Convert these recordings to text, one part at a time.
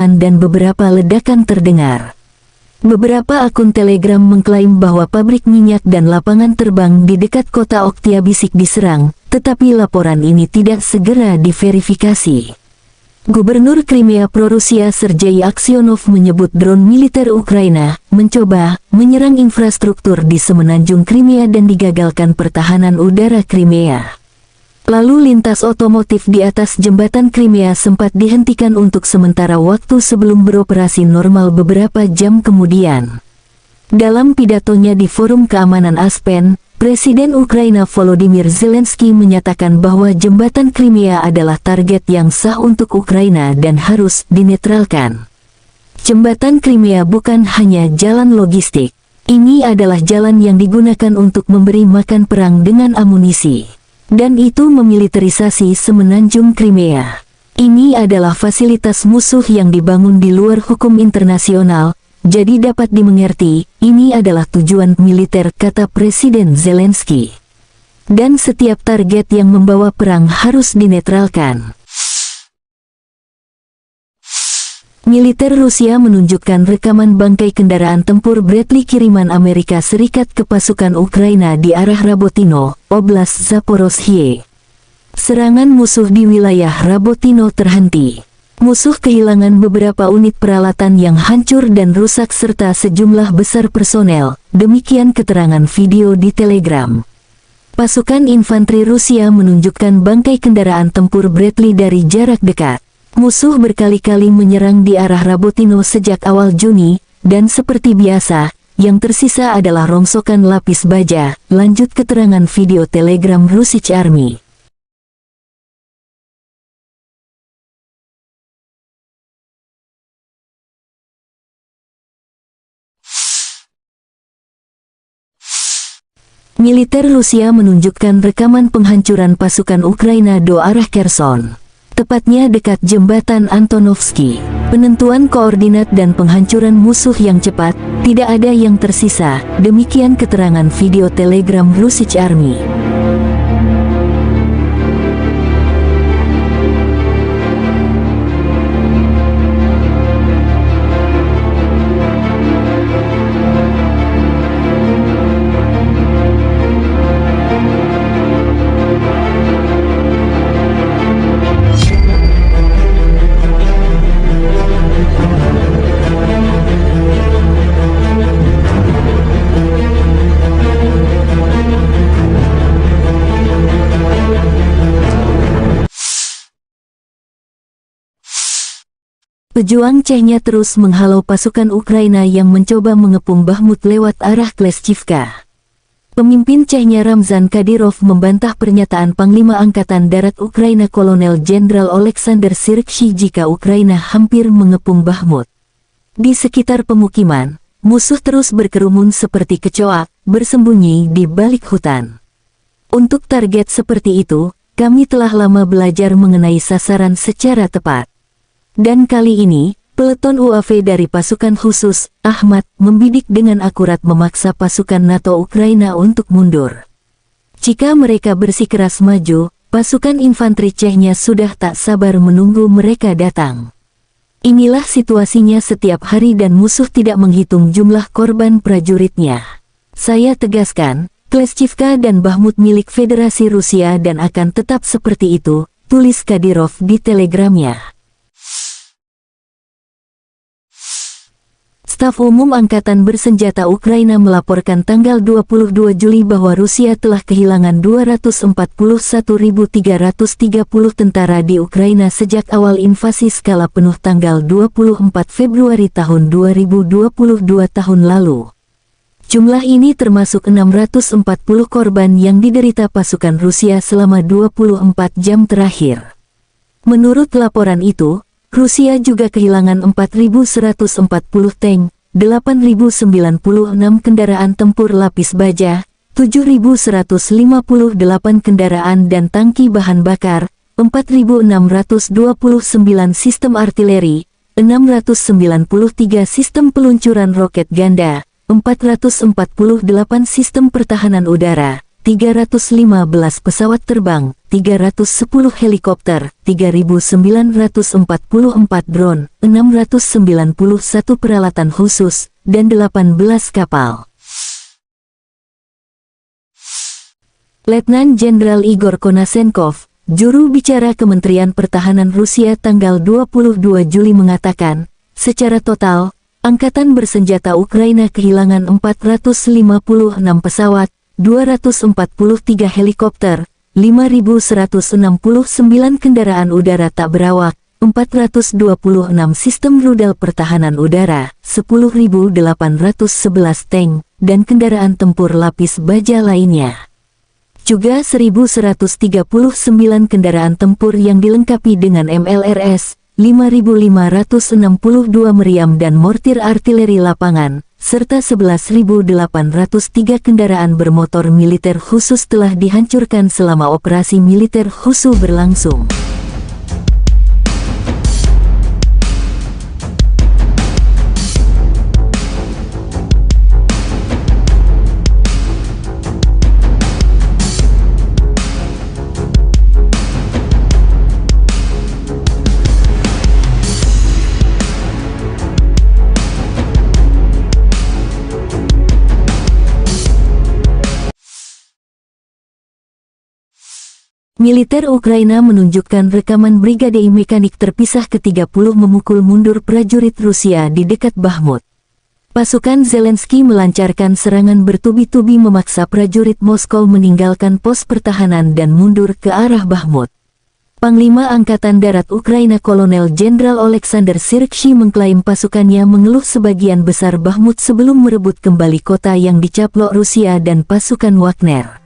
dan beberapa ledakan terdengar. Beberapa akun Telegram mengklaim bahwa pabrik minyak dan lapangan terbang di dekat kota Oktyabrsky diserang, tetapi laporan ini tidak segera diverifikasi. Gubernur Crimea pro-Rusia Sergei Aksyonov menyebut drone militer Ukraina mencoba menyerang infrastruktur di semenanjung Crimea dan digagalkan pertahanan udara Crimea. Lalu lintas otomotif di atas jembatan Crimea sempat dihentikan untuk sementara waktu sebelum beroperasi normal beberapa jam kemudian. Dalam pidatonya di Forum Keamanan Aspen, Presiden Ukraina Volodymyr Zelensky menyatakan bahwa jembatan Crimea adalah target yang sah untuk Ukraina dan harus dinetralkan. Jembatan Crimea bukan hanya jalan logistik. Ini adalah jalan yang digunakan untuk memberi makan perang dengan amunisi. Dan itu memiliterisasi semenanjung Crimea. Ini adalah fasilitas musuh yang dibangun di luar hukum internasional, jadi dapat dimengerti, ini adalah tujuan militer, kata Presiden Zelensky. Dan setiap target yang membawa perang harus dinetralkan. Militer Rusia menunjukkan rekaman bangkai kendaraan tempur Bradley kiriman Amerika Serikat ke pasukan Ukraina di arah Rabotino, Oblast Zaporozhye. Serangan musuh di wilayah Rabotino terhenti. Musuh kehilangan beberapa unit peralatan yang hancur dan rusak serta sejumlah besar personel, demikian keterangan video di Telegram. Pasukan infanteri Rusia menunjukkan bangkai kendaraan tempur Bradley dari jarak dekat. Musuh berkali-kali menyerang di arah Rabotino sejak awal Juni, dan seperti biasa, yang tersisa adalah rongsokan lapis baja, lanjut keterangan video Telegram Russian Army. Militer Rusia menunjukkan rekaman penghancuran pasukan Ukraina di arah Kherson. Tepatnya dekat jembatan Antonovsky. Penentuan koordinat dan penghancuran musuh yang cepat, tidak ada yang tersisa, demikian keterangan video Telegram Russian Army. Pejuang Chechnya terus menghalau pasukan Ukraina yang mencoba mengepung Bakhmut lewat arah Kleshchivka. Pemimpin Chechnya Ramzan Kadyrov membantah pernyataan Panglima Angkatan Darat Ukraina Kolonel Jenderal Oleksandr Syrskyi jika Ukraina hampir mengepung Bakhmut. Di sekitar pemukiman, musuh terus berkerumun seperti kecoak, bersembunyi di balik hutan. Untuk target seperti itu, kami telah lama belajar mengenai sasaran secara tepat. Dan kali ini, peleton UAV dari pasukan khusus, Ahmad, membidik dengan akurat memaksa pasukan NATO Ukraina untuk mundur. Jika mereka bersikeras maju, pasukan infanteri Chechnya sudah tak sabar menunggu mereka datang. Inilah situasinya setiap hari dan musuh tidak menghitung jumlah korban prajuritnya. Saya tegaskan, Kleshchivka dan Bakhmut milik Federasi Rusia dan akan tetap seperti itu, tulis Kadyrov di telegramnya. Staf Umum Angkatan Bersenjata Ukraina melaporkan tanggal 22 Juli bahwa Rusia telah kehilangan 241.330 tentara di Ukraina sejak awal invasi skala penuh tanggal 24 Februari tahun 2022 tahun lalu. Jumlah ini termasuk 640 korban yang diderita pasukan Rusia selama 24 jam terakhir. Menurut laporan itu, Rusia juga kehilangan 4.140 tank, 8.096 kendaraan tempur lapis baja, 7.158 kendaraan dan tangki bahan bakar, 4.629 sistem artileri, 693 sistem peluncuran roket ganda, 448 sistem pertahanan udara, 315 pesawat terbang, 310 helikopter, 3.944 drone, 691 peralatan khusus, dan 18 kapal. Letnan Jenderal Igor Konashenkov, juru bicara Kementerian Pertahanan Rusia tanggal 22 Juli mengatakan, secara total, Angkatan Bersenjata Ukraina kehilangan 456 pesawat, 243 helikopter, 5.169 kendaraan udara tak berawak, 426 sistem rudal pertahanan udara, 10.811 tank, dan kendaraan tempur lapis baja lainnya. Juga 1.139 kendaraan tempur yang dilengkapi dengan MLRS, 5.562 meriam dan mortir artileri lapangan, serta 11.803 kendaraan bermotor militer khusus telah dihancurkan selama operasi militer khusus berlangsung. Militer Ukraina menunjukkan rekaman brigade mekanik terpisah ke-30 memukul mundur prajurit Rusia di dekat Bakhmut. Pasukan Zelensky melancarkan serangan bertubi-tubi memaksa prajurit Moskow meninggalkan pos pertahanan dan mundur ke arah Bakhmut. Panglima Angkatan Darat Ukraina Kolonel Jenderal Oleksandr Syrskyi mengklaim pasukannya mengeluh sebagian besar Bakhmut sebelum merebut kembali kota yang dicaplok Rusia dan pasukan Wagner.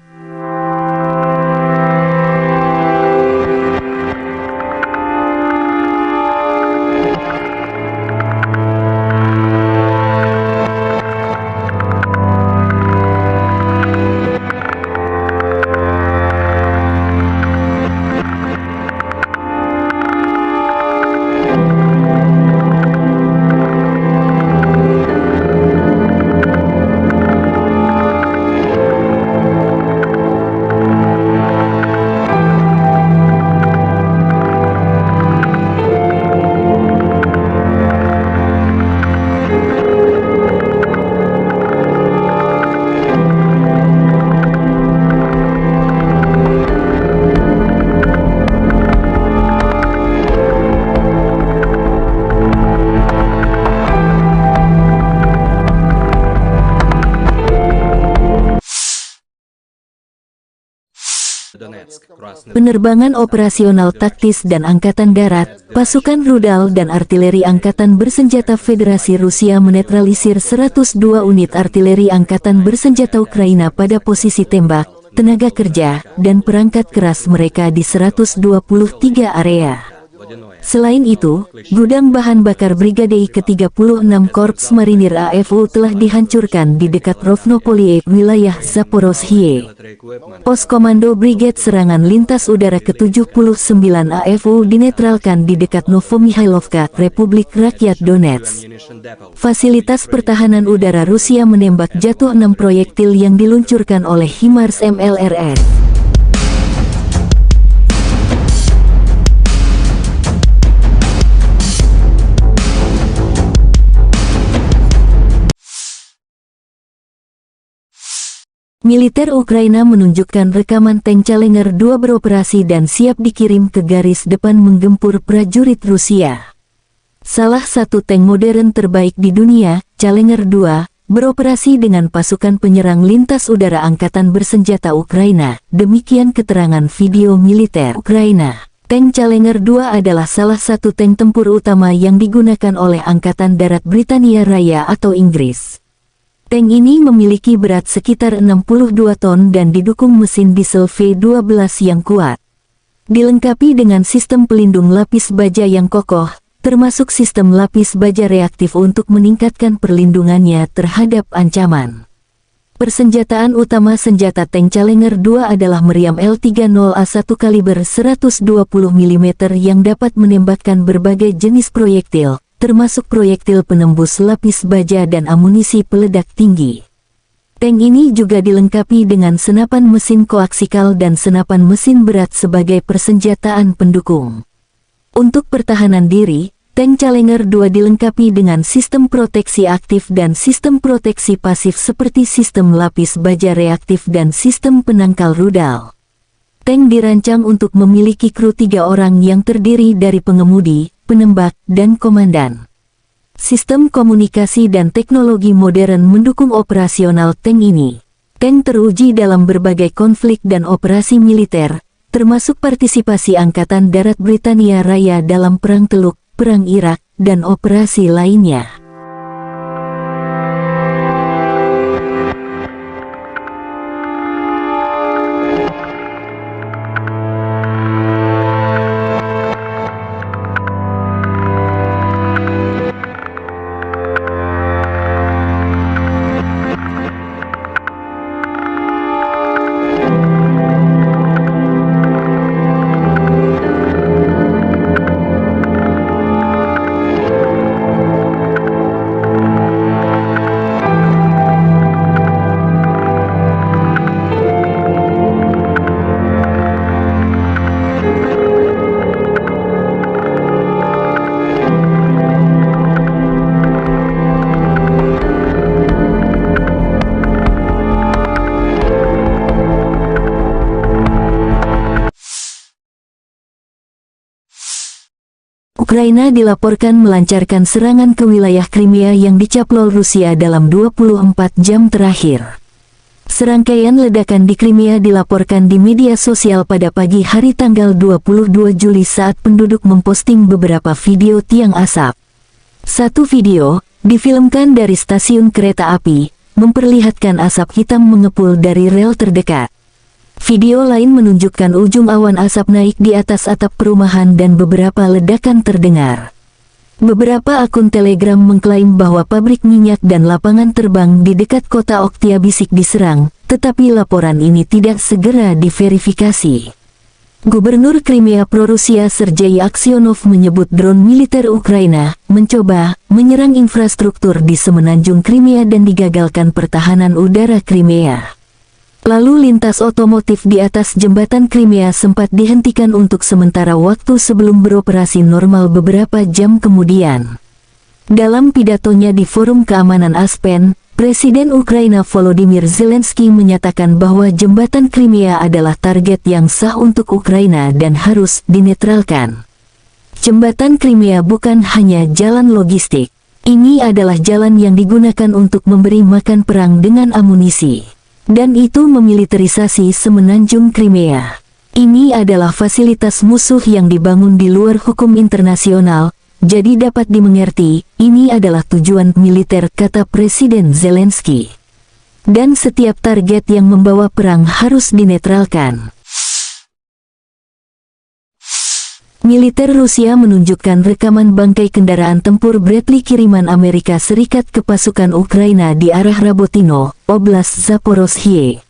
Penerbangan operasional taktis dan Angkatan Darat, pasukan rudal dan artileri Angkatan Bersenjata Federasi Rusia menetralisir 102 unit artileri Angkatan Bersenjata Ukraina pada posisi tembak, tenaga kerja, dan perangkat keras mereka di 123 area. Selain itu, gudang bahan bakar Brigade ke-36 Korps Marinir AFU telah dihancurkan di dekat Rovnopolie, wilayah Zaporozhye. Pos Komando Brigade Serangan Lintas Udara ke-79 AFU dinetralkan di dekat Novomihailovka, Republik Rakyat Donetsk. Fasilitas pertahanan udara Rusia menembak jatuh 6 proyektil yang diluncurkan oleh HIMARS MLRS. Militer Ukraina menunjukkan rekaman tank Challenger 2 beroperasi dan siap dikirim ke garis depan menggempur prajurit Rusia. Salah satu tank modern terbaik di dunia, Challenger 2, beroperasi dengan pasukan penyerang lintas udara Angkatan Bersenjata Ukraina, demikian keterangan video militer Ukraina. Tank Challenger 2 adalah salah satu tank tempur utama yang digunakan oleh Angkatan Darat Britania Raya atau Inggris. Tank ini memiliki berat sekitar 62 ton dan didukung mesin diesel V12 yang kuat. Dilengkapi dengan sistem pelindung lapis baja yang kokoh, termasuk sistem lapis baja reaktif untuk meningkatkan perlindungannya terhadap ancaman. Persenjataan utama senjata tank Challenger 2 adalah meriam L30A1 kaliber 120 mm yang dapat menembakkan berbagai jenis proyektil, termasuk proyektil penembus lapis baja dan amunisi peledak tinggi. Tank ini juga dilengkapi dengan senapan mesin koaksikal dan senapan mesin berat sebagai persenjataan pendukung. Untuk pertahanan diri, tank Challenger 2 dilengkapi dengan sistem proteksi aktif dan sistem proteksi pasif seperti sistem lapis baja reaktif dan sistem penangkal rudal. Tank dirancang untuk memiliki kru 3 orang yang terdiri dari pengemudi, penembak, dan komandan. Sistem komunikasi dan teknologi modern mendukung operasional tank ini. Tank teruji dalam berbagai konflik dan operasi militer, termasuk partisipasi Angkatan Darat Britania Raya dalam Perang Teluk, Perang Irak, dan operasi lainnya. Ukraina dilaporkan melancarkan serangan ke wilayah Crimea yang dicaplok Rusia dalam 24 jam terakhir. Serangkaian ledakan di Crimea dilaporkan di media sosial pada pagi hari tanggal 22 Juli saat penduduk memposting beberapa video tiang asap. Satu video, difilmkan dari stasiun kereta api, memperlihatkan asap hitam mengepul dari rel terdekat. Video lain menunjukkan ujung awan asap naik di atas atap perumahan dan beberapa ledakan terdengar. Beberapa akun Telegram mengklaim bahwa pabrik minyak dan lapangan terbang di dekat kota Oktyabrsky diserang, tetapi laporan ini tidak segera diverifikasi. Gubernur Crimea pro-Rusia Sergei Aksyonov menyebut drone militer Ukraina mencoba menyerang infrastruktur di semenanjung Crimea dan digagalkan pertahanan udara Crimea. Lalu lintas otomotif di atas jembatan Crimea sempat dihentikan untuk sementara waktu sebelum beroperasi normal beberapa jam kemudian. Dalam pidatonya di Forum Keamanan Aspen, Presiden Ukraina Volodymyr Zelensky menyatakan bahwa jembatan Crimea adalah target yang sah untuk Ukraina dan harus dinetralkan. Jembatan Crimea bukan hanya jalan logistik. Ini adalah jalan yang digunakan untuk memberi makan perang dengan amunisi. Dan itu memiliterisasi semenanjung Crimea. Ini adalah fasilitas musuh yang dibangun di luar hukum internasional, jadi dapat dimengerti, ini adalah tujuan militer, kata Presiden Zelensky. Dan setiap target yang membawa perang harus dinetralkan. Militer Rusia menunjukkan rekaman bangkai kendaraan tempur Bradley kiriman Amerika Serikat ke pasukan Ukraina di arah Rabotino, Oblast Zaporozhye.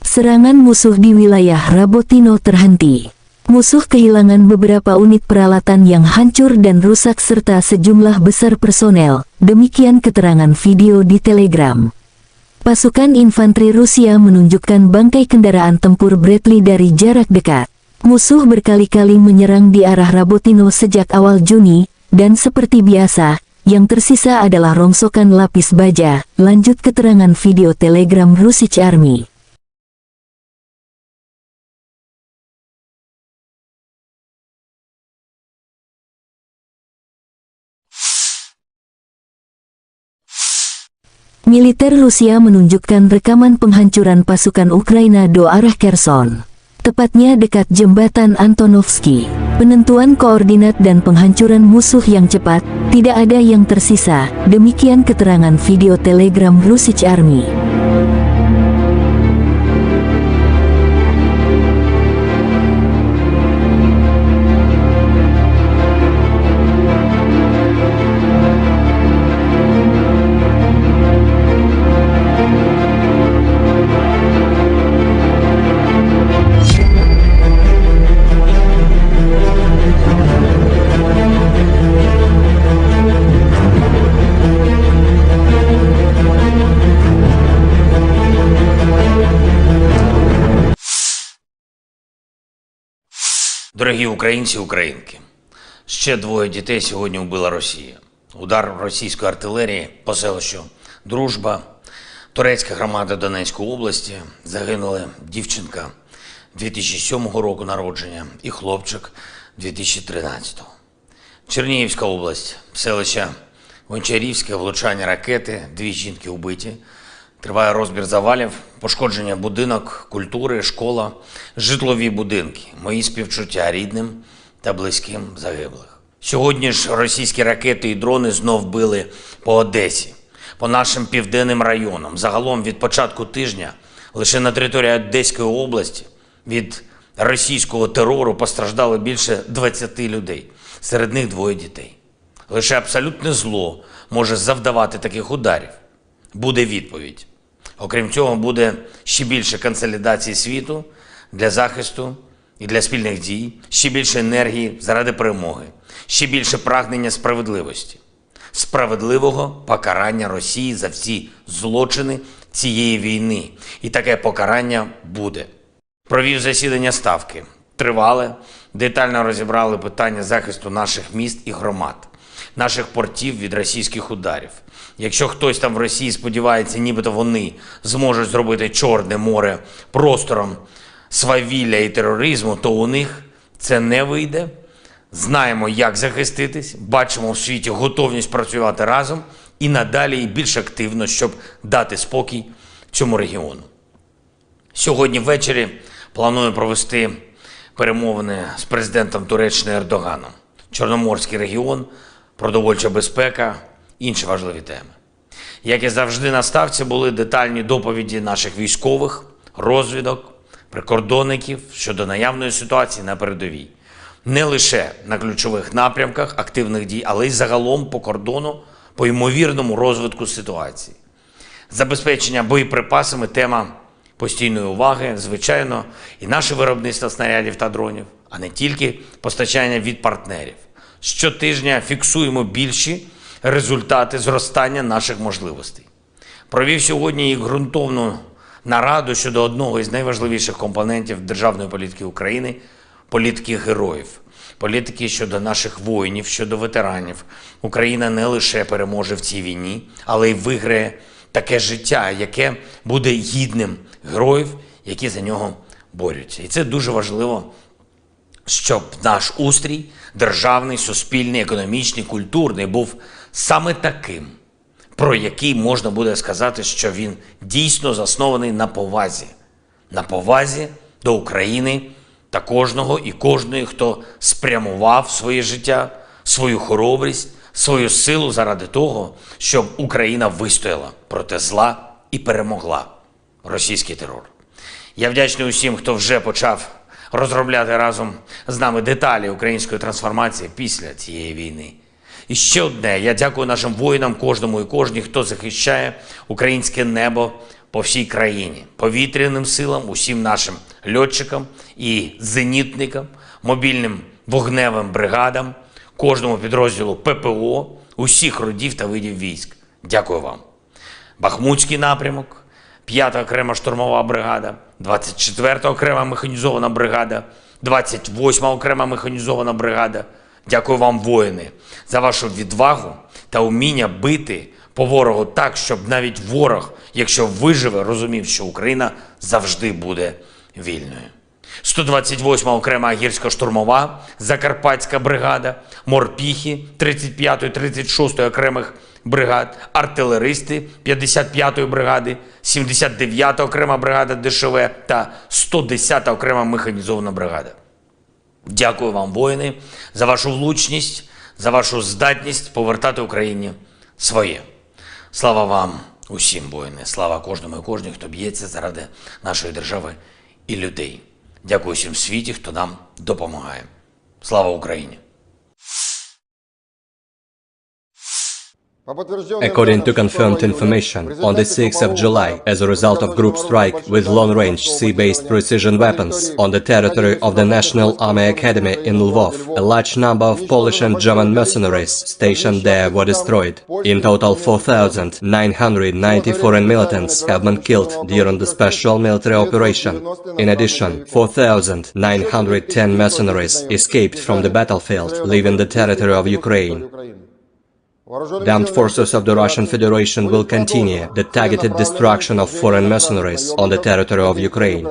Serangan musuh di wilayah Rabotino terhenti. Musuh kehilangan beberapa unit peralatan yang hancur dan rusak serta sejumlah besar personel, demikian keterangan video di Telegram. Pasukan infanteri Rusia menunjukkan bangkai kendaraan tempur Bradley dari jarak dekat. Musuh berkali-kali menyerang di arah Rabotino sejak awal Juni, dan seperti biasa, yang tersisa adalah rongsokan lapis baja, lanjut keterangan video Telegram Russian Army. Militer Rusia menunjukkan rekaman penghancuran pasukan Ukraina do arah Kherson. Tepatnya dekat jembatan Antonovsky. Penentuan koordinat dan penghancuran musuh yang cepat, tidak ada yang tersisa, demikian keterangan video Telegram Russian Army. Дорогі українці і українки, ще 2 дітей сьогодні вбила Росія. Удар російської артилерії по селищу Дружба, турецька громада Донецької області. Загинули дівчинка 2007 року народження і хлопчик 2013. Чернігівська область, селище Гончарівське, влучання ракети, 2 жінки вбиті. Триває розбір завалів, пошкодження будинок культури, школа, житлові будинки. Мої співчуття рідним та близьким загиблих. Сьогодні ж російські ракети і дрони знов били по Одесі, по нашим південним районам. Загалом від початку тижня лише на території Одеської області від російського терору постраждало більше 20 людей, серед них 2 дітей. Лише абсолютне зло може завдавати таких ударів. Буде відповідь. Окрім цього, буде ще більше консолідації світу для захисту і для спільних дій, ще більше енергії заради перемоги, ще більше прагнення справедливості, справедливого покарання Росії за всі злочини цієї війни. І таке покарання буде. Провів засідання Ставки. Тривале, детально розібрали питання захисту наших міст і громад, наших портів від російських ударів. Якщо хтось там в Росії сподівається, нібито вони зможуть зробити Чорне море простором свавілля і тероризму, то у них це не вийде. Знаємо, як захиститись, бачимо в світі готовність працювати разом і надалі і більш активно, щоб дати спокій цьому регіону. Сьогодні ввечері планую провести перемовини з президентом Туреччини Ердоганом. Чорноморський регіон, продовольча безпека, інші важливі теми. Як і завжди на Ставці були детальні доповіді наших військових, розвідок, прикордонників щодо наявної ситуації на передовій. Не лише на ключових напрямках активних дій, але й загалом по кордону, по ймовірному розвитку ситуації. Забезпечення боєприпасами – тема постійної уваги, звичайно, і наше виробництво снарядів та дронів, а не тільки постачання від партнерів. Щотижня фіксуємо більші результати зростання наших можливостей. Провів сьогодні і ґрунтовну нараду щодо одного із найважливіших компонентів державної політики України – політики героїв. Політики щодо наших воїнів, щодо ветеранів. Україна не лише переможе в цій війні, але й виграє таке життя, яке буде гідним героїв, які за нього борються. І це дуже важливо, щоб наш устрій, державний, суспільний, економічний, культурний, був саме таким, про який можна буде сказати, що він дійсно заснований на повазі. На повазі до України та кожного і кожної, хто спрямував своє життя, свою хоробрість, свою силу заради того, щоб Україна вистояла проти зла і перемогла російський терор. Я вдячний усім, хто вже почав розробляти разом з нами деталі української трансформації після цієї війни. І ще одне, я дякую нашим воїнам, кожному і кожній, хто захищає українське небо по всій країні, повітряним силам, усім нашим льотчикам і зенітникам, мобільним вогневим бригадам, кожному підрозділу ППО, усіх родів та видів військ. Дякую вам. Бахмутський напрямок, 5-та окрема штурмова бригада, 24-та окрема механізована бригада, 28-та окрема механізована бригада. Дякую вам, воїни, за вашу відвагу та вміння бити по ворогу так, щоб навіть ворог, якщо виживе, розумів, що Україна завжди буде вільною. 128-ма окрема гірсько-штурмова Закарпатська бригада, морпіхи 35-ї, 36-ї окремих бригад, артилеристи 55-ї бригади, 79-та окрема бригада ДШВ та 110-та окрема механізована бригада. Дякую вам, воїни, за вашу влучність, за вашу здатність повертати Україні своє. Слава вам усім, воїни, слава кожному і кожній, хто б'ється заради нашої держави і людей. Дякую всім світі, хто нам допомагає. Слава Україні! According to confirmed information, on the 6th of July, as a result of group strike with long-range sea-based precision weapons on the territory of the National Army Academy in Lvov, a large number of Polish and German mercenaries stationed there were destroyed. In total, 4,990 foreign militants have been killed during the special military operation. In addition, 4,910 mercenaries escaped from the battlefield, leaving the territory of Ukraine. The armed forces of the Russian Federation will continue the targeted destruction of foreign mercenaries on the territory of Ukraine.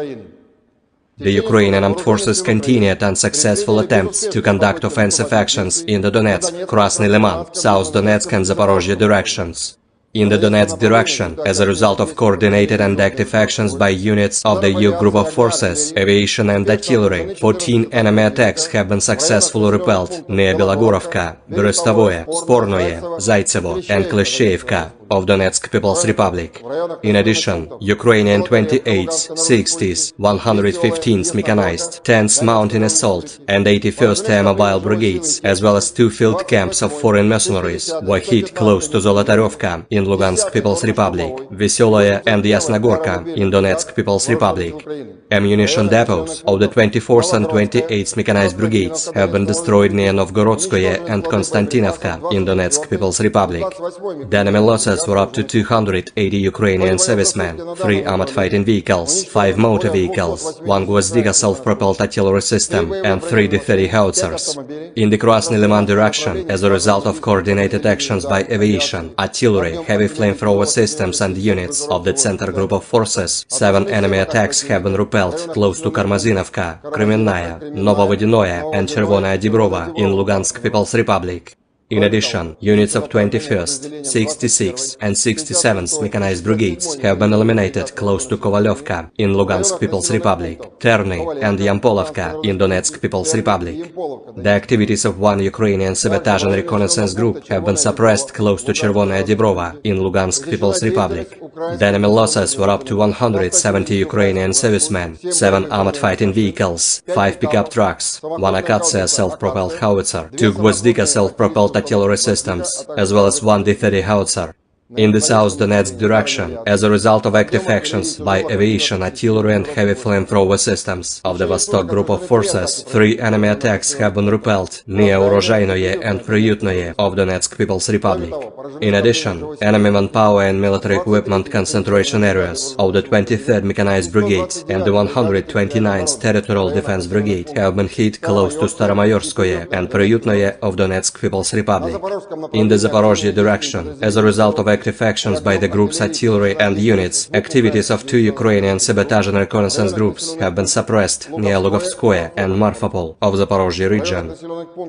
The Ukrainian armed forces continued unsuccessful attempts to conduct offensive actions in the Donetsk, Krasny Liman, South Donetsk and Zaporozhye directions. In the Donetsk direction, as a result of coordinated and active actions by units of the EU Group of Forces, aviation and artillery, 14 enemy attacks have been successfully repelled near Belogorovka, Berestovoye, Spornoye, Zaitsevo and Klishchevka of Donetsk People's Republic. In addition, Ukrainian 28th, 60th, 115th Mechanized, 10th Mountain Assault and 81st Air Mobile Brigades, as well as 2 field camps of foreign mercenaries, were hit close to Zolotaryovka in Lugansk People's Republic, Veseloye and Yasnogorka in Donetsk People's Republic. Ammunition depots of the 24th and 28th Mechanized Brigades have been destroyed near Novgorodskoye and Konstantinovka in Donetsk People's Republic. The enemy losses were up to 280 Ukrainian servicemen, 3 armored fighting vehicles, 5 motor vehicles, 1 Gvozdyka self-propelled artillery system and 3 D-30 howitzers. In the Krasny Liman direction, as a result of coordinated actions by aviation, artillery, heavy flamethrower systems and units of the Center Group of Forces, 7 enemy attacks have been repelled close to Karmazinovka, Kremenная, Novovodinoye and Chervonaya Dibrova in Lugansk People's Republic. In addition, units of 21st, 66th and 67th Mechanized Brigades have been eliminated close to Kovalyovka in Lugansk People's Republic, Terny and Yampolovka in Donetsk People's Republic. The activities of 1 Ukrainian sabotage and reconnaissance group have been suppressed close to Chervonaya Dibrova in Lugansk People's Republic. The enemy losses were up to 170 Ukrainian servicemen, 7 armored fighting vehicles, 5 pickup trucks, 1 Akatsiya self-propelled howitzer, 2 Gvozdyka self-propelled artillery systems, as well as 1 D-30 howitzer. In the South Donetsk direction, as a result of active actions by aviation, artillery and heavy flamethrower systems of the Vostok Group of Forces, 3 enemy attacks have been repelled near Urozhainoye and Priutnoye of Donetsk People's Republic. In addition, enemy manpower and military equipment concentration areas of the 23rd Mechanized Brigade and the 129th Territorial Defense Brigade have been hit close to Staromayorskoye and Priutnoye of Donetsk People's Republic. In the Zaporozhye direction, as a result of active actions by the group's artillery and units, activities of 2 Ukrainian sabotage and reconnaissance groups have been suppressed near Lugovskoye and Marfapol of Zaporozhye region.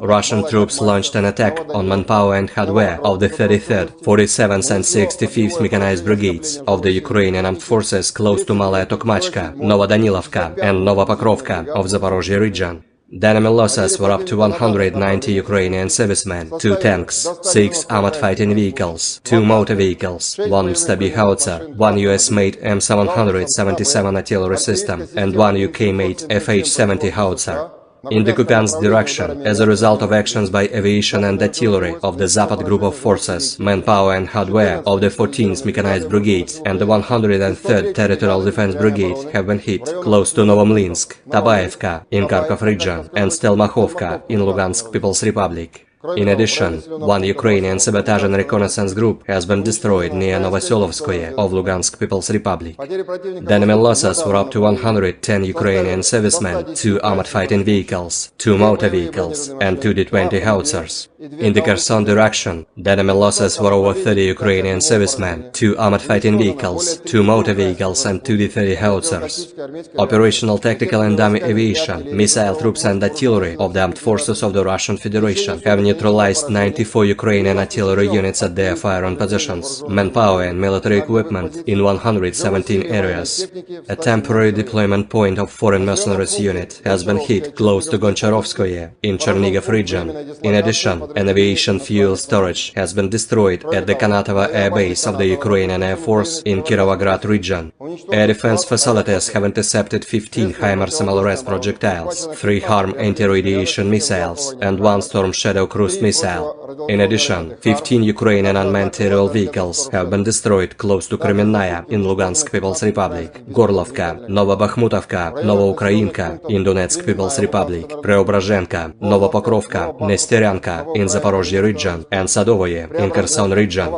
Russian troops launched an attack on manpower and hardware of the 33rd, 47th and 65th Mechanized Brigades of the Ukrainian armed forces close to Malaya Tokmachka, Novodanilovka and Novopokrovka of Zaporozhye region. The enemy losses were up to 190 Ukrainian servicemen, 2 tanks, 6 armored fighting vehicles, 2 motor vehicles, 1 Stabi howitzer, 1 US-made M777 artillery system, and 1 UK-made FH-70 howitzer. In the Kupiansk direction, as a result of actions by aviation and artillery of the Zapad Group of Forces, manpower and hardware of the 14th Mechanized Brigade and the 103rd Territorial Defense Brigade have been hit close to Novomlinsk, Tabaevka in Kharkov region and Stelmakhovka in Lugansk People's Republic. In addition, 1 Ukrainian sabotage and reconnaissance group has been destroyed near Novoselovskoye of Lugansk People's Republic. The enemy losses were up to 110 Ukrainian servicemen, 2 armored fighting vehicles, 2 motor vehicles, and 2 D-20 howitzers. In the Kherson direction, the enemy losses were over 30 Ukrainian servicemen, 2 armored fighting vehicles, 2 motor vehicles, and 2 D-30 howitzers. Operational, tactical and dummy aviation, missile troops and artillery of the armed forces of the Russian Federation have neutralized 94 Ukrainian artillery units at their firing positions, manpower and military equipment in 117 areas. A temporary deployment point of foreign mercenaries unit has been hit close to Goncharovskoye in Chernihiv region. In addition, an aviation fuel storage has been destroyed at the Kanatovo Air Base of the Ukrainian Air Force in Kirovograd region. Air defense facilities have intercepted 15 HIMARS MLRS projectiles, 3 HARM anti-radiation missiles, and 1 Storm Shadow cruise cruise missile. In addition, 15 Ukrainian unmanned aerial vehicles have been destroyed close to Kremenная in Lugansk People's Republic, Gorlovka, Novobakhmutovka, Novoukrainka in Donetsk People's Republic, Preobrazhenka, Novopokrovka, Nesteryanka in Zaporozhye region, and Sadovoye in Kherson region.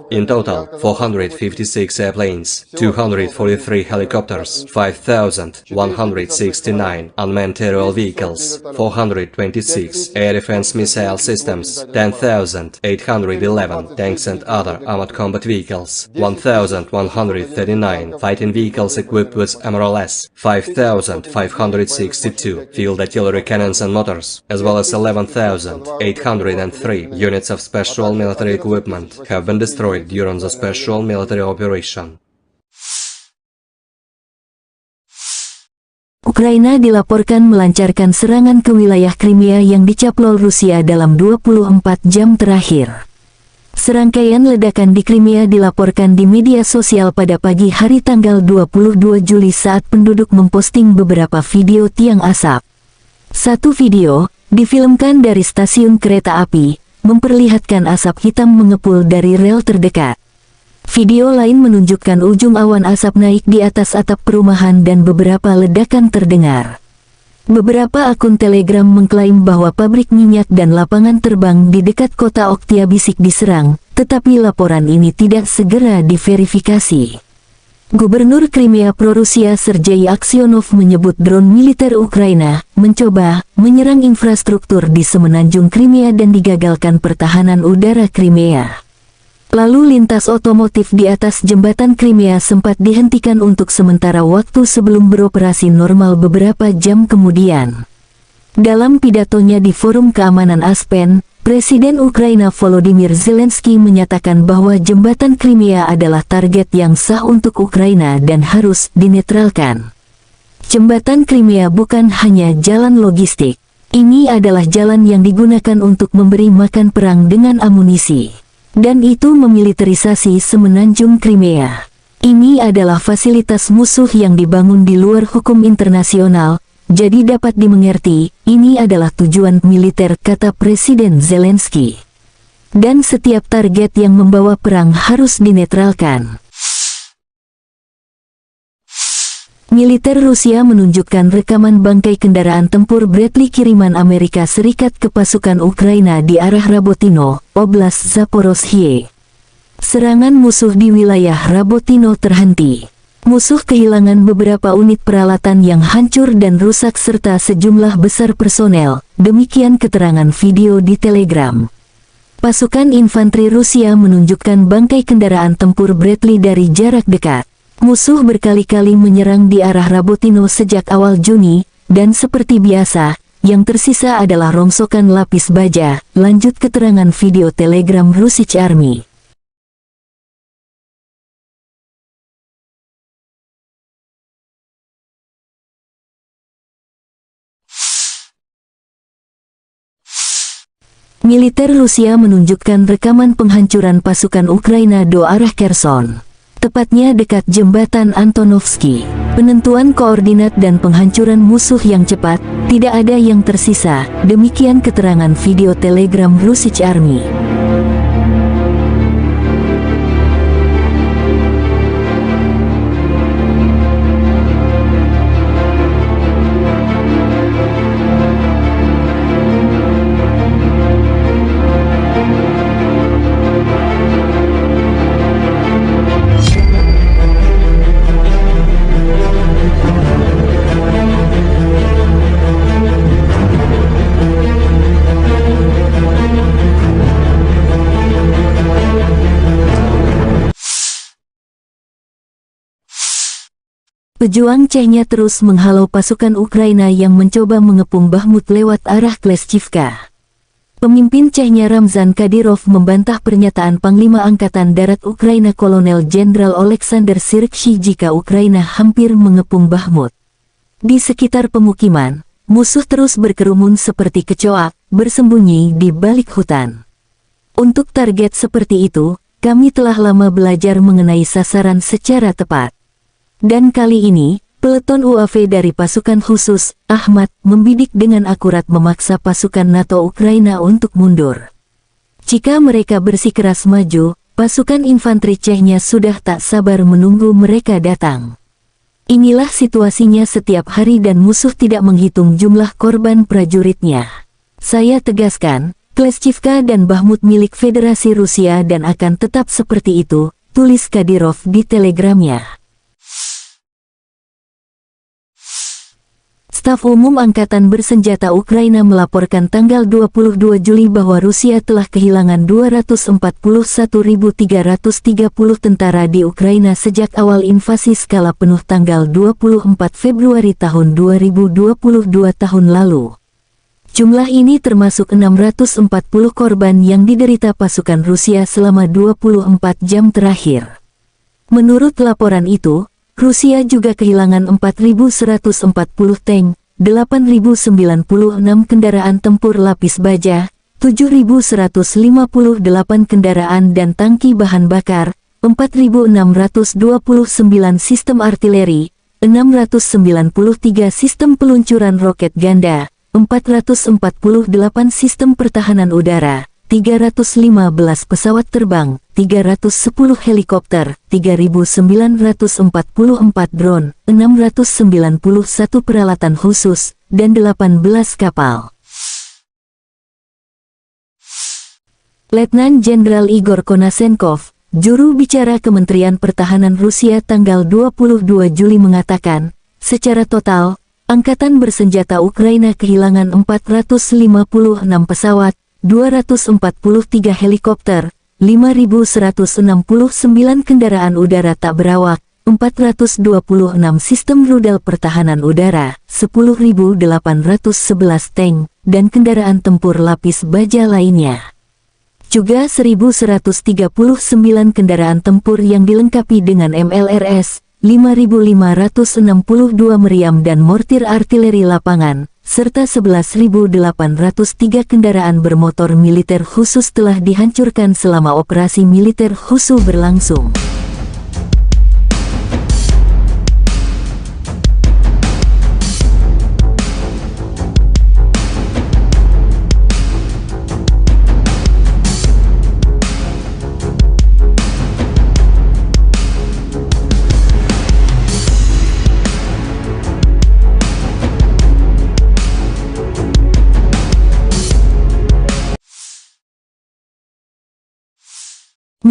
In total, 456 airplanes, 243 helicopters, 5,169 unmanned aerial vehicles, 426 air defense missile systems, 10,811 tanks and other armored combat vehicles, 1,139 fighting vehicles equipped with MRLS, 5,562 field artillery cannons and motors, as well as 11,803 units of special military equipment have been destroyed during the special military operation. Ukraina dilaporkan melancarkan serangan ke wilayah Crimea yang dicaplok Rusia dalam 24 jam terakhir. Serangkaian ledakan di Crimea dilaporkan di media sosial pada pagi hari tanggal 22 Juli saat penduduk memposting beberapa video tiang asap. Satu video, difilmkan dari stasiun kereta api, memperlihatkan asap hitam mengepul dari rel terdekat. Video lain menunjukkan ujung awan asap naik di atas atap perumahan dan beberapa ledakan terdengar. Beberapa akun Telegram mengklaim bahwa pabrik minyak dan lapangan terbang di dekat kota Oktyabrsky diserang, tetapi laporan ini tidak segera diverifikasi. Gubernur Crimea pro-Rusia Sergei Aksyonov menyebut drone militer Ukraina mencoba menyerang infrastruktur di semenanjung Crimea dan digagalkan pertahanan udara Crimea. Lalu lintas otomotif di atas jembatan Crimea sempat dihentikan untuk sementara waktu sebelum beroperasi normal beberapa jam kemudian. Dalam pidatonya di Forum Keamanan Aspen, Presiden Ukraina Volodymyr Zelensky menyatakan bahwa jembatan Crimea adalah target yang sah untuk Ukraina dan harus dinetralkan. Jembatan Crimea bukan hanya jalan logistik, ini adalah jalan yang digunakan untuk memberi makan perang dengan amunisi. Dan itu memiliterisasi semenanjung Crimea. Ini adalah fasilitas musuh yang dibangun di luar hukum internasional, jadi dapat dimengerti, ini adalah tujuan militer, kata Presiden Zelensky. Dan setiap target yang membawa perang harus dinetralkan. Militer Rusia menunjukkan rekaman bangkai kendaraan tempur Bradley kiriman Amerika Serikat ke pasukan Ukraina di arah Rabotino, Oblast Zaporozhye. Serangan musuh di wilayah Rabotino terhenti. Musuh kehilangan beberapa unit peralatan yang hancur dan rusak serta sejumlah besar personel, demikian keterangan video di Telegram. Pasukan infanteri Rusia menunjukkan bangkai kendaraan tempur Bradley dari jarak dekat. Musuh berkali-kali menyerang di arah Rabotino sejak awal Juni, dan seperti biasa, yang tersisa adalah rongsokan lapis baja, lanjut keterangan video Telegram Russian Army. Militer Rusia menunjukkan rekaman penghancuran pasukan Ukraina do arah Kherson. Tepatnya dekat jembatan Antonovsky. Penentuan koordinat dan penghancuran musuh yang cepat, tidak ada yang tersisa, demikian keterangan video Telegram Russian Army. Pejuang Chechnya terus menghalau pasukan Ukraina yang mencoba mengepung Bakhmut lewat arah Kleshchivka. Pemimpin Chechnya Ramzan Kadyrov membantah pernyataan Panglima Angkatan Darat Ukraina Kolonel Jenderal Oleksandr Syrskyi jika Ukraina hampir mengepung Bakhmut. Di sekitar pemukiman, musuh terus berkerumun seperti kecoa, bersembunyi di balik hutan. Untuk target seperti itu, kami telah lama belajar mengenai sasaran secara tepat. Dan kali ini, Peleton UAV dari pasukan khusus, Ahmad, membidik dengan akurat memaksa pasukan NATO Ukraina untuk mundur. Jika mereka bersikeras maju, pasukan infanteri Chechnya sudah tak sabar menunggu mereka datang. Inilah situasinya setiap hari dan musuh tidak menghitung jumlah korban prajuritnya. Saya tegaskan, Kleshchivka dan Bahmut milik Federasi Rusia dan akan tetap seperti itu, tulis Kadyrov di telegramnya. Staf Umum Angkatan Bersenjata Ukraina melaporkan tanggal 22 Juli bahwa Rusia telah kehilangan 241.330 tentara di Ukraina sejak awal invasi skala penuh tanggal 24 Februari tahun 2022 tahun lalu. Jumlah ini termasuk 640 korban yang diderita pasukan Rusia selama 24 jam terakhir. Menurut laporan itu, Rusia juga kehilangan 4.140 tank, 8.096 kendaraan tempur lapis baja, 7.158 kendaraan dan tangki bahan bakar, 4.629 sistem artileri, 693 sistem peluncuran roket ganda, 448 sistem pertahanan udara, 315 pesawat terbang, 310 helikopter, 3.944 drone, 691 peralatan khusus, dan 18 kapal. Letnan Jenderal Igor Konashenkov, juru bicara Kementerian Pertahanan Rusia tanggal 22 Juli mengatakan, secara total, Angkatan Bersenjata Ukraina kehilangan 456 pesawat, 243 helikopter, 5.169 kendaraan udara tak berawak, 426 sistem rudal pertahanan udara, 10.811 tank, dan kendaraan tempur lapis baja lainnya. Juga 1.139 kendaraan tempur yang dilengkapi dengan MLRS, 5.562 meriam dan mortir artileri lapangan, serta 11.803 kendaraan bermotor militer khusus telah dihancurkan selama operasi militer khusus berlangsung.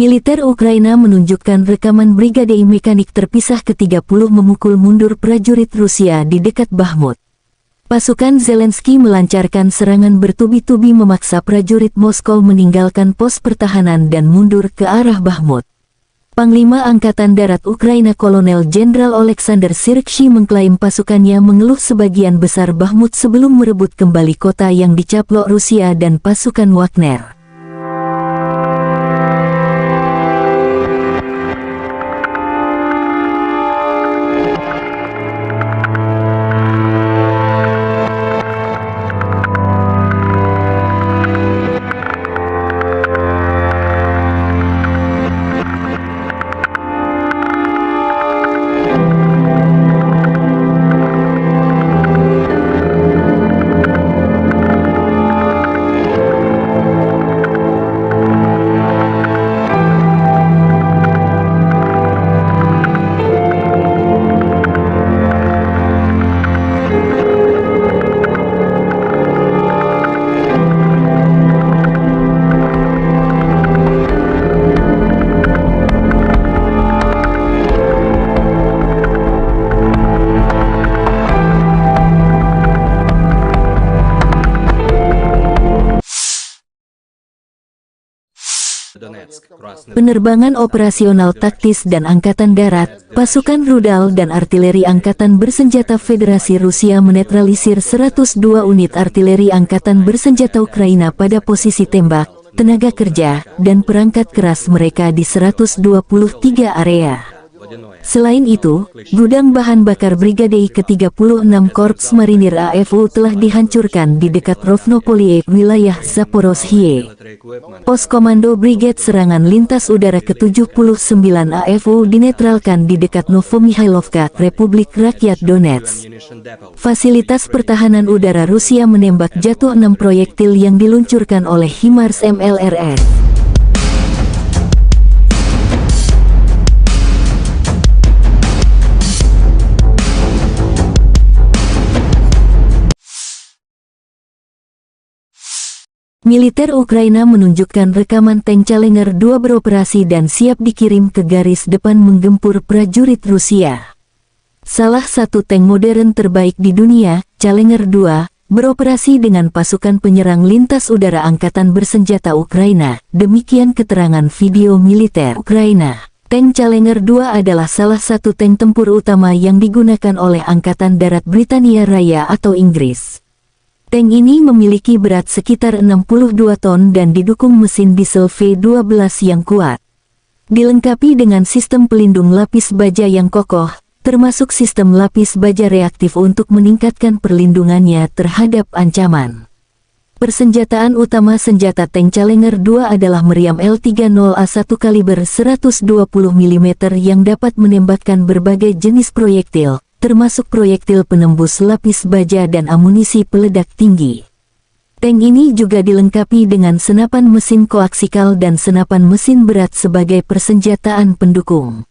Militer Ukraina menunjukkan rekaman brigade mekanik terpisah ke-30 memukul mundur prajurit Rusia di dekat Bahmut. Pasukan Zelensky melancarkan serangan bertubi-tubi memaksa prajurit Moskow meninggalkan pos pertahanan dan mundur ke arah Bahmut. Panglima Angkatan Darat Ukraina Kolonel Jenderal Oleksandr Syrskyi mengklaim pasukannya mengeluh sebagian besar Bahmut sebelum merebut kembali kota yang dicaplok Rusia dan pasukan Wagner. Penerbangan operasional taktis dan Angkatan Darat, pasukan rudal dan artileri Angkatan Bersenjata Federasi Rusia menetralisir 102 unit artileri Angkatan Bersenjata Ukraina pada posisi tembak, tenaga kerja, dan perangkat keras mereka di 123 area. Selain itu, gudang bahan bakar Brigade ke-36 Korps Marinir AFU telah dihancurkan di dekat Rovnopolie, wilayah Zaporozhye. Pos Komando Brigade Serangan Lintas Udara ke-79 AFU dinetralkan di dekat Novomihailovka, Republik Rakyat Donetsk. Fasilitas pertahanan udara Rusia menembak jatuh 6 proyektil yang diluncurkan oleh HIMARS MLRS. Militer Ukraina menunjukkan rekaman tank Challenger 2 beroperasi dan siap dikirim ke garis depan menggempur prajurit Rusia. Salah satu tank modern terbaik di dunia, Challenger 2, beroperasi dengan pasukan penyerang lintas udara Angkatan Bersenjata Ukraina, demikian keterangan video militer Ukraina. Tank Challenger 2 adalah salah satu tank tempur utama yang digunakan oleh Angkatan Darat Britania Raya atau Inggris. Tank ini memiliki berat sekitar 62 ton dan didukung mesin diesel V12 yang kuat. Dilengkapi dengan sistem pelindung lapis baja yang kokoh, termasuk sistem lapis baja reaktif untuk meningkatkan perlindungannya terhadap ancaman. Persenjataan utama senjata tank Challenger 2 adalah meriam L30A1 kaliber 120 mm yang dapat menembakkan berbagai jenis proyektil, termasuk proyektil penembus lapis baja dan amunisi peledak tinggi. Tank ini juga dilengkapi dengan senapan mesin koaksikal dan senapan mesin berat sebagai persenjataan pendukung.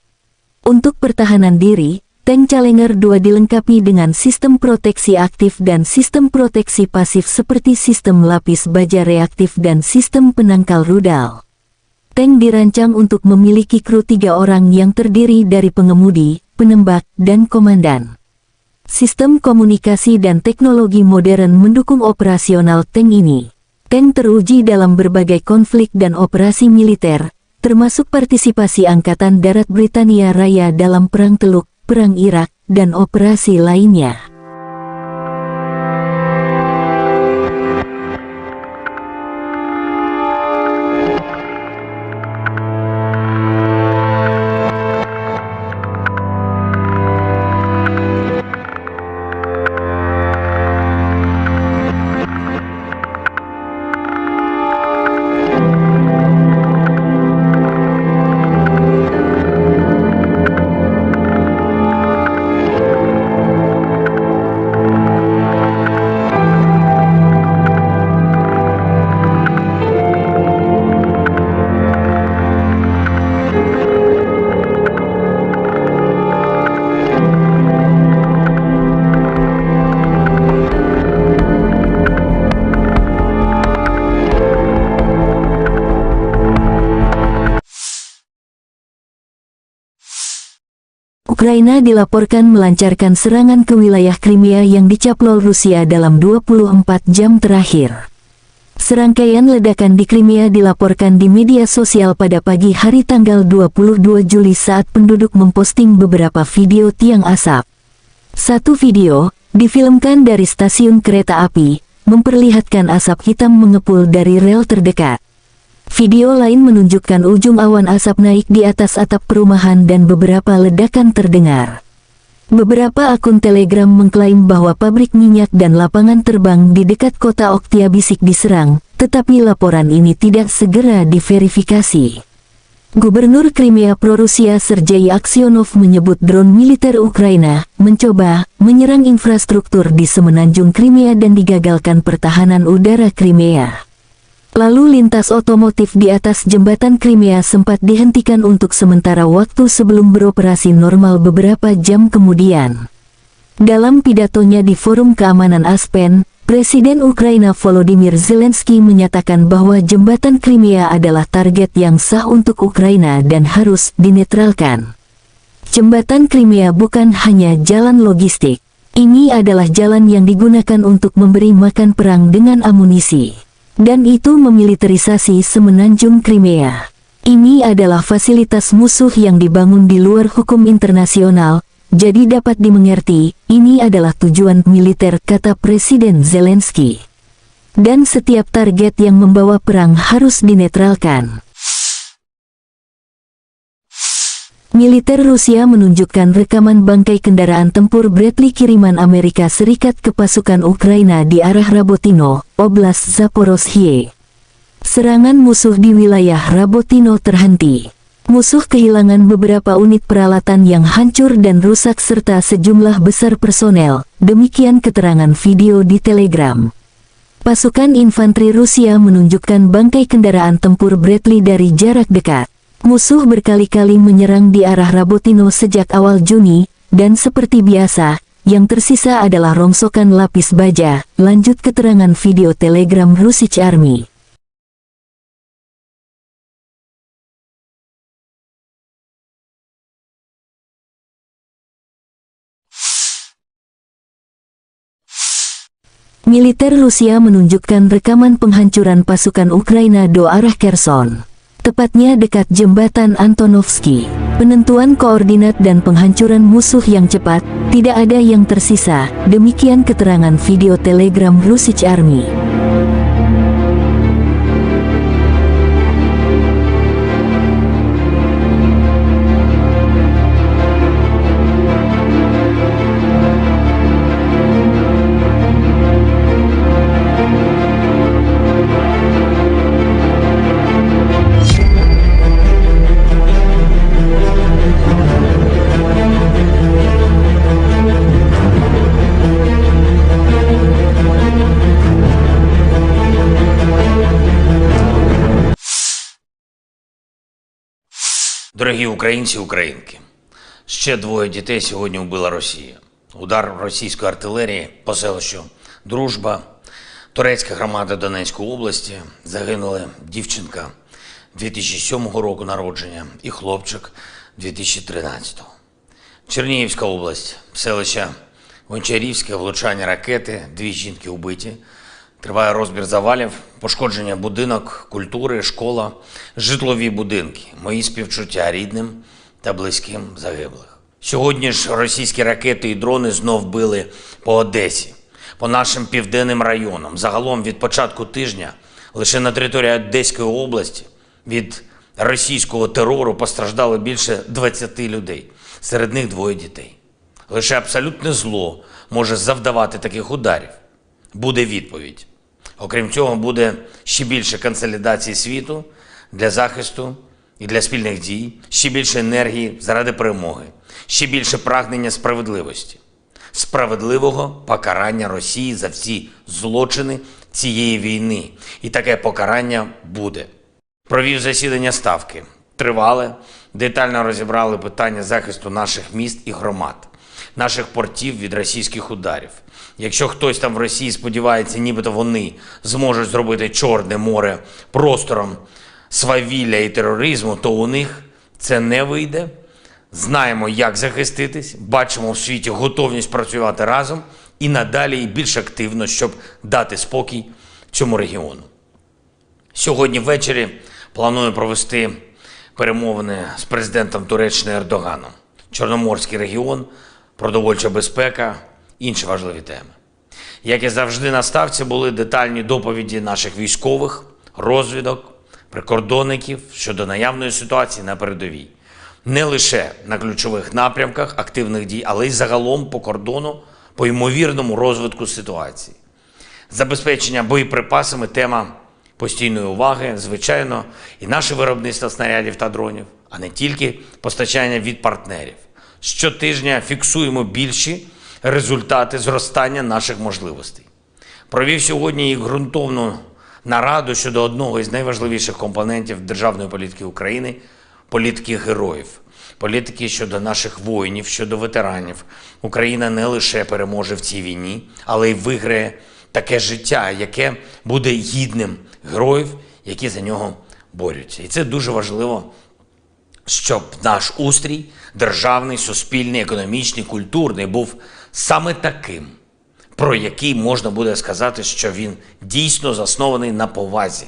Untuk pertahanan diri, tank Challenger 2 dilengkapi dengan sistem proteksi aktif dan sistem proteksi pasif seperti sistem lapis baja reaktif dan sistem penangkal rudal. Tank dirancang untuk memiliki kru 3 orang yang terdiri dari pengemudi, penembak, dan komandan. Sistem komunikasi dan teknologi modern mendukung operasional tank ini. Tank teruji dalam berbagai konflik dan operasi militer, termasuk partisipasi Angkatan Darat Britania Raya dalam Perang Teluk, Perang Irak, dan operasi lainnya. Ukraina dilaporkan melancarkan serangan ke wilayah Crimea yang dicaplok Rusia dalam 24 jam terakhir. Serangkaian ledakan di Crimea dilaporkan di media sosial pada pagi hari tanggal 22 Juli saat penduduk memposting beberapa video tiang asap. Satu video, difilmkan dari stasiun kereta api, memperlihatkan asap hitam mengepul dari rel terdekat. Video lain menunjukkan ujung awan asap naik di atas atap perumahan dan beberapa ledakan terdengar. Beberapa akun Telegram mengklaim bahwa pabrik minyak dan lapangan terbang di dekat kota Oktyabrsky diserang, tetapi laporan ini tidak segera diverifikasi. Gubernur Crimea pro-Rusia Sergei Aksyonov menyebut drone militer Ukraina mencoba menyerang infrastruktur di semenanjung Crimea dan digagalkan pertahanan udara Crimea. Lalu lintas otomotif di atas jembatan Crimea sempat dihentikan untuk sementara waktu sebelum beroperasi normal beberapa jam kemudian. Dalam pidatonya di Forum Keamanan Aspen, Presiden Ukraina Volodymyr Zelensky menyatakan bahwa jembatan Crimea adalah target yang sah untuk Ukraina dan harus dinetralkan. Jembatan Crimea bukan hanya jalan logistik. Ini adalah jalan yang digunakan untuk memberi makan perang dengan amunisi. Dan itu memiliterisasi semenanjung Crimea. Ini adalah fasilitas musuh yang dibangun di luar hukum internasional, jadi dapat dimengerti, ini adalah tujuan militer, kata Presiden Zelensky. Dan setiap target yang membawa perang harus dinetralkan. Militer Rusia menunjukkan rekaman bangkai kendaraan tempur Bradley kiriman Amerika Serikat ke pasukan Ukraina di arah Rabotino, Oblast Zaporozhye. Serangan musuh di wilayah Rabotino terhenti. Musuh kehilangan beberapa unit peralatan yang hancur dan rusak serta sejumlah besar personel, demikian keterangan video di Telegram. Pasukan infanteri Rusia menunjukkan bangkai kendaraan tempur Bradley dari jarak dekat. Musuh berkali-kali menyerang di arah Rabotino sejak awal Juni, dan seperti biasa, yang tersisa adalah rongsokan lapis baja, lanjut keterangan video Telegram Russian Army. Militer Rusia menunjukkan rekaman penghancuran pasukan Ukraina do arah Kherson. Tepatnya dekat jembatan Antonovsky. Penentuan koordinat dan penghancuran musuh yang cepat, tidak ada yang tersisa, demikian keterangan video Telegram Russian Army. Дорогі українці і українки, ще двоє дітей сьогодні вбила Росія. Удар російської артилерії по селищу Дружба, турецька громада Донецької області, загинули дівчинка 2007 року народження і хлопчик 2013. Чернігівська область, селище Гончарівське, влучання ракети, 2 жінки вбиті. Триває розбір завалів, пошкодження будинок, культури, школа, житлові будинки. Мої співчуття рідним та близьким загиблих. Сьогодні ж російські ракети і дрони знов били по Одесі, по нашим південним районам. Загалом від початку тижня лише на території Одеської області від російського терору постраждало більше 20 людей. Серед них 2 дітей. Лише абсолютне зло може завдавати таких ударів. Буде відповідь. Окрім цього, буде ще більше консолідації світу для захисту і для спільних дій, ще більше енергії заради перемоги, ще більше прагнення справедливості, справедливого покарання Росії за всі злочини цієї війни. І таке покарання буде. Провів засідання Ставки. Тривале, детально розібрали питання захисту наших міст і громад, наших портів від російських ударів. Якщо хтось там в Росії сподівається, нібито вони зможуть зробити Чорне море простором свавілля і тероризму, то у них це не вийде. Знаємо, як захиститись, бачимо в світі готовність працювати разом і надалі і більш активно, щоб дати спокій цьому регіону. Сьогодні ввечері планую провести перемовини з президентом Туреччини Ердоганом. Чорноморський регіон, продовольча безпека, інші важливі теми. Як і завжди на Ставці були детальні доповіді наших військових, розвідок, прикордонників щодо наявної ситуації на передовій. Не лише на ключових напрямках активних дій, але й загалом по кордону, по ймовірному розвитку ситуації. Забезпечення боєприпасами – тема постійної уваги, звичайно, і наше виробництво снарядів та дронів, а не тільки постачання від партнерів. Щотижня фіксуємо більші результати зростання наших можливостей. Провів сьогодні і ґрунтовну нараду щодо одного із найважливіших компонентів державної політики України – політики героїв. Політики щодо наших воїнів, щодо ветеранів. Україна не лише переможе в цій війні, але й виграє таке життя, яке буде гідним героїв, які за нього борються. І це дуже важливо, щоб наш устрій державний, суспільний, економічний, культурний був саме таким, про який можна буде сказати, що він дійсно заснований на повазі.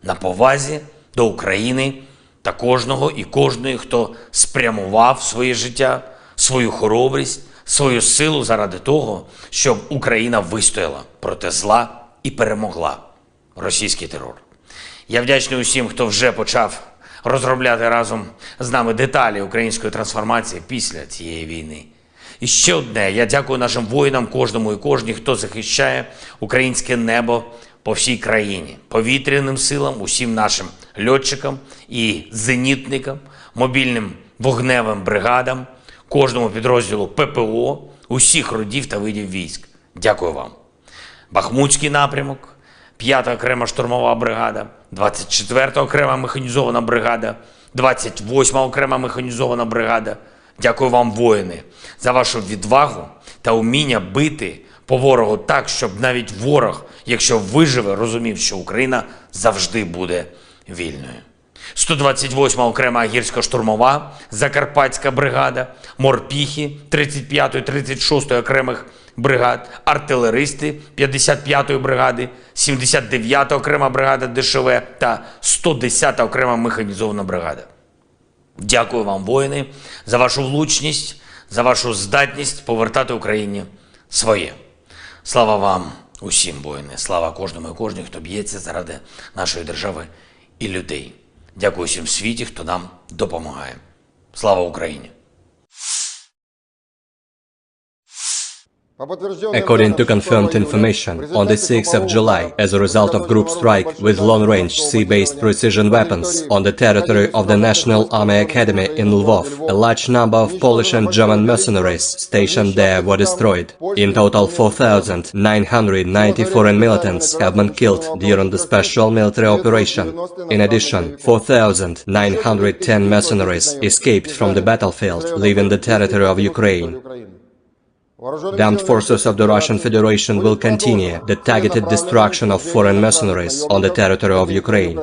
На повазі до України та кожного і кожної, хто спрямував своє життя, свою хоробрість, свою силу заради того, щоб Україна вистояла проти зла і перемогла російський терор. Я вдячний усім, хто вже почав розробляти разом з нами деталі української трансформації після цієї війни. І ще одне, я дякую нашим воїнам, кожному і кожній, хто захищає українське небо по всій країні, повітряним силам, усім нашим льотчикам і зенітникам, мобільним вогневим бригадам, кожному підрозділу ППО, усіх родів та видів військ. Дякую вам. Бахмутський напрямок, 5-та окрема штурмова бригада, 24-та окрема механізована бригада, 28-та окрема механізована бригада. Дякую вам, воїни, за вашу відвагу та уміння бити по ворогу так, щоб навіть ворог, якщо виживе, розумів, що Україна завжди буде вільною. 128-ма окрема гірсько-штурмова, Закарпатська бригада, морпіхи 35-ї, 36-ї окремих бригад, артилеристи 55-ї бригади, 79-та окрема бригада ДШВ та 110-та окрема механізована бригада. Дякую вам, воїни, за вашу влучність, за вашу здатність повертати Україні своє. Слава вам усім, воїни, слава кожному і кожній, хто б'ється заради нашої держави і людей. Дякую всім в світі, хто нам допомагає. Слава Україні! According to confirmed information, on the 6th of July, as a result of group strike with long-range sea-based precision weapons on the territory of the National Army Academy in Lvov, a large number of Polish and German mercenaries stationed there were destroyed. In total, 4,990 foreign militants have been killed during the special military operation. In addition, 4,910 mercenaries escaped from the battlefield, leaving the territory of Ukraine. The armed forces of the Russian Federation will continue the targeted destruction of foreign mercenaries on the territory of Ukraine.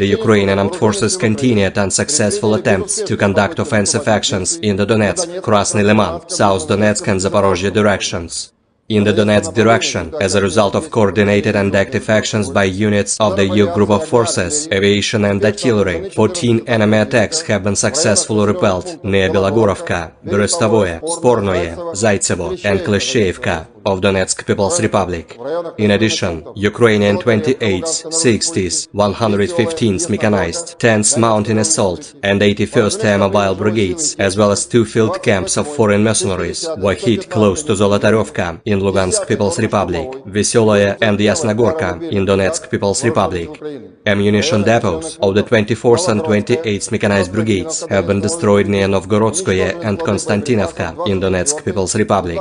The Ukrainian armed forces continued unsuccessful attempts to conduct offensive actions in the Donetsk, Krasny Liman, South Donetsk and Zaporozhye directions. In the Donetsk direction, as a result of coordinated and active actions by units of the EU group of forces, aviation and artillery, 14 enemy attacks have been successfully repelled near Belogorovka, Berestovoye, Spornoye, Zaitsevo and Kleshchevka of Donetsk People's Republic. In addition, Ukrainian 28th, 60th, 115th mechanized, 10th mountain assault and 81st Air Mobile brigades, as well as 2 field camps of foreign mercenaries, were hit close to Zolotaryovka in Lugansk People's Republic, Veseloye and Yasnogorka in Donetsk People's Republic. Ammunition depots of the 24th and 28th mechanized brigades have been destroyed near Novgorodskoye and Konstantinovka in Donetsk People's Republic.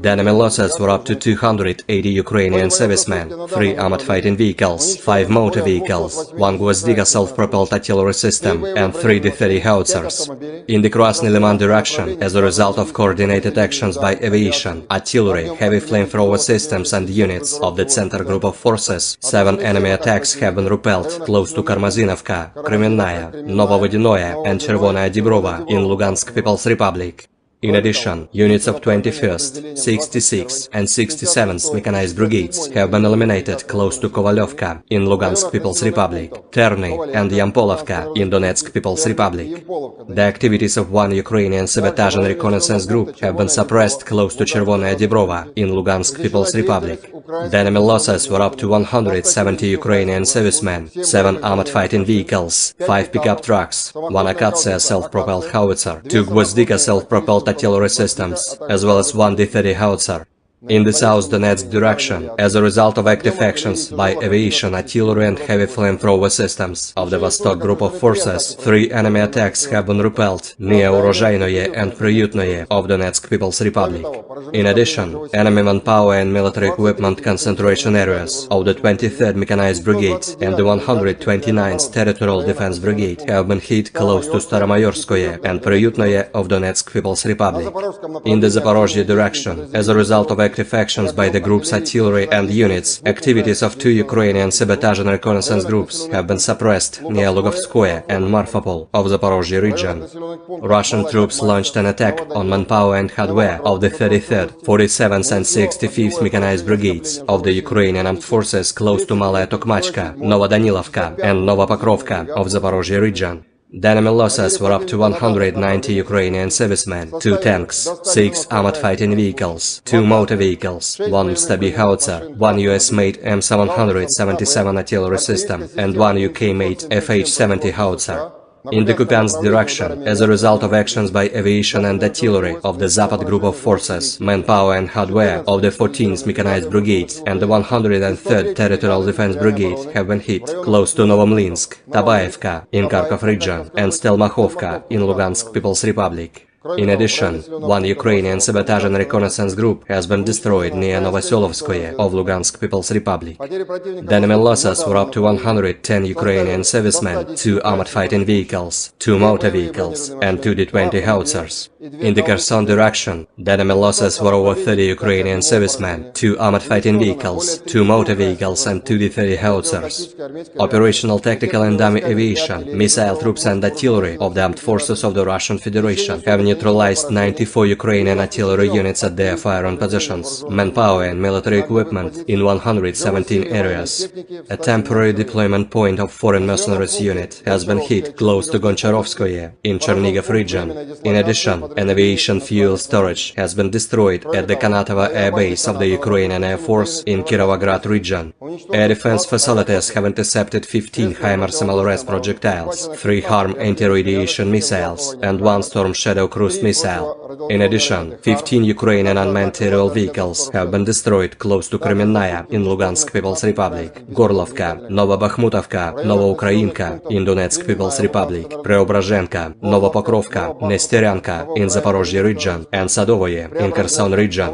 The enemy losses were up to 280 Ukrainian servicemen, 3 armored fighting vehicles, 5 motor vehicles, 1 Gvozdyka self-propelled artillery system and 3 D-30 howitzers. In the Krasny Liman direction, as a result of coordinated actions by aviation, artillery, heavy flamethrower systems and units of the Center Group of Forces, 7 enemy attacks have been repelled close to Karmazinovka, Kremenная, Novovodinoye and Chervonaya Dibrova in Lugansk People's Republic. In addition, units of 21st, 66th and 67th mechanized brigades have been eliminated close to Kovalyovka in Lugansk People's Republic, Terny and Yampolovka in Donetsk People's Republic. The activities of one Ukrainian sabotage and reconnaissance group have been suppressed close to Chervonaya Dibrova in Lugansk People's Republic. The enemy losses were up to 170 Ukrainian servicemen, 7 armored fighting vehicles, 5 pickup trucks, 1 Akatsiya self-propelled howitzer, 2 Gvozdyka self-propelled artillery systems, as well as 1 D-30 howitzer. In the South Donetsk direction, as a result of active actions by aviation, artillery and heavy flamethrower systems of the Vostok Group of Forces, 3 enemy attacks have been repelled near Urozhainoye and Priutnoye of Donetsk People's Republic. In addition, enemy manpower and military equipment concentration areas of the 23rd Mechanized Brigade and the 129th Territorial Defense Brigade have been hit close to Staromayorskoye and Priutnoye of Donetsk People's Republic. In the Zaporozhye direction, as a result of active actions by the group's artillery and units, activities of 2 Ukrainian sabotage and reconnaissance groups have been suppressed near Lugovskoye and Marfapol of Zaporozhye region. Russian troops launched an attack on manpower and hardware of the 33rd, 47th and 65th Mechanized Brigades of the Ukrainian Armed Forces close to Malaya Tokmachka, Novodanilovka and Novopokrovka of Zaporozhye region. The enemy losses were up to 190 Ukrainian servicemen, 2 tanks, 6 armored fighting vehicles, 2 motor vehicles, 1 Stabi howitzer, 1 US-made M777 artillery system, and 1 UK-made FH-70 howitzer. In the Kupiansk direction, as a result of actions by aviation and artillery of the Zapad group of forces, manpower and hardware of the 14th Mechanized Brigade and the 103rd Territorial Defense Brigade have been hit close to Novomlinsk, Tabaevka in Kharkov region and Stelmakhovka in Lugansk People's Republic. In addition, 1 Ukrainian sabotage and reconnaissance group has been destroyed near Novoselovskoye of Lugansk People's Republic. The enemy losses were up to 110 Ukrainian servicemen, 2 armored fighting vehicles, 2 motor vehicles, and 2 D-20 howitzers. In the Kherson direction, the enemy losses were over 30 Ukrainian servicemen, 2 armored fighting vehicles, 2 motor vehicles, and 2 D-30 howitzers. Operational, tactical and dummy aviation, missile troops and artillery of the armed forces of the Russian Federation have neutralized 94 Ukrainian artillery units at their firing positions, manpower and military equipment in 117 areas. A temporary deployment point of foreign mercenaries unit has been hit close to Goncharovskoye in Chernihiv region. In addition, an aviation fuel storage has been destroyed at the Kanatovo air base of the Ukrainian Air Force in Kirovograd region. Air defense facilities have intercepted 15 HIMARS MLRS projectiles, 3 HARM anti-radiation missiles, and 1 Storm Shadow cruise missile. In addition, 15 Ukrainian unmanned aerial vehicles have been destroyed close to Kremenная in Lugansk People's Republic, Gorlovka, Novobakhmutovka, Novoukrainka in Donetsk People's Republic, Preobrazhenka, Novopokrovka, Nesteryanka in Zaporozhye region, and Sadovoye in Kherson region.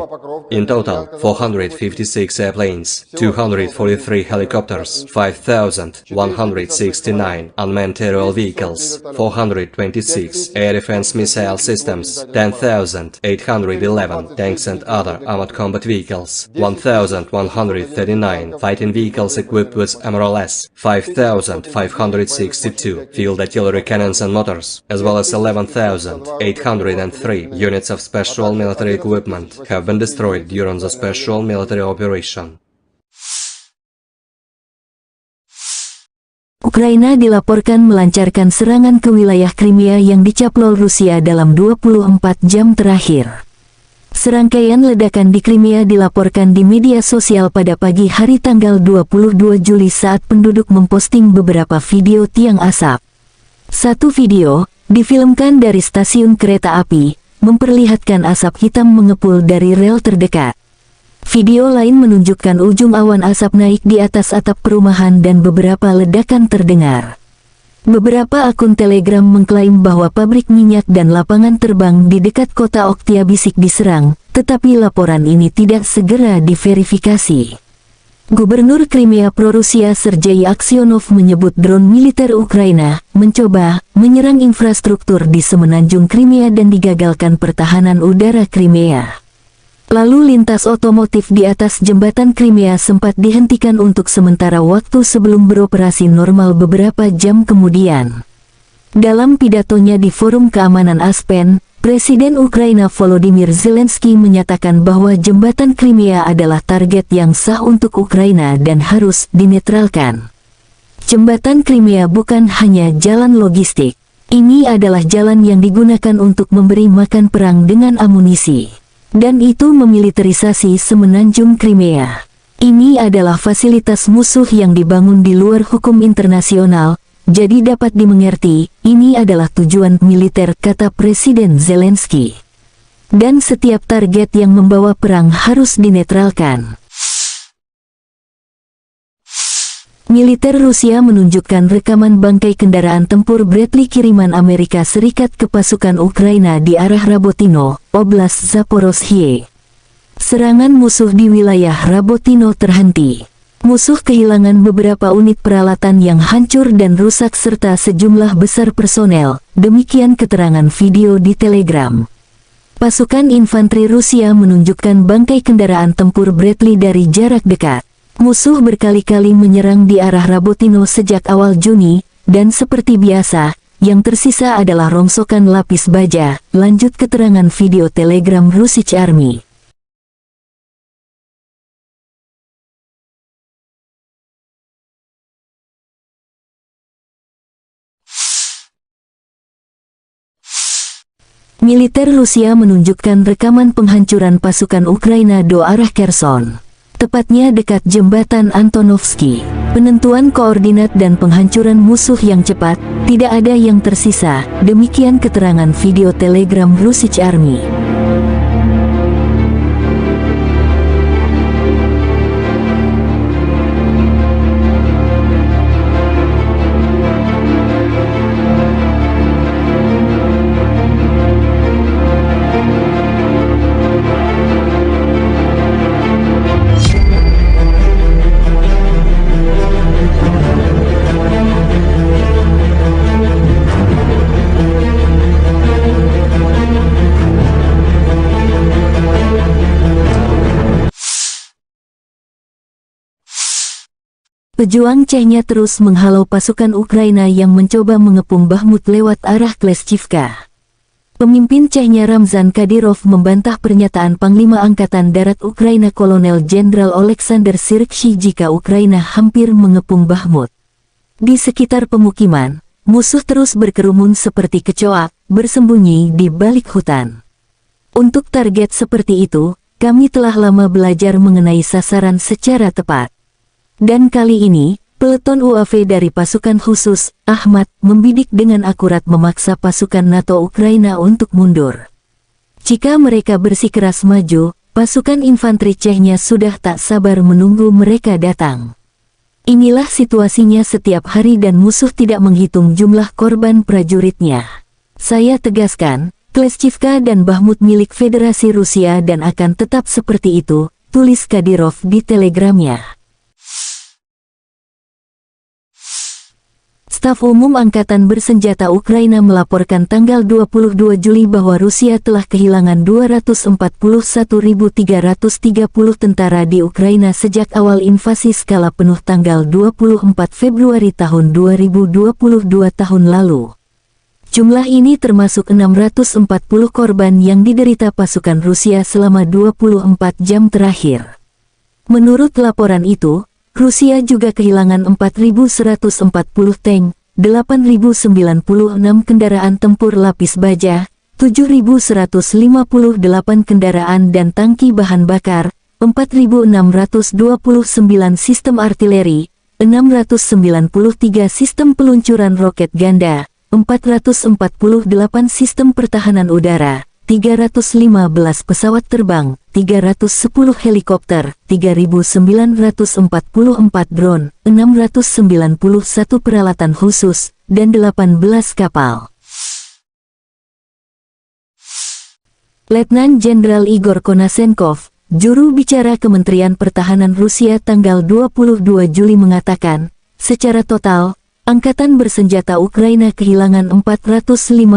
In total, 456 airplanes, 243 helicopters, 5,169 unmanned aerial vehicles, 426 air defense missile systems, 10,811 tanks and other armored combat vehicles, 1,139 fighting vehicles equipped with MRLS, 5,562 field artillery cannons and motors, as well as 11,803 units of special military equipment have been destroyed during the special military operation. Ukraina dilaporkan melancarkan serangan ke wilayah Crimea yang dicaplok Rusia dalam 24 jam terakhir. Serangkaian ledakan di Crimea dilaporkan di media sosial pada pagi hari tanggal 22 Juli saat penduduk memposting beberapa video tiang asap. Satu video, difilmkan dari stasiun kereta api, memperlihatkan asap hitam mengepul dari rel terdekat. Video lain menunjukkan ujung awan asap naik di atas atap perumahan dan beberapa ledakan terdengar. Beberapa akun Telegram mengklaim bahwa pabrik minyak dan lapangan terbang di dekat kota Oktyabrsky diserang, tetapi laporan ini tidak segera diverifikasi. Gubernur Crimea pro-Rusia Sergei Aksyonov menyebut drone militer Ukraina mencoba menyerang infrastruktur di semenanjung Crimea dan digagalkan pertahanan udara Crimea. Lalu lintas otomotif di atas jembatan Crimea sempat dihentikan untuk sementara waktu sebelum beroperasi normal beberapa jam kemudian. Dalam pidatonya di Forum Keamanan Aspen, Presiden Ukraina Volodymyr Zelensky menyatakan bahwa jembatan Crimea adalah target yang sah untuk Ukraina dan harus dinetralkan. Jembatan Crimea bukan hanya jalan logistik. Ini adalah jalan yang digunakan untuk memberi makan perang dengan amunisi. Dan itu memiliterisasi semenanjung Crimea. Ini adalah fasilitas musuh yang dibangun di luar hukum internasional, jadi dapat dimengerti, ini adalah tujuan militer, kata Presiden Zelensky. Dan setiap target yang membawa perang harus dinetralkan. Militer Rusia menunjukkan rekaman bangkai kendaraan tempur Bradley kiriman Amerika Serikat ke pasukan Ukraina di arah Rabotino, Oblast Zaporozhye. Serangan musuh di wilayah Rabotino terhenti. Musuh kehilangan beberapa unit peralatan yang hancur dan rusak serta sejumlah besar personel, demikian keterangan video di Telegram. Pasukan infanteri Rusia menunjukkan bangkai kendaraan tempur Bradley dari jarak dekat. Musuh berkali-kali menyerang di arah Rabotino sejak awal Juni, dan seperti biasa, yang tersisa adalah rongsokan lapis baja, lanjut keterangan video Telegram Russian Army. Militer Rusia menunjukkan rekaman penghancuran pasukan Ukraina do arah Kherson, tepatnya dekat jembatan Antonovsky. Penentuan koordinat dan penghancuran musuh yang cepat, tidak ada yang tersisa. Demikian keterangan video Telegram Russian Army. Pejuang Chechnya terus menghalau pasukan Ukraina yang mencoba mengepung Bakhmut lewat arah Kleshchivka. Pemimpin Chechnya Ramzan Kadyrov membantah pernyataan Panglima Angkatan Darat Ukraina Kolonel Jenderal Oleksandr Syrskyi jika Ukraina hampir mengepung Bakhmut. Di sekitar pemukiman, musuh terus berkerumun seperti kecoak, bersembunyi di balik hutan. Untuk target seperti itu, kami telah lama belajar mengenai sasaran secara tepat. Dan kali ini, peleton UAV dari pasukan khusus, Ahmad, membidik dengan akurat memaksa pasukan NATO Ukraina untuk mundur. Jika mereka bersikeras maju, pasukan infanteri Chechnya sudah tak sabar menunggu mereka datang. Inilah situasinya setiap hari dan musuh tidak menghitung jumlah korban prajuritnya. Saya tegaskan, Kleshchivka dan Bakhmut milik Federasi Rusia dan akan tetap seperti itu, tulis Kadyrov di telegramnya. Staf Umum Angkatan Bersenjata Ukraina melaporkan tanggal 22 Juli bahwa Rusia telah kehilangan 241.330 tentara di Ukraina sejak awal invasi skala penuh tanggal 24 Februari tahun 2022 tahun lalu. Jumlah ini termasuk 640 korban yang diderita pasukan Rusia selama 24 jam terakhir. Menurut laporan itu, Rusia juga kehilangan 4.140 tank, 8.096 kendaraan tempur lapis baja, 7.158 kendaraan dan tangki bahan bakar, 4.629 sistem artileri, 693 sistem peluncuran roket ganda, 448 sistem pertahanan udara, 315 pesawat terbang, 310 helikopter, 3.944 drone, 691 peralatan khusus, dan 18 kapal. Letnan Jenderal Igor Konashenkov, juru bicara Kementerian Pertahanan Rusia tanggal 22 Juli mengatakan, secara total, Angkatan Bersenjata Ukraina kehilangan 456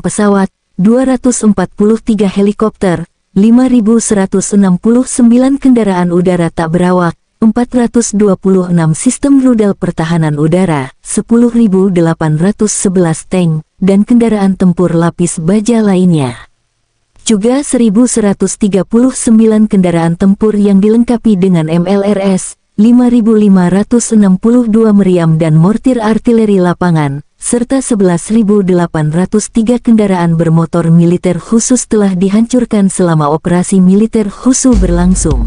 pesawat, 243 helikopter, 5.169 kendaraan udara tak berawak, 426 sistem rudal pertahanan udara, 10.811 tank, dan kendaraan tempur lapis baja lainnya. Juga 1.139 kendaraan tempur yang dilengkapi dengan MLRS, 5.562 meriam dan mortir artileri lapangan, serta 11.803 kendaraan bermotor militer khusus telah dihancurkan selama operasi militer khusus berlangsung.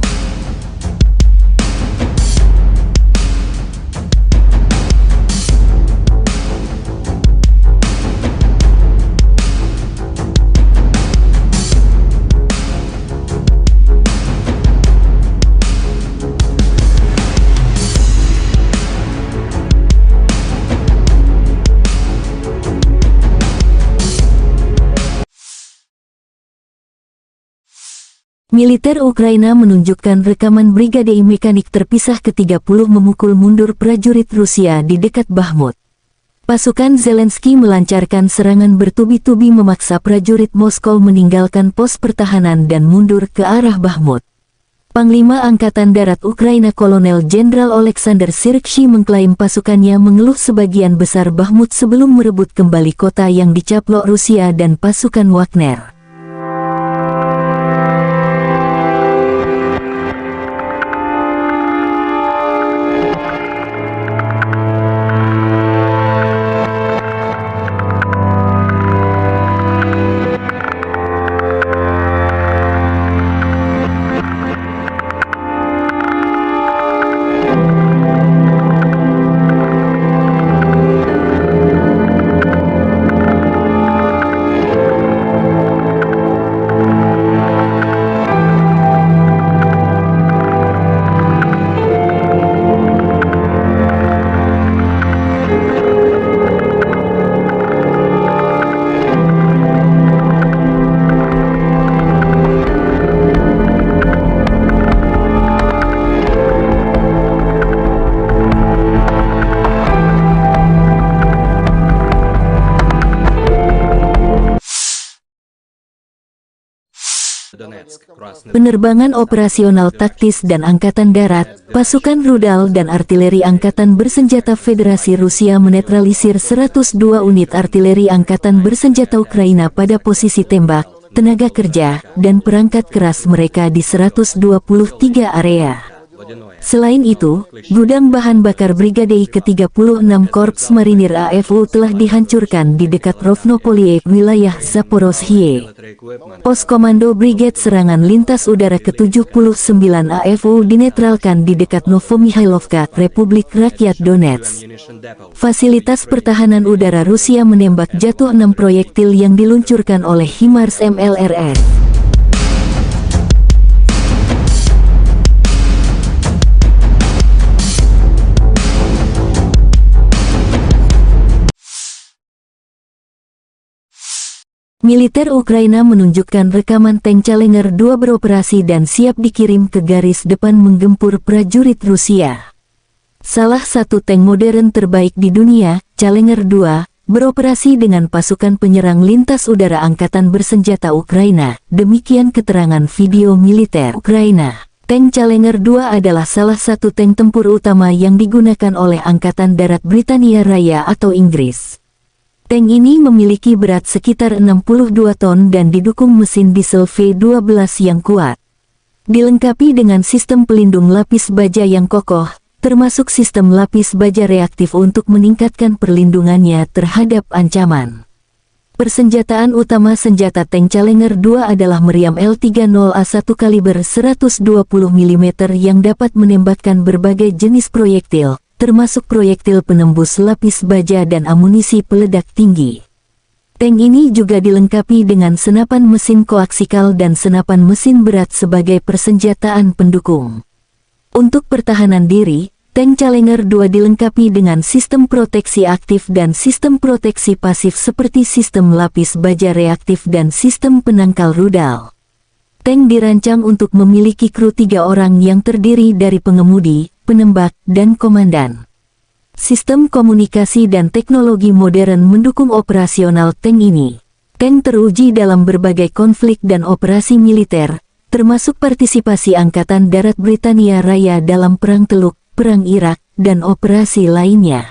Militer Ukraina menunjukkan rekaman Brigade Mekanik terpisah ke-30 memukul mundur prajurit Rusia di dekat Bakhmut. Pasukan Zelensky melancarkan serangan bertubi-tubi memaksa prajurit Moskow meninggalkan pos pertahanan dan mundur ke arah Bakhmut. Panglima Angkatan Darat Ukraina Kolonel Jenderal Oleksandr Syrskyi mengklaim pasukannya mengeluh sebagian besar Bakhmut sebelum merebut kembali kota yang dicaplok Rusia dan pasukan Wagner. Penerbangan operasional taktis dan angkatan darat, pasukan rudal dan artileri angkatan bersenjata Federasi Rusia menetralisir 102 unit artileri angkatan bersenjata Ukraina pada posisi tembak, tenaga kerja, dan perangkat keras mereka di 123 area. Selain itu, gudang bahan bakar Brigade ke-36 Korps Marinir AFU telah dihancurkan di dekat Rovnopolie, wilayah Zaporozhye. Pos Komando Brigade Serangan Lintas Udara ke-79 AFU dinetralkan di dekat Novomihailovka, Republik Rakyat Donetsk. Fasilitas pertahanan udara Rusia menembak jatuh 6 proyektil yang diluncurkan oleh HIMARS MLRS. Militer Ukraina menunjukkan rekaman tank Challenger 2 beroperasi dan siap dikirim ke garis depan menggempur prajurit Rusia. Salah satu tank modern terbaik di dunia, Challenger 2, beroperasi dengan pasukan penyerang lintas udara Angkatan Bersenjata Ukraina, demikian keterangan video militer Ukraina. Tank Challenger 2 adalah salah satu tank tempur utama yang digunakan oleh Angkatan Darat Britania Raya atau Inggris. Tank ini memiliki berat sekitar 62 ton dan didukung mesin diesel V12 yang kuat. Dilengkapi dengan sistem pelindung lapis baja yang kokoh, termasuk sistem lapis baja reaktif untuk meningkatkan perlindungannya terhadap ancaman. Persenjataan utama senjata tank Challenger 2 adalah meriam L30A1 kaliber 120 mm yang dapat menembakkan berbagai jenis proyektil, termasuk proyektil penembus lapis baja dan amunisi peledak tinggi. Tank ini juga dilengkapi dengan senapan mesin koaksikal dan senapan mesin berat sebagai persenjataan pendukung. Untuk pertahanan diri, tank Challenger 2 dilengkapi dengan sistem proteksi aktif dan sistem proteksi pasif seperti sistem lapis baja reaktif dan sistem penangkal rudal. Tank dirancang untuk memiliki kru 3 orang yang terdiri dari pengemudi, penembak, dan komandan. Sistem komunikasi dan teknologi modern mendukung operasional tank ini. Tank teruji dalam berbagai konflik dan operasi militer, termasuk partisipasi Angkatan Darat Britania Raya dalam Perang Teluk, Perang Irak, dan operasi lainnya.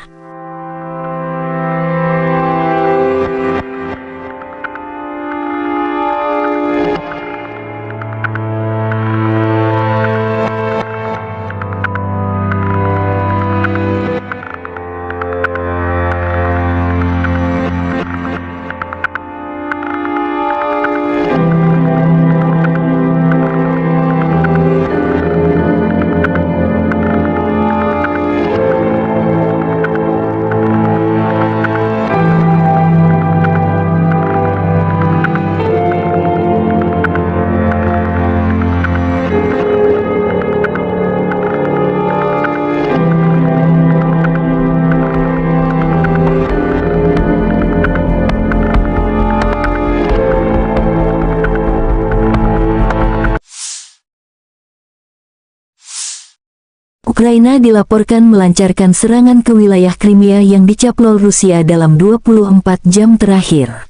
Ukraina dilaporkan melancarkan serangan ke wilayah Crimea yang dicaplok Rusia dalam 24 jam terakhir.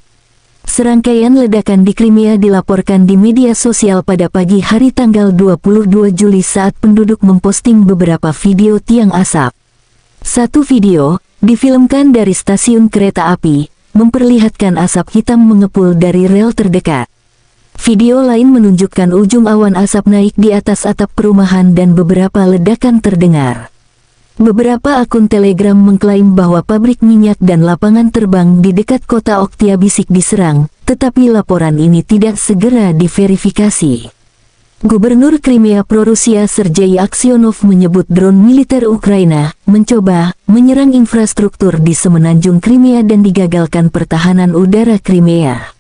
Serangkaian ledakan di Crimea dilaporkan di media sosial pada pagi hari tanggal 22 Juli saat penduduk memposting beberapa video tiang asap. Satu video, difilmkan dari stasiun kereta api, memperlihatkan asap hitam mengepul dari rel terdekat. Video lain menunjukkan ujung awan asap naik di atas atap perumahan dan beberapa ledakan terdengar. Beberapa akun Telegram mengklaim bahwa pabrik minyak dan lapangan terbang di dekat kota Oktyabrsky diserang, tetapi laporan ini tidak segera diverifikasi. Gubernur Crimea pro-Rusia Sergei Aksyonov menyebut drone militer Ukraina mencoba menyerang infrastruktur di semenanjung Crimea dan digagalkan pertahanan udara Crimea.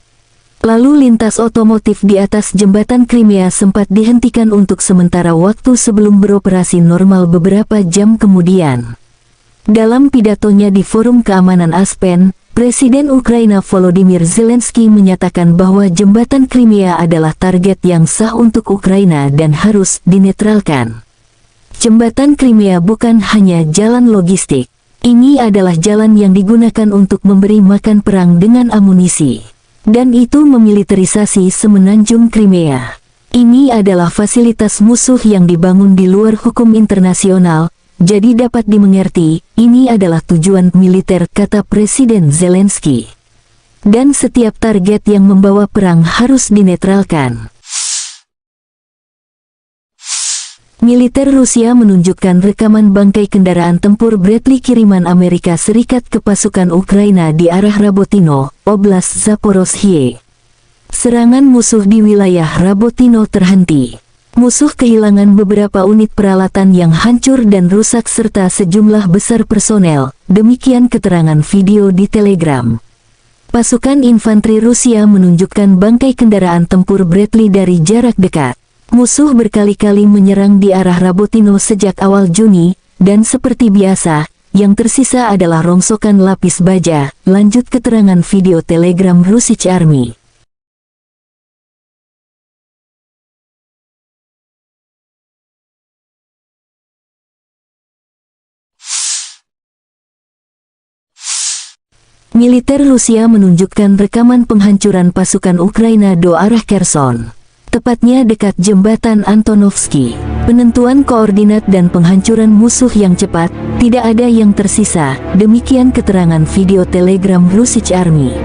Lalu lintas otomotif di atas jembatan Crimea sempat dihentikan untuk sementara waktu sebelum beroperasi normal beberapa jam kemudian. Dalam pidatonya di Forum Keamanan Aspen, Presiden Ukraina Volodymyr Zelensky menyatakan bahwa jembatan Crimea adalah target yang sah untuk Ukraina dan harus dinetralkan. Jembatan Crimea bukan hanya jalan logistik. Ini adalah jalan yang digunakan untuk memberi makan perang dengan amunisi. Dan itu memiliterisasi semenanjung Crimea. Ini adalah fasilitas musuh yang dibangun di luar hukum internasional, jadi dapat dimengerti, ini adalah tujuan militer, kata Presiden Zelensky. Dan setiap target yang membawa perang harus dinetralkan. Militer Rusia menunjukkan rekaman bangkai kendaraan tempur Bradley kiriman Amerika Serikat ke pasukan Ukraina di arah Rabotino, Oblast Zaporozhye. Serangan musuh di wilayah Rabotino terhenti. Musuh kehilangan beberapa unit peralatan yang hancur dan rusak serta sejumlah besar personel, demikian keterangan video di Telegram. Pasukan infanteri Rusia menunjukkan bangkai kendaraan tempur Bradley dari jarak dekat. Musuh berkali-kali menyerang di arah Rabotino sejak awal Juni, dan seperti biasa, yang tersisa adalah rongsokan lapis baja, lanjut keterangan video Telegram Russian Army. Militer Rusia menunjukkan rekaman penghancuran pasukan Ukraina do arah Kherson. Tepatnya dekat jembatan Antonovsky. Penentuan koordinat dan penghancuran musuh yang cepat, tidak ada yang tersisa, demikian keterangan video Telegram Russian Army.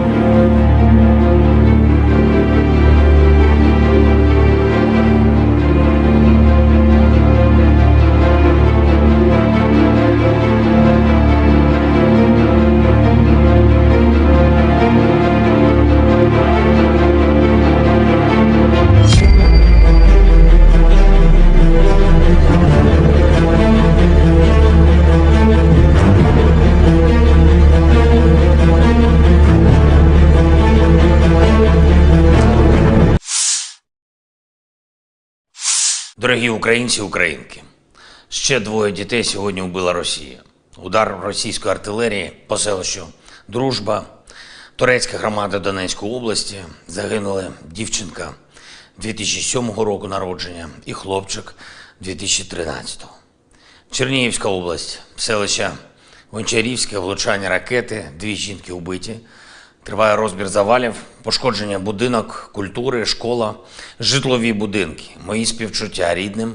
Дорогі українці, українки, ще 2 дітей сьогодні вбила Росія. Удар російської артилерії по селищу Дружба, турецька громада Донецької області, загинули дівчинка 2007 року народження і хлопчик 2013. Чернігівська область, селище Гончарівське, влучання ракети, 2 жінки вбиті. Триває розбір завалів, пошкодження будинок, культури, школа, житлові будинки. Мої співчуття рідним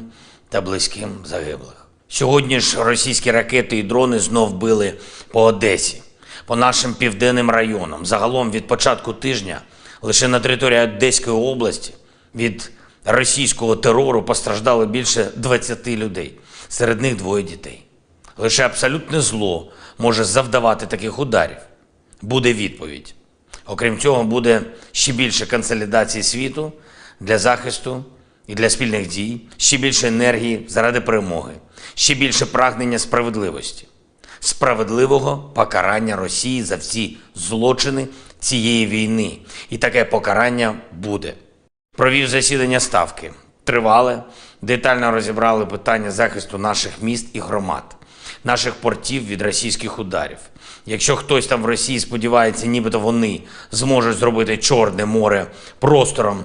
та близьким загиблих. Сьогодні ж російські ракети і дрони знов били по Одесі, по нашим південним районам. Загалом від початку тижня лише на території Одеської області від російського терору постраждало більше 20 людей, серед них 2 дітей. Лише абсолютне зло може завдавати таких ударів. Буде відповідь. Окрім цього, буде ще більше консолідації світу для захисту і для спільних дій, ще більше енергії заради перемоги, ще більше прагнення справедливості, справедливого покарання Росії за всі злочини цієї війни. І таке покарання буде. Провів засідання Ставки. Тривале, детально розібрали питання захисту наших міст і громад, наших портів від російських ударів. Якщо хтось там в Росії сподівається, нібито вони зможуть зробити Чорне море простором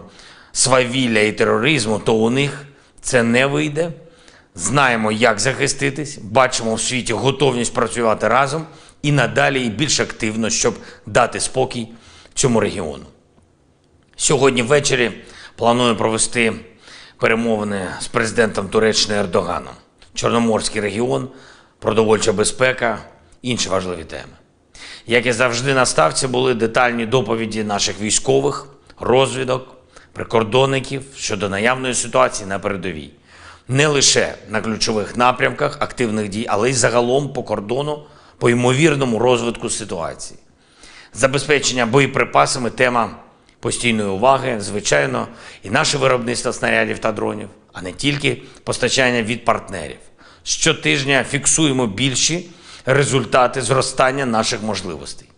свавілля і тероризму, то у них це не вийде. Знаємо, як захиститись, бачимо в світі готовність працювати разом і надалі і більш активно, щоб дати спокій цьому регіону. Сьогодні ввечері планую провести перемовини з президентом Туреччини Ердоганом. Чорноморський регіон, продовольча безпека, інші важливі теми. Як і завжди на Ставці були детальні доповіді наших військових, розвідок, прикордонників щодо наявної ситуації на передовій. Не лише на ключових напрямках активних дій, але й загалом по кордону, по ймовірному розвитку ситуації. Забезпечення боєприпасами – тема постійної уваги, звичайно, і наше виробництво снарядів та дронів, а не тільки постачання від партнерів. Щотижня фіксуємо більші результати зростання наших можливостей.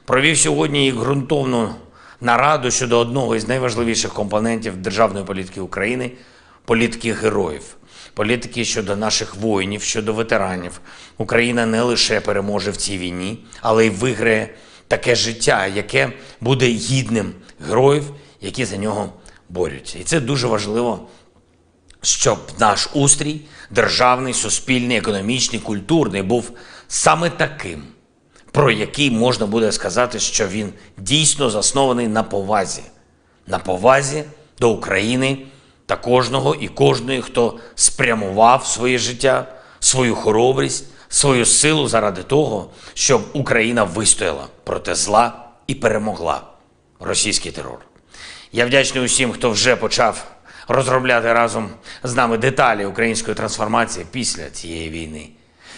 Провів сьогодні і ґрунтовну нараду щодо одного із найважливіших компонентів державної політики України – політики героїв. Політики щодо наших воїнів, щодо ветеранів. Україна не лише переможе в цій війні, але й виграє таке життя, яке буде гідним героїв, які за нього борються. І це дуже важливо, щоб наш устрій, державний, суспільний, економічний, культурний, був саме таким, про який можна буде сказати, що він дійсно заснований на повазі до України та кожного і кожної, хто спрямував своє життя, свою хоробрість, свою силу заради того, щоб Україна вистояла проти зла і перемогла російський терор. Я вдячний усім, хто вже почав розробляти разом з нами деталі української трансформації після цієї війни.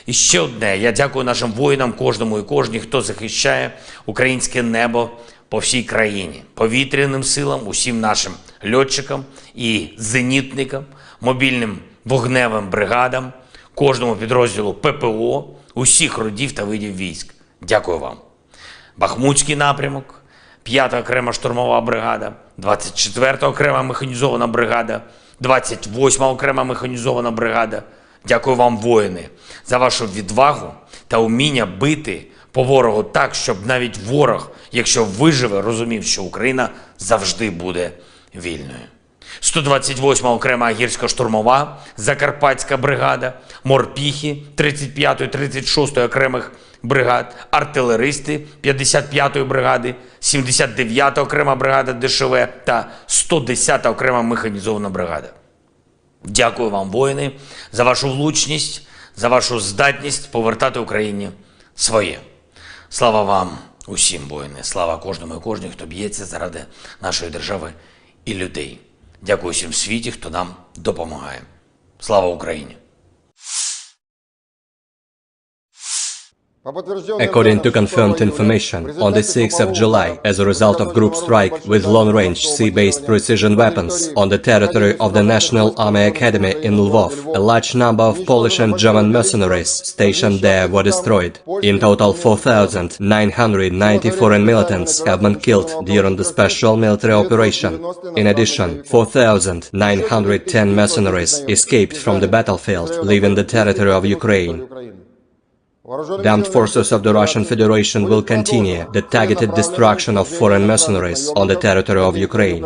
І ще одне, я дякую нашим воїнам, кожному і кожній, хто захищає українське небо по всій країні, повітряним силам, усім нашим льотчикам і зенітникам, мобільним вогневим бригадам, кожному підрозділу ППО, усіх родів та видів військ. Дякую вам. Бахмутський напрямок, 5-та окрема штурмова бригада, 24-та окрема механізована бригада, 28-та окрема механізована бригада. Дякую вам, воїни, за вашу відвагу та уміння бити по ворогу так, щоб навіть ворог, якщо виживе, розумів, що Україна завжди буде вільною. 128-ма окрема гірсько-штурмова, Закарпатська бригада, морпіхи 35-ї, 36-ї окремих бригад, артилеристи 55-ї бригади, 79-та окрема бригада ДШВ та 110-та окрема механізована бригада. Дякую вам, воїни, за вашу влучність, за вашу здатність повертати Україні своє. Слава вам усім, воїни, слава кожному і кожній, хто б'ється заради нашої держави і людей. Дякую всім в світі, хто нам допомагає. Слава Україні! According to confirmed information, on the 6th of July, as a result of group strike with long-range sea-based precision weapons on the territory of the National Army Academy in Lvov, a large number of Polish and German mercenaries stationed there were destroyed. In total, 4,990 foreign militants have been killed during the special military operation. In addition, 4,910 mercenaries escaped from the battlefield, leaving the territory of Ukraine. The armed forces of the Russian Federation will continue the targeted destruction of foreign mercenaries on the territory of Ukraine.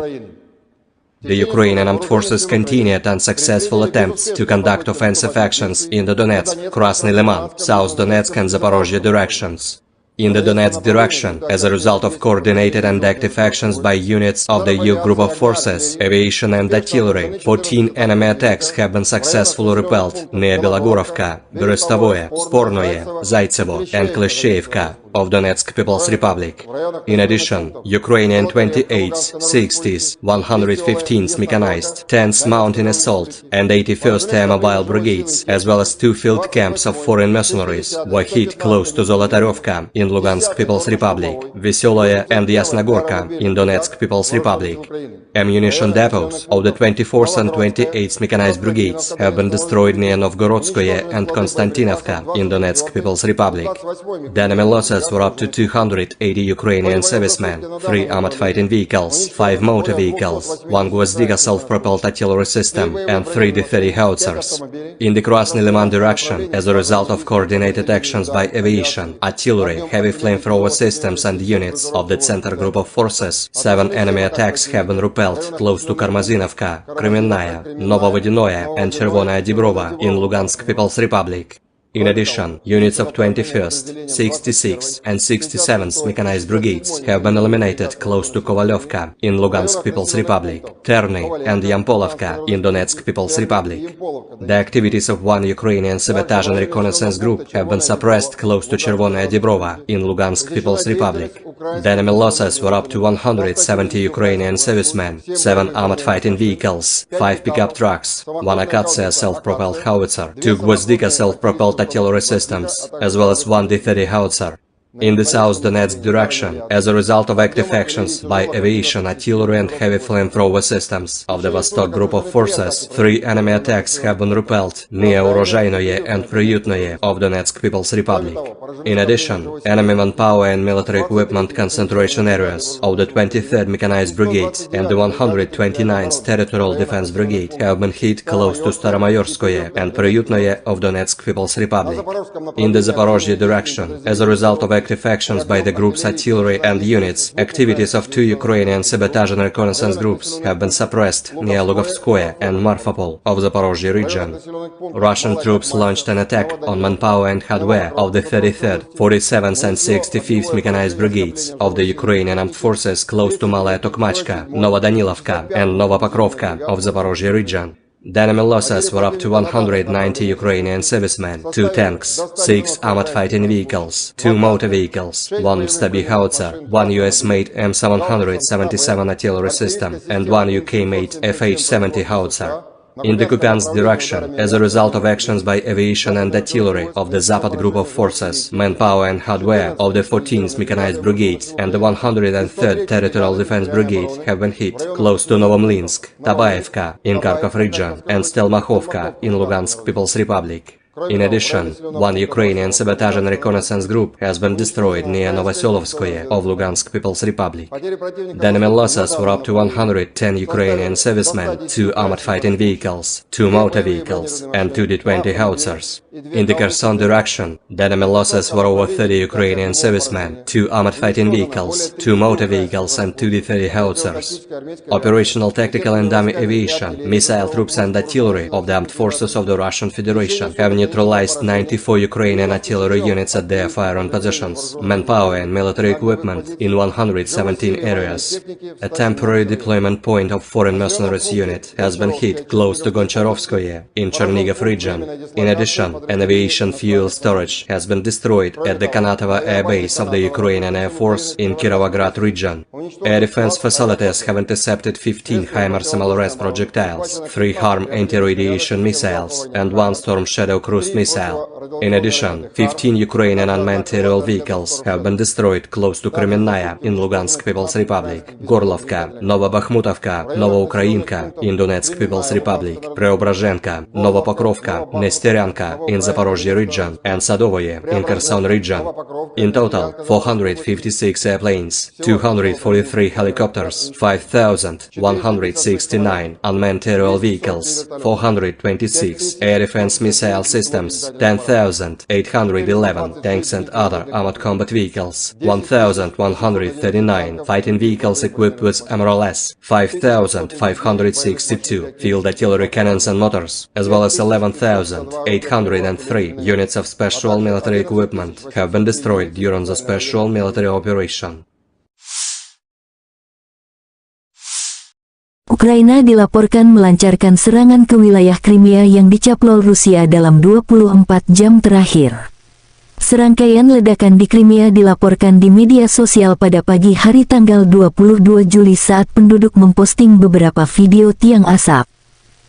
The Ukrainian armed forces continued unsuccessful attempts to conduct offensive actions in the Donetsk, Krasny Liman, South Donetsk and Zaporozhye directions. In the Donetsk direction, as a result of coordinated and active actions by units of the EU group of forces, aviation and artillery, 14 enemy attacks have been successfully repelled near Belogorovka, Berestovoye, Spornoye, Zaitsevo and Kleshchevka of Donetsk People's Republic. In addition, Ukrainian 28th, 60th, 115th mechanized, 10th mountain assault and 81st Air Mobile brigades, as well as 2 field camps of foreign mercenaries, were hit close to Zolotaryovka in Lugansk People's Republic, Veseloye and Yasnogorka in Donetsk People's Republic. Ammunition depots of the 24th and 28th mechanized brigades have been destroyed near Novgorodskoye and Konstantinovka in Donetsk People's Republic. The enemy losses were up to 280 Ukrainian servicemen, 3 armored fighting vehicles, 5 motor vehicles, 1 Gvozdyka self-propelled artillery system and 3 D-30 howitzers. In the Krasny Liman direction, as a result of coordinated actions by aviation, artillery, heavy flamethrower systems and units of the Center Group of Forces, 7 enemy attacks have been repelled close to Karmazinovka, Kremenная, Novovodinoye and Chervonaya Dibrova in Lugansk People's Republic. In addition, units of 21st, 66th and 67th mechanized brigades have been eliminated close to Kovalyovka in Lugansk People's Republic, Terny and Yampolovka in Donetsk People's Republic. The activities of 1 Ukrainian sabotage and reconnaissance group have been suppressed close to Chervonaya Dibrova in Lugansk People's Republic. The enemy losses were up to 170 Ukrainian servicemen, 7 armored fighting vehicles, 5 pickup trucks, 1 Akatsiya self-propelled howitzer, 2 Gvozdyka self-propelled artillery systems, as well as 1 D-30 howitzer. In the South Donetsk direction, as a result of active actions by aviation, artillery and heavy flamethrower systems of the Vostok Group of Forces, 3 enemy attacks have been repelled near Urozhainoye and Priutnoye of Donetsk People's Republic. In addition, enemy manpower and military equipment concentration areas of the 23rd Mechanized Brigade and the 129th Territorial Defense Brigade have been hit close to Staromayorskoye and Priutnoye of Donetsk People's Republic. In the Zaporozhye direction, as a result of collective actions by the group's artillery and units, activities of 2 Ukrainian sabotage and reconnaissance groups have been suppressed near Lugovskoye and Marfapol of Zaporozhye region. Russian troops launched an attack on manpower and hardware of the 33rd, 47th and 65th Mechanized Brigades of the Ukrainian Armed Forces close to Malaya Tokmachka, Novodanilovka and Novopokrovka of Zaporozhye region. The enemy losses were up to 190 Ukrainian servicemen, 2 tanks, 6 armored fighting vehicles, 2 motor vehicles, 1 Stabi howitzer, 1 US-made M777 artillery system, and 1 UK-made FH-70 howitzer. In the Kupiansk direction, as a result of actions by aviation and artillery of the Zapad group of forces, manpower and hardware of the 14th Mechanized Brigade and the 103rd Territorial Defense Brigade have been hit close to Novomlinsk, Tabaevka in Kharkov region and Stelmakhovka in Lugansk People's Republic. In addition, 1 Ukrainian sabotage and reconnaissance group has been destroyed near Novoselovskoye of Lugansk People's Republic. The enemy losses were up to 110 Ukrainian servicemen, 2 armored fighting vehicles, 2 motor vehicles, and 2 D-20 howitzers. In the Kherson direction, the enemy losses were over 30 Ukrainian servicemen, 2 armored fighting vehicles, 2 motor vehicles, and 2 D-30 howitzers. Operational tactical and dummy aviation, missile troops and artillery of the armed forces of the Russian Federation have neutralized 94 Ukrainian artillery units at their firing positions, manpower and military equipment in 117 areas. A temporary deployment point of foreign mercenaries unit has been hit close to Goncharovskoye in Chernihiv region. In addition, an aviation fuel storage has been destroyed at the Kanatovo air base of the Ukrainian Air Force in Kirovograd region. Air defense facilities have intercepted 15 HIMARS MLRS projectiles, 3 HARM anti-radiation missiles, and 1 Storm Shadow cruise missile. In addition, 15 Ukrainian unmanned aerial vehicles have been destroyed close to Kremenная in Lugansk People's Republic, Gorlovka, Novobakhmutovka, Novoukrayinka in Donetsk People's Republic, Preobrazhenka, Novopokrovka, Nesteryanka in Zaporozhye region, and Sadovoye in Kherson region. In total, 456 airplanes, 243 helicopters, 5,169 unmanned aerial vehicles, 426 air defense missile systems, 10,811 tanks and other armored combat vehicles, 1,139 fighting vehicles equipped with MRLS, 5,562 field artillery cannons and motors, as well as 11,803 units of special military equipment have been destroyed during the special military operation. Ukraina dilaporkan melancarkan serangan ke wilayah Crimea yang dicaplok Rusia dalam 24 jam terakhir. Serangkaian ledakan di Crimea dilaporkan di media sosial pada pagi hari tanggal 22 Juli saat penduduk memposting beberapa video tiang asap.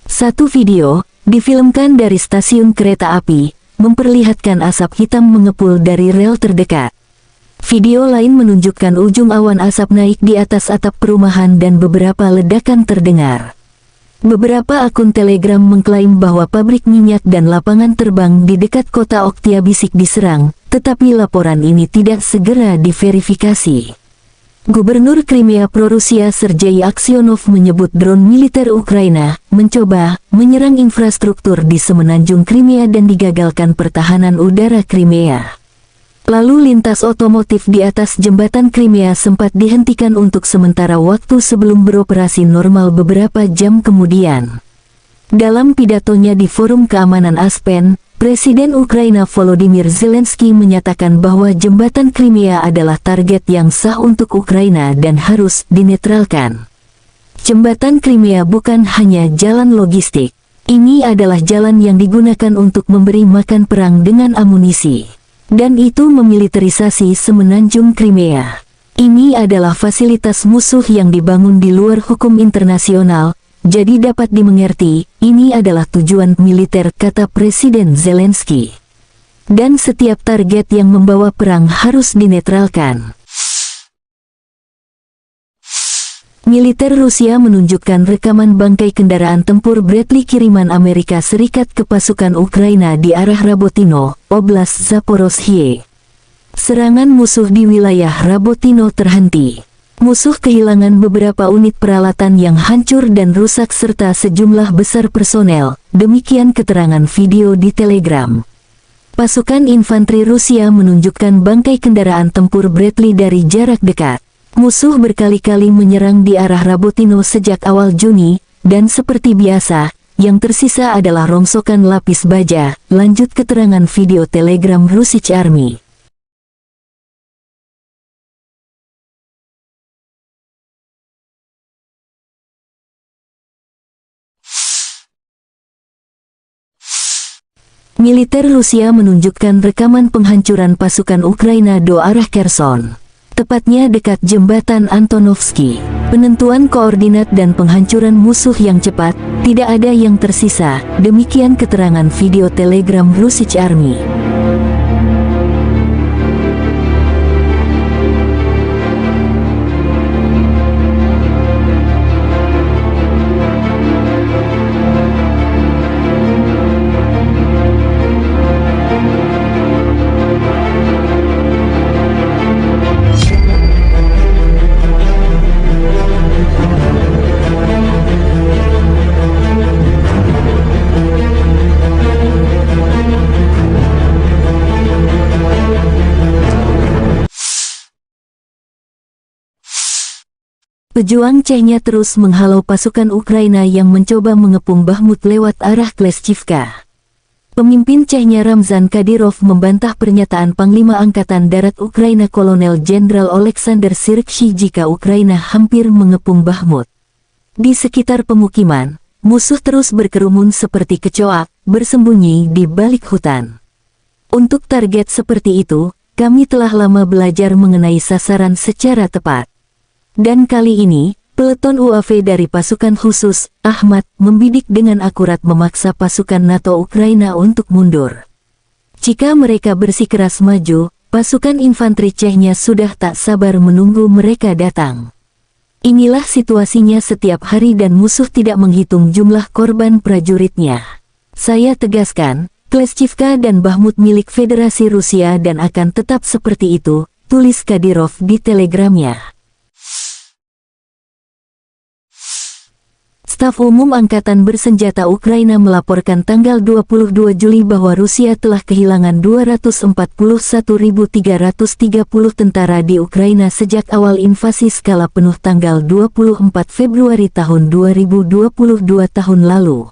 Satu video, difilmkan dari stasiun kereta api, memperlihatkan asap hitam mengepul dari rel terdekat. Video lain menunjukkan ujung awan asap naik di atas atap perumahan dan beberapa ledakan terdengar. Beberapa akun Telegram mengklaim bahwa pabrik minyak dan lapangan terbang di dekat kota Oktyabrsky diserang, tetapi laporan ini tidak segera diverifikasi. Gubernur Crimea pro-Rusia Sergei Aksyonov menyebut drone militer Ukraina mencoba menyerang infrastruktur di semenanjung Crimea dan digagalkan pertahanan udara Crimea. Lalu lintas otomotif di atas jembatan Crimea sempat dihentikan untuk sementara waktu sebelum beroperasi normal beberapa jam kemudian. Dalam pidatonya di Forum Keamanan Aspen, Presiden Ukraina Volodymyr Zelensky menyatakan bahwa jembatan Crimea adalah target yang sah untuk Ukraina dan harus dinetralkan. Jembatan Crimea bukan hanya jalan logistik. Ini adalah jalan yang digunakan untuk memberi makan perang dengan amunisi. Dan itu memiliterisasi semenanjung Crimea. Ini adalah fasilitas musuh yang dibangun di luar hukum internasional, jadi dapat dimengerti, ini adalah tujuan militer, kata Presiden Zelensky. Dan setiap target yang membawa perang harus dinetralkan. Militer Rusia menunjukkan rekaman bangkai kendaraan tempur Bradley kiriman Amerika Serikat ke pasukan Ukraina di arah Rabotino, Oblast Zaporozhye. Serangan musuh di wilayah Rabotino terhenti. Musuh kehilangan beberapa unit peralatan yang hancur dan rusak serta sejumlah besar personel, demikian keterangan video di Telegram. Pasukan infanteri Rusia menunjukkan bangkai kendaraan tempur Bradley dari jarak dekat. Musuh berkali-kali menyerang di arah Rabotino sejak awal Juni, dan seperti biasa, yang tersisa adalah rongsokan lapis baja. Lanjut keterangan video Telegram Russian Army. Militer Rusia menunjukkan rekaman penghancuran pasukan Ukraina do arah Kherson, tepatnya dekat jembatan Antonovsky. Penentuan koordinat dan penghancuran musuh yang cepat, tidak ada yang tersisa. Demikian keterangan video Telegram Russian Army. Pejuang Chechnya terus menghalau pasukan Ukraina yang mencoba mengepung Bakhmut lewat arah Kleshchivka. Pemimpin Chechnya Ramzan Kadyrov membantah pernyataan Panglima Angkatan Darat Ukraina Kolonel Jenderal Oleksandr Syrskyi jika Ukraina hampir mengepung Bakhmut. Di sekitar pemukiman, musuh terus berkerumun seperti kecoak, bersembunyi di balik hutan. Untuk target seperti itu, kami telah lama belajar mengenai sasaran secara tepat. Dan kali ini, peleton UAV dari pasukan khusus, Ahmad, membidik dengan akurat memaksa pasukan NATO Ukraina untuk mundur. Jika mereka bersikeras maju, pasukan infanteri Chechnya sudah tak sabar menunggu mereka datang. Inilah situasinya setiap hari dan musuh tidak menghitung jumlah korban prajuritnya. Saya tegaskan, Kleshchivka dan Bakhmut milik Federasi Rusia dan akan tetap seperti itu, tulis Kadyrov di telegramnya. Staf Umum Angkatan Bersenjata Ukraina melaporkan tanggal 22 Juli bahwa Rusia telah kehilangan 241.330 tentara di Ukraina sejak awal invasi skala penuh tanggal 24 Februari tahun 2022 tahun lalu.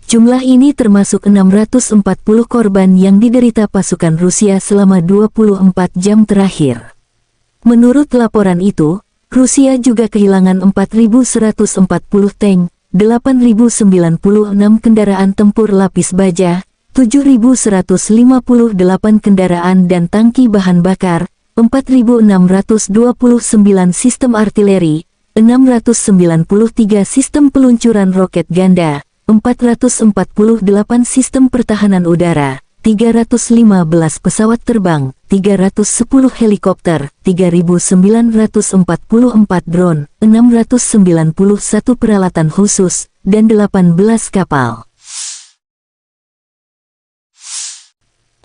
Jumlah ini termasuk 640 korban yang diderita pasukan Rusia selama 24 jam terakhir. Menurut laporan itu, Rusia juga kehilangan 4.140 tank, 8.096 kendaraan tempur lapis baja, 7.158 kendaraan dan tangki bahan bakar, 4.629 sistem artileri, 693 sistem peluncuran roket ganda, 448 sistem pertahanan udara, 315 pesawat terbang, 310 helikopter, 3.944 drone, 691 peralatan khusus, dan 18 kapal.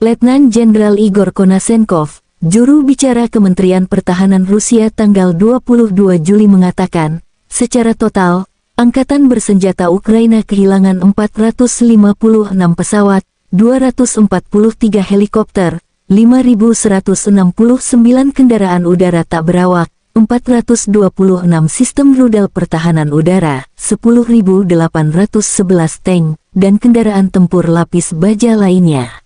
Letnan Jenderal Igor Konashenkov, juru bicara Kementerian Pertahanan Rusia tanggal 22 Juli mengatakan, secara total, Angkatan Bersenjata Ukraina kehilangan 456 pesawat, 243 helikopter, 5.169 kendaraan udara tak berawak, 426 sistem rudal pertahanan udara, 10.811 tank, dan kendaraan tempur lapis baja lainnya.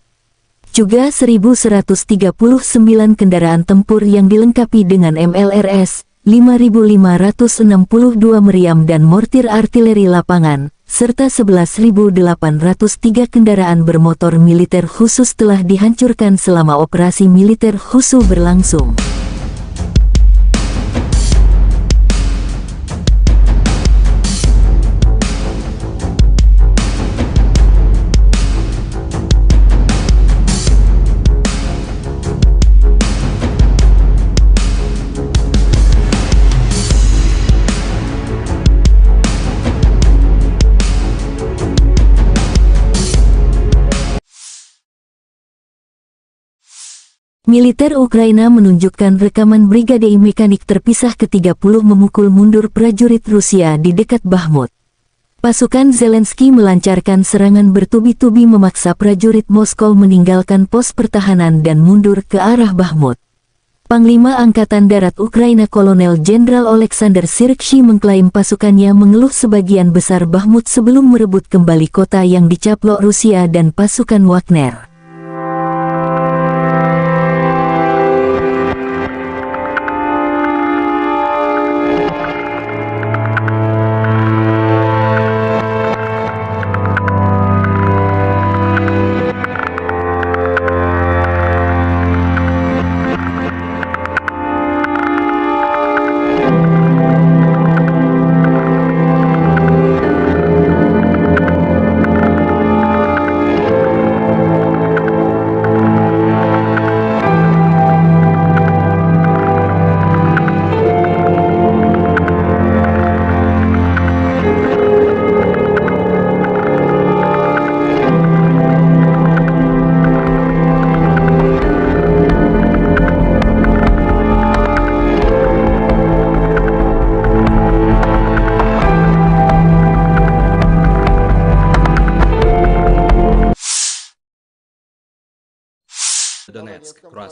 Juga 1.139 kendaraan tempur yang dilengkapi dengan MLRS, 5.562 meriam dan mortir artileri lapangan, serta 11.803 kendaraan bermotor militer khusus telah dihancurkan selama operasi militer khusus berlangsung. Militer Ukraina menunjukkan rekaman brigade mekanik terpisah ke-30 memukul mundur prajurit Rusia di dekat Bakhmut. Pasukan Zelensky melancarkan serangan bertubi-tubi memaksa prajurit Moskow meninggalkan pos pertahanan dan mundur ke arah Bakhmut. Panglima Angkatan Darat Ukraina Kolonel Jenderal Oleksandr Syrskyi mengklaim pasukannya mengeluh sebagian besar Bakhmut sebelum merebut kembali kota yang dicaplok Rusia dan pasukan Wagner.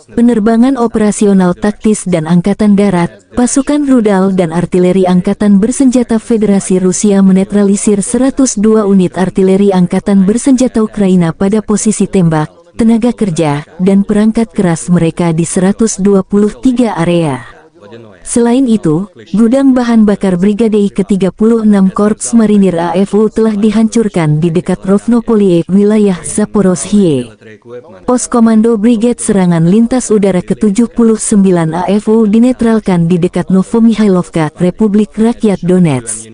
Penerbangan operasional taktis dan Angkatan Darat, pasukan rudal dan artileri Angkatan Bersenjata Federasi Rusia menetralisir 102 unit artileri Angkatan Bersenjata Ukraina pada posisi tembak, tenaga kerja, dan perangkat keras mereka di 123 area. Selain itu, gudang bahan bakar Brigade ke-36 Korps Marinir AFU telah dihancurkan di dekat Rovnopolie, wilayah Zaporozhye. Pos Komando Brigade Serangan Lintas Udara ke-79 AFU dinetralkan di dekat Novomihailovka, Republik Rakyat Donetsk.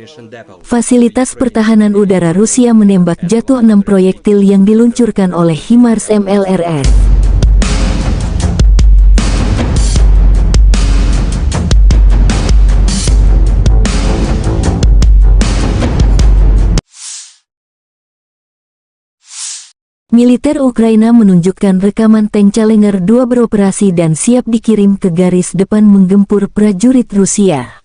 Fasilitas pertahanan udara Rusia menembak jatuh 6 proyektil yang diluncurkan oleh HIMARS MLRS. Militer Ukraina menunjukkan rekaman tank Challenger 2 beroperasi dan siap dikirim ke garis depan menggempur prajurit Rusia.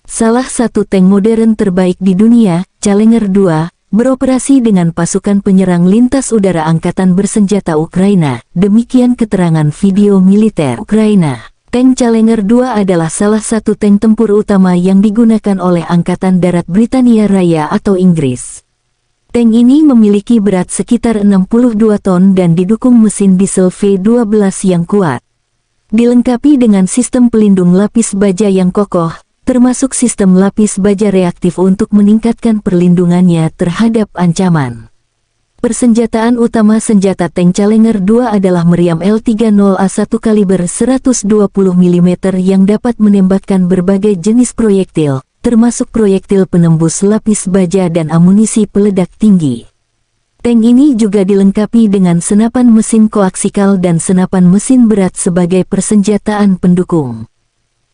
Salah satu tank modern terbaik di dunia, Challenger 2, beroperasi dengan pasukan penyerang lintas udara Angkatan Bersenjata Ukraina, demikian keterangan video militer Ukraina. Tank Challenger 2 adalah salah satu tank tempur utama yang digunakan oleh Angkatan Darat Britania Raya atau Inggris. Tank ini memiliki berat sekitar 62 ton dan didukung mesin diesel V12 yang kuat. Dilengkapi dengan sistem pelindung lapis baja yang kokoh, termasuk sistem lapis baja reaktif untuk meningkatkan perlindungannya terhadap ancaman. Persenjataan utama senjata tank Challenger 2 adalah meriam L30A1 kaliber 120 mm yang dapat menembakkan berbagai jenis proyektil, termasuk proyektil penembus lapis baja dan amunisi peledak tinggi. Tank ini juga dilengkapi dengan senapan mesin koaksikal dan senapan mesin berat sebagai persenjataan pendukung.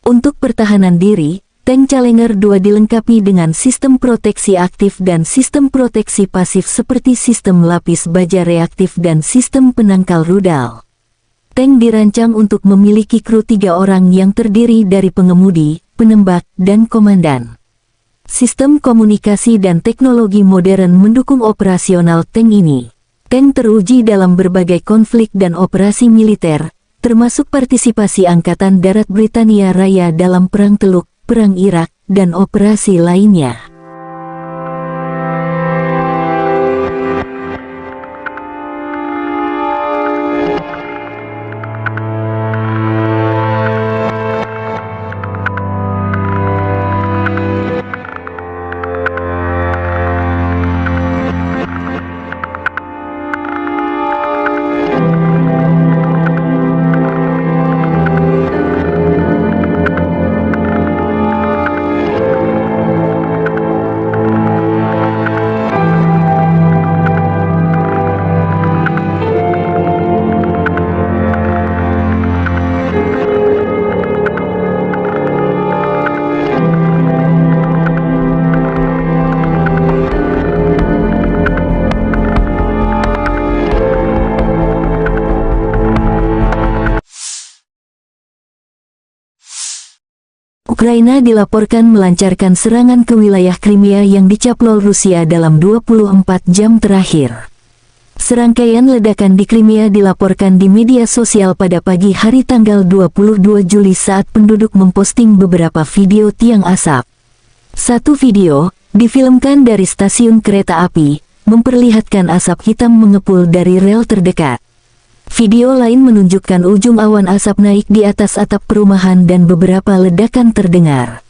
Untuk pertahanan diri, tank Challenger 2 dilengkapi dengan sistem proteksi aktif dan sistem proteksi pasif seperti sistem lapis baja reaktif dan sistem penangkal rudal. Tank dirancang untuk memiliki kru 3 orang yang terdiri dari pengemudi, penembak, dan komandan. Sistem komunikasi dan teknologi modern mendukung operasional tank ini. Tank teruji dalam berbagai konflik dan operasi militer, termasuk partisipasi Angkatan Darat Britania Raya dalam Perang Teluk, Perang Irak, dan operasi lainnya. Ukraina dilaporkan melancarkan serangan ke wilayah Crimea yang dicaplok Rusia dalam 24 jam terakhir. Serangkaian ledakan di Crimea dilaporkan di media sosial pada pagi hari tanggal 22 Juli saat penduduk memposting beberapa video tiang asap. Satu video, difilmkan dari stasiun kereta api, memperlihatkan asap hitam mengepul dari rel terdekat. Video lain menunjukkan ujung awan asap naik di atas atap perumahan dan beberapa ledakan terdengar.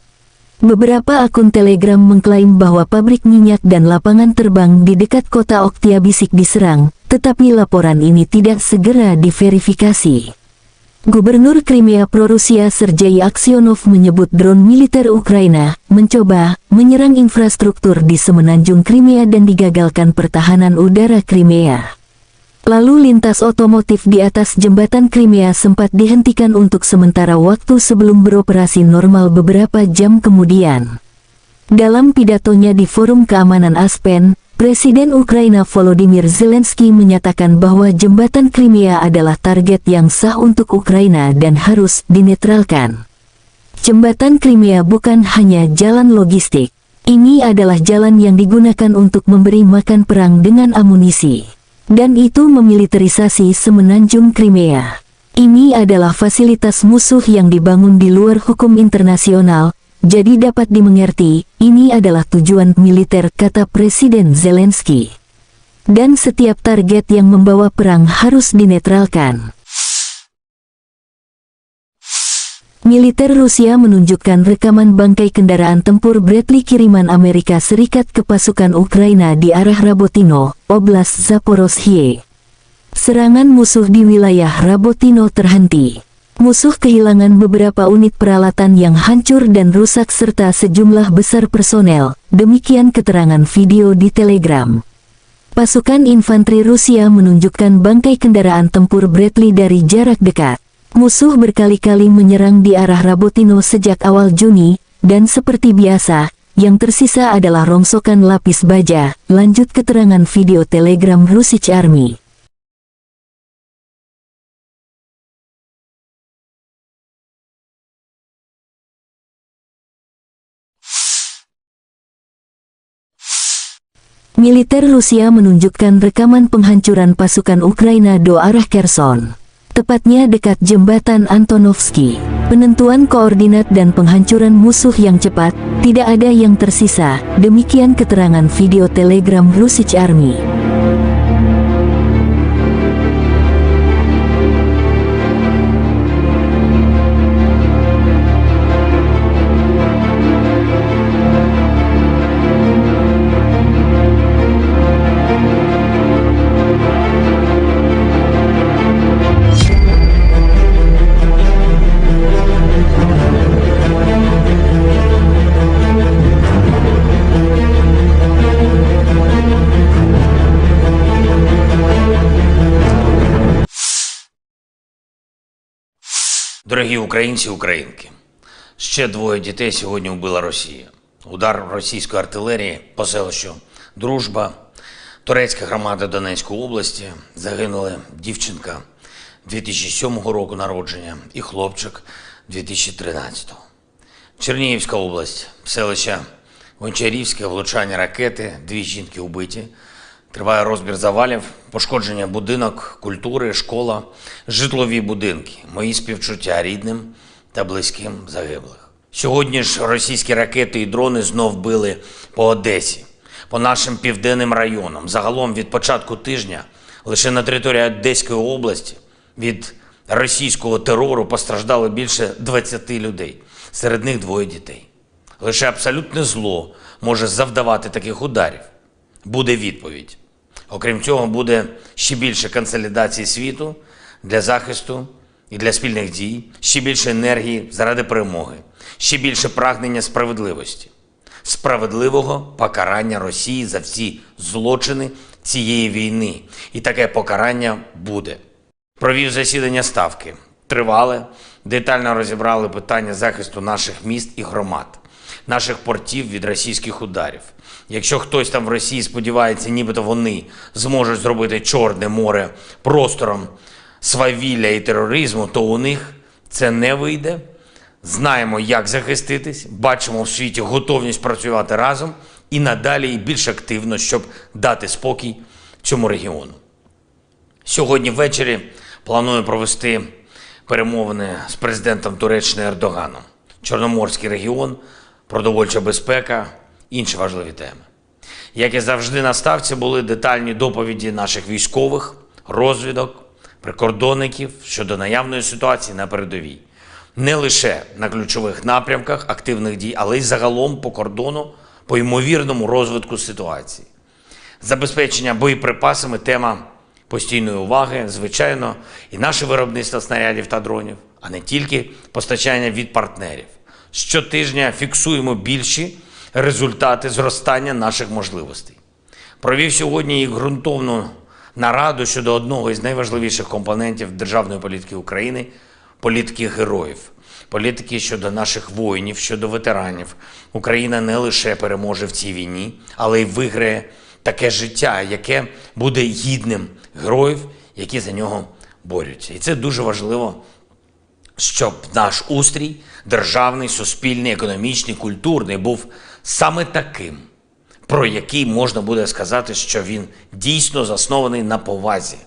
Beberapa akun Telegram mengklaim bahwa pabrik minyak dan lapangan terbang di dekat kota Oktyabrsky diserang, tetapi laporan ini tidak segera diverifikasi. Gubernur Crimea pro-Rusia Sergei Aksyonov menyebut drone militer Ukraina mencoba menyerang infrastruktur di semenanjung Crimea dan digagalkan pertahanan udara Crimea. Lalu lintas otomotif di atas jembatan Crimea sempat dihentikan untuk sementara waktu sebelum beroperasi normal beberapa jam kemudian. Dalam pidatonya di Forum Keamanan Aspen, Presiden Ukraina Volodymyr Zelensky menyatakan bahwa jembatan Crimea adalah target yang sah untuk Ukraina dan harus dinetralkan. Jembatan Crimea bukan hanya jalan logistik. Ini adalah jalan yang digunakan untuk memberi makan perang dengan amunisi. Dan itu memiliterisasi semenanjung Crimea. Ini adalah fasilitas musuh yang dibangun di luar hukum internasional, jadi dapat dimengerti, ini adalah tujuan militer, kata Presiden Zelensky. Dan setiap target yang membawa perang harus dinetralkan. Militer Rusia menunjukkan rekaman bangkai kendaraan tempur Bradley kiriman Amerika Serikat ke pasukan Ukraina di arah Rabotino, Oblast Zaporozhye. Serangan musuh di wilayah Rabotino terhenti. Musuh kehilangan beberapa unit peralatan yang hancur dan rusak serta sejumlah besar personel, demikian keterangan video di Telegram. Pasukan infanteri Rusia menunjukkan bangkai kendaraan tempur Bradley dari jarak dekat. Musuh berkali-kali menyerang di arah Rabotino sejak awal Juni, dan seperti biasa, yang tersisa adalah rongsokan lapis baja, lanjut keterangan video Telegram Russian Army. Militer Rusia menunjukkan rekaman penghancuran pasukan Ukraina do arah Kherson. Tepatnya dekat jembatan Antonovsky. Penentuan koordinat dan penghancuran musuh yang cepat, tidak ada yang tersisa, demikian keterangan video Telegram Russian Army. Дорогі українці і українки, ще двоє дітей сьогодні вбила Росія. Удар російської артилерії по селищу Дружба, турецька громада Донецької області, загинули дівчинка 2007 року народження і хлопчик 2013. Чернігівська область, селище Гончарівське, влучання ракети, 2 жінки вбиті. Триває розбір завалів, пошкодження будинок, культури, школа, житлові будинки. Мої співчуття рідним та близьким загиблих. Сьогодні ж російські ракети і дрони знов били по Одесі, по нашим південним районам. Загалом від початку тижня лише на території Одеської області від російського терору постраждало більше 20 людей, серед них 2 дітей. Лише абсолютне зло може завдавати таких ударів. Буде відповідь. Окрім цього, буде ще більше консолідації світу для захисту і для спільних дій, ще більше енергії заради перемоги, ще більше прагнення справедливості, справедливого покарання Росії за всі злочини цієї війни. І таке покарання буде. Провів засідання Ставки. Тривале, детально розібрали питання захисту наших міст і громад, наших портів від російських ударів. Якщо хтось там в Росії сподівається, нібито вони зможуть зробити Чорне море простором свавілля і тероризму, то у них це не вийде знаємо, як захиститись, бачимо в світі готовність працювати разом і надалі і більш активно, щоб дати спокій цьому регіону. Сьогодні ввечері планую провести перемовини з президентом Туреччини Ердоганом. Чорноморський регіон, продовольча безпека, інші важливі теми. Як і завжди на ставці були детальні доповіді наших військових, розвідок, прикордонників щодо наявної ситуації на передовій. Не лише на ключових напрямках активних дій, але й загалом по кордону, по ймовірному розвитку ситуації. Забезпечення боєприпасами – тема постійної уваги, звичайно, і наше виробництво снарядів та дронів, а не тільки постачання від партнерів. Щотижня фіксуємо більші результати зростання наших можливостей. Провів сьогодні і ґрунтовну нараду щодо одного із найважливіших компонентів державної політики України – політики героїв. Політики щодо наших воїнів, щодо ветеранів. Україна не лише переможе в цій війні, але й виграє таке життя, яке буде гідним героїв, які за нього борються. І це дуже важливо, щоб наш устрій, державний, суспільний, економічний, культурний, був саме таким, про який можна буде сказати, що він дійсно заснований на повазі.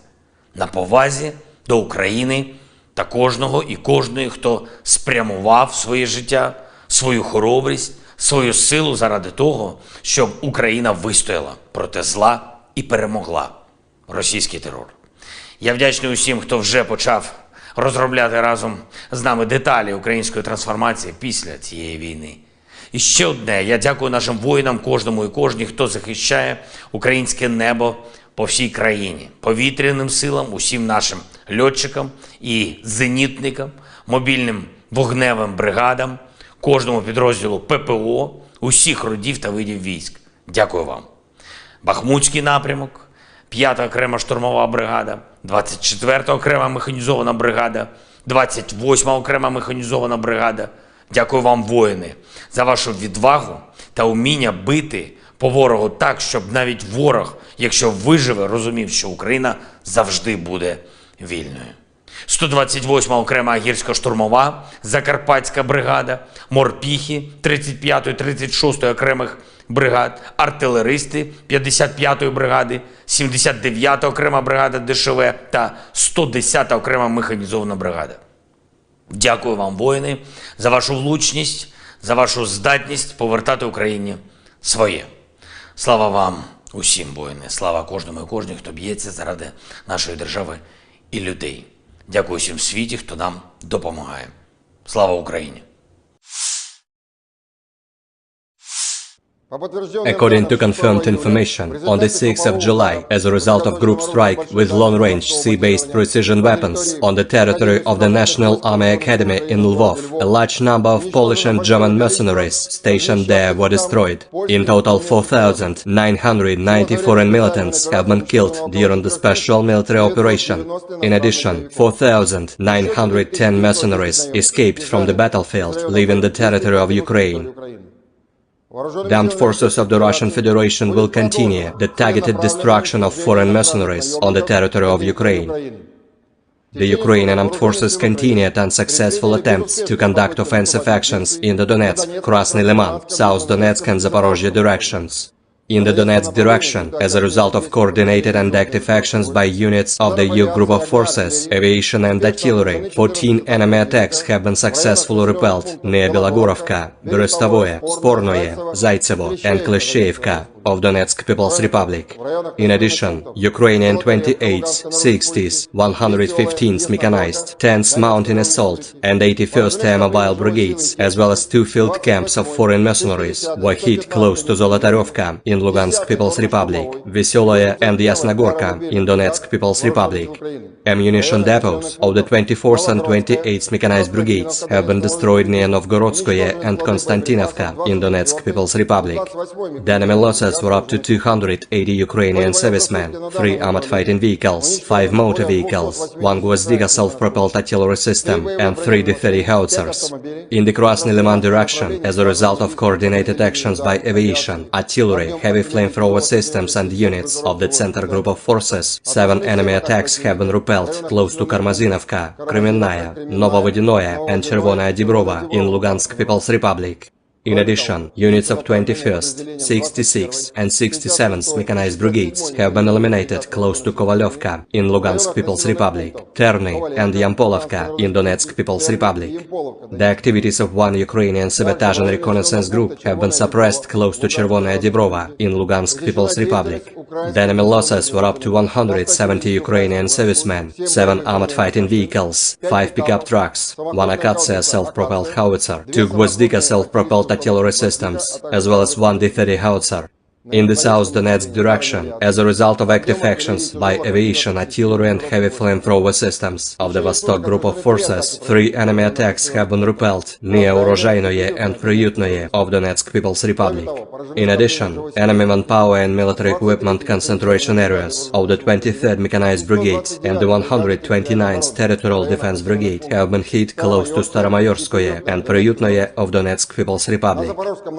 На повазі до України та кожного і кожної, хто спрямував своє життя, свою хоробрість, свою силу заради того, щоб Україна вистояла проти зла і перемогла російський терор. Я вдячний усім, хто вже почав розробляти разом з нами деталі української трансформації після цієї війни. І ще одне, я дякую нашим воїнам, кожному і кожній, хто захищає українське небо по всій країні, повітряним силам, усім нашим льотчикам і зенітникам, мобільним вогневим бригадам, кожному підрозділу ППО, усіх родів та видів військ. Дякую вам. Бахмутський напрямок, 5-та окрема штурмова бригада, 24-та окрема механізована бригада, 28-та окрема механізована бригада. Дякую вам, воїни, за вашу відвагу та уміння бити по ворогу так, щоб навіть ворог, якщо виживе, розумів, що Україна завжди буде вільною. 128-ма окрема гірсько-штурмова, Закарпатська бригада, морпіхи 35-ї, 36-ї окремих бригад, артилеристи 55-ї бригади, 79-та окрема бригада ДШВ та 110-та окрема механізована бригада. Дякую вам, воїни, за вашу влучність, за вашу здатність повертати Україні своє. Слава вам усім, воїни, слава кожному і кожній, хто б'ється заради нашої держави і людей. Дякую всім в світі, хто нам допомагає. Слава Україні! According to confirmed information, on the 6th of July, as a result of group strike with long-range sea-based precision weapons on the territory of the National Army Academy in Lvov, a large number of Polish and German mercenaries stationed there were destroyed. In total, 4,990 foreign militants have been killed during the special military operation. In addition, 4,910 mercenaries escaped from the battlefield, leaving the territory of Ukraine. The armed forces of the Russian Federation will continue the targeted destruction of foreign mercenaries on the territory of Ukraine. The Ukrainian armed forces continued unsuccessful attempts to conduct offensive actions in the Donetsk, Krasny Liman, South Donetsk and Zaporozhye directions. In the Donetsk direction, as a result of coordinated and active actions by units of the EU group of forces, aviation and artillery, 14 enemy attacks have been successfully repelled near Belogorovka, Berestovoye, Spornoye, Zaitsevo and Kleshchevka of Donetsk People's Republic. In addition, Ukrainian 28th, 60th, 115th Mechanized, 10th Mountain Assault and 81st Air Mobile Brigades, as well as 2 field camps of foreign mercenaries, were hit close to Zolotaryovka in Lugansk People's Republic, Veseloye and Yasnogorka in Donetsk People's Republic. Ammunition depots of the 24th and 28th Mechanized Brigades have been destroyed near Novgorodskoye and Konstantinovka in Donetsk People's Republic. The enemy losses losses were up to 280 Ukrainian servicemen, 3 armored fighting vehicles, 5 motor vehicles, 1 Gvozdyka self-propelled artillery system, and 3 D-30 howitzers. In the Krasny Liman direction, as a result of coordinated actions by aviation, artillery, heavy flamethrower systems and units of the Center Group of Forces, 7 enemy attacks have been repelled close to Karmazinovka, Kremenная, Novovodinoye and Chervonaya Dibrova in Lugansk People's Republic. In addition, units of 21st, 66th and 67th Mechanized Brigades have been eliminated close to Kovalyovka in Lugansk People's Republic, Terny and Yampolovka in Donetsk People's Republic. The activities of one Ukrainian sabotage and reconnaissance group have been suppressed close to Chervonaya Dibrova in Lugansk People's Republic. The enemy losses were up to 170 Ukrainian servicemen, 7 armored fighting vehicles, 5 pickup trucks, 1 Akatsiya self-propelled howitzer, 2 Gvozdyka self-propelled artillery systems, as well as 1 D-30 howitzer. In the South Donetsk direction, as a result of active actions by aviation, artillery and heavy flamethrower systems of the Vostok Group of Forces, 3 enemy attacks have been repelled near Urozhainoye and Priutnoye of Donetsk People's Republic. In addition, enemy manpower and military equipment concentration areas of the 23rd Mechanized Brigade and the 129th Territorial Defense Brigade have been hit close to Staromayorskoye and Priutnoye of Donetsk People's Republic.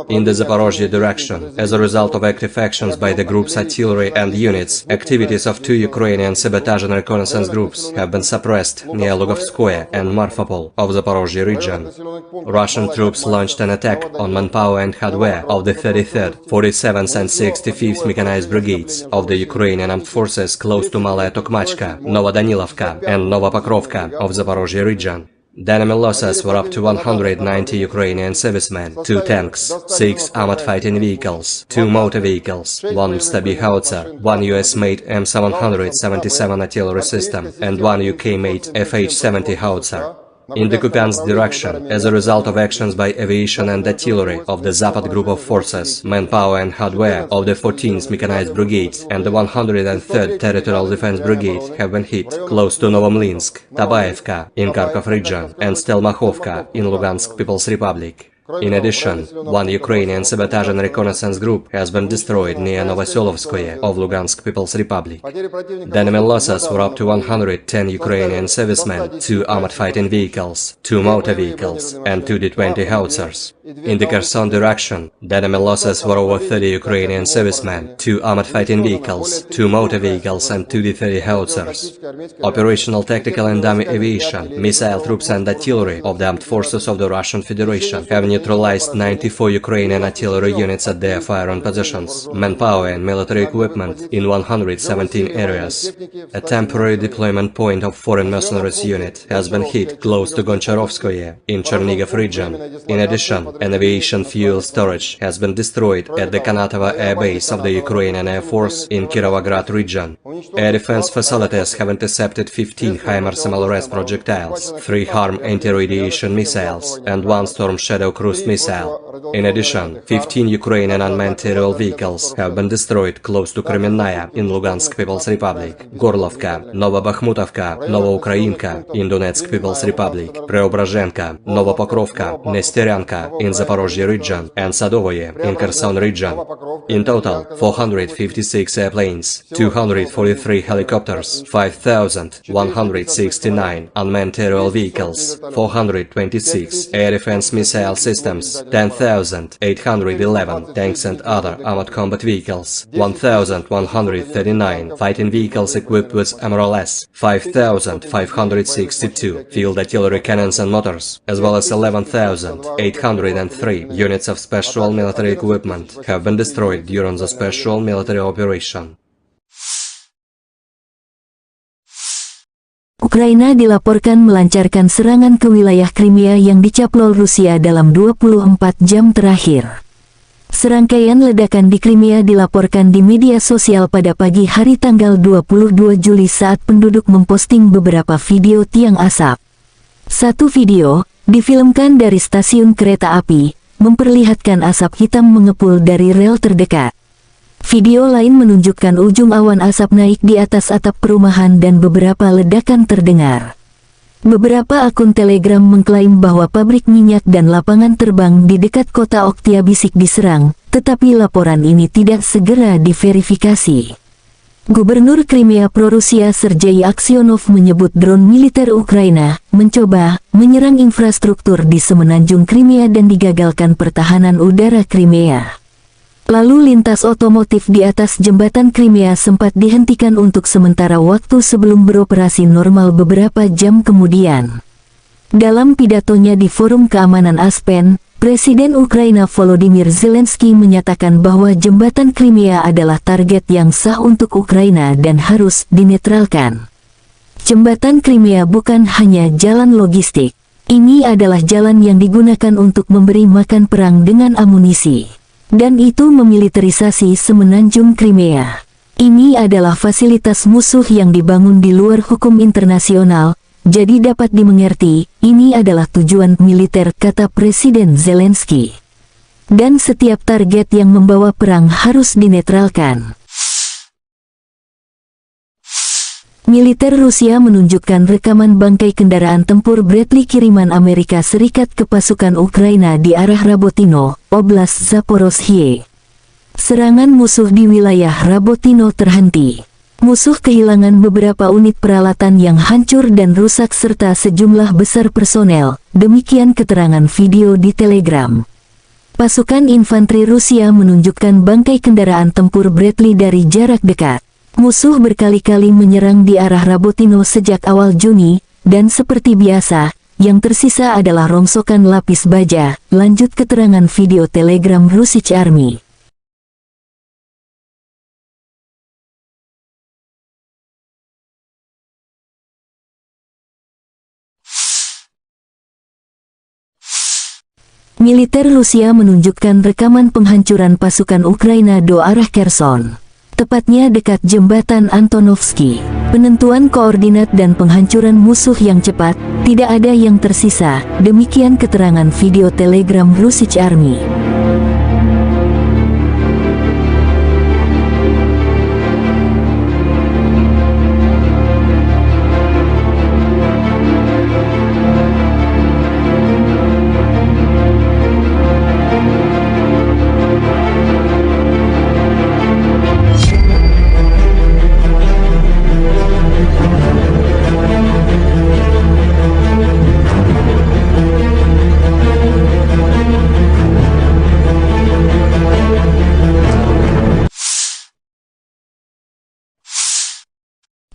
In the Zaporozhye direction, as a result of active actions by the group's artillery and units, activities of 2 Ukrainian sabotage and reconnaissance groups have been suppressed near Lugovskoye and Marfapol of the Zaporozhye region. Russian troops launched an attack on manpower and hardware of the 33rd, 47th and 65th Mechanized Brigades of the Ukrainian Armed Forces close to Malaya Tokmachka, Novodanilovka and Novopokrovka of the Zaporozhye region. The enemy losses were up to 190 Ukrainian servicemen, 2 tanks, 6 armored fighting vehicles, 2 motor vehicles, 1 Stabi howitzer, 1 US-made M777 artillery system, and 1 UK-made FH-70 howitzer. In the Kupiansk direction, as a result of actions by aviation and artillery of the Zapad Group of Forces, manpower and hardware of the 14th Mechanized Brigade and the 103rd Territorial Defense Brigade have been hit close to Novomlinsk, Tabaevka in Kharkov region and Stelmakhovka in Lugansk People's Republic. In addition, 1 Ukrainian sabotage and reconnaissance group has been destroyed near Novoselovskoye of Lugansk People's Republic. The enemy losses were up to 110 Ukrainian servicemen, 2 armored fighting vehicles, 2 motor vehicles, and 2 D-20 howitzers. In the Kherson direction, the enemy losses were over 30 Ukrainian servicemen, 2 armored fighting vehicles, 2 motor vehicles, and 2 D-30 howitzers. Operational, tactical and dummy aviation, missile troops and artillery of the armed forces of the Russian Federation have neutralized 94 Ukrainian artillery units at their firing positions, manpower and military equipment in 117 areas. A temporary deployment point of foreign mercenaries unit has been hit close to Goncharovskoye in Chernihiv region. In addition, an aviation fuel storage has been destroyed at the Kanatovo Air Base of the Ukrainian Air Force in Kirovograd region. Air defense facilities have intercepted 15 HIMARS MLRS projectiles, 3 HARM anti-radiation missiles, and 1 Storm Shadow cruise missile. In addition, 15 Ukrainian unmanned aerial vehicles have been destroyed close to Kremenная in Lugansk People's Republic, Gorlovka, Novobakhmutovka, Novoukrainka in Donetsk People's Republic, Preobrazhenka, Novopokrovka, Nesteryanka in Zaporozhye region, and Sadovoye in Kherson region. In total, 456 airplanes, 243 helicopters, 5,169 unmanned aerial vehicles, 426 air defense missile systems, 10,811 tanks and other armored combat vehicles, 1,139 fighting vehicles equipped with MRLS, 5,562 field artillery cannons and motors, as well as 11,803 units of special military equipment have been destroyed during the special military operation. Ukraina dilaporkan melancarkan serangan ke wilayah Crimea yang dicaplok Rusia dalam 24 jam terakhir. Serangkaian ledakan di Crimea dilaporkan di media sosial pada pagi hari tanggal 22 Juli saat penduduk memposting beberapa video tiang asap. Satu video, difilmkan dari stasiun kereta api, memperlihatkan asap hitam mengepul dari rel terdekat. Video lain menunjukkan ujung awan asap naik di atas atap perumahan dan beberapa ledakan terdengar. Beberapa akun Telegram mengklaim bahwa pabrik minyak dan lapangan terbang di dekat kota Oktyabrsky diserang, tetapi laporan ini tidak segera diverifikasi. Gubernur Crimea pro-Rusia Sergei Aksyonov menyebut drone militer Ukraina mencoba menyerang infrastruktur di semenanjung Crimea dan digagalkan pertahanan udara Crimea. Lalu lintas otomotif di atas jembatan Crimea sempat dihentikan untuk sementara waktu sebelum beroperasi normal beberapa jam kemudian. Dalam pidatonya di Forum Keamanan Aspen, Presiden Ukraina Volodymyr Zelensky menyatakan bahwa jembatan Crimea adalah target yang sah untuk Ukraina dan harus dinetralkan. Jembatan Crimea bukan hanya jalan logistik. Ini adalah jalan yang digunakan untuk memberi makan perang dengan amunisi. Dan itu memiliterisasi semenanjung Crimea. Ini adalah fasilitas musuh yang dibangun di luar hukum internasional, jadi dapat dimengerti, ini adalah tujuan militer, kata Presiden Zelensky. Dan setiap target yang membawa perang harus dinetralkan. Militer Rusia menunjukkan rekaman bangkai kendaraan tempur Bradley kiriman Amerika Serikat ke pasukan Ukraina di arah Rabotino, Oblast Zaporozhye. Serangan musuh di wilayah Rabotino terhenti. Musuh kehilangan beberapa unit peralatan yang hancur dan rusak serta sejumlah besar personel, demikian keterangan video di Telegram. Pasukan infanteri Rusia menunjukkan bangkai kendaraan tempur Bradley dari jarak dekat. Musuh berkali-kali menyerang di arah Rabotino sejak awal Juni, dan seperti biasa, yang tersisa adalah rongsokan lapis baja, lanjut keterangan video Telegram Russian Army. Militer Rusia menunjukkan rekaman penghancuran pasukan Ukraina di arah Kherson. Tepatnya dekat jembatan Antonovsky. Penentuan koordinat dan penghancuran musuh yang cepat, tidak ada yang tersisa, demikian keterangan video Telegram Russian Army.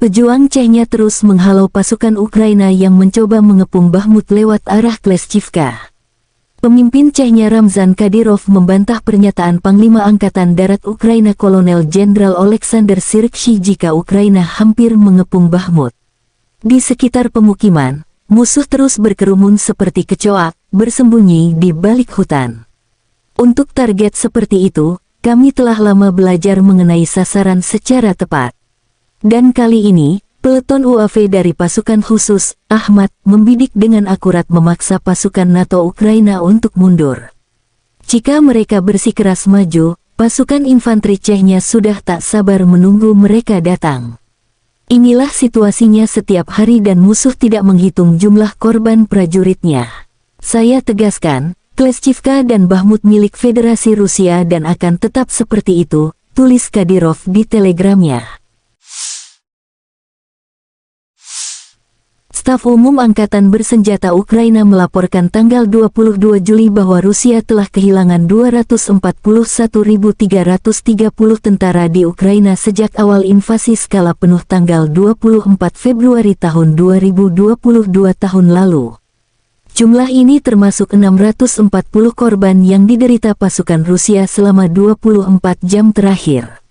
Pejuang Chechnya terus menghalau pasukan Ukraina yang mencoba mengepung Bakhmut lewat arah Kleshchivka. Pemimpin Chechnya Ramzan Kadyrov membantah pernyataan Panglima Angkatan Darat Ukraina Kolonel Jenderal Oleksandr Syrskyi jika Ukraina hampir mengepung Bakhmut. Di sekitar pemukiman, musuh terus berkerumun seperti kecoak, bersembunyi di balik hutan. Untuk target seperti itu, kami telah lama belajar mengenai sasaran secara tepat. Dan kali ini, peleton UAV dari pasukan khusus, Ahmad, membidik dengan akurat memaksa pasukan NATO Ukraina untuk mundur. Jika mereka bersikeras maju, pasukan infanteri Chechnya sudah tak sabar menunggu mereka datang. Inilah situasinya setiap hari dan musuh tidak menghitung jumlah korban prajuritnya. Saya tegaskan, Kleshchivka dan Bakhmut milik Federasi Rusia dan akan tetap seperti itu, tulis Kadyrov di telegramnya. Staf Umum Angkatan Bersenjata Ukraina melaporkan tanggal 22 Juli bahwa Rusia telah kehilangan 241.330 tentara di Ukraina sejak awal invasi skala penuh tanggal 24 Februari tahun 2022 tahun lalu. Jumlah ini termasuk 640 korban yang diderita pasukan Rusia selama 24 jam terakhir.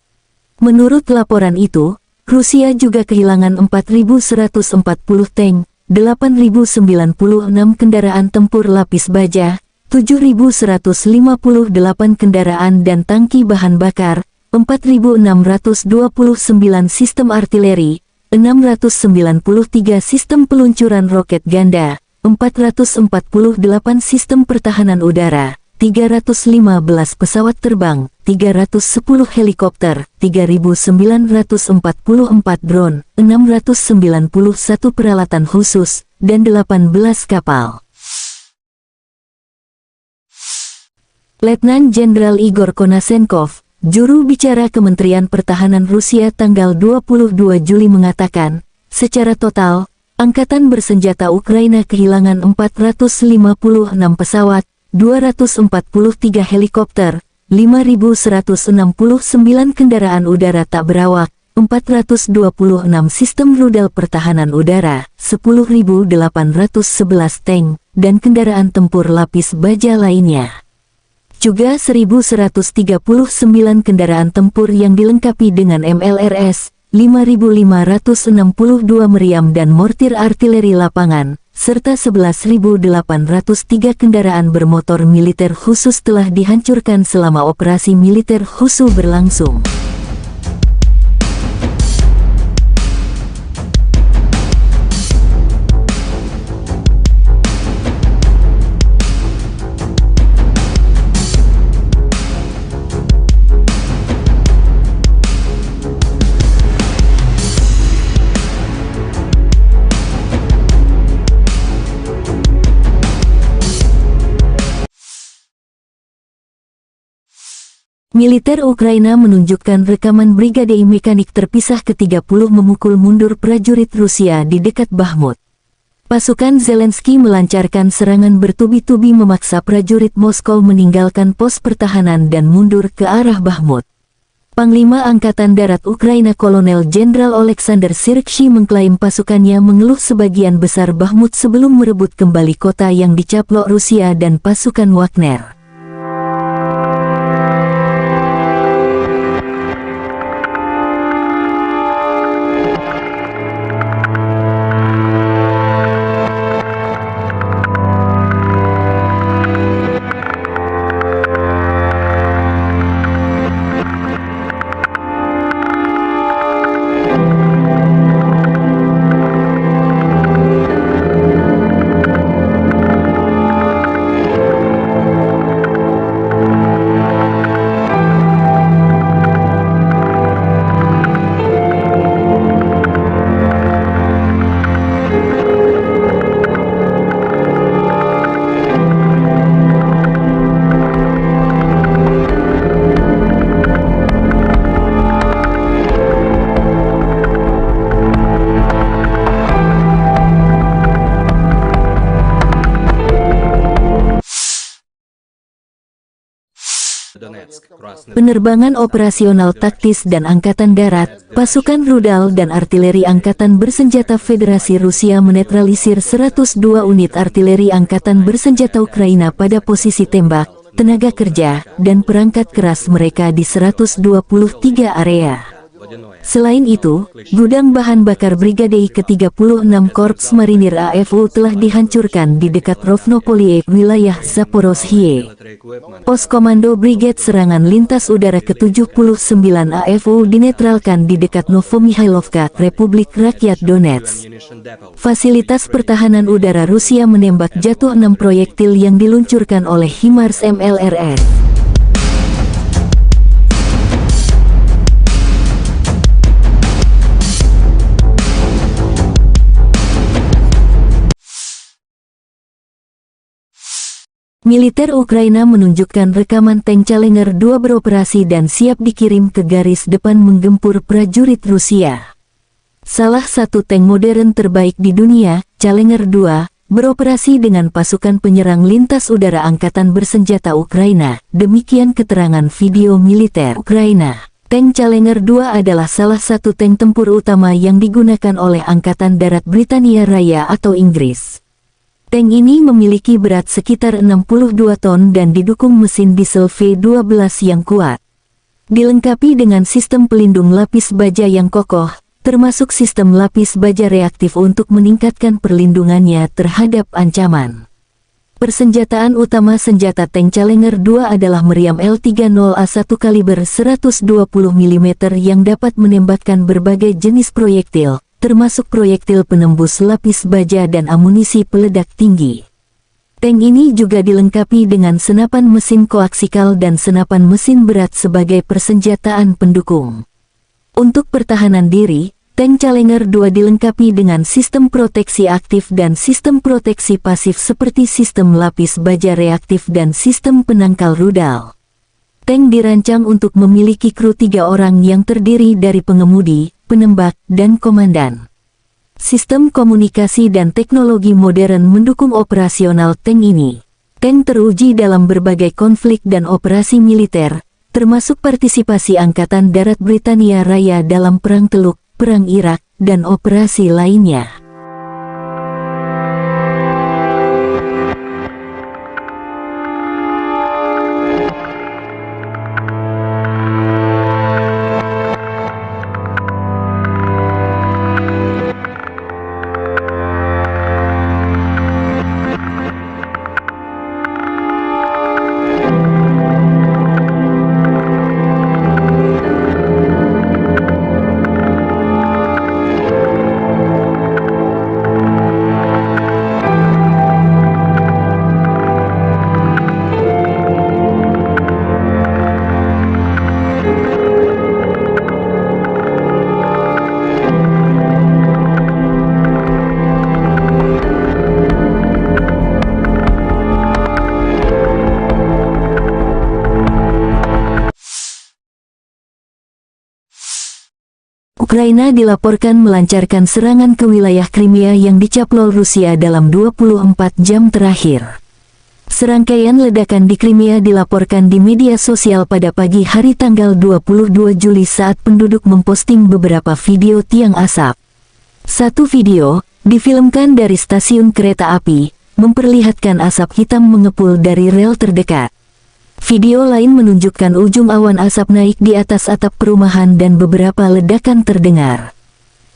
Menurut laporan itu, Rusia juga kehilangan 4.140 tank, 8.096 kendaraan tempur lapis baja, 7.158 kendaraan dan tangki bahan bakar, 4.629 sistem artileri, 693 sistem peluncuran roket ganda, 448 sistem pertahanan udara, 315 pesawat terbang, 310 helikopter, 3.944 drone, 691 peralatan khusus, dan 18 kapal. Letnan Jenderal Igor Konashenkov, juru bicara Kementerian Pertahanan Rusia tanggal 22 Juli mengatakan, secara total, Angkatan Bersenjata Ukraina kehilangan 456 pesawat, 243 helikopter, 5.169 kendaraan udara tak berawak, 426 sistem rudal pertahanan udara, 10.811 tank, dan kendaraan tempur lapis baja lainnya. Juga 1.139 kendaraan tempur yang dilengkapi dengan MLRS, 5.562 meriam dan mortir artileri lapangan, serta 11.803 kendaraan bermotor militer khusus telah dihancurkan selama operasi militer khusus berlangsung. Militer Ukraina menunjukkan rekaman brigade mekanik terpisah ke-30 memukul mundur prajurit Rusia di dekat Bakhmut. Pasukan Zelensky melancarkan serangan bertubi-tubi memaksa prajurit Moskow meninggalkan pos pertahanan dan mundur ke arah Bakhmut. Panglima Angkatan Darat Ukraina Kolonel Jenderal Oleksandr Syrskyi mengklaim pasukannya mengeluh sebagian besar Bakhmut sebelum merebut kembali kota yang dicaplok Rusia dan pasukan Wagner. Penerbangan operasional taktis dan Angkatan Darat, pasukan rudal dan artileri Angkatan Bersenjata Federasi Rusia menetralisir 102 unit artileri Angkatan Bersenjata Ukraina pada posisi tembak, tenaga kerja, dan perangkat keras mereka di 123 area. Selain itu, gudang bahan bakar Brigade ke-36 Korps Marinir AFU telah dihancurkan di dekat Rovnopolie, wilayah Zaporozhye. Pos Komando Brigade Serangan Lintas Udara ke-79 AFU dinetralkan di dekat Novomihailovka, Republik Rakyat Donetsk. Fasilitas pertahanan udara Rusia menembak jatuh 6 proyektil yang diluncurkan oleh HIMARS MLRS. Militer Ukraina menunjukkan rekaman tank Challenger 2 beroperasi dan siap dikirim ke garis depan menggempur prajurit Rusia. Salah satu tank modern terbaik di dunia, Challenger 2, beroperasi dengan pasukan penyerang lintas udara Angkatan Bersenjata Ukraina, demikian keterangan video militer Ukraina. Tank Challenger 2 adalah salah satu tank tempur utama yang digunakan oleh Angkatan Darat Britania Raya atau Inggris. Tank ini memiliki berat sekitar 62 ton dan didukung mesin diesel V12 yang kuat. Dilengkapi dengan sistem pelindung lapis baja yang kokoh, termasuk sistem lapis baja reaktif untuk meningkatkan perlindungannya terhadap ancaman. Persenjataan utama senjata tank Challenger 2 adalah meriam L30A1 kaliber 120 mm yang dapat menembakkan berbagai jenis proyektil, termasuk proyektil penembus lapis baja dan amunisi peledak tinggi. Tank ini juga dilengkapi dengan senapan mesin koaksikal dan senapan mesin berat sebagai persenjataan pendukung. Untuk pertahanan diri, Tank Challenger 2 dilengkapi dengan sistem proteksi aktif dan sistem proteksi pasif seperti sistem lapis baja reaktif dan sistem penangkal rudal. Tank dirancang untuk memiliki kru 3 orang yang terdiri dari pengemudi, penembak, dan komandan. Sistem komunikasi dan teknologi modern mendukung operasional tank ini. Tank teruji dalam berbagai konflik dan operasi militer, termasuk partisipasi Angkatan Darat Britania Raya dalam Perang Teluk, Perang Irak, dan operasi lainnya. Ukraina dilaporkan melancarkan serangan ke wilayah Crimea yang dicaplok Rusia dalam 24 jam terakhir. Serangkaian ledakan di Crimea dilaporkan di media sosial pada pagi hari tanggal 22 Juli saat penduduk memposting beberapa video tiang asap. Satu video, difilmkan dari stasiun kereta api, memperlihatkan asap hitam mengepul dari rel terdekat. Video lain menunjukkan ujung awan asap naik di atas atap perumahan dan beberapa ledakan terdengar.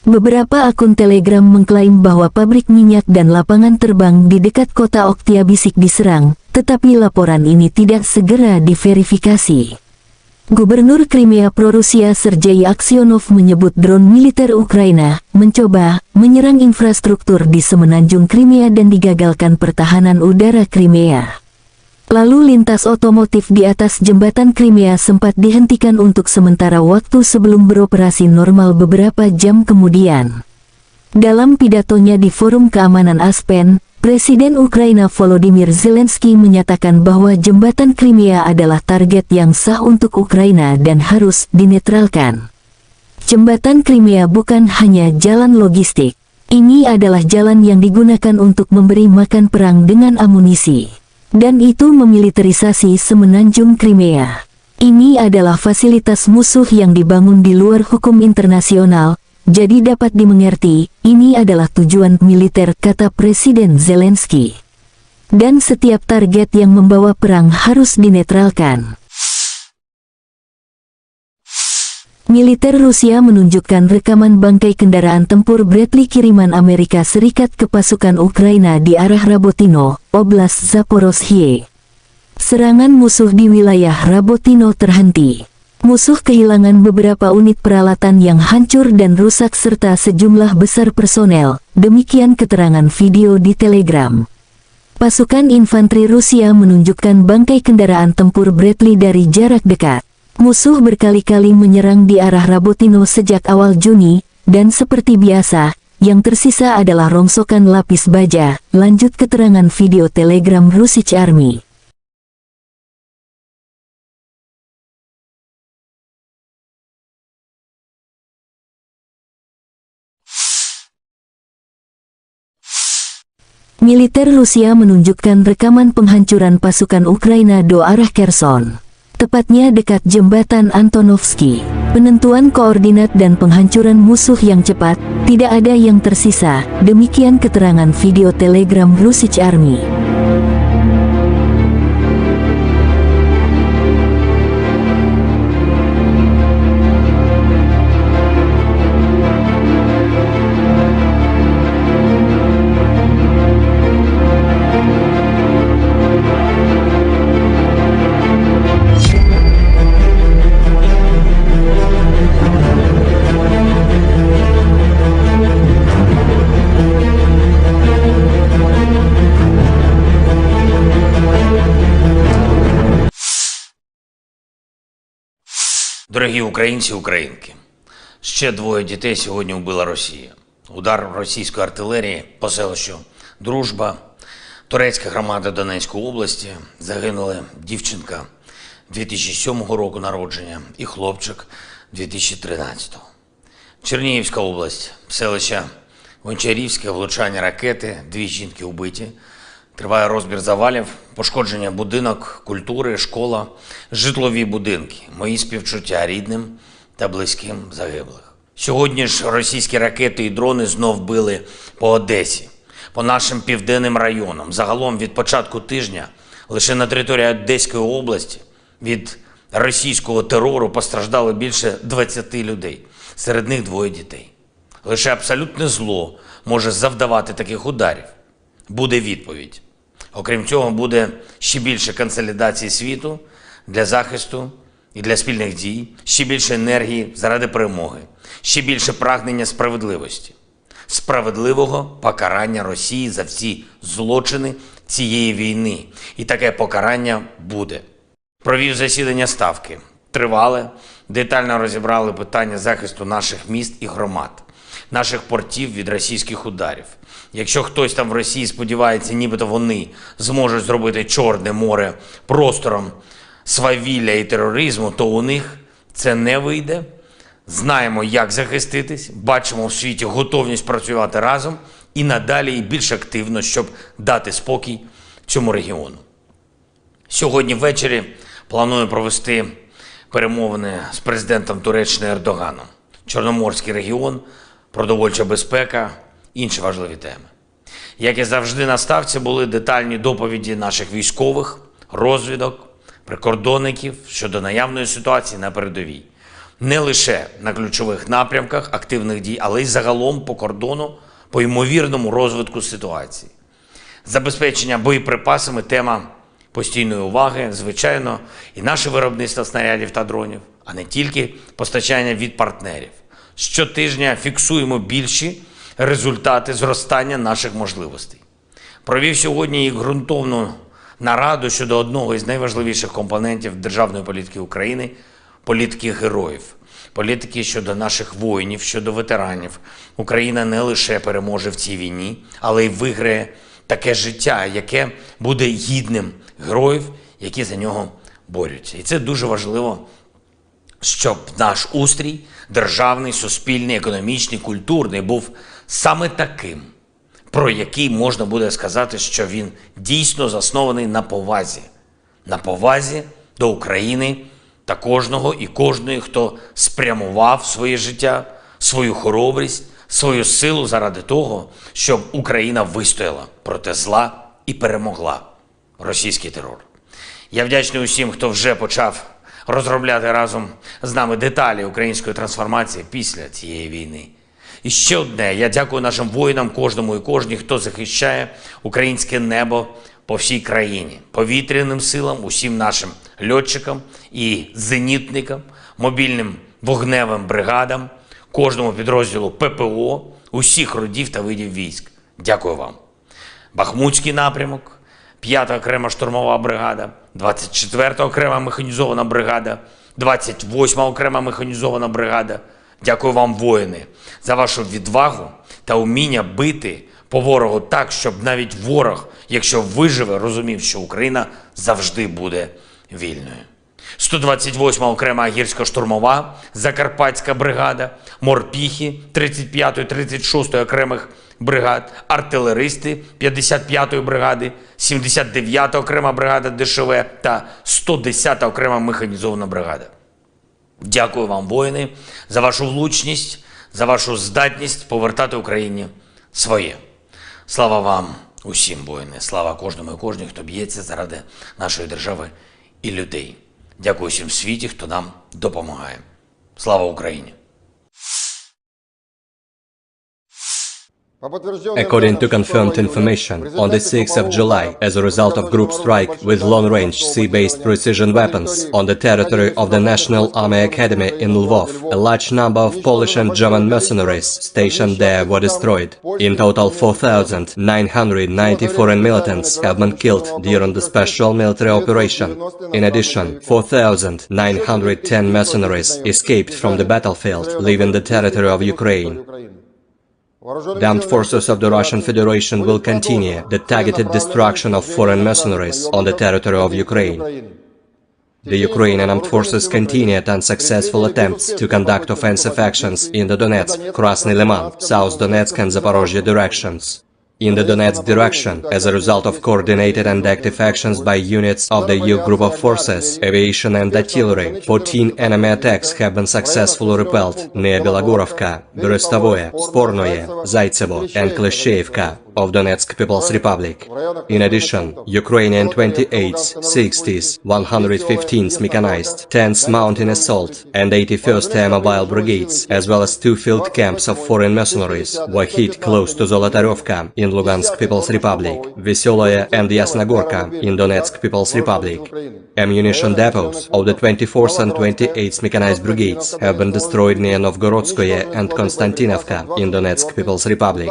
Beberapa akun Telegram mengklaim bahwa pabrik minyak dan lapangan terbang di dekat kota Oktyabrsky diserang, tetapi laporan ini tidak segera diverifikasi. Gubernur Crimea pro-Rusia Sergei Aksyonov menyebut drone militer Ukraina mencoba menyerang infrastruktur di semenanjung Crimea dan digagalkan pertahanan udara Crimea. Lalu lintas otomotif di atas jembatan Crimea sempat dihentikan untuk sementara waktu sebelum beroperasi normal beberapa jam kemudian. Dalam pidatonya di Forum Keamanan Aspen, Presiden Ukraina Volodymyr Zelensky menyatakan bahwa jembatan Crimea adalah target yang sah untuk Ukraina dan harus dinetralkan. Jembatan Crimea bukan hanya jalan logistik. Ini adalah jalan yang digunakan untuk memberi makan perang dengan amunisi. Dan itu memiliterisasi semenanjung Crimea. Ini adalah fasilitas musuh yang dibangun di luar hukum internasional, jadi dapat dimengerti, ini adalah tujuan militer, kata Presiden Zelensky. Dan setiap target yang membawa perang harus dinetralkan. Militer Rusia menunjukkan rekaman bangkai kendaraan tempur Bradley kiriman Amerika Serikat ke pasukan Ukraina di arah Rabotino, Oblast Zaporozhye. Serangan musuh di wilayah Rabotino terhenti. Musuh kehilangan beberapa unit peralatan yang hancur dan rusak serta sejumlah besar personel, demikian keterangan video di Telegram. Pasukan infanteri Rusia menunjukkan bangkai kendaraan tempur Bradley dari jarak dekat. Musuh berkali-kali menyerang di arah Rabotino sejak awal Juni, dan seperti biasa, yang tersisa adalah rongsokan lapis baja, lanjut keterangan video Telegram Russian Army. Militer Rusia menunjukkan rekaman penghancuran pasukan Ukraina do arah Kherson. Tepatnya dekat jembatan Antonovsky. Penentuan koordinat dan penghancuran musuh yang cepat, tidak ada yang tersisa, demikian keterangan video Telegram Russian Army. Дорогі українці, українки, Ще двоє дітей сьогодні вбила Росія. Удар російської артилерії по селищу Дружба, турецька громада Донецької області. Загинули дівчинка 2007 року народження і хлопчик 2013. Чернігівська область, селище Гончарівське, влучання ракети, 2 жінки вбиті. Триває розбір завалів, пошкодження будинок культури, школа, житлові будинки. Мої співчуття рідним та близьким загиблих. Сьогодні ж російські ракети і дрони знов били по Одесі, по нашим південним районам. Загалом від початку тижня лише на території Одеської області від російського терору постраждало більше 20 людей. Серед них 2 дітей. Лише абсолютне зло може завдавати таких ударів. Буде відповідь. Окрім цього, буде ще більше консолідації світу для захисту і для спільних дій, ще більше енергії заради перемоги, ще більше прагнення справедливості, справедливого покарання Росії за всі злочини цієї війни. І таке покарання буде. Провів засідання Ставки. Тривале, детально розібрали питання захисту наших міст і громад, наших портів від російських ударів. Якщо хтось там в Росії сподівається, нібито вони зможуть зробити Чорне море простором свавілля і тероризму, то у них це не вийде. Знаємо, як захиститись, бачимо в світі готовність працювати разом і надалі, і більш активно, щоб дати спокій цьому регіону. Сьогодні ввечері планую провести перемовини з президентом Туреччини Ердоганом. Чорноморський регіон, продовольча безпека, інші важливі теми. Як і завжди на Ставці були детальні доповіді наших військових, розвідок, прикордонників щодо наявної ситуації на передовій. Не лише на ключових напрямках активних дій, але й загалом по кордону, по ймовірному розвитку ситуації. Забезпечення боєприпасами – тема постійної уваги, звичайно, і наше виробництво снарядів та дронів, а не тільки постачання від партнерів. Щотижня фіксуємо більші результати зростання наших можливостей. Провів сьогодні і ґрунтовну нараду щодо одного із найважливіших компонентів державної політики України – політики героїв. Політики щодо наших воїнів, щодо ветеранів. Україна не лише переможе в цій війні, але й виграє таке життя, яке буде гідним героїв, які за нього борються. І це дуже важливо, щоб наш устрій, державний, суспільний, економічний, культурний, був саме таким, про який можна буде сказати, що він дійсно заснований на повазі. На повазі до України та кожного і кожної, хто спрямував своє життя, свою хоробрість, свою силу заради того, щоб Україна вистояла проти зла і перемогла російський терор. Я вдячний усім, хто вже почав розробляти разом з нами деталі української трансформації після цієї війни. І ще одне, я дякую нашим воїнам, кожному і кожній, хто захищає українське небо по всій країні, повітряним силам, усім нашим льотчикам і зенітникам, мобільним вогневим бригадам, кожному підрозділу ППО, усіх родів та видів військ. Дякую вам. Бахмутський напрямок, 5-та окрема штурмова бригада, 24-та окрема механізована бригада, 28-та окрема механізована бригада. Дякую вам, воїни, за вашу відвагу та вміння бити по ворогу так, щоб навіть ворог, якщо виживе, розумів, що Україна завжди буде вільною. 128-ма окрема гірсько-штурмова Закарпатська бригада, морпіхи 35-ї, 36-ї окремих бригад, артилеристи 55-ї бригади, 79-та окрема бригада ДШВ та 110-та окрема механізована бригада. Дякую вам, воїни, за вашу влучність, за вашу здатність повертати Україні своє. Слава вам усім, воїни, слава кожному і кожній, хто б'ється заради нашої держави і людей. Дякую всім в світі, хто нам допомагає. Слава Україні! According to confirmed information, on the 6th of July, as a result of group strike with long-range sea-based precision weapons on the territory of the National Army Academy in Lvov, a large number of Polish and German mercenaries stationed there were destroyed. In total, 4,990 foreign militants have been killed during the special military operation. In addition, 4,910 mercenaries escaped from the battlefield, leaving the territory of Ukraine. The armed forces of the Russian Federation will continue the targeted destruction of foreign mercenaries on the territory of Ukraine. The Ukrainian armed forces continued unsuccessful attempts to conduct offensive actions in the Donetsk, Krasny Liman, South Donetsk and Zaporozhye directions. In the Donetsk direction, as a result of coordinated and active actions by units of the EU group of forces, aviation and artillery, 14 enemy attacks have been successfully repelled near Belogorovka, Berestovoye, Spornoye, Zaitsevo and Klishchevka of Donetsk People's Republic. In addition, Ukrainian 28th, 60th, 115th Mechanized, 10th Mountain Assault and 81st Air Mobile Brigades, as well as 2 field camps of foreign mercenaries, were hit close to Zolotaryovka in Lugansk People's Republic, Veseloye and Yasnogorka in Donetsk People's Republic. Ammunition depots of the 24th and 28th Mechanized Brigades have been destroyed near Novgorodskoye and Konstantinovka in Donetsk People's Republic.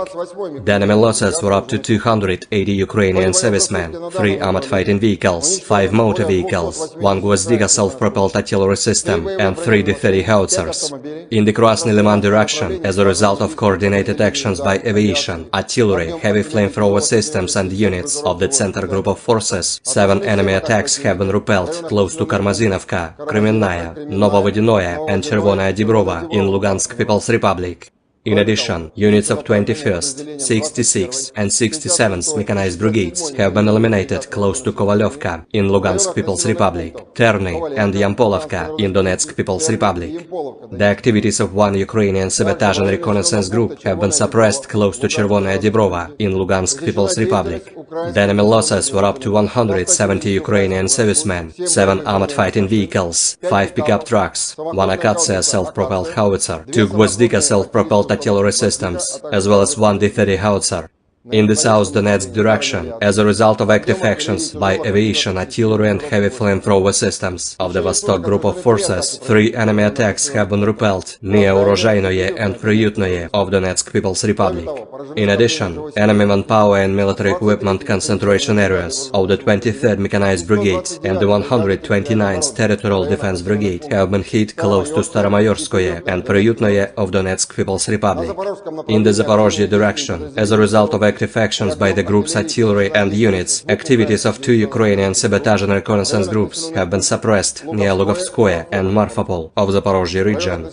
The enemy losses were up to 280 Ukrainian servicemen, 3 armored fighting vehicles, 5 motor vehicles, 1 Gvozdyka self-propelled artillery system and 3 D-30 howitzers. In the Krasny Liman direction, as a result of coordinated actions by aviation, artillery, heavy flamethrower systems and units of the Center Group of Forces, 7 enemy attacks have been repelled close to Karmazinovka, Kremenная, Novovodinoye and Chervonaya Dibrova in Lugansk People's Republic. In addition, units of 21st, 66th and 67th Mechanized Brigades have been eliminated close to Kovalyovka in Lugansk People's Republic, Terny and Yampolovka in Donetsk People's Republic. The activities of 1 Ukrainian sabotage and reconnaissance group have been suppressed close to Chervonaya Dibrova in Lugansk People's Republic. The enemy losses were up to 170 Ukrainian servicemen, 7 armored fighting vehicles, 5 pickup trucks, 1 Akatsiya self-propelled howitzer, 2 Gvozdyka self-propelled artillery systems, as well as 1 D-30 howitzer. In the South Donetsk direction, as a result of active actions by aviation, artillery and heavy flamethrower systems of the Vostok Group of Forces, 3 enemy attacks have been repelled near Urozhainoye and Priutnoye of Donetsk People's Republic. In addition, enemy manpower and military equipment concentration areas of the 23rd Mechanized Brigade and the 129th Territorial Defense Brigade have been hit close to Staromayorskoye and Priutnoye of Donetsk People's Republic. In the Zaporozhye direction, as a result of active actions by the group's artillery and units, activities of 2 Ukrainian sabotage and reconnaissance groups have been suppressed near Lugovskoye and Marfapol of the Zaporozhye region.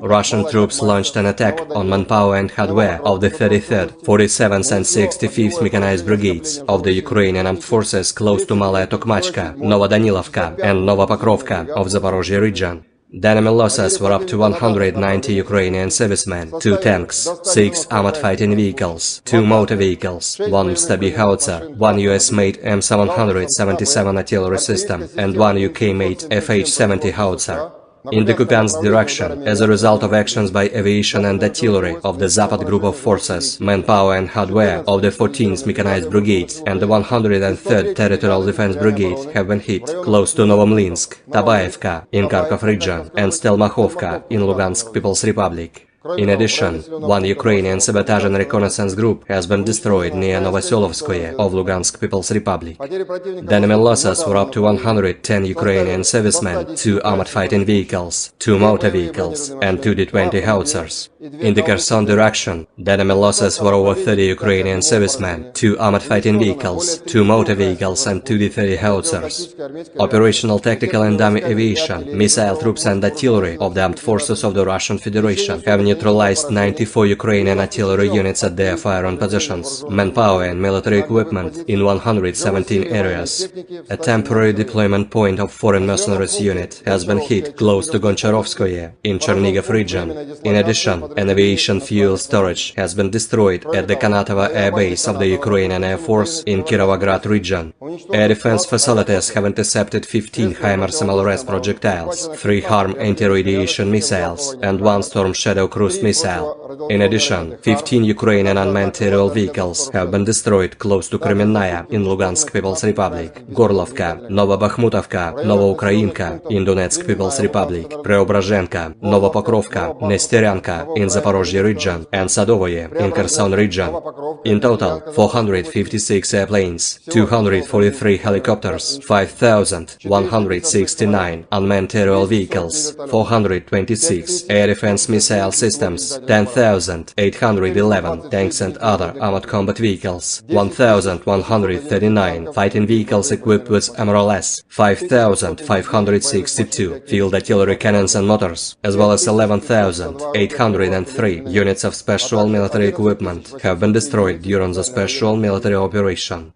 Russian troops launched an attack on manpower and hardware of the 33rd, 47th and 65th Mechanized Brigades of the Ukrainian armed forces close to Malaya Tokmachka, Novodanilovka and Novopokrovka of the Zaporozhye region. The enemy losses were up to 190 Ukrainian servicemen, 2 tanks, 6 armored fighting vehicles, 2 motor vehicles, 1 Stabi howitzer, 1 US-made M777 artillery system, and 1 UK-made FH-70 howitzer. In the Kupiansk direction, as a result of actions by aviation and artillery of the Zapad Group of Forces, manpower and hardware of the 14th Mechanized Brigade and the 103rd Territorial Defense Brigade have been hit close to Novomlinsk, Tabaevka in Kharkov region and Stelmakhovka in Lugansk People's Republic. In addition, 1 Ukrainian sabotage and reconnaissance group has been destroyed near Novoselovskoye of Lugansk People's Republic. The enemy losses were up to 110 Ukrainian servicemen, 2 armored fighting vehicles, 2 motor vehicles, and 2 D-20 howitzers. In the Kherson direction, the enemy losses were over 30 Ukrainian servicemen, 2 armored fighting vehicles, 2 motor vehicles, and 2 D-30 howitzers. Operational, tactical and dummy aviation, missile troops and artillery of the armed forces of the Russian Federation have neutralized 94 Ukrainian artillery units at their firing positions, manpower and military equipment in 117 areas. A temporary deployment point of foreign mercenaries unit has been hit close to Goncharovskoye in Chernihiv region. In addition, an aviation fuel storage has been destroyed at the Kanatovo Air Base of the Ukrainian Air Force in Kirovograd region. Air defense facilities have intercepted 15 HIMARS MLRS projectiles, 3 HARM anti-radiation missiles, and 1 Storm Shadow cruise cruise missile. In addition, 15 Ukrainian unmanned aerial vehicles have been destroyed close to Kremenная in Lugansk People's Republic, Gorlovka, Novobakhmutovka, Novoukrainka in Donetsk People's Republic, Preobrazhenka, Novopokrovka, Nesteryanka in Zaporozhye region, and Sadovoye in Kherson region. In total, 456 airplanes, 243 helicopters, 5,169 unmanned aerial vehicles, 426 air defense missile systems, 10,811 tanks and other armored combat vehicles, 1,139 fighting vehicles equipped with MRLS, 5,562 field artillery cannons and motors, as well as 11,803 units of special military equipment have been destroyed during the special military operation.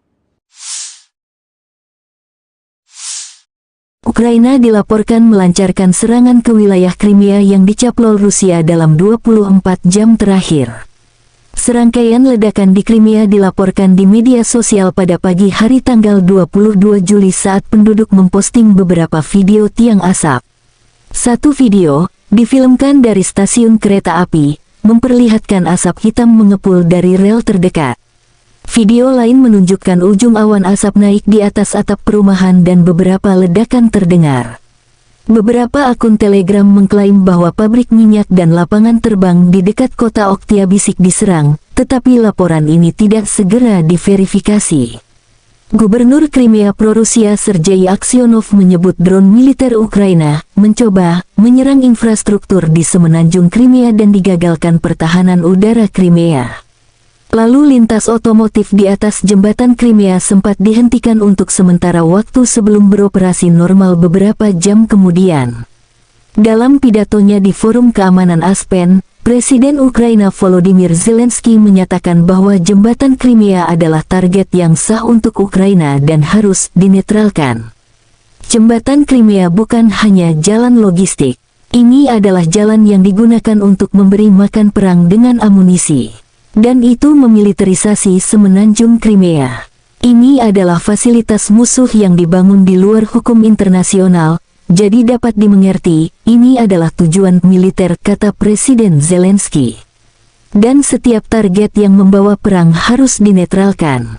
Ukraina dilaporkan melancarkan serangan ke wilayah Crimea yang dicaplok Rusia dalam 24 jam terakhir. Serangkaian ledakan di Crimea dilaporkan di media sosial pada pagi hari tanggal 22 Juli saat penduduk memposting beberapa video tiang asap. Satu video, difilmkan dari stasiun kereta api, memperlihatkan asap hitam mengepul dari rel terdekat. Video lain menunjukkan ujung awan asap naik di atas atap perumahan dan beberapa ledakan terdengar. Beberapa akun Telegram mengklaim bahwa pabrik minyak dan lapangan terbang di dekat kota Oktyabrsky diserang, tetapi laporan ini tidak segera diverifikasi. Gubernur Crimea pro-Rusia Sergei Aksyonov menyebut drone militer Ukraina mencoba menyerang infrastruktur di semenanjung Crimea dan digagalkan pertahanan udara Crimea. Lalu lintas otomotif di atas jembatan Crimea sempat dihentikan untuk sementara waktu sebelum beroperasi normal beberapa jam kemudian. Dalam pidatonya di Forum Keamanan Aspen, Presiden Ukraina Volodymyr Zelensky menyatakan bahwa jembatan Crimea adalah target yang sah untuk Ukraina dan harus dinetralkan. Jembatan Crimea bukan hanya jalan logistik. Ini adalah jalan yang digunakan untuk memberi makan perang dengan amunisi. Dan itu memiliterisasi semenanjung Crimea. Ini adalah fasilitas musuh yang dibangun di luar hukum internasional, jadi dapat dimengerti, ini adalah tujuan militer, kata Presiden Zelensky. Dan setiap target yang membawa perang harus dinetralkan.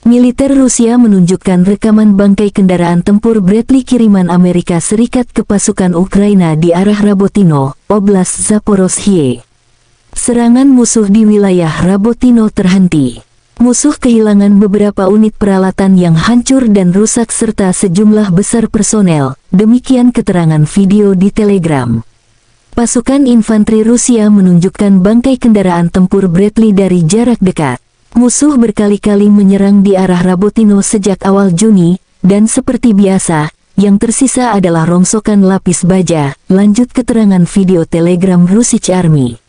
Militer Rusia menunjukkan rekaman bangkai kendaraan tempur Bradley kiriman Amerika Serikat ke pasukan Ukraina di arah Rabotino, Oblast Zaporozhye. Serangan musuh di wilayah Rabotino terhenti. Musuh kehilangan beberapa unit peralatan yang hancur dan rusak serta sejumlah besar personel, demikian keterangan video di Telegram. Pasukan infanteri Rusia menunjukkan bangkai kendaraan tempur Bradley dari jarak dekat. Musuh berkali-kali menyerang di arah Rabotino sejak awal Juni, dan seperti biasa, yang tersisa adalah rongsokan lapis baja, lanjut keterangan video Telegram Russian Army.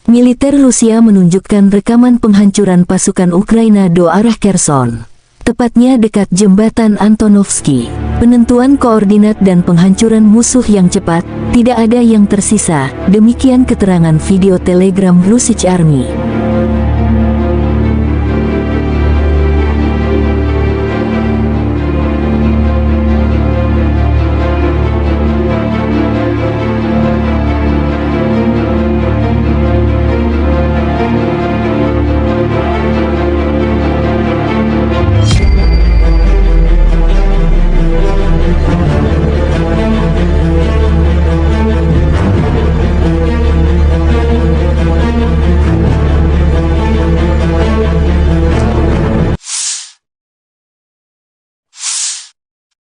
Militer Rusia menunjukkan rekaman penghancuran pasukan Ukraina do arah Kherson. Tepatnya dekat jembatan Antonovsky. Penentuan koordinat dan penghancuran musuh yang cepat, tidak ada yang tersisa, demikian keterangan video Telegram Russian Army.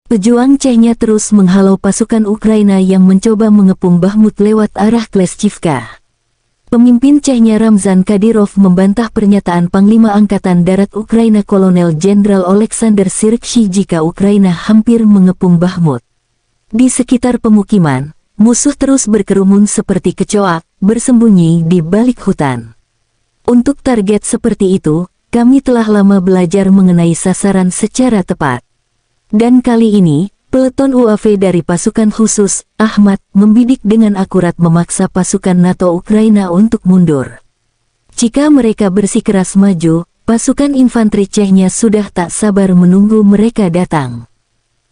Pejuang Chechnya terus menghalau pasukan Ukraina yang mencoba mengepung Bakhmut lewat arah Kleshchivka. Pemimpin Chechnya Ramzan Kadyrov membantah pernyataan Panglima Angkatan Darat Ukraina Kolonel Jenderal Oleksandr Syrskyi jika Ukraina hampir mengepung Bakhmut. Di sekitar pemukiman, musuh terus berkerumun seperti kecoak, bersembunyi di balik hutan. Untuk target seperti itu, kami telah lama belajar mengenai sasaran secara tepat. Dan kali ini, Peleton UAV dari pasukan khusus, Ahmad, membidik dengan akurat memaksa pasukan NATO Ukraina untuk mundur. Jika mereka bersikeras maju, pasukan infanteri Chechnya sudah tak sabar menunggu mereka datang.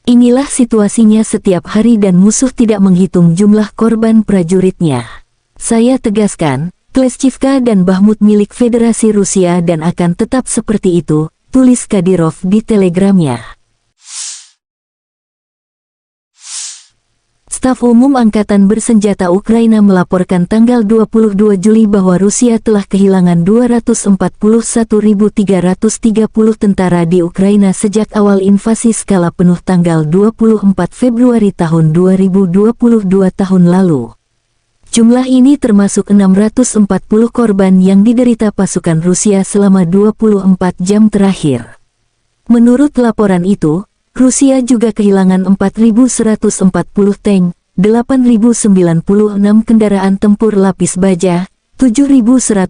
Inilah situasinya setiap hari dan musuh tidak menghitung jumlah korban prajuritnya. Saya tegaskan, Kleshchivka dan Bahmut milik Federasi Rusia dan akan tetap seperti itu, tulis Kadyrov di telegramnya. Staf Umum Angkatan Bersenjata Ukraina melaporkan tanggal 22 Juli bahwa Rusia telah kehilangan 241.330 tentara di Ukraina sejak awal invasi skala penuh tanggal 24 Februari tahun 2022 tahun lalu. Jumlah ini termasuk 640 korban yang diderita pasukan Rusia selama 24 jam terakhir. Menurut laporan itu, Rusia juga kehilangan 4.140 tank, 8.096 kendaraan tempur lapis baja, 7.158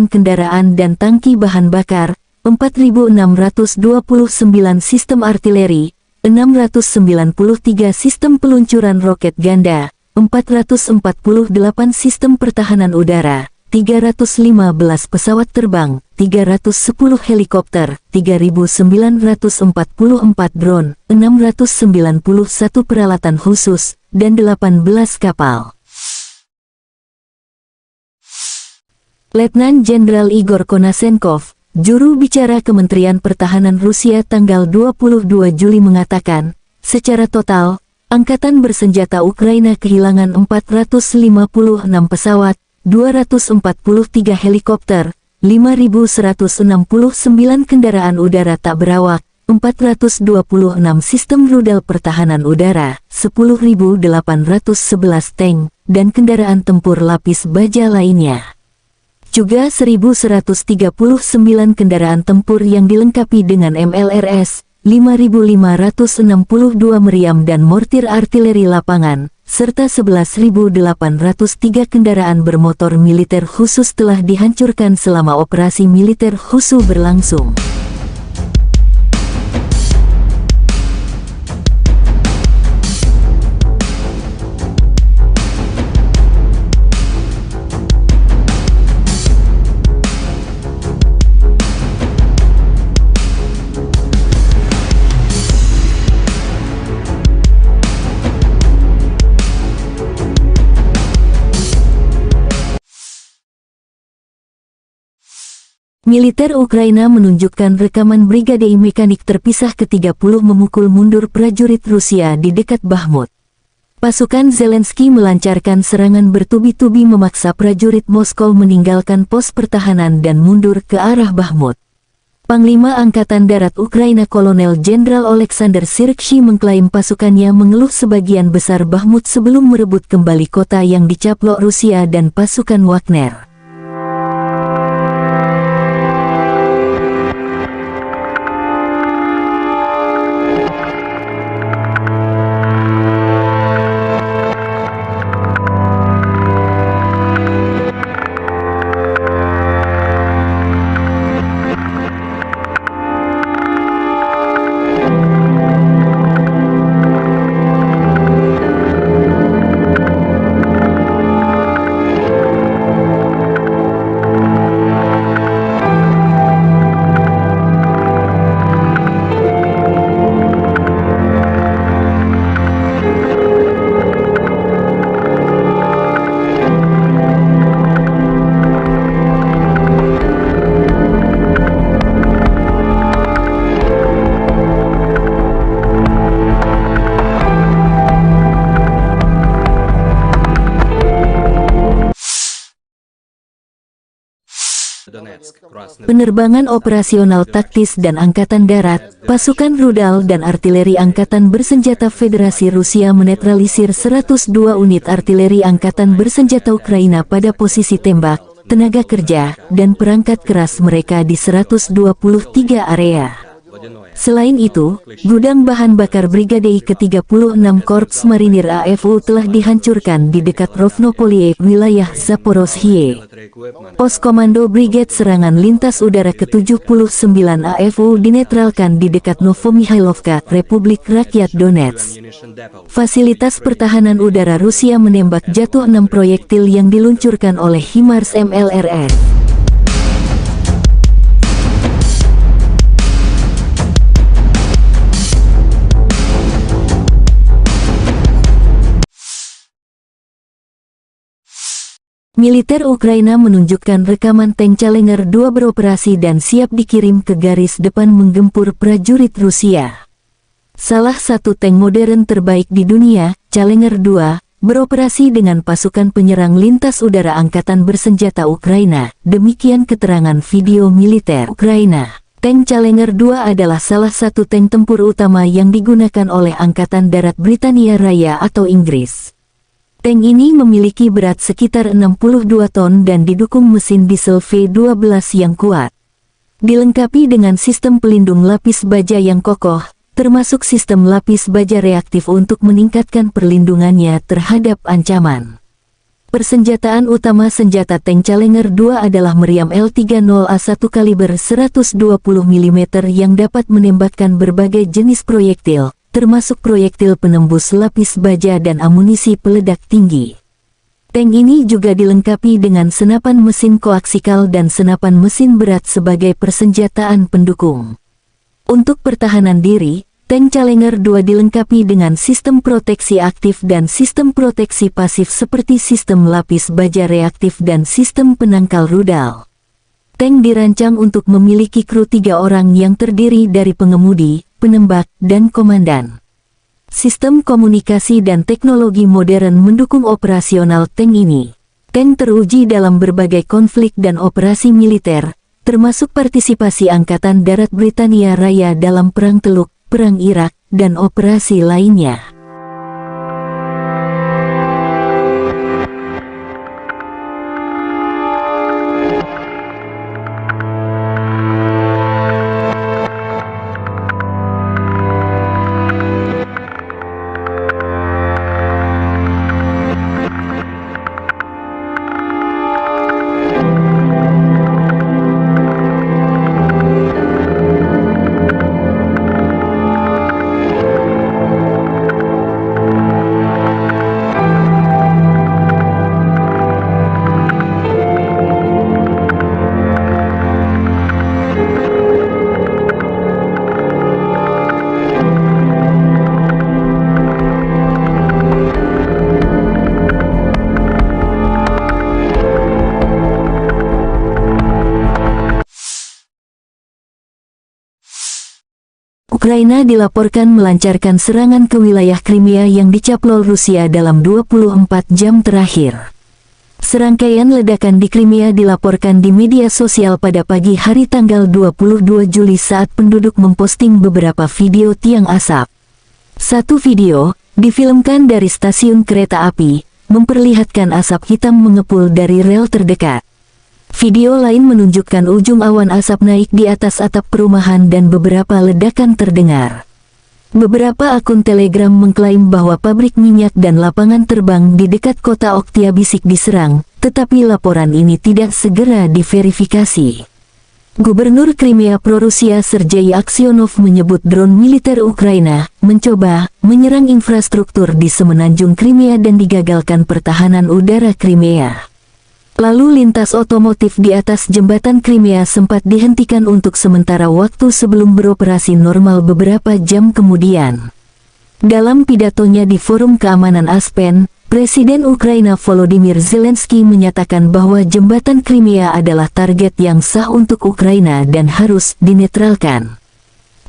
kendaraan dan tangki bahan bakar, 4.629 sistem artileri, 693 sistem peluncuran roket ganda, 448 sistem pertahanan udara, 315 pesawat terbang, 310 helikopter, 3.944 drone, 691 peralatan khusus, dan 18 kapal. Letnan Jenderal Igor Konashenkov, juru bicara Kementerian Pertahanan Rusia tanggal 22 Juli mengatakan, secara total, Angkatan Bersenjata Ukraina kehilangan 456 pesawat, 243 helikopter, 5.169 kendaraan udara tak berawak, 426 sistem rudal pertahanan udara, 10.811 tank, dan kendaraan tempur lapis baja lainnya. Juga 1.139 kendaraan tempur yang dilengkapi dengan MLRS, 5.562 meriam dan mortir artileri lapangan, serta 11.803 kendaraan bermotor militer khusus telah dihancurkan selama operasi militer khusus berlangsung. Militer Ukraina menunjukkan rekaman Brigade Mekanik terpisah ke-30 memukul mundur prajurit Rusia di dekat Bahmut. Pasukan Zelensky melancarkan serangan bertubi-tubi memaksa prajurit Moskow meninggalkan pos pertahanan dan mundur ke arah Bahmut. Panglima Angkatan Darat Ukraina Kolonel Jenderal Oleksandr Syrskyi mengklaim pasukannya mengeluh sebagian besar Bahmut sebelum merebut kembali kota yang dicaplok Rusia dan pasukan Wagner. Penerbangan operasional taktis dan angkatan darat, pasukan rudal dan artileri angkatan bersenjata Federasi Rusia menetralisir 102 unit artileri angkatan bersenjata Ukraina pada posisi tembak, tenaga kerja, dan perangkat keras mereka di 123 area. Selain itu, gudang bahan bakar Brigade ke-36 Korps Marinir AFU telah dihancurkan di dekat Rovnopolie, wilayah Zaporozhye. Pos Komando Brigade Serangan Lintas Udara ke-79 AFU dinetralkan di dekat Novomihailovka, Republik Rakyat Donetsk. Fasilitas pertahanan udara Rusia menembak jatuh 6 proyektil yang diluncurkan oleh HIMARS MLRS. Militer Ukraina menunjukkan rekaman tank Challenger 2 beroperasi dan siap dikirim ke garis depan menggempur prajurit Rusia. Salah satu tank modern terbaik di dunia, Challenger 2, beroperasi dengan pasukan penyerang lintas udara Angkatan Bersenjata Ukraina, demikian keterangan video militer Ukraina. Tank Challenger 2 adalah salah satu tank tempur utama yang digunakan oleh Angkatan Darat Britania Raya atau Inggris. Tank ini memiliki berat sekitar 62 ton dan didukung mesin diesel V12 yang kuat. Dilengkapi dengan sistem pelindung lapis baja yang kokoh, termasuk sistem lapis baja reaktif untuk meningkatkan perlindungannya terhadap ancaman. Persenjataan utama senjata tank Challenger 2 adalah meriam L30A1 kaliber 120 mm yang dapat menembakkan berbagai jenis proyektil, termasuk proyektil penembus lapis baja dan amunisi peledak tinggi. Tank ini juga dilengkapi dengan senapan mesin koaksikal dan senapan mesin berat sebagai persenjataan pendukung. Untuk pertahanan diri, tank Challenger 2 dilengkapi dengan sistem proteksi aktif dan sistem proteksi pasif seperti sistem lapis baja reaktif dan sistem penangkal rudal. Tank dirancang untuk memiliki kru 3 orang yang terdiri dari pengemudi, penembak, dan komandan. Sistem komunikasi dan teknologi modern mendukung operasional tank ini. Tank teruji dalam berbagai konflik dan operasi militer, termasuk partisipasi Angkatan Darat Britania Raya dalam Perang Teluk, Perang Irak, dan operasi lainnya. Ukraina dilaporkan melancarkan serangan ke wilayah Crimea yang dicaplok Rusia dalam 24 jam terakhir. Serangkaian ledakan di Crimea dilaporkan di media sosial pada pagi hari tanggal 22 Juli saat penduduk memposting beberapa video tiang asap. Satu video, difilmkan dari stasiun kereta api, memperlihatkan asap hitam mengepul dari rel terdekat. Video lain menunjukkan ujung awan asap naik di atas atap perumahan dan beberapa ledakan terdengar. Beberapa akun Telegram mengklaim bahwa pabrik minyak dan lapangan terbang di dekat kota Oktyabrsky diserang, tetapi laporan ini tidak segera diverifikasi. Gubernur Crimea pro-Rusia Sergei Aksyonov menyebut drone militer Ukraina mencoba menyerang infrastruktur di semenanjung Crimea dan digagalkan pertahanan udara Crimea. Lalu lintas otomotif di atas jembatan Crimea sempat dihentikan untuk sementara waktu sebelum beroperasi normal beberapa jam kemudian. Dalam pidatonya di Forum Keamanan Aspen, Presiden Ukraina Volodymyr Zelensky menyatakan bahwa jembatan Crimea adalah target yang sah untuk Ukraina dan harus dinetralkan.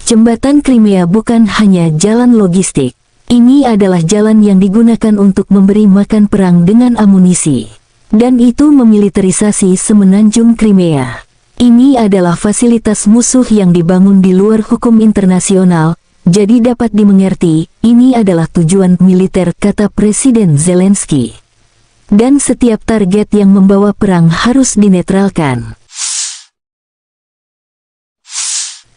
Jembatan Crimea bukan hanya jalan logistik. Ini adalah jalan yang digunakan untuk memberi makan perang dengan amunisi. Dan itu memiliterisasi semenanjung Crimea. Ini adalah fasilitas musuh yang dibangun di luar hukum internasional, jadi dapat dimengerti, ini adalah tujuan militer, kata Presiden Zelensky. Dan setiap target yang membawa perang harus dinetralkan.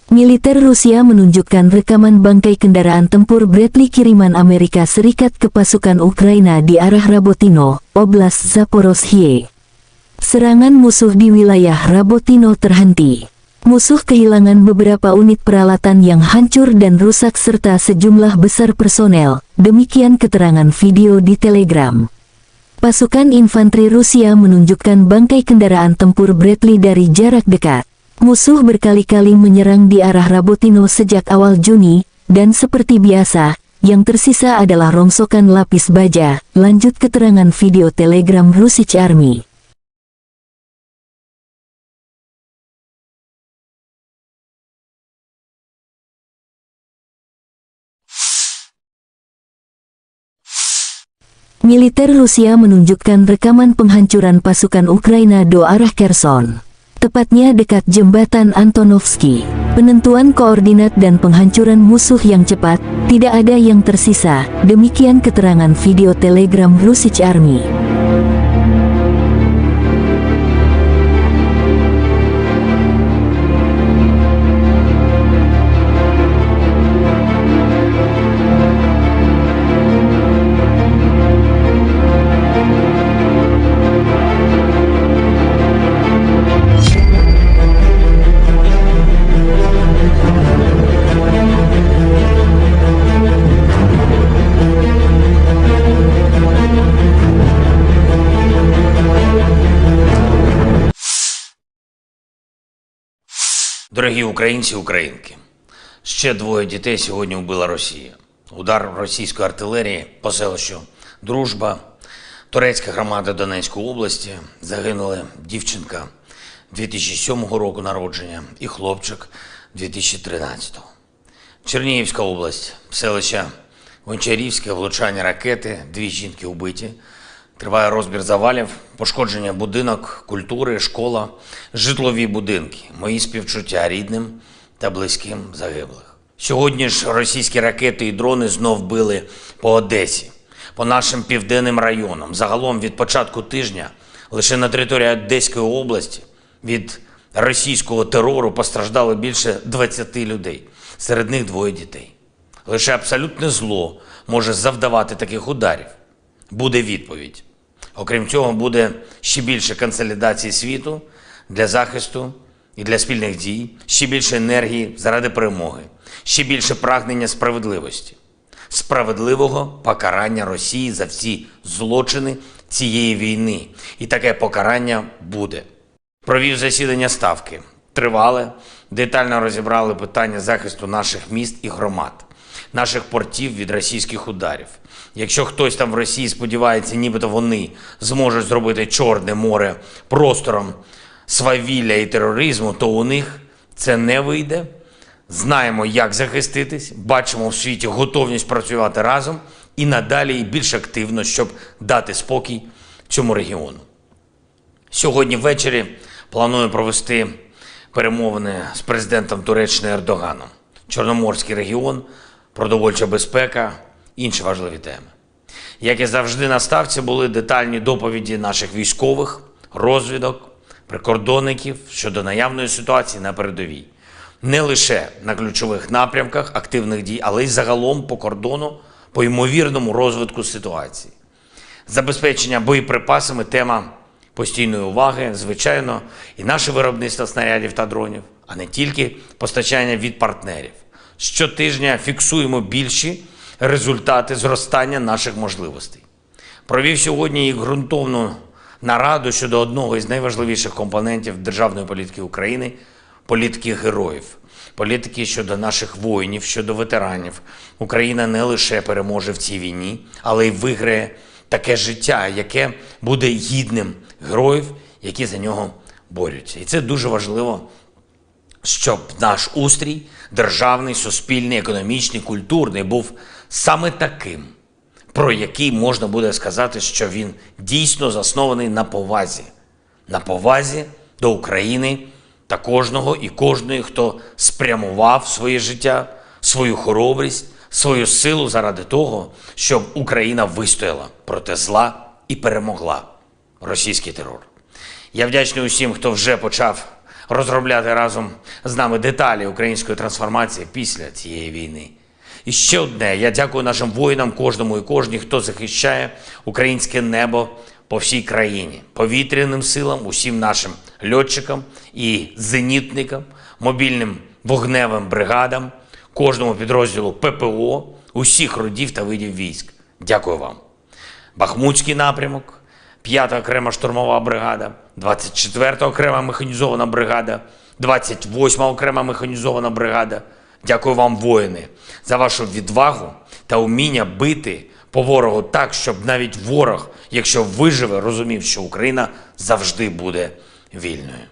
Militer Rusia menunjukkan rekaman bangkai kendaraan tempur Bradley kiriman Amerika Serikat ke pasukan Ukraina di arah Rabotino, Oblast Zaporozhye. Serangan musuh di wilayah Rabotino terhenti. Musuh kehilangan beberapa unit peralatan yang hancur dan rusak serta sejumlah besar personel, demikian keterangan video di Telegram. Pasukan infanteri Rusia menunjukkan bangkai kendaraan tempur Bradley dari jarak dekat. Musuh berkali-kali menyerang di arah Rabotino sejak awal Juni, dan seperti biasa, yang tersisa adalah rongsokan lapis baja, lanjut keterangan video Telegram Russian Army. Militer Rusia menunjukkan rekaman penghancuran pasukan Ukraina do arah Kherson. Tepatnya dekat jembatan Antonovsky. Penentuan koordinat dan penghancuran musuh yang cepat, tidak ada yang tersisa, demikian keterangan video Telegram Russian Army. Дорогі українці, українки, ще 2 дітей сьогодні вбила Росія. Удар російської артилерії по селищу Дружба, турецька громада Донецької області, загинули дівчинка 2007 року народження і хлопчик 2013. Чернігівська область, селище Гончарівське, влучання ракети, 2 жінки вбиті. Триває розбір завалів, пошкодження будинок, культури, школа, житлові будинки. Мої співчуття рідним та близьким загиблих. Сьогодні ж російські ракети і дрони знов били по Одесі, по нашим південним районам. Загалом від початку тижня лише на території Одеської області від російського терору постраждало більше 20 людей, серед них 2 дітей. Лише абсолютне зло може завдавати таких ударів. Буде відповідь. Окрім цього, буде ще більше консолідації світу для захисту і для спільних дій, ще більше енергії заради перемоги, ще більше прагнення справедливості, справедливого покарання Росії за всі злочини цієї війни. І таке покарання буде. Провів засідання Ставки. Тривале, детально розібрали питання захисту наших міст і громад, наших портів від російських ударів. Якщо хтось там в Росії сподівається, нібито вони зможуть зробити Чорне море простором свавілля і тероризму, то у них це не вийде. Знаємо, як захиститись, бачимо в світі готовність працювати разом і надалі і більш активно, щоб дати спокій цьому регіону. Сьогодні ввечері планую провести перемовини з президентом Туреччини Ердоганом. Чорноморський регіон, продовольча безпека, інші важливі теми. Як і завжди на Ставці були детальні доповіді наших військових, розвідок, прикордонників щодо наявної ситуації на передовій. Не лише на ключових напрямках активних дій, але й загалом по кордону, по ймовірному розвитку ситуації. Забезпечення боєприпасами – тема постійної уваги, звичайно, і наше виробництво снарядів та дронів, а не тільки постачання від партнерів. Щотижня фіксуємо більші результати зростання наших можливостей. Провів сьогодні і ґрунтовну нараду щодо одного із найважливіших компонентів державної політики України – політики героїв. Політики щодо наших воїнів, щодо ветеранів. Україна не лише переможе в цій війні, але й виграє таке життя, яке буде гідним героїв, які за нього борються. І це дуже важливо, щоб наш устрій державний, суспільний, економічний, культурний був саме таким, про який можна буде сказати, що він дійсно заснований на повазі. На повазі до України та кожного і кожної, хто спрямував своє життя, свою хоробрість, свою силу заради того, щоб Україна вистояла проти зла і перемогла російський терор. Я вдячний усім, хто вже почав розробляти разом з нами деталі української трансформації після цієї війни. І ще одне, я дякую нашим воїнам, кожному і кожній, хто захищає українське небо по всій країні, повітряним силам, усім нашим льотчикам і зенітникам, мобільним вогневим бригадам, кожному підрозділу ППО, усіх родів та видів військ. Дякую вам. Бахмутський напрямок, 5-та окрема штурмова бригада, 24-та окрема механізована бригада, 28-та окрема механізована бригада. Дякую вам, воїни, за вашу відвагу та уміння бити по ворогу так, щоб навіть ворог, якщо виживе, розумів, що Україна завжди буде вільною.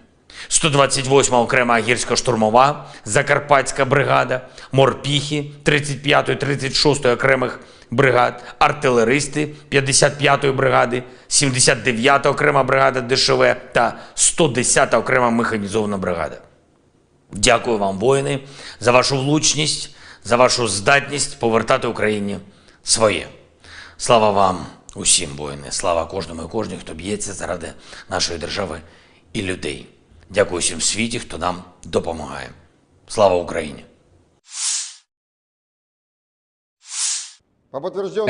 128-ма окрема гірсько-штурмова, Закарпатська бригада, морпіхи 35-ї, 36-ї окремих бригад, артилеристи 55-ї бригади, 79-та окрема бригада ДШВ та 110-та окрема механізована бригада. Дякую вам, воїни, за вашу влучність, за вашу здатність повертати Україні своє. Слава вам усім, воїни, слава кожному і кожній, хто б'ється заради нашої держави і людей. Дякую всім в світі, хто нам допомагає. Слава Україні!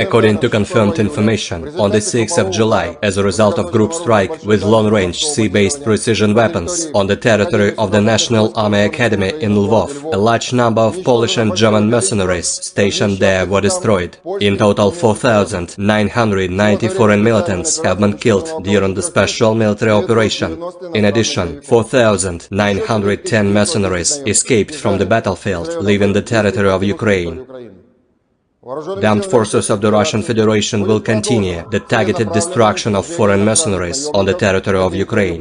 According to confirmed information, on the 6th of July, as a result of group strike with long-range sea-based precision weapons on the territory of the National Army Academy in Lvov, a large number of Polish and German mercenaries stationed there were destroyed. In total, 4,990 foreign militants have been killed during the special military operation. In addition, 4,910 mercenaries escaped from the battlefield, leaving the territory of Ukraine. The armed forces of the Russian Federation will continue the targeted destruction of foreign mercenaries on the territory of Ukraine.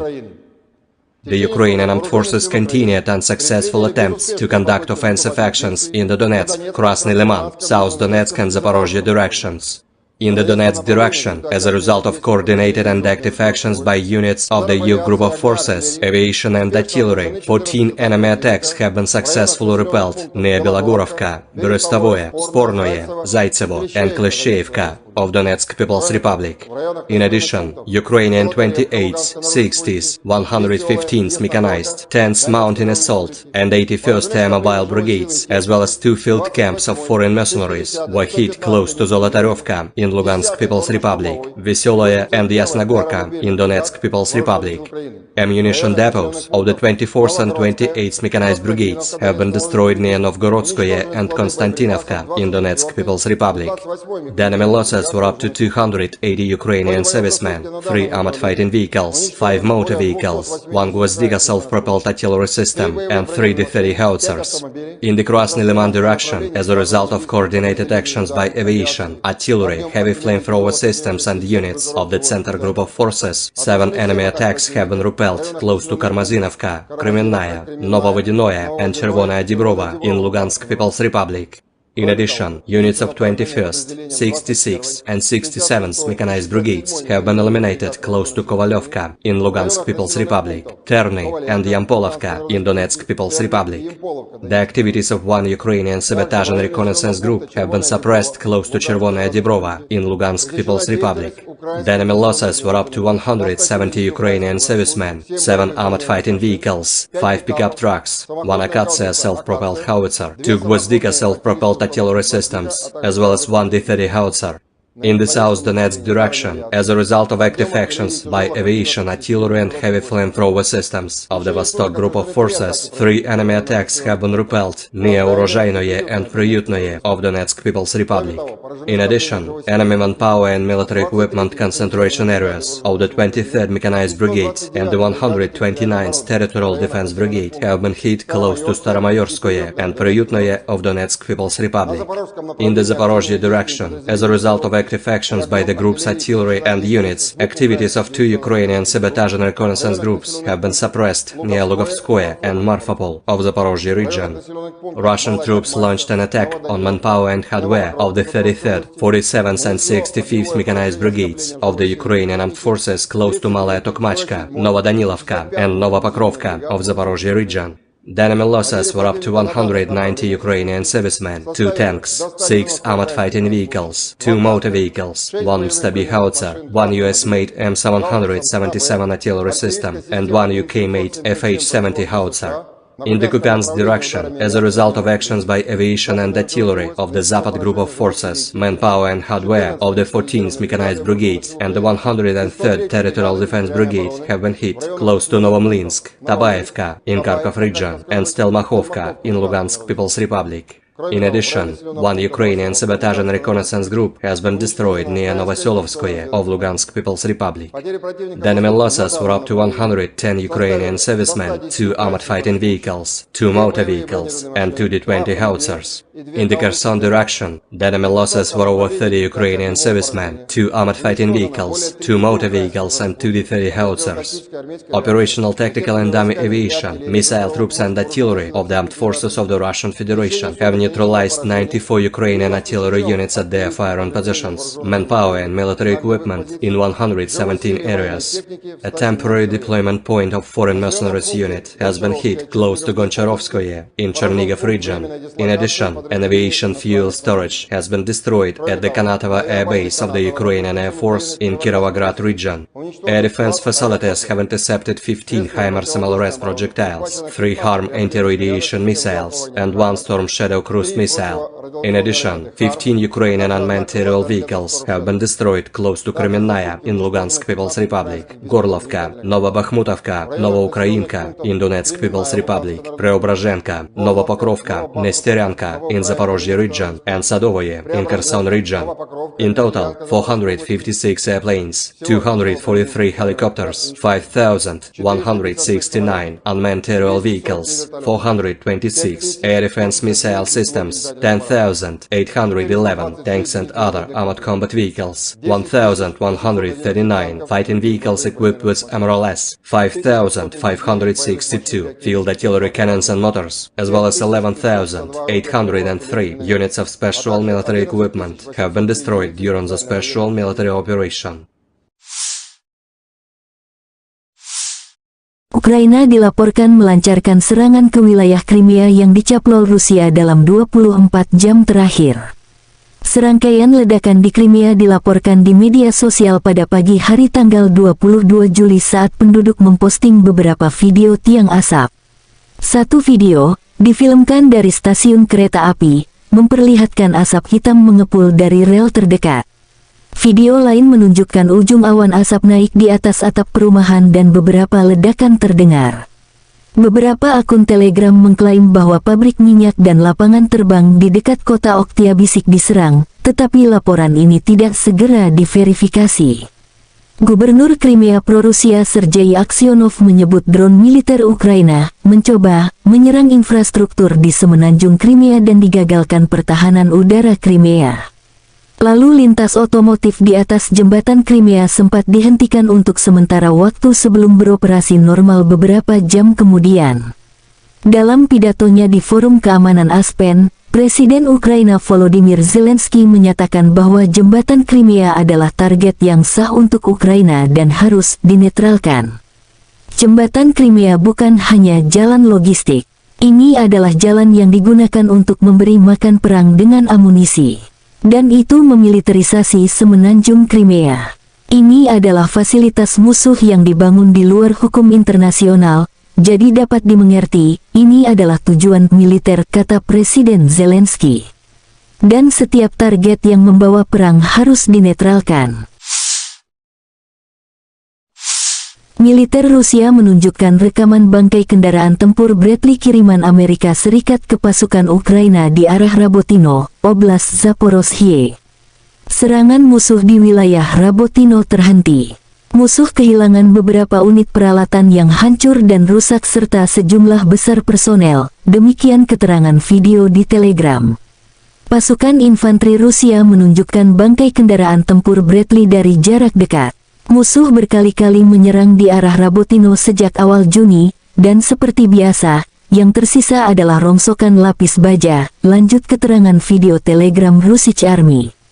The Ukrainian armed forces continued unsuccessful attempts to conduct offensive actions in the Donetsk, Krasny Liman, South Donetsk and Zaporozhye directions. In the Donetsk direction, as a result of coordinated and active actions by units of the EU group of forces, aviation and artillery, 14 enemy attacks have been successfully repelled near Belogorovka, Berestovoye, Spornoye, Zaitsevo and Kleshchevka of Donetsk People's Republic. In addition, Ukrainian 28th, 60th, 115th mechanized, 10th mountain assault and 81st Air Mobile brigades, as well as 2 field camps of foreign mercenaries, were hit close to Zolotaryovka in Lugansk People's Republic, Veseloye and Yasnogorka in Donetsk People's Republic. Ammunition depots of the 24th and 28th mechanized brigades have been destroyed near Novgorodskoye and Konstantinovka in Donetsk People's Republic. The enemy losses were up to 280 Ukrainian servicemen, 3 armored fighting vehicles, 5 motor vehicles, 1 Gvozdyka self-propelled artillery system and 3 D-30 howitzers. In the Krasny Liman direction, as a result of coordinated actions by aviation, artillery, heavy flamethrower systems and units of the Center Group of Forces, 7 enemy attacks have been repelled close to Karmazinovka, Kremenная, Novovodinoye and Chervonaya Dibrova in Lugansk People's Republic. In addition, units of 21st, 66th and 67th mechanized brigades have been eliminated close to Kovalyovka in Lugansk People's Republic, Terny and Yampolovka in Donetsk People's Republic. The activities of 1 Ukrainian sabotage and reconnaissance group have been suppressed close to Chervonaya Dibrova in Lugansk People's Republic. The enemy losses were up to 170 Ukrainian servicemen, 7 armored fighting vehicles, 5 pickup trucks, 1 Akatsiya self-propelled howitzer, 2 Gvozdyka self-propelled artillery systems, as well as 1 D-30 howitzer. In the South Donetsk direction, as a result of active actions by aviation, artillery and heavy flamethrower systems of the Vostok Group of Forces, 3 enemy attacks have been repelled near Urozhainoye and Priutnoye of Donetsk People's Republic. In addition, enemy manpower and military equipment concentration areas of the 23rd Mechanized Brigade and the 129th Territorial Defense Brigade have been hit close to Staromayorskoye and Priutnoye of Donetsk People's Republic. In the Zaporozhye direction, as a result of active actions by the group's artillery and units, activities of 2 Ukrainian sabotage and reconnaissance groups have been suppressed near Lugovskoye and Marfapol of the Zaporozhye region. Russian troops launched an attack on manpower and hardware of the 33rd, 47th and 65th Mechanized Brigades of the Ukrainian Armed Forces close to Malaya Tokmachka, Novodanilovka and Novopokrovka of the Zaporozhye region. The enemy losses were up to 190 Ukrainian servicemen, 2 tanks, 6 armored fighting vehicles, 2 motor vehicles, 1 Stabby howitzer, 1 US-made M777 artillery system, and 1 UK-made FH-70 howitzer. In the Kupiansk direction, as a result of actions by aviation and artillery of the Zapad group of forces, manpower and hardware of the 14th Mechanized Brigade and the 103rd Territorial Defense Brigade have been hit close to Novomlinsk, Tabaevka in Kharkov region and Stelmakhovka in Lugansk People's Republic. In addition, 1 Ukrainian sabotage and reconnaissance group has been destroyed near Novoselovskoye of Lugansk People's Republic. The enemy losses were up to 110 Ukrainian servicemen, 2 armored fighting vehicles, 2 motor vehicles, and 2 D-20 howitzers. In the Kherson direction, the enemy losses were over 30 Ukrainian servicemen, 2 armored fighting vehicles, 2 motor vehicles, and 2 D-30 howitzers. Operational, tactical and dummy aviation, missile troops and artillery of the armed forces of the Russian Federation have neutralized 94 Ukrainian artillery units at their firing positions, manpower and military equipment in 117 areas. A temporary deployment point of foreign mercenaries unit has been hit close to Goncharovskoye in Chernihiv region. In addition, an aviation fuel storage has been destroyed at the Kanatovo air base of the Ukrainian Air Force in Kirovograd region. Air defense facilities have intercepted 15 HIMARS MLRS projectiles, 3 HARM anti-radiation missiles, and 1 Storm Shadow cruise missile. In addition, 15 Ukrainian unmanned aerial vehicles have been destroyed close to Kremenная in Lugansk People's Republic, Gorlovka, Novobakhmutovka, Novoukrayinka in Donetsk People's Republic, Preobrazhenka, Novopokrovka, Nesteryanka in Zaporozhye region, and Sadovoye in Kherson region. In total, 456 airplanes, 243 helicopters, 5,169 unmanned aerial vehicles, 426 air defense missile systems, 10,811 tanks and other armored combat vehicles, 1,139 fighting vehicles equipped with MRLS, 5,562 field artillery cannons and motors, as well as 11,803 units of special military equipment have been destroyed during the special military operation. Ukraina dilaporkan melancarkan serangan ke wilayah Crimea yang dicaplok Rusia dalam 24 jam terakhir. Serangkaian ledakan di Crimea dilaporkan di media sosial pada pagi hari tanggal 22 Juli saat penduduk memposting beberapa video tiang asap. Satu video, difilmkan dari stasiun kereta api, memperlihatkan asap hitam mengepul dari rel terdekat. Video lain menunjukkan ujung awan asap naik di atas atap perumahan dan beberapa ledakan terdengar. Beberapa akun Telegram mengklaim bahwa pabrik minyak dan lapangan terbang di dekat kota Oktyabrsky diserang, tetapi laporan ini tidak segera diverifikasi. Gubernur Crimea pro-Rusia Sergei Aksyonov menyebut drone militer Ukraina mencoba menyerang infrastruktur di semenanjung Crimea dan digagalkan pertahanan udara Crimea. Lalu lintas otomotif di atas jembatan Crimea sempat dihentikan untuk sementara waktu sebelum beroperasi normal beberapa jam kemudian. Dalam pidatonya di Forum Keamanan Aspen, Presiden Ukraina Volodymyr Zelensky menyatakan bahwa jembatan Crimea adalah target yang sah untuk Ukraina dan harus dinetralkan. Jembatan Crimea bukan hanya jalan logistik. Ini adalah jalan yang digunakan untuk memberi makan perang dengan amunisi. Dan itu memiliterisasi semenanjung Crimea. Ini adalah fasilitas musuh yang dibangun di luar hukum internasional, jadi dapat dimengerti, ini adalah tujuan militer, kata Presiden Zelensky. Dan setiap target yang membawa perang harus dinetralkan. Militer Rusia menunjukkan rekaman bangkai kendaraan tempur Bradley kiriman Amerika Serikat ke pasukan Ukraina di arah Rabotino, Oblast Zaporozhye. Serangan musuh di wilayah Rabotino terhenti. Musuh kehilangan beberapa unit peralatan yang hancur dan rusak serta sejumlah besar personel, demikian keterangan video di Telegram. Pasukan infanteri Rusia menunjukkan bangkai kendaraan tempur Bradley dari jarak dekat. Musuh berkali-kali menyerang di arah Rabotino sejak awal Juni, dan seperti biasa, yang tersisa adalah rongsokan lapis baja, lanjut keterangan video Telegram Russian Army.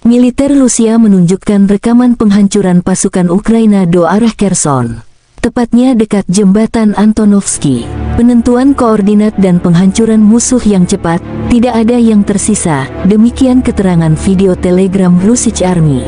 Militer Rusia menunjukkan rekaman penghancuran pasukan Ukraina do arah Kherson, tepatnya dekat jembatan Antonovsky. Penentuan koordinat dan penghancuran musuh yang cepat, tidak ada yang tersisa. Demikian keterangan video Telegram Russian Army.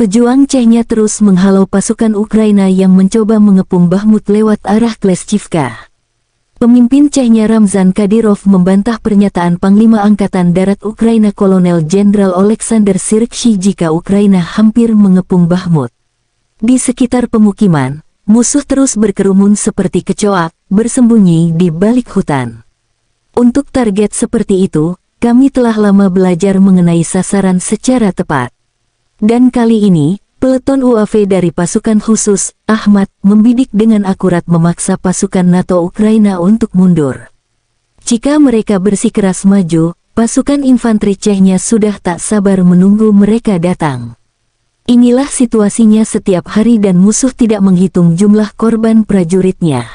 Pejuang Chechnya terus menghalau pasukan Ukraina yang mencoba mengepung Bakhmut lewat arah Kleshchivka. Pemimpin Chechnya Ramzan Kadyrov membantah pernyataan Panglima Angkatan Darat Ukraina Kolonel Jenderal Oleksandr Syrskyi jika Ukraina hampir mengepung Bakhmut. Di sekitar pemukiman, musuh terus berkerumun seperti kecoak, bersembunyi di balik hutan. Untuk target seperti itu, kami telah lama belajar mengenai sasaran secara tepat. Dan kali ini, peleton UAV dari pasukan khusus, Ahmad, membidik dengan akurat memaksa pasukan NATO Ukraina untuk mundur. Jika mereka bersikeras maju, pasukan infanteri Chechnya sudah tak sabar menunggu mereka datang. Inilah situasinya setiap hari dan musuh tidak menghitung jumlah korban prajuritnya.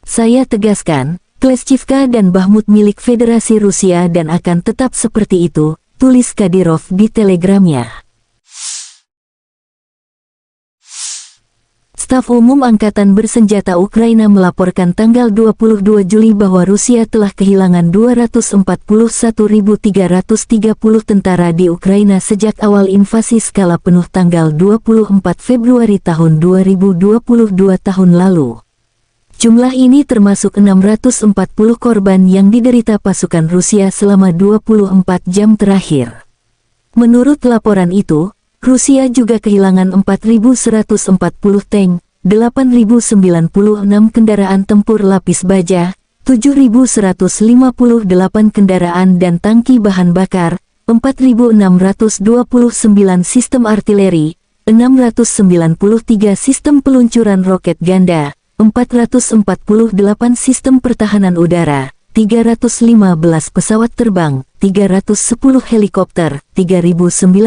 Saya tegaskan, Kleshchivka dan Bakhmut milik Federasi Rusia dan akan tetap seperti itu, tulis Kadyrov di telegramnya. Staf Umum Angkatan Bersenjata Ukraina melaporkan tanggal 22 Juli bahwa Rusia telah kehilangan 241.330 tentara di Ukraina sejak awal invasi skala penuh tanggal 24 Februari tahun 2022 tahun lalu. Jumlah ini termasuk 640 korban yang diderita pasukan Rusia selama 24 jam terakhir. Menurut laporan itu, Rusia juga kehilangan 4.140 tank, 8.096 kendaraan tempur lapis baja, 7.158 kendaraan dan tangki bahan bakar, 4.629 sistem artileri, 693 sistem peluncuran roket ganda, 448 sistem pertahanan udara, 315 pesawat terbang, 310 helikopter, 3.944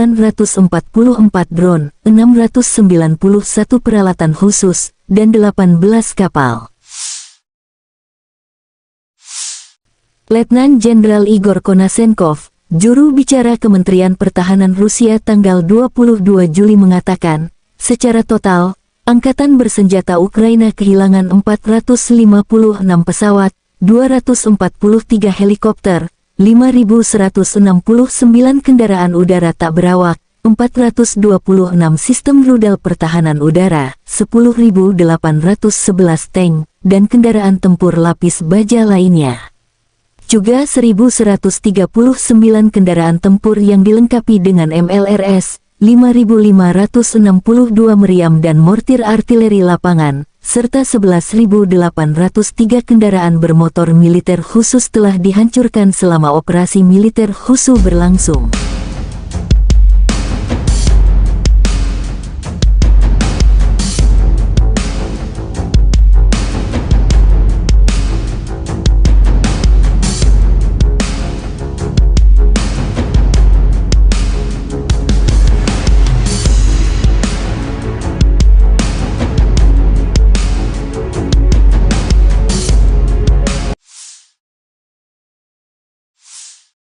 drone, 691 peralatan khusus, dan 18 kapal. Letnan Jenderal Igor Konasenkov, juru bicara Kementerian Pertahanan Rusia tanggal 22 Juli mengatakan, secara total, Angkatan Bersenjata Ukraina kehilangan 456 pesawat, 243 helikopter, 5.169 kendaraan udara tak berawak, 426 sistem rudal pertahanan udara, 10.811 tank, dan kendaraan tempur lapis baja lainnya. Juga 1.139 kendaraan tempur yang dilengkapi dengan MLRS, 5.562 meriam dan mortir artileri lapangan, serta 11.803 kendaraan bermotor militer khusus telah dihancurkan selama operasi militer khusus berlangsung.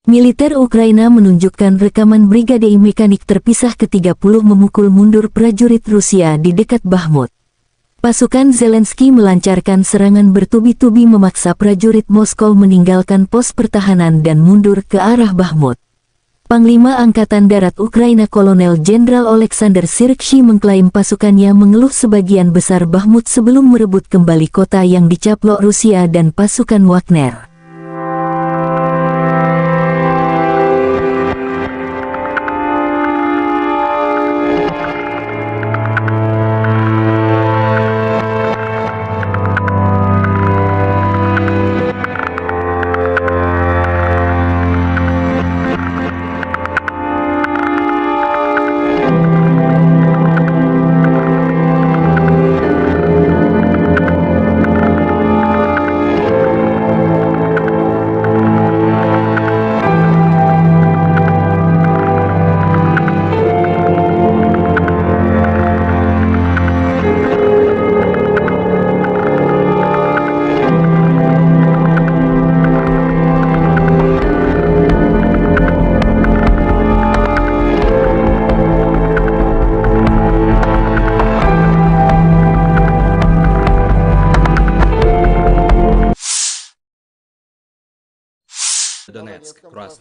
Militer Ukraina menunjukkan rekaman brigade mekanik terpisah ke-30 memukul mundur prajurit Rusia di dekat Bakhmut. Pasukan Zelensky melancarkan serangan bertubi-tubi memaksa prajurit Moskow meninggalkan pos pertahanan dan mundur ke arah Bakhmut. Panglima Angkatan Darat Ukraina Kolonel Jenderal Oleksandr Syrskyi mengklaim pasukannya mengeluh sebagian besar Bakhmut sebelum merebut kembali kota yang dicaplok Rusia dan pasukan Wagner.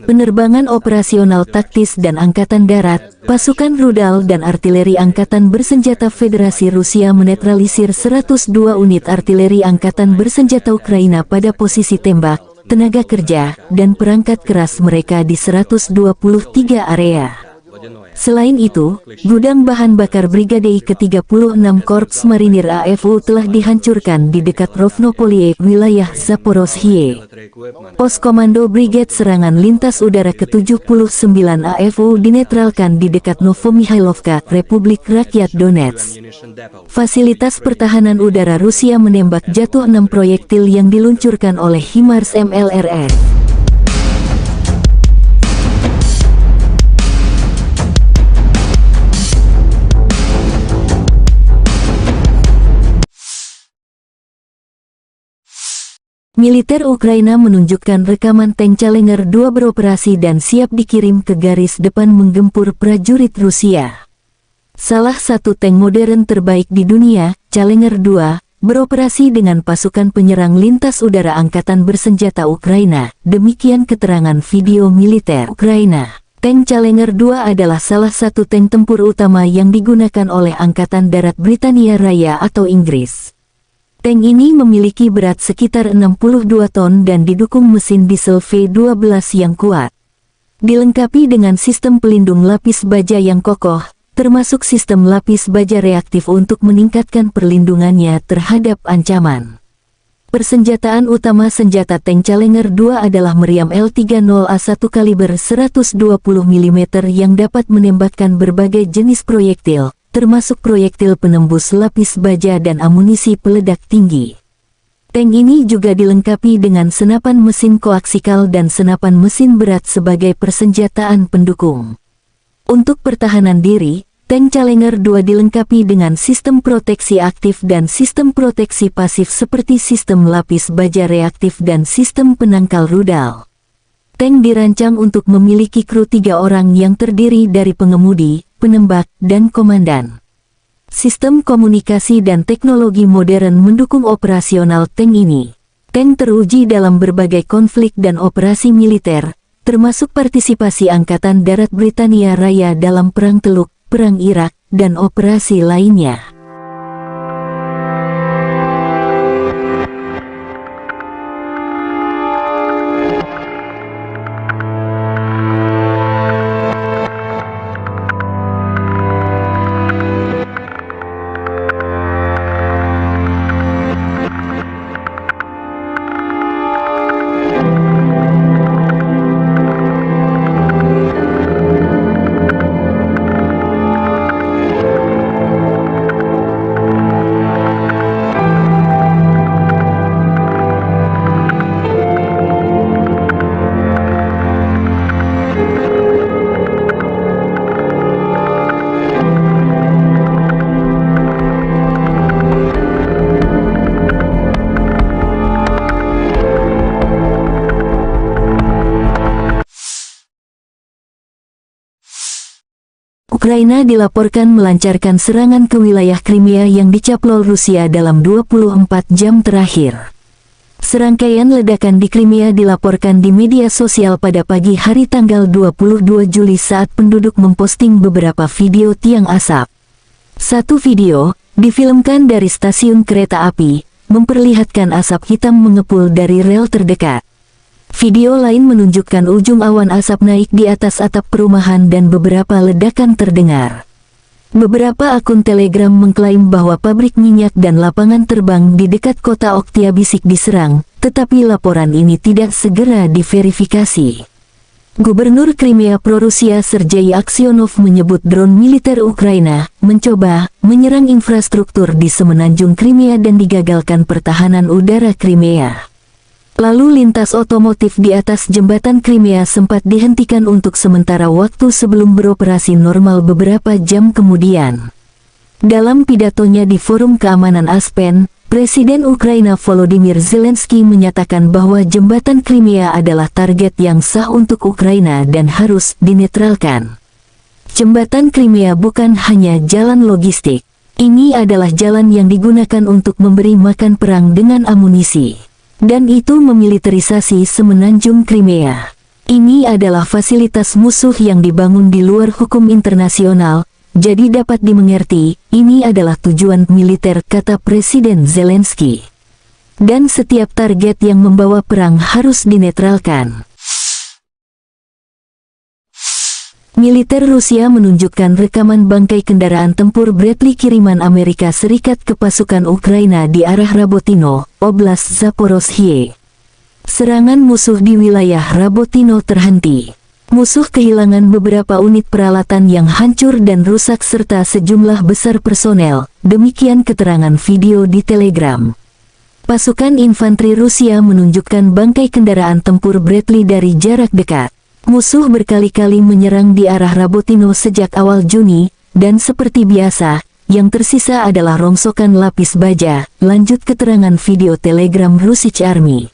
penerbangan operasional taktis dan angkatan darat, pasukan rudal dan artileri angkatan bersenjata Federasi Rusia menetralisir 102 unit artileri angkatan bersenjata Ukraina pada posisi tembak, tenaga kerja, dan perangkat keras mereka di 123 area. Selain itu, gudang bahan bakar Brigade ke-36 Korps Marinir AFU telah dihancurkan di dekat Rovnopolie, wilayah Zaporozhye. Pos Komando Brigade Serangan Lintas Udara ke-79 AFU dinetralkan di dekat Novomihailovka, Republik Rakyat Donetsk. Fasilitas pertahanan udara Rusia menembak jatuh 6 proyektil yang diluncurkan oleh HIMARS MLRS. Militer Ukraina menunjukkan rekaman tank Challenger 2 beroperasi dan siap dikirim ke garis depan menggempur prajurit Rusia. Salah satu tank modern terbaik di dunia, Challenger 2, beroperasi dengan pasukan penyerang lintas udara angkatan bersenjata Ukraina, demikian keterangan video militer Ukraina. Tank Challenger 2 adalah salah satu tank tempur utama yang digunakan oleh Angkatan Darat Britania Raya atau Inggris. Tank ini memiliki berat sekitar 62 ton dan didukung mesin diesel V12 yang kuat. Dilengkapi dengan sistem pelindung lapis baja yang kokoh, termasuk sistem lapis baja reaktif untuk meningkatkan perlindungannya terhadap ancaman. Persenjataan utama senjata tank Challenger 2 adalah meriam L30A1 kaliber 120 mm yang dapat menembakkan berbagai jenis proyektil, termasuk proyektil penembus lapis baja dan amunisi peledak tinggi. Tank ini juga dilengkapi dengan senapan mesin koaksikal dan senapan mesin berat sebagai persenjataan pendukung. Untuk pertahanan diri, tank Challenger 2 dilengkapi dengan sistem proteksi aktif dan sistem proteksi pasif seperti sistem lapis baja reaktif dan sistem penangkal rudal. Tank dirancang untuk memiliki kru 3 orang yang terdiri dari pengemudi, penembak, dan komandan. Sistem komunikasi dan teknologi modern mendukung operasional tank ini. Tank teruji dalam berbagai konflik dan operasi militer, termasuk partisipasi Angkatan Darat Britania Raya dalam Perang Teluk, Perang Irak, dan operasi lainnya. Ukraina dilaporkan melancarkan serangan ke wilayah Crimea yang dicaplok Rusia dalam 24 jam terakhir. Serangkaian ledakan di Crimea dilaporkan di media sosial pada pagi hari tanggal 22 Juli saat penduduk memposting beberapa video tiang asap. Satu video, difilmkan dari stasiun kereta api, memperlihatkan asap hitam mengepul dari rel terdekat. Video lain menunjukkan ujung awan asap naik di atas atap perumahan dan beberapa ledakan terdengar. Beberapa akun Telegram mengklaim bahwa pabrik minyak dan lapangan terbang di dekat kota Oktyabrsky diserang, tetapi laporan ini tidak segera diverifikasi. Gubernur Crimea pro-Rusia Sergei Aksyonov menyebut drone militer Ukraina mencoba menyerang infrastruktur di semenanjung Crimea dan digagalkan pertahanan udara Crimea. Lalu lintas otomotif di atas jembatan Crimea sempat dihentikan untuk sementara waktu sebelum beroperasi normal beberapa jam kemudian. Dalam pidatonya di Forum Keamanan Aspen, Presiden Ukraina Volodymyr Zelensky menyatakan bahwa jembatan Crimea adalah target yang sah untuk Ukraina dan harus dinetralkan. Jembatan Crimea bukan hanya jalan logistik. Ini adalah jalan yang digunakan untuk memberi makan perang dengan amunisi. Dan itu memiliterisasi semenanjung Crimea. Ini adalah fasilitas musuh yang dibangun di luar hukum internasional, jadi dapat dimengerti, ini adalah tujuan militer, kata Presiden Zelensky. Dan setiap target yang membawa perang harus dinetralkan. Militer Rusia menunjukkan rekaman bangkai kendaraan tempur Bradley kiriman Amerika Serikat ke pasukan Ukraina di arah Rabotino, Oblast Zaporozhye. Serangan musuh di wilayah Rabotino terhenti. Musuh kehilangan beberapa unit peralatan yang hancur dan rusak serta sejumlah besar personel, demikian keterangan video di Telegram. Pasukan infanteri Rusia menunjukkan bangkai kendaraan tempur Bradley dari jarak dekat. Musuh berkali-kali menyerang di arah Rabotino sejak awal Juni, dan seperti biasa, yang tersisa adalah rongsokan lapis baja, lanjut keterangan video Telegram Russian Army.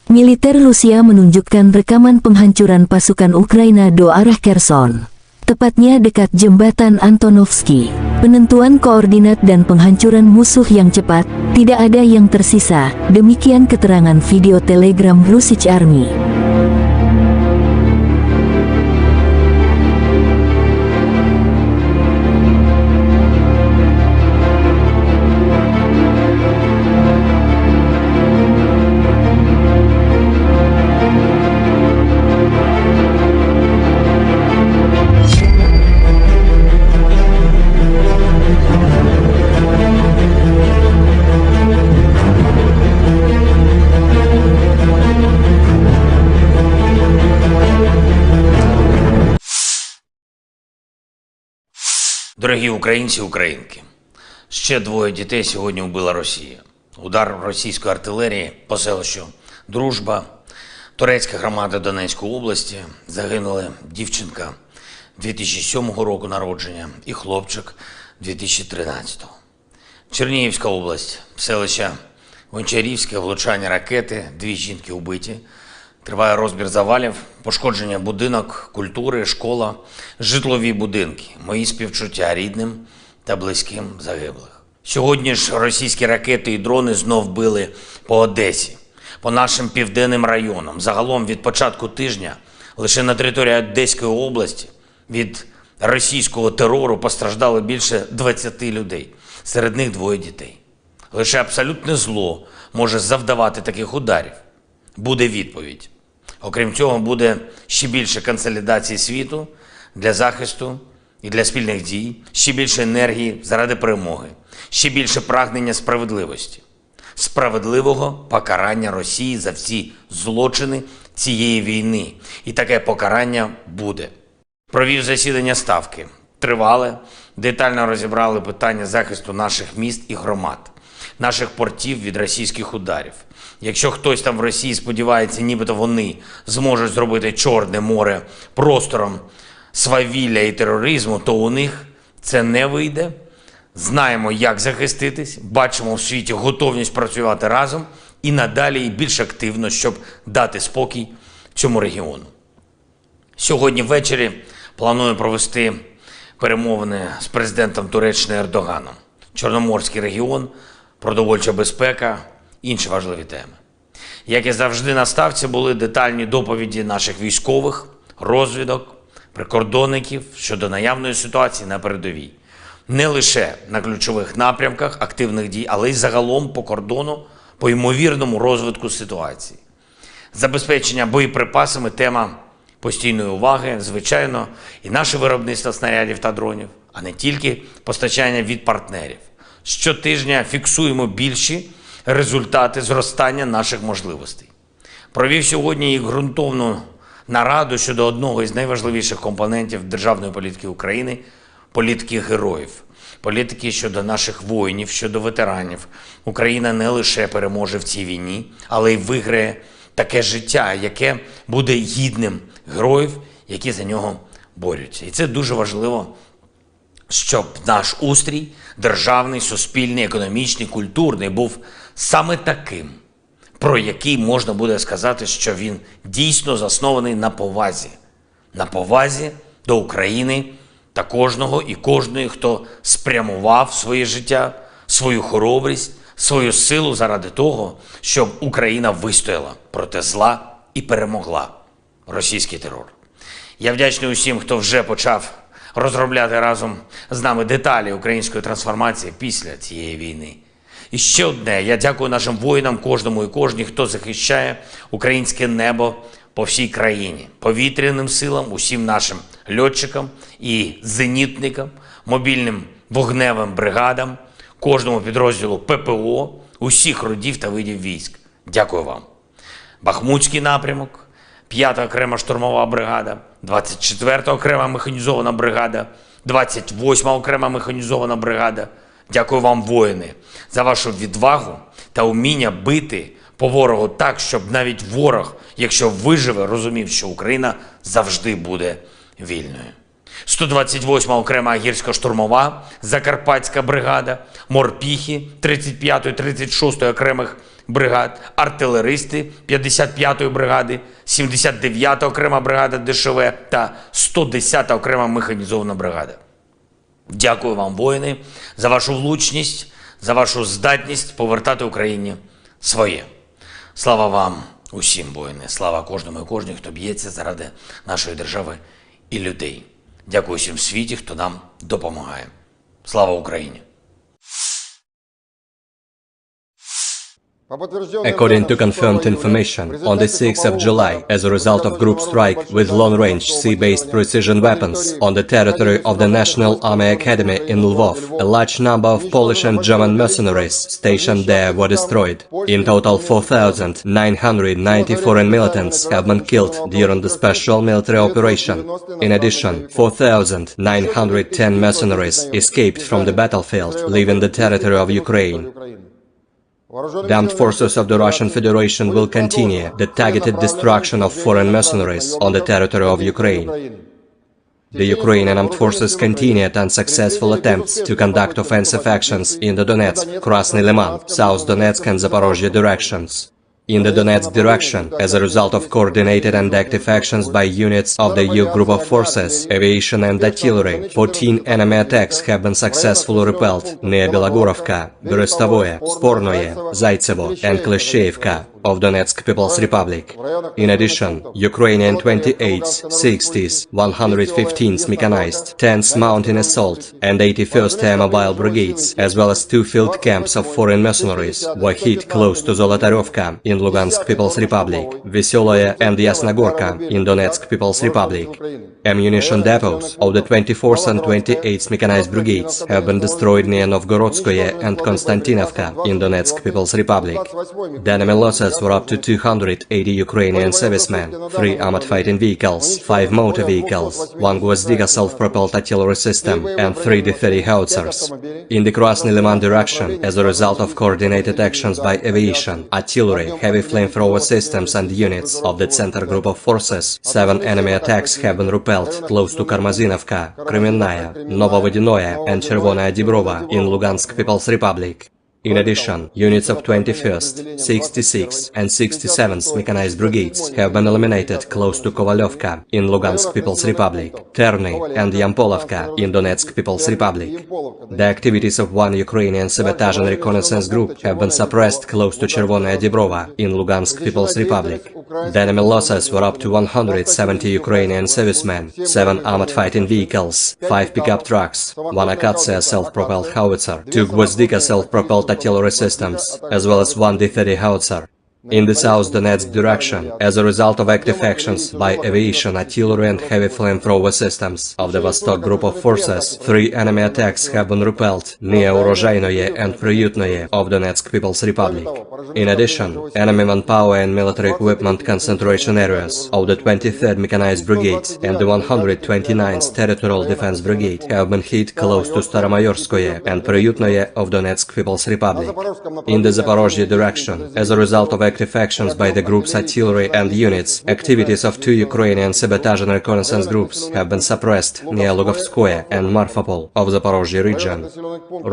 Militer Rusia menunjukkan rekaman penghancuran pasukan Ukraina do arah Kherson, tepatnya dekat jembatan Antonovsky. Penentuan koordinat dan penghancuran musuh yang cepat, tidak ada yang tersisa, demikian keterangan video Telegram Russian Army. Дорогі українці і українки, ще 2 дітей сьогодні вбила Росія. Удар російської артилерії по селищу Дружба, турецька громада Донецької області, загинули дівчинка 2007 року народження і хлопчик 2013. Чернігівська область, селище Гончарівське, влучання ракети, 2 жінки вбиті. Триває розбір завалів, пошкодження будинок, культури, школа, житлові будинки. Мої співчуття рідним та близьким загиблих. Сьогодні ж російські ракети і дрони знов били по Одесі, по нашим південним районам. Загалом від початку тижня лише на території Одеської області від російського терору постраждало більше 20 людей, серед них 2 дітей. Лише абсолютне зло може завдавати таких ударів. Буде відповідь. Окрім цього, буде ще більше консолідації світу для захисту і для спільних дій, ще більше енергії заради перемоги, ще більше прагнення справедливості, справедливого покарання Росії за всі злочини цієї війни. І таке покарання буде. Провів засідання Ставки. Тривале, детально розібрали питання захисту наших міст і громад, наших портів від російських ударів. Якщо хтось там в Росії сподівається, нібито вони зможуть зробити Чорне море простором свавілля і тероризму, то у них це не вийде. Знаємо, як захиститись, бачимо в світі готовність працювати разом і надалі і більш активно, щоб дати спокій цьому регіону. Сьогодні ввечері планую провести перемовини з президентом Туреччини Ердоганом. Чорноморський регіон, продовольча безпека, інші важливі теми. Як і завжди на Ставці були детальні доповіді наших військових, розвідок, прикордонників щодо наявної ситуації на передовій. Не лише на ключових напрямках активних дій, але й загалом по кордону, по ймовірному розвитку ситуації. Забезпечення боєприпасами – тема постійної уваги, звичайно, і наше виробництво снарядів та дронів, а не тільки постачання від партнерів. Щотижня фіксуємо більші результати зростання наших можливостей. Провів сьогодні і ґрунтовну нараду щодо одного із найважливіших компонентів державної політики України – політики героїв. Політики щодо наших воїнів, щодо ветеранів. Україна не лише переможе в цій війні, але й виграє таке життя, яке буде гідним героїв, які за нього борються. І це дуже важливо, щоб наш устрій державний, суспільний, економічний, культурний був саме таким, про який можна буде сказати, що він дійсно заснований на повазі до України та кожного і кожної, хто спрямував своє життя, свою хоробрість, свою силу заради того, щоб Україна вистояла проти зла і перемогла російський терор. Я вдячний усім, хто вже почав розробляти разом з нами деталі української трансформації після цієї війни. І ще одне, я дякую нашим воїнам, кожному і кожній, хто захищає українське небо по всій країні, повітряним силам, усім нашим льотчикам і зенітникам, мобільним вогневим бригадам, кожному підрозділу ППО, усіх родів та видів військ. Дякую вам. Бахмутський напрямок, 5-та окрема штурмова бригада, 24-та окрема механізована бригада, 28-та окрема механізована бригада. Дякую вам, воїни, за вашу відвагу та уміння бити по ворогу так, щоб навіть ворог, якщо виживе, розумів, що Україна завжди буде вільною. 128-ма окрема гірсько-штурмова Закарпатська бригада, морпіхи 35-ї, 36-ї окремих бригад, артилеристи 55-ї бригади, 79-та окрема бригада ДШВ та 110-та окрема механізована бригада. Дякую вам, воїни, за вашу влучність, за вашу здатність повертати Україні своє. Слава вам усім, воїни, слава кожному і кожній, хто б'ється заради нашої держави і людей. Дякую всім в світі, хто нам допомагає. Слава Україні! According to confirmed information, on the 6th of July, as a result of group strike with long-range sea-based precision weapons on the territory of the National Army Academy in Lvov, a large number of Polish and German mercenaries stationed there were destroyed. In total, 4,990 foreign militants have been killed during the special military operation. In addition, 4,910 mercenaries escaped from the battlefield, leaving the territory of Ukraine. The armed forces of the Russian Federation will continue the targeted destruction of foreign mercenaries on the territory of Ukraine. The Ukrainian armed forces continued unsuccessful attempts to conduct offensive actions in the Donetsk, Krasny Liman, South Donetsk and Zaporozhye directions. In the Donetsk direction, as a result of coordinated and active actions by units of the EU Group of Forces, aviation and artillery, 14 enemy attacks have been successfully repelled near Belogorovka, Berestovoye, Spornoye, Zaitsevo and Klishchevka of Donetsk People's Republic. In addition, Ukrainian 28th, 60th, 115th Mechanized, 10th Mountain Assault and 81st Air Mobile Brigades, as well as 2 field camps of foreign mercenaries, were hit close to Zolotaryovka in Lugansk People's Republic, Veseloye and Yasnogorka in Donetsk People's Republic. Ammunition depots of the 24th and 28th Mechanized Brigades have been destroyed near Novgorodskoye and Konstantinovka in Donetsk People's Republic. The enemy losses were up to 280 Ukrainian servicemen, 3 armored fighting vehicles, 5 motor vehicles, 1 Gvozdyka self-propelled artillery system, and 3 D-30 howitzers. In the Krasny Liman direction, as a result of coordinated actions by aviation, artillery, heavy flamethrower systems and units of the Center Group of Forces, 7 enemy attacks have been repelled close to Karmazinovka, Kremenная, Novovodinoye and Chervonaya Dibrova in Lugansk People's Republic. In addition, units of 21st, 66th and 67th Mechanized Brigades have been eliminated close to Kovalyovka in Lugansk People's Republic, Terny and Yampolovka in Donetsk People's Republic. The activities of 1 Ukrainian sabotage and reconnaissance group have been suppressed close to Chervonaya Dibrova in Lugansk People's Republic. The enemy losses were up to 170 Ukrainian servicemen, 7 armored fighting vehicles, 5 pickup trucks, 1 Akatsiya self-propelled howitzer, 2 Gvozdyka self-propelled artillery systems, as well as 1 D-30 howitzer. In the South Donetsk direction, as a result of active actions by aviation, artillery and heavy flamethrower systems of the Vostok Group of Forces, 3 enemy attacks have been repelled near Urozhainoye and Priutnoye of Donetsk People's Republic. In addition, enemy manpower and military equipment concentration areas of the 23rd Mechanized Brigade and the 129th Territorial Defense Brigade have been hit close to Staromayorskoye and Priutnoye of Donetsk People's Republic. In the Zaporozhye direction, as a result of active actions by the group's artillery and units, activities of 2 Ukrainian sabotage and reconnaissance groups have been suppressed near Lugovskoye and Marfapol of Zaporozhye region.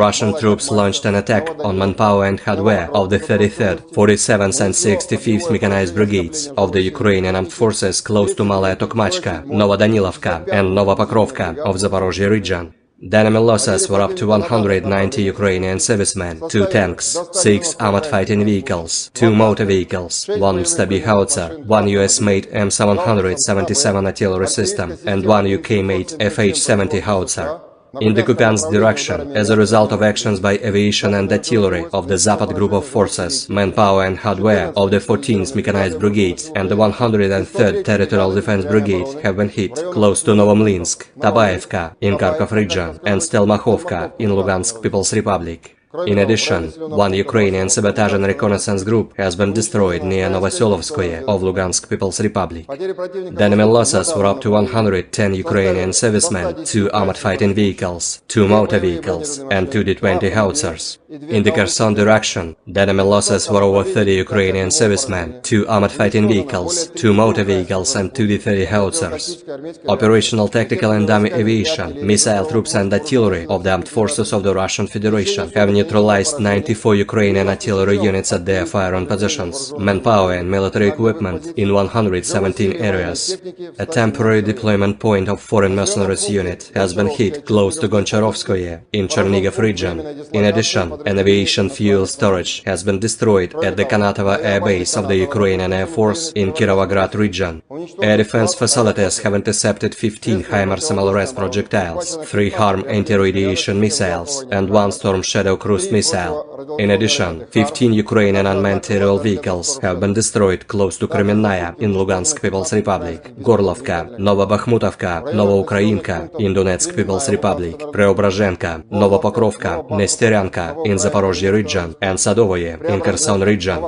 Russian troops launched an attack on manpower and hardware of the 33rd, 47th and 65th Mechanized Brigades of the Ukrainian Armed Forces close to Malaya Tokmachka, Novodanilovka and Novopokrovka of Zaporozhye region. The enemy losses were up to 190 Ukrainian servicemen, 2 tanks, 6 armored fighting vehicles, 2 motor vehicles, 1 Stabi howitzer, 1 US-made M777 artillery system, and 1 UK-made FH-70 howitzer. In the occupant's direction, as a result of actions by aviation and artillery of the Zapad group of forces, manpower and hardware of the 14th Mechanized Brigade and the 103rd Territorial Defense Brigade have been hit close to Novomlinsk, Tabaevka in Kharkov region and Stelmakhovka in Lugansk People's Republic. In addition, 1 Ukrainian sabotage and reconnaissance group has been destroyed near Novoselovskoye of Lugansk People's Republic. The enemy losses were up to 110 Ukrainian servicemen, 2 armored fighting vehicles, 2 motor vehicles, and 2 D-20 howitzers. In the Kherson direction, the enemy losses were over 30 Ukrainian servicemen, 2 armored fighting vehicles, 2 motor vehicles, and 2 D-30 howitzers. Operational tactical and dummy aviation, missile troops and artillery of the armed forces of the Russian Federation have neutralized 94 Ukrainian artillery units at their firing positions, manpower and military equipment in 117 areas. A temporary deployment point of foreign mercenaries unit has been hit close to Goncharovskoye in Chernihiv region. In addition, an aviation fuel storage has been destroyed at the Kanatovo Air Base of the Ukrainian Air Force in Kirovograd region. Air defense facilities have intercepted 15 HIMARS MLRS projectiles, 3 HARM anti-radiation missiles, and 1 Storm Shadow cruise missile. In addition, 15 Ukrainian unmanned aerial vehicles have been destroyed close to Kremenная in Lugansk People's Republic, Gorlovka, Novobakhmutovka, Novoukrainka in Donetsk People's Republic, Preobrazhenka, Novopokrovka, Nesteryanka in Zaporozhye region, and Sadovoye in Kherson region.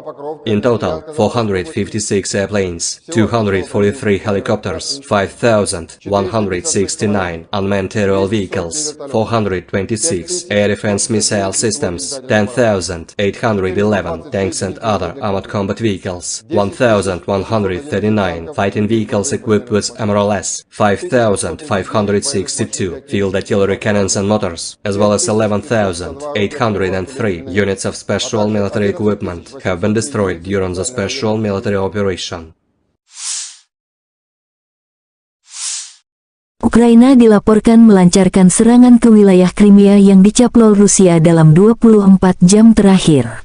In total, 456 airplanes, 243 helicopters, 5,169 unmanned aerial vehicles, 426 air defense missile systems, 10,811 tanks and other armored combat vehicles, 1,139 fighting vehicles equipped with MRLS, 5,562 field artillery cannons and motors, as well as 11,803 units of special military equipment have been destroyed during the special military operation. Ukraina dilaporkan melancarkan serangan ke wilayah Crimea yang dicaplok Rusia dalam 24 jam terakhir.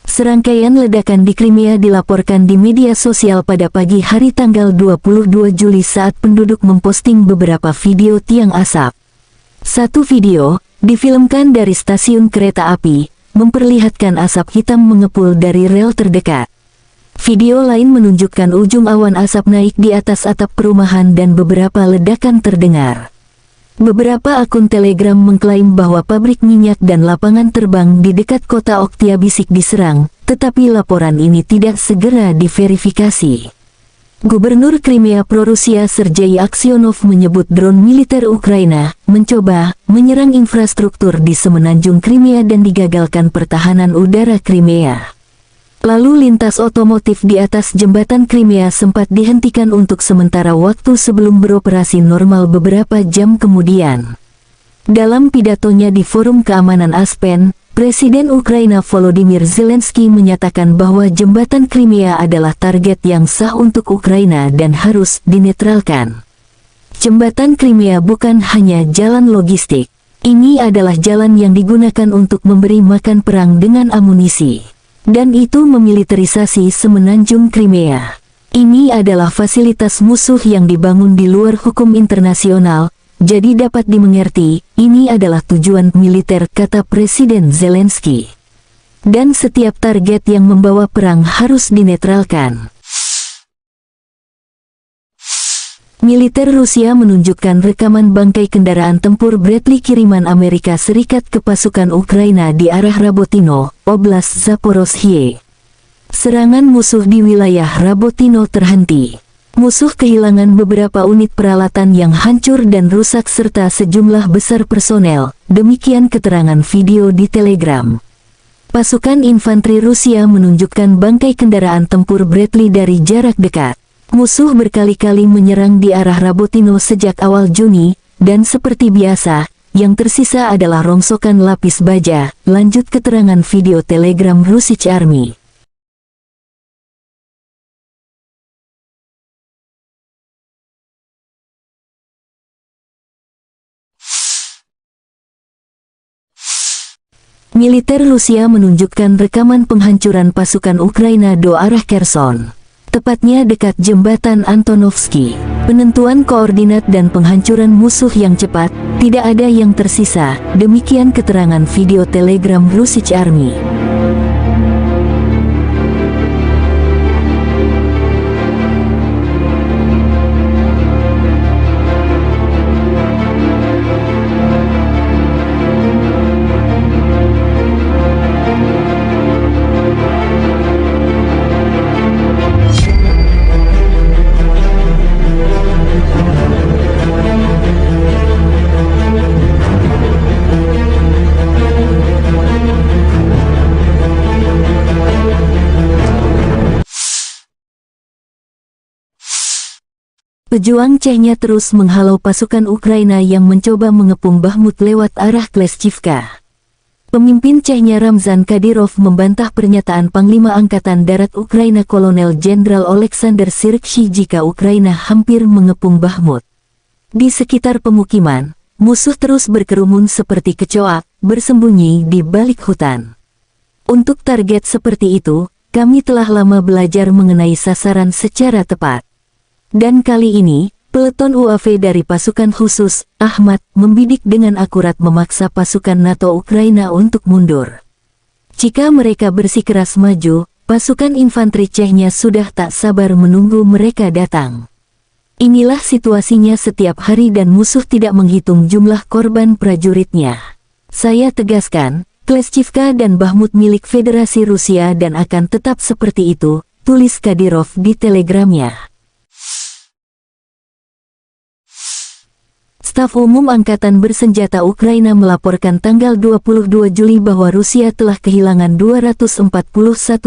Serangkaian ledakan di Crimea dilaporkan di media sosial pada pagi hari tanggal 22 Juli saat penduduk memposting beberapa video tiang asap. Satu video, difilmkan dari stasiun kereta api, memperlihatkan asap hitam mengepul dari rel terdekat. Video lain menunjukkan ujung awan asap naik di atas atap perumahan dan beberapa ledakan terdengar. Beberapa akun Telegram mengklaim bahwa pabrik minyak dan lapangan terbang di dekat kota Oktyabrsky diserang, tetapi laporan ini tidak segera diverifikasi. Gubernur Crimea pro-Rusia Sergei Aksyonov menyebut drone militer Ukraina mencoba menyerang infrastruktur di semenanjung Crimea dan digagalkan pertahanan udara Crimea. Lalu lintas otomotif di atas jembatan Crimea sempat dihentikan untuk sementara waktu sebelum beroperasi normal beberapa jam kemudian. Dalam pidatonya di Forum Keamanan Aspen, Presiden Ukraina Volodymyr Zelensky menyatakan bahwa jembatan Crimea adalah target yang sah untuk Ukraina dan harus dinetralkan. Jembatan Crimea bukan hanya jalan logistik. Ini adalah jalan yang digunakan untuk memberi makan perang dengan amunisi. Dan itu memiliterisasi semenanjung Crimea. Ini adalah fasilitas musuh yang dibangun di luar hukum internasional, jadi dapat dimengerti, ini adalah tujuan militer, kata Presiden Zelensky. Dan setiap target yang membawa perang harus dinetralkan. Militer Rusia menunjukkan rekaman bangkai kendaraan tempur Bradley kiriman Amerika Serikat ke pasukan Ukraina di arah Rabotino, Oblast Zaporozhye. Serangan musuh di wilayah Rabotino terhenti. Musuh kehilangan beberapa unit peralatan yang hancur dan rusak serta sejumlah besar personel, demikian keterangan video di Telegram. Pasukan infanteri Rusia menunjukkan bangkai kendaraan tempur Bradley dari jarak dekat. Musuh berkali-kali menyerang di arah Rabotino sejak awal Juni, dan seperti biasa, yang tersisa adalah rongsokan lapis baja. Lanjut keterangan video Telegram Russian Army. Militer Rusia menunjukkan rekaman penghancuran pasukan Ukraina do arah Kherson, tepatnya dekat jembatan Antonovsky. Penentuan koordinat dan penghancuran musuh yang cepat, tidak ada yang tersisa. Demikian keterangan video Telegram Russian Army. Pejuang Chechnya terus menghalau pasukan Ukraina yang mencoba mengepung Bakhmut lewat arah Kleshchivka. Pemimpin Chechnya Ramzan Kadyrov membantah pernyataan Panglima Angkatan Darat Ukraina Kolonel Jenderal Oleksandr Syrskyi jika Ukraina hampir mengepung Bakhmut. Di sekitar pemukiman, musuh terus berkerumun seperti kecoak, bersembunyi di balik hutan. Untuk target seperti itu, kami telah lama belajar mengenai sasaran secara tepat. Dan kali ini, peleton UAV dari pasukan khusus, Ahmad, membidik dengan akurat memaksa pasukan NATO Ukraina untuk mundur. Jika mereka bersikeras maju, pasukan infanteri Chechnya sudah tak sabar menunggu mereka datang. Inilah situasinya setiap hari dan musuh tidak menghitung jumlah korban prajuritnya. Saya tegaskan, Kleshchivka dan Bakhmut milik Federasi Rusia dan akan tetap seperti itu, tulis Kadyrov di telegramnya. Staf Umum Angkatan Bersenjata Ukraina melaporkan tanggal 22 Juli bahwa Rusia telah kehilangan 241.330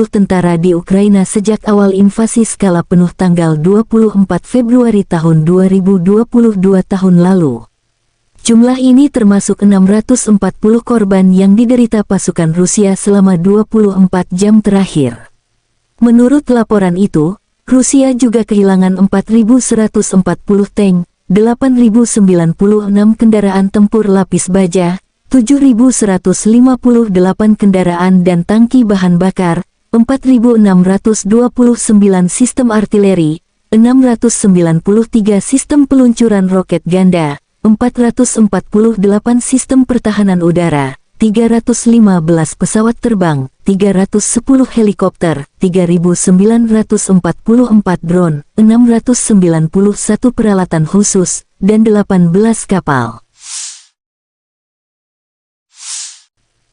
tentara di Ukraina sejak awal invasi skala penuh tanggal 24 Februari tahun 2022 tahun lalu. Jumlah ini termasuk 640 korban yang diderita pasukan Rusia selama 24 jam terakhir. Menurut laporan itu, Rusia juga kehilangan 4.140 tank, 8.096 kendaraan tempur lapis baja, 7.158 kendaraan dan tangki bahan bakar, 4.629 sistem artileri, 693 sistem peluncuran roket ganda, 448 sistem pertahanan udara, 315 pesawat terbang, 310 helikopter, 3.944 drone, 691 peralatan khusus, dan 18 kapal.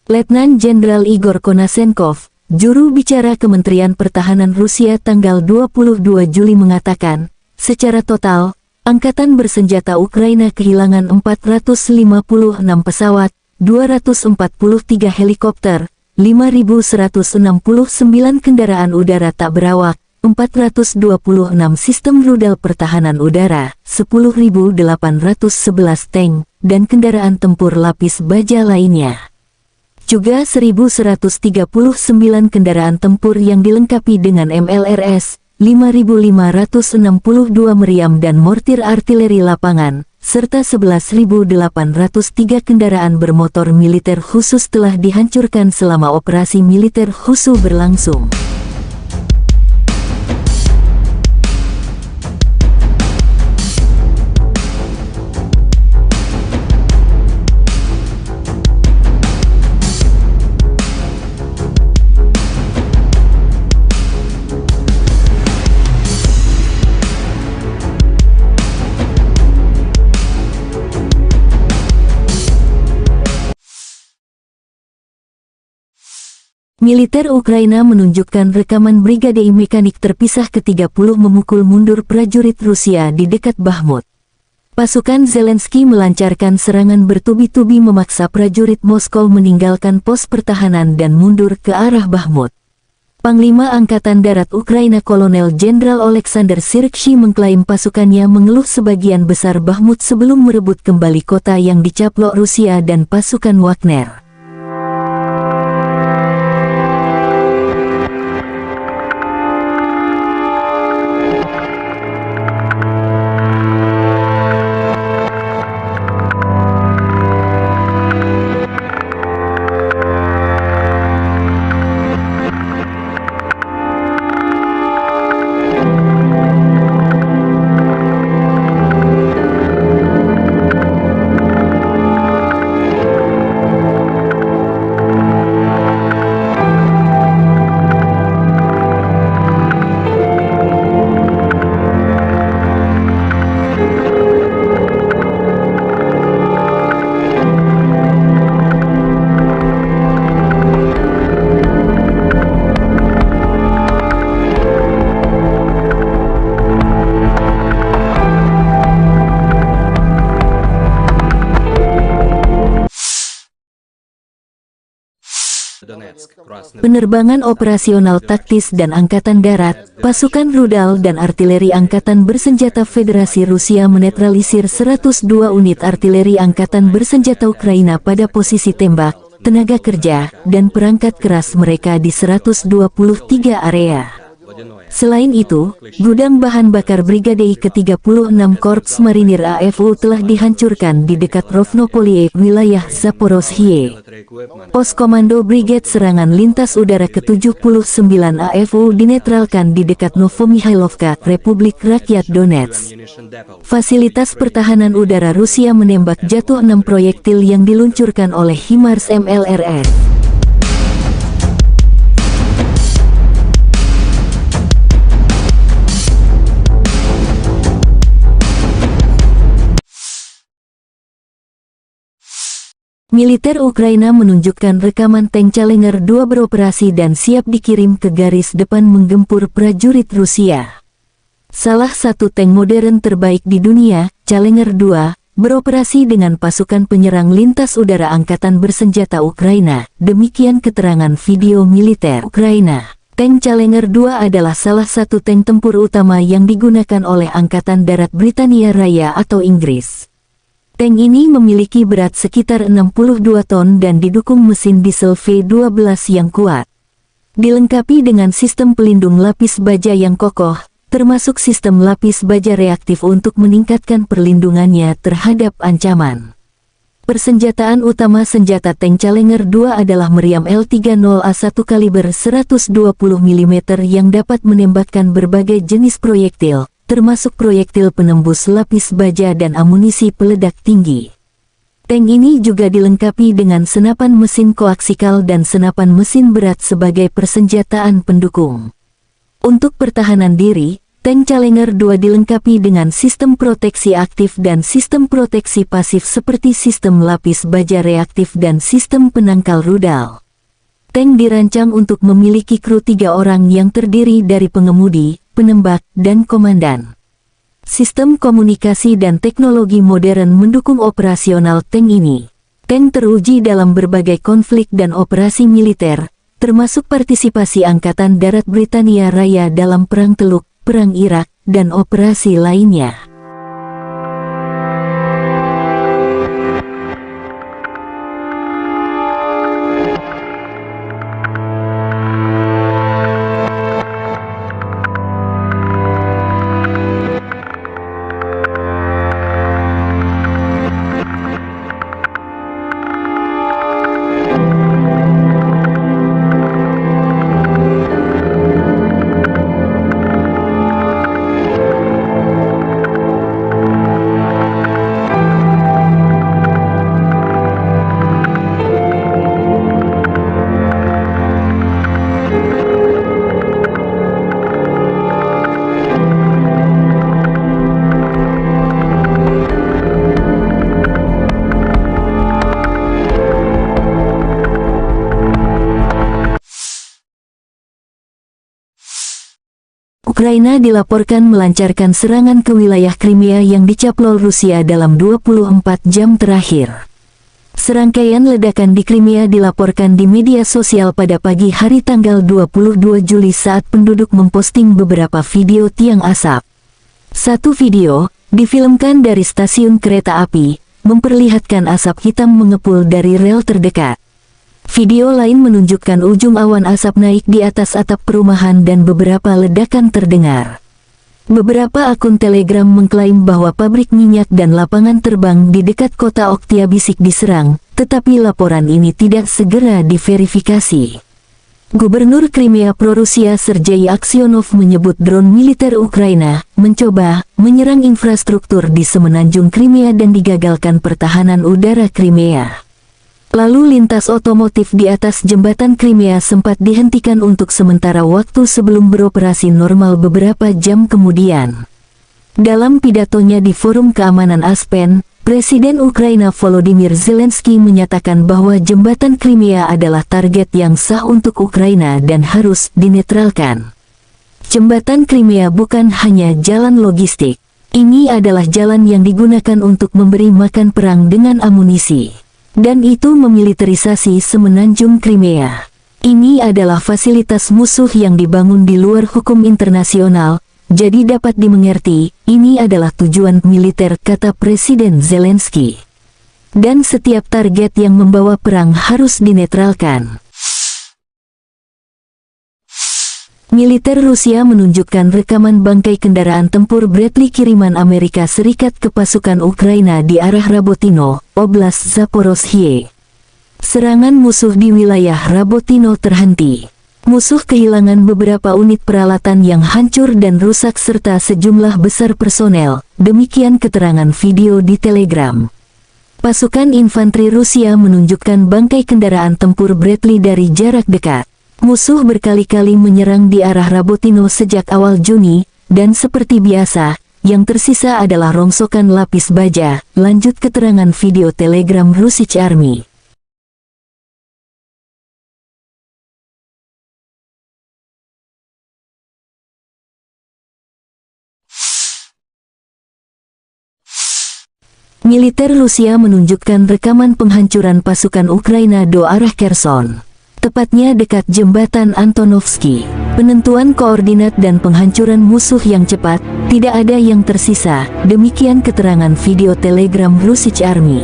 Letnan Jenderal Igor Konashenkov, juru bicara Kementerian Pertahanan Rusia tanggal 22 Juli mengatakan, secara total, Angkatan Bersenjata Ukraina kehilangan 456 pesawat, 243 helikopter, 5.169 kendaraan udara tak berawak, 426 sistem rudal pertahanan udara, 10.811 tank, dan kendaraan tempur lapis baja lainnya. Juga 1.139 kendaraan tempur yang dilengkapi dengan MLRS, 5.562 meriam dan mortir artileri lapangan, serta 11.803 kendaraan bermotor militer khusus telah dihancurkan selama operasi militer khusus berlangsung. Militer Ukraina menunjukkan rekaman Brigade Mekanik terpisah ke-30 memukul mundur prajurit Rusia di dekat Bakhmut. Pasukan Zelensky melancarkan serangan bertubi-tubi memaksa prajurit Moskow meninggalkan pos pertahanan dan mundur ke arah Bakhmut. Panglima Angkatan Darat Ukraina Kolonel Jenderal Oleksandr Syrskyi mengklaim pasukannya mengeluh sebagian besar Bakhmut sebelum merebut kembali kota yang dicaplok Rusia dan pasukan Wagner. Penerbangan operasional taktis dan angkatan darat, pasukan rudal dan artileri angkatan bersenjata Federasi Rusia menetralisir 102 unit artileri angkatan bersenjata Ukraina pada posisi tembak, tenaga kerja, dan perangkat keras mereka di 123 area. Selain itu, gudang bahan bakar Brigade ke-36 Korps Marinir AFU telah dihancurkan di dekat Rovnopolie, wilayah Zaporozhye. Pos Komando Brigade Serangan Lintas Udara ke-79 AFU dinetralkan di dekat Novomihailovka, Republik Rakyat Donetsk. Fasilitas pertahanan udara Rusia menembak jatuh 6 proyektil yang diluncurkan oleh HIMARS MLRS. Militer Ukraina menunjukkan rekaman tank Challenger 2 beroperasi dan siap dikirim ke garis depan menggempur prajurit Rusia. Salah satu tank modern terbaik di dunia, Challenger 2, beroperasi dengan pasukan penyerang lintas udara Angkatan Bersenjata Ukraina, demikian keterangan video militer Ukraina. Tank Challenger 2 adalah salah satu tank tempur utama yang digunakan oleh Angkatan Darat Britania Raya atau Inggris. Tank ini memiliki berat sekitar 62 ton dan didukung mesin diesel V12 yang kuat. Dilengkapi dengan sistem pelindung lapis baja yang kokoh, termasuk sistem lapis baja reaktif untuk meningkatkan perlindungannya terhadap ancaman. Persenjataan utama senjata tank Challenger 2 adalah meriam L30A1 kaliber 120 mm yang dapat menembakkan berbagai jenis proyektil, termasuk proyektil penembus lapis baja dan amunisi peledak tinggi. Tank ini juga dilengkapi dengan senapan mesin koaksikal dan senapan mesin berat sebagai persenjataan pendukung. Untuk pertahanan diri, tank Challenger 2 dilengkapi dengan sistem proteksi aktif dan sistem proteksi pasif seperti sistem lapis baja reaktif dan sistem penangkal rudal. Tank dirancang untuk memiliki kru 3 orang yang terdiri dari pengemudi, penembak, dan komandan. Sistem komunikasi dan teknologi modern mendukung operasional tank ini. Tank teruji dalam berbagai konflik dan operasi militer, termasuk partisipasi Angkatan Darat Britania Raya dalam Perang Teluk, Perang Irak, dan operasi lainnya. Ukraina dilaporkan melancarkan serangan ke wilayah Crimea yang dicaplok Rusia dalam 24 jam terakhir. Serangkaian ledakan di Crimea dilaporkan di media sosial pada pagi hari tanggal 22 Juli saat penduduk memposting beberapa video tiang asap. Satu video, difilmkan dari stasiun kereta api, memperlihatkan asap hitam mengepul dari rel terdekat. Video lain menunjukkan ujung awan asap naik di atas atap perumahan dan beberapa ledakan terdengar. Beberapa akun Telegram mengklaim bahwa pabrik minyak dan lapangan terbang di dekat kota Oktyabrsky diserang, tetapi laporan ini tidak segera diverifikasi. Gubernur Crimea pro-Rusia Sergei Aksyonov menyebut drone militer Ukraina mencoba menyerang infrastruktur di semenanjung Crimea dan digagalkan pertahanan udara Crimea. Lalu lintas otomotif di atas jembatan Crimea sempat dihentikan untuk sementara waktu sebelum beroperasi normal beberapa jam kemudian. Dalam pidatonya di Forum Keamanan Aspen, Presiden Ukraina Volodymyr Zelensky menyatakan bahwa jembatan Crimea adalah target yang sah untuk Ukraina dan harus dinetralkan. Jembatan Crimea bukan hanya jalan logistik. Ini adalah jalan yang digunakan untuk memberi makan perang dengan amunisi. Dan itu memiliterisasi semenanjung Crimea. Ini adalah fasilitas musuh yang dibangun di luar hukum internasional, jadi dapat dimengerti, ini adalah tujuan militer, kata Presiden Zelensky. Dan setiap target yang membawa perang harus dinetralkan. Militer Rusia menunjukkan rekaman bangkai kendaraan tempur Bradley kiriman Amerika Serikat ke pasukan Ukraina di arah Rabotino, Oblast Zaporozhye. Serangan musuh di wilayah Rabotino terhenti. Musuh kehilangan beberapa unit peralatan yang hancur dan rusak serta sejumlah besar personel, demikian keterangan video di Telegram. Pasukan infanteri Rusia menunjukkan bangkai kendaraan tempur Bradley dari jarak dekat. Musuh berkali-kali menyerang di arah Rabotino sejak awal Juni, dan seperti biasa, yang tersisa adalah rongsokan lapis baja, lanjut keterangan video Telegram Russian Army. Militer Rusia menunjukkan rekaman penghancuran pasukan Ukraina di arah Kherson. Tepatnya dekat jembatan Antonovsky. Penentuan koordinat dan penghancuran musuh yang cepat, tidak ada yang tersisa, demikian keterangan video Telegram Russian Army.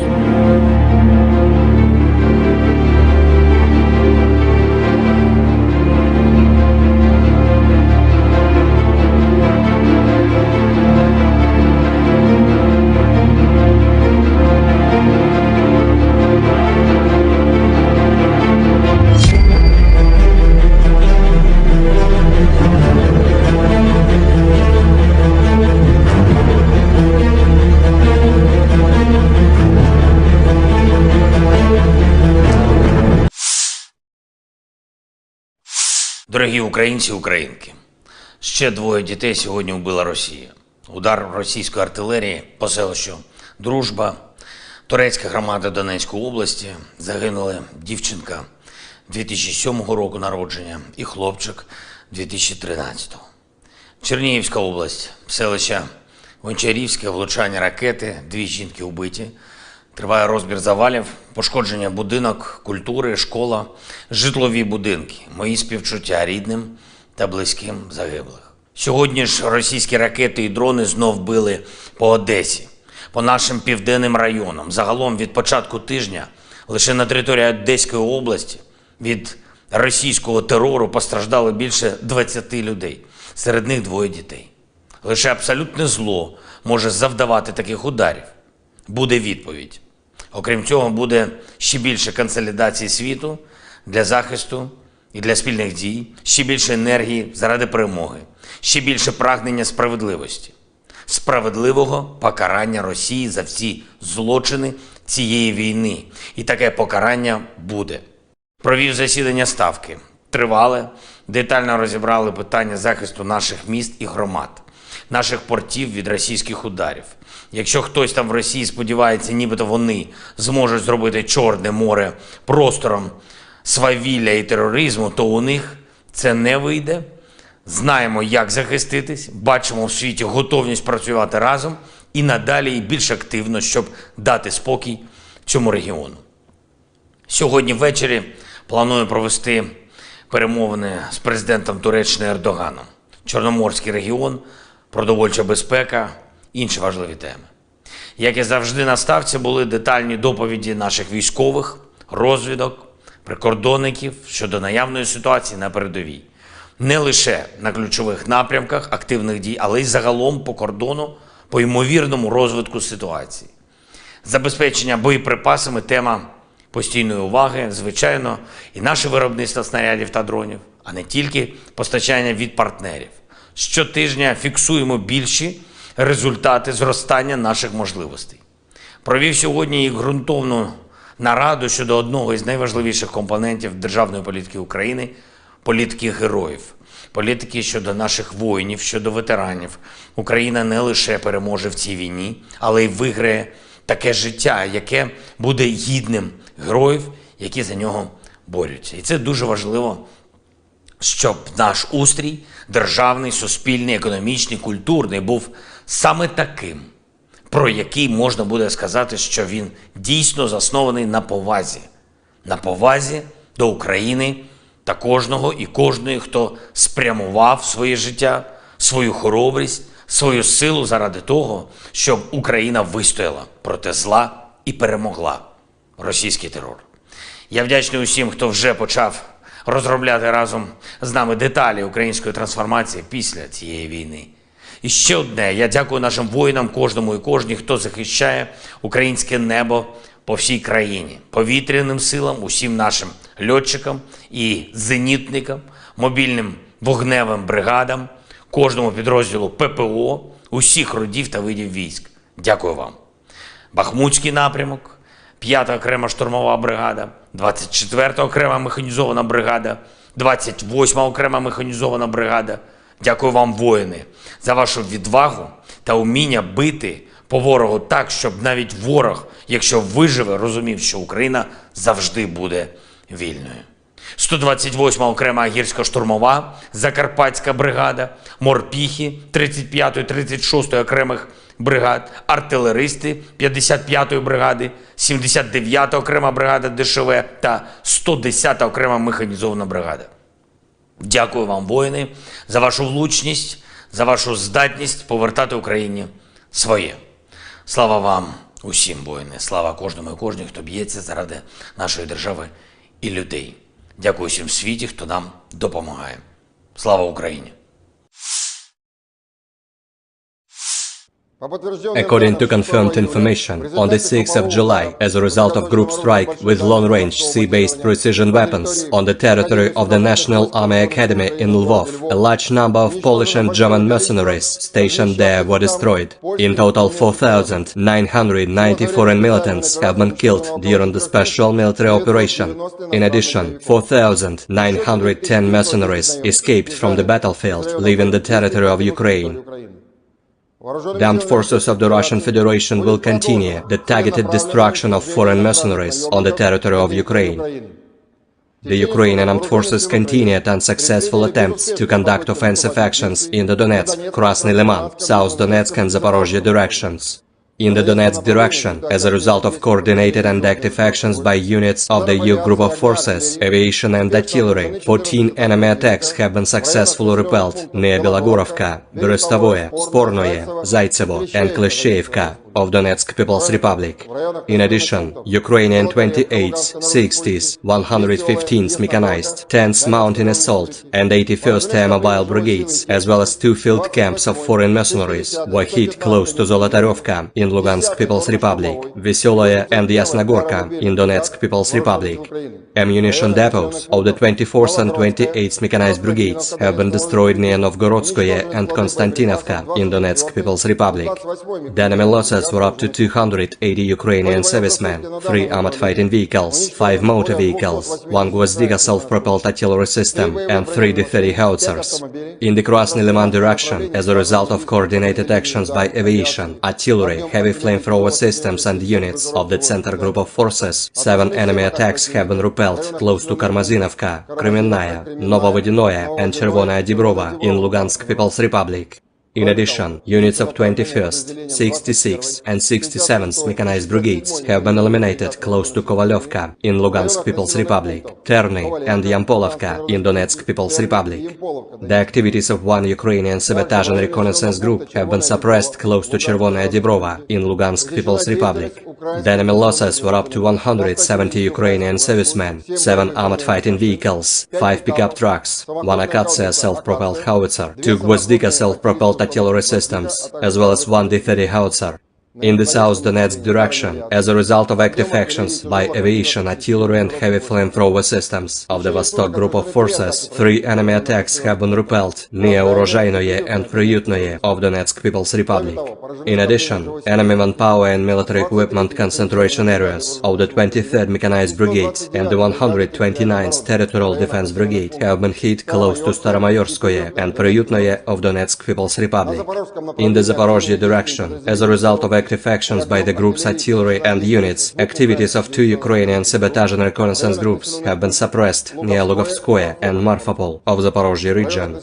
Дорогі українці і українки, ще двоє дітей сьогодні вбила Росія. Удар російської артилерії по селищу Дружба, турецька громада Донецької області, загинули дівчинка 2007 року народження і хлопчик 2013. Чернігівська область, селище Гончарівське, влучання ракети, 2 жінки вбиті. Триває розбір завалів, пошкодження будинок, культури, школа, житлові будинки. Мої співчуття рідним та близьким загиблих. Сьогодні ж російські ракети і дрони знов били по Одесі, по нашим південним районам. Загалом від початку тижня лише на території Одеської області від російського терору постраждало більше 20 людей. Серед них 2 дітей. Лише абсолютне зло може завдавати таких ударів. Буде відповідь. Окрім цього, буде ще більше консолідації світу для захисту і для спільних дій, ще більше енергії заради перемоги, ще більше прагнення справедливості, справедливого покарання Росії за всі злочини цієї війни. І таке покарання буде. Провів засідання Ставки. Тривале, детально розібрали питання захисту наших міст і громад, наших портів від російських ударів. Якщо хтось там в Росії сподівається, нібито вони зможуть зробити Чорне море простором свавілля і тероризму, то у них це не вийде. знаємо, як захиститись, бачимо в світі готовність працювати разом і надалі і більш активно, щоб дати спокій цьому регіону. Сьогодні ввечері планую провести перемовини з президентом Туреччини Ердоганом. Чорноморський регіон, продовольча безпека, інші важливі теми. Як і завжди на ставці були детальні доповіді наших військових, розвідок, прикордонників щодо наявної ситуації на передовій. Не лише на ключових напрямках активних дій, але й загалом по кордону, по ймовірному розвитку ситуації. Забезпечення боєприпасами – тема постійної уваги, звичайно, і наше виробництво снарядів та дронів, а не тільки постачання від партнерів. Щотижня фіксуємо більші результати зростання наших можливостей. Провів сьогодні і ґрунтовну нараду щодо одного із найважливіших компонентів державної політики України – політики героїв. Політики щодо наших воїнів, щодо ветеранів. Україна не лише переможе в цій війні, але й виграє таке життя, яке буде гідним героїв, які за нього борються. І це дуже важливо, щоб наш устрій, державний, суспільний, економічний, культурний, був саме таким, про який можна буде сказати, що він дійсно заснований на повазі. На повазі до України та кожного і кожної, хто спрямував своє життя, свою хоробрість, свою силу заради того, щоб Україна вистояла проти зла і перемогла російський терор. Я вдячний усім, хто вже почав розробляти разом з нами деталі української трансформації після цієї війни. І ще одне, я дякую нашим воїнам, кожному і кожній, хто захищає українське небо по всій країні, повітряним силам, усім нашим льотчикам і зенітникам, мобільним вогневим бригадам, кожному підрозділу ППО, усіх родів та видів військ. Дякую вам. Бахмутський напрямок, 5-та окрема штурмова бригада, 24-та окрема механізована бригада, 28-та окрема механізована бригада. Дякую вам, воїни, за вашу відвагу та уміння бити по ворогу так, щоб навіть ворог, якщо виживе, розумів, що Україна завжди буде вільною. 128-ма окрема гірсько-штурмова, Закарпатська бригада, морпіхи 35-ї, 36-ї окремих бригад, артилеристи 55-ї бригади, 79-та окрема бригада ДШВ та 110-та окрема механізована бригада. Дякую вам, воїни, за вашу влучність, за вашу здатність повертати Україні своє. Слава вам усім, воїни, слава кожному і кожній, хто б'ється заради нашої держави і людей. Дякую всім в світі, хто нам допомагає. Слава Україні! According to confirmed information, on the 6th of July, as a result of group strike with long-range sea-based precision weapons on the territory of the National Army Academy in Lvov, a large number of Polish and German mercenaries stationed there were destroyed. In total, 4,990 foreign militants have been killed during the special military operation. In addition, 4,910 mercenaries escaped from the battlefield, leaving the territory of Ukraine. The armed forces of the Russian Federation will continue the targeted destruction of foreign mercenaries on the territory of Ukraine. The Ukrainian armed forces continued unsuccessful attempts to conduct offensive actions in the Donetsk, Krasny Liman, South Donetsk and Zaporozhye directions. In the Donetsk direction, as a result of coordinated and active actions by units of the EU group of forces, aviation and artillery, 14 enemy attacks have been successfully repelled near Belogorovka, Berestovoye, Spornoye, Zaitsevo and Kleshchevka of Donetsk People's Republic. In addition, Ukrainian 28th, 60th, 115th mechanized, 10th mountain assault and 81st Air Mobile Brigades, as well as 2 field camps of foreign mercenaries, were hit close to Zolotaryovka in Lugansk People's Republic, Veseloye and Yasnogorka in Donetsk People's Republic. Ammunition depots of the 24th and 28th mechanized brigades have been destroyed near Novgorodskoye and Konstantinovka in Donetsk People's Republic. The enemy losses losses were up to 280 Ukrainian servicemen, 3 armored fighting vehicles, 5 motor vehicles, 1 Gvozdyka self-propelled artillery system, and 3 D-30 howitzers. In the Krasny Liman direction, as a result of coordinated actions by aviation, artillery, heavy flamethrower systems and units of the Center Group of Forces, 7 enemy attacks have been repelled close to Karmazinovka, Kremenная, Novovodinoye and Chervonaya Dibrova in Lugansk People's Republic. In addition, units of 21st, 66th and 67th Mechanized Brigades have been eliminated close to Kovalyovka in Lugansk People's Republic, Terny and Yampolovka in Donetsk People's Republic. The activities of 1 Ukrainian sabotage and reconnaissance group have been suppressed close to Chervonaya Dibrova in Lugansk People's Republic. The enemy losses were up to 170 Ukrainian servicemen, 7 armored fighting vehicles, 5 pickup trucks, 1 Akatsiya self-propelled howitzer, 2 Gvozdyka self-propelled artillery systems, as well as 1 D-30 howitzer. In the South Donetsk direction, as a result of active actions by aviation, artillery and heavy flamethrower systems of the Vostok Group of Forces, 3 enemy attacks have been repelled near Urozhainoye and Priutnoye of Donetsk People's Republic. In addition, enemy manpower and military equipment concentration areas of the 23rd Mechanized Brigade and the 129th Territorial Defense Brigade have been hit close to Staromayorskoye and Priutnoye of Donetsk People's Republic. In the Zaporozhye direction, as a result of active actions by the group's artillery and units, activities of 2 Ukrainian sabotage and reconnaissance groups have been suppressed near Lugovskoye and Marfapol of the Zaporozhye region.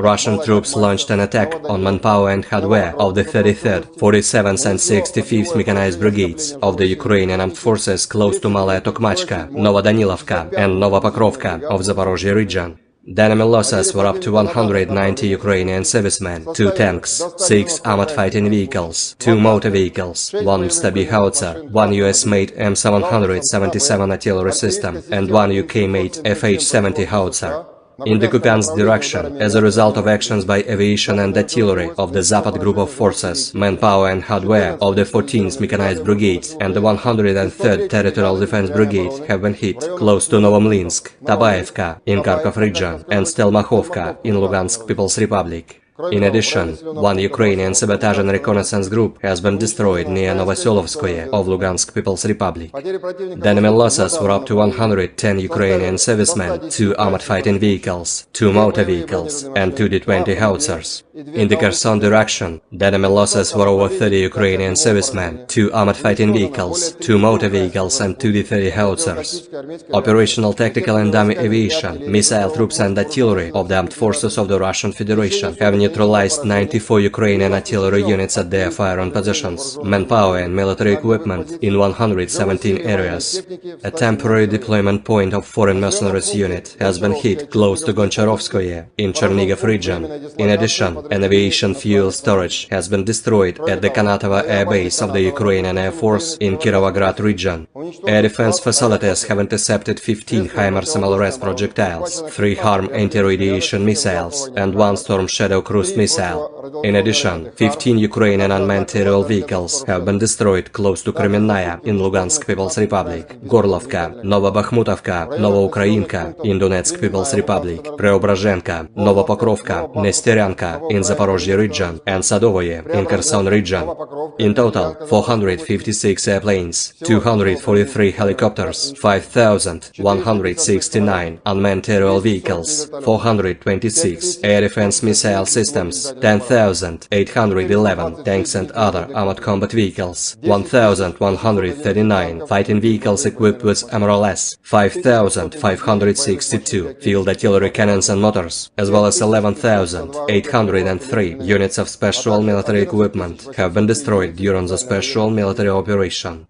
Russian troops launched an attack on manpower and hardware of the 33rd, 47th and 65th Mechanized Brigades of the Ukrainian Armed Forces close to Malaya Tokmachka, Novodanilovka and Novopokrovka of Zaporozhye region. The enemy losses were up to 190 Ukrainian servicemen, 2 tanks, 6 armored fighting vehicles, 2 motor vehicles, 1 Mstabi howitzer, 1 US-made M777 artillery system, and 1 UK-made FH-70 howitzer. In the Kupiansk direction, as a result of actions by aviation and artillery of the Zapad Group of Forces, manpower and hardware of the 14th Mechanized Brigade and the 103rd Territorial Defense Brigade have been hit close to Novomlinsk, Tabaevka in Kharkov region and Stelmakhovka in Lugansk People's Republic. In addition, 1 Ukrainian sabotage and reconnaissance group has been destroyed near Novoselovskoye of Lugansk People's Republic. The enemy losses were up to 110 Ukrainian servicemen, 2 armored fighting vehicles, 2 motor vehicles, and 2 D-20 howitzers. In the Kherson direction, the enemy losses were over 30 Ukrainian servicemen, 2 armored fighting vehicles, 2 motor vehicles, and 2 D-30 howitzers. Operational, tactical and dummy aviation, missile troops and artillery of the armed forces of the Russian Federation have neutralized 94 Ukrainian artillery units at their firing positions, manpower and military equipment in 117 areas. A temporary deployment point of foreign mercenaries unit has been hit close to Goncharovskoye in Chernihiv region. In addition, an aviation fuel storage has been destroyed at the Kanatovo Air Base of the Ukrainian Air Force in Kirovograd region. Air defense facilities have intercepted 15 HIMARS MLRS projectiles, 3 HARM anti-radiation missiles, and 1 Storm Shadow cruise missile. In addition, 15 Ukrainian unmanned aerial vehicles have been destroyed close to Kremenная in Lugansk People's Republic, Gorlovka, Novobakhmutovka, Novoukrayinka in Donetsk People's Republic, Preobrazhenka, Novopokrovka, Nesteryanka in Zaporozhye region, and Sadovoye in Kherson region. In total, 456 airplanes, 243 helicopters, 5,169 unmanned aerial vehicles, 426 air defense missile systems, 10,811 tanks and other armored combat vehicles, 1,139 fighting vehicles equipped with MRLS, 5,562 field artillery cannons and motors, as well as 11,803 units of special military equipment have been destroyed during the special military operation.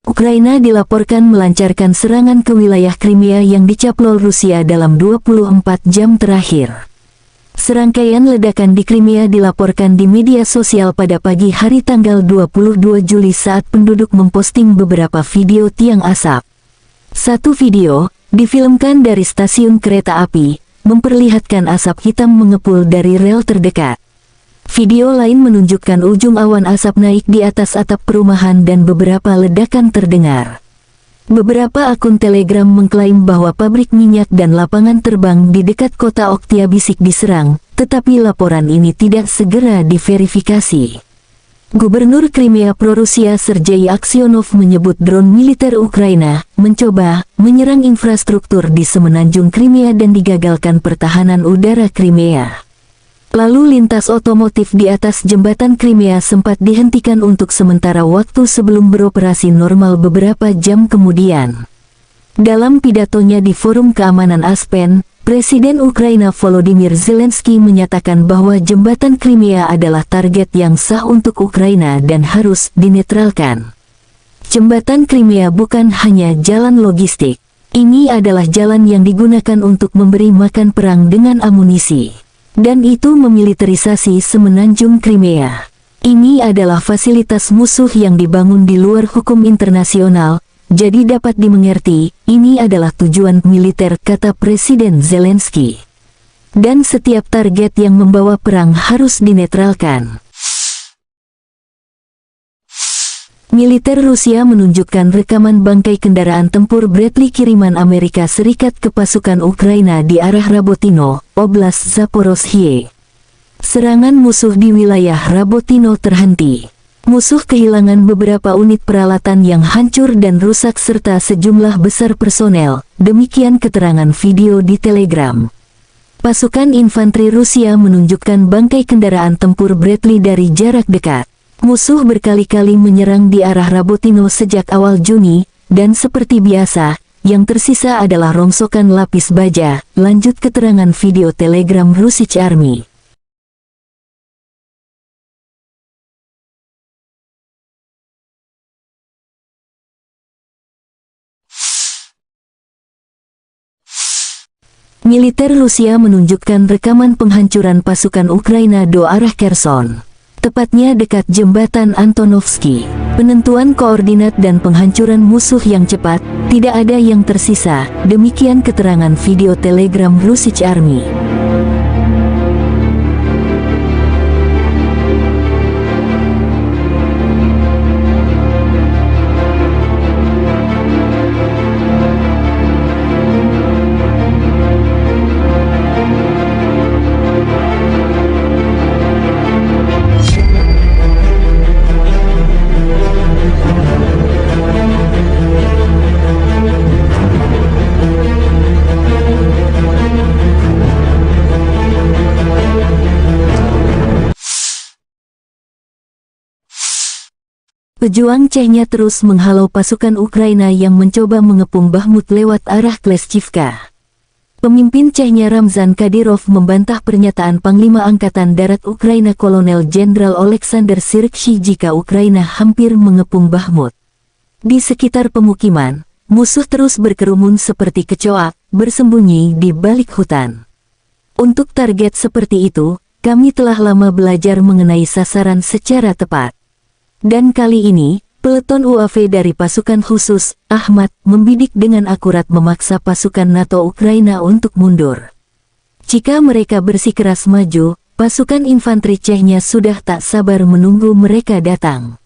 Ukraina dilaporkan melancarkan serangan ke wilayah Crimea yang dicaplok Rusia dalam 24 jam terakhir. Serangkaian ledakan di Crimea dilaporkan di media sosial pada pagi hari tanggal 22 Juli saat penduduk memposting beberapa video tiang asap. Satu video, difilmkan dari stasiun kereta api, memperlihatkan asap hitam mengepul dari rel terdekat. Video lain menunjukkan ujung awan asap naik di atas atap perumahan dan beberapa ledakan terdengar. Beberapa akun Telegram mengklaim bahwa pabrik minyak dan lapangan terbang di dekat kota Oktyabrsky diserang, tetapi laporan ini tidak segera diverifikasi. Gubernur Crimea pro-Rusia Sergei Aksyonov menyebut drone militer Ukraina mencoba menyerang infrastruktur di semenanjung Crimea dan digagalkan pertahanan udara Crimea. Lalu lintas otomotif di atas jembatan Crimea sempat dihentikan untuk sementara waktu sebelum beroperasi normal beberapa jam kemudian. Dalam pidatonya di Forum Keamanan Aspen, Presiden Ukraina Volodymyr Zelensky menyatakan bahwa jembatan Crimea adalah target yang sah untuk Ukraina dan harus dinetralkan. Jembatan Crimea bukan hanya jalan logistik. Ini adalah jalan yang digunakan untuk memberi makan perang dengan amunisi. Dan itu memiliterisasi semenanjung Crimea. Ini adalah fasilitas musuh yang dibangun di luar hukum internasional. Jadi dapat dimengerti, ini adalah tujuan militer, kata Presiden Zelensky. Dan setiap target yang membawa perang harus dinetralkan. Militer Rusia menunjukkan rekaman bangkai kendaraan tempur Bradley kiriman Amerika Serikat ke pasukan Ukraina di arah Rabotino, Oblast Zaporozhye. Serangan musuh di wilayah Rabotino terhenti. Musuh kehilangan beberapa unit peralatan yang hancur dan rusak serta sejumlah besar personel, demikian keterangan video di Telegram. Pasukan infanteri Rusia menunjukkan bangkai kendaraan tempur Bradley dari jarak dekat. Musuh berkali-kali menyerang di arah Rabotino sejak awal Juni, dan seperti biasa, yang tersisa adalah rongsokan lapis baja, lanjut keterangan video Telegram Russian Army. Militer Rusia menunjukkan rekaman penghancuran pasukan Ukraina do arah Kherson, tepatnya dekat jembatan Antonovsky. Penentuan koordinat dan penghancuran musuh yang cepat, tidak ada yang tersisa, demikian keterangan video Telegram Russian Army. Pejuang Chechnya terus menghalau pasukan Ukraina yang mencoba mengepung Bakhmut lewat arah Kleshchivka. Pemimpin Chechnya Ramzan Kadyrov membantah pernyataan Panglima Angkatan Darat Ukraina Kolonel Jenderal Oleksandr Syrskyi jika Ukraina hampir mengepung Bakhmut. Di sekitar pemukiman, musuh terus berkerumun seperti kecoak, bersembunyi di balik hutan. Untuk target seperti itu, kami telah lama belajar mengenai sasaran secara tepat. Dan kali ini, peleton UAV dari pasukan khusus, Ahmad, membidik dengan akurat memaksa pasukan NATO Ukraina untuk mundur. Jika mereka bersikeras maju, pasukan infanteri Chechnya sudah tak sabar menunggu mereka datang.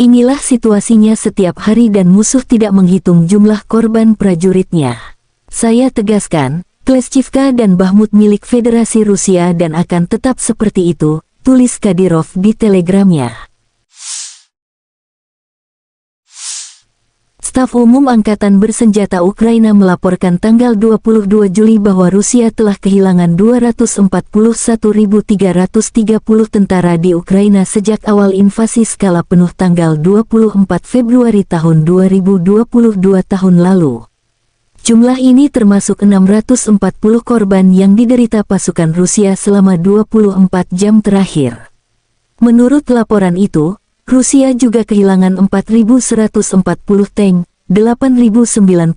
Inilah situasinya setiap hari dan musuh tidak menghitung jumlah korban prajuritnya. Saya tegaskan, Kleshchivka dan Bakhmut milik Federasi Rusia dan akan tetap seperti itu, tulis Kadyrov di telegramnya. Staf Umum Angkatan Bersenjata Ukraina melaporkan tanggal 22 Juli bahwa Rusia telah kehilangan 241.330 tentara di Ukraina sejak awal invasi skala penuh tanggal 24 Februari tahun 2022 tahun lalu. Jumlah ini termasuk 640 korban yang diderita pasukan Rusia selama 24 jam terakhir. Menurut laporan itu, Rusia juga kehilangan 4.140 tank, 8.096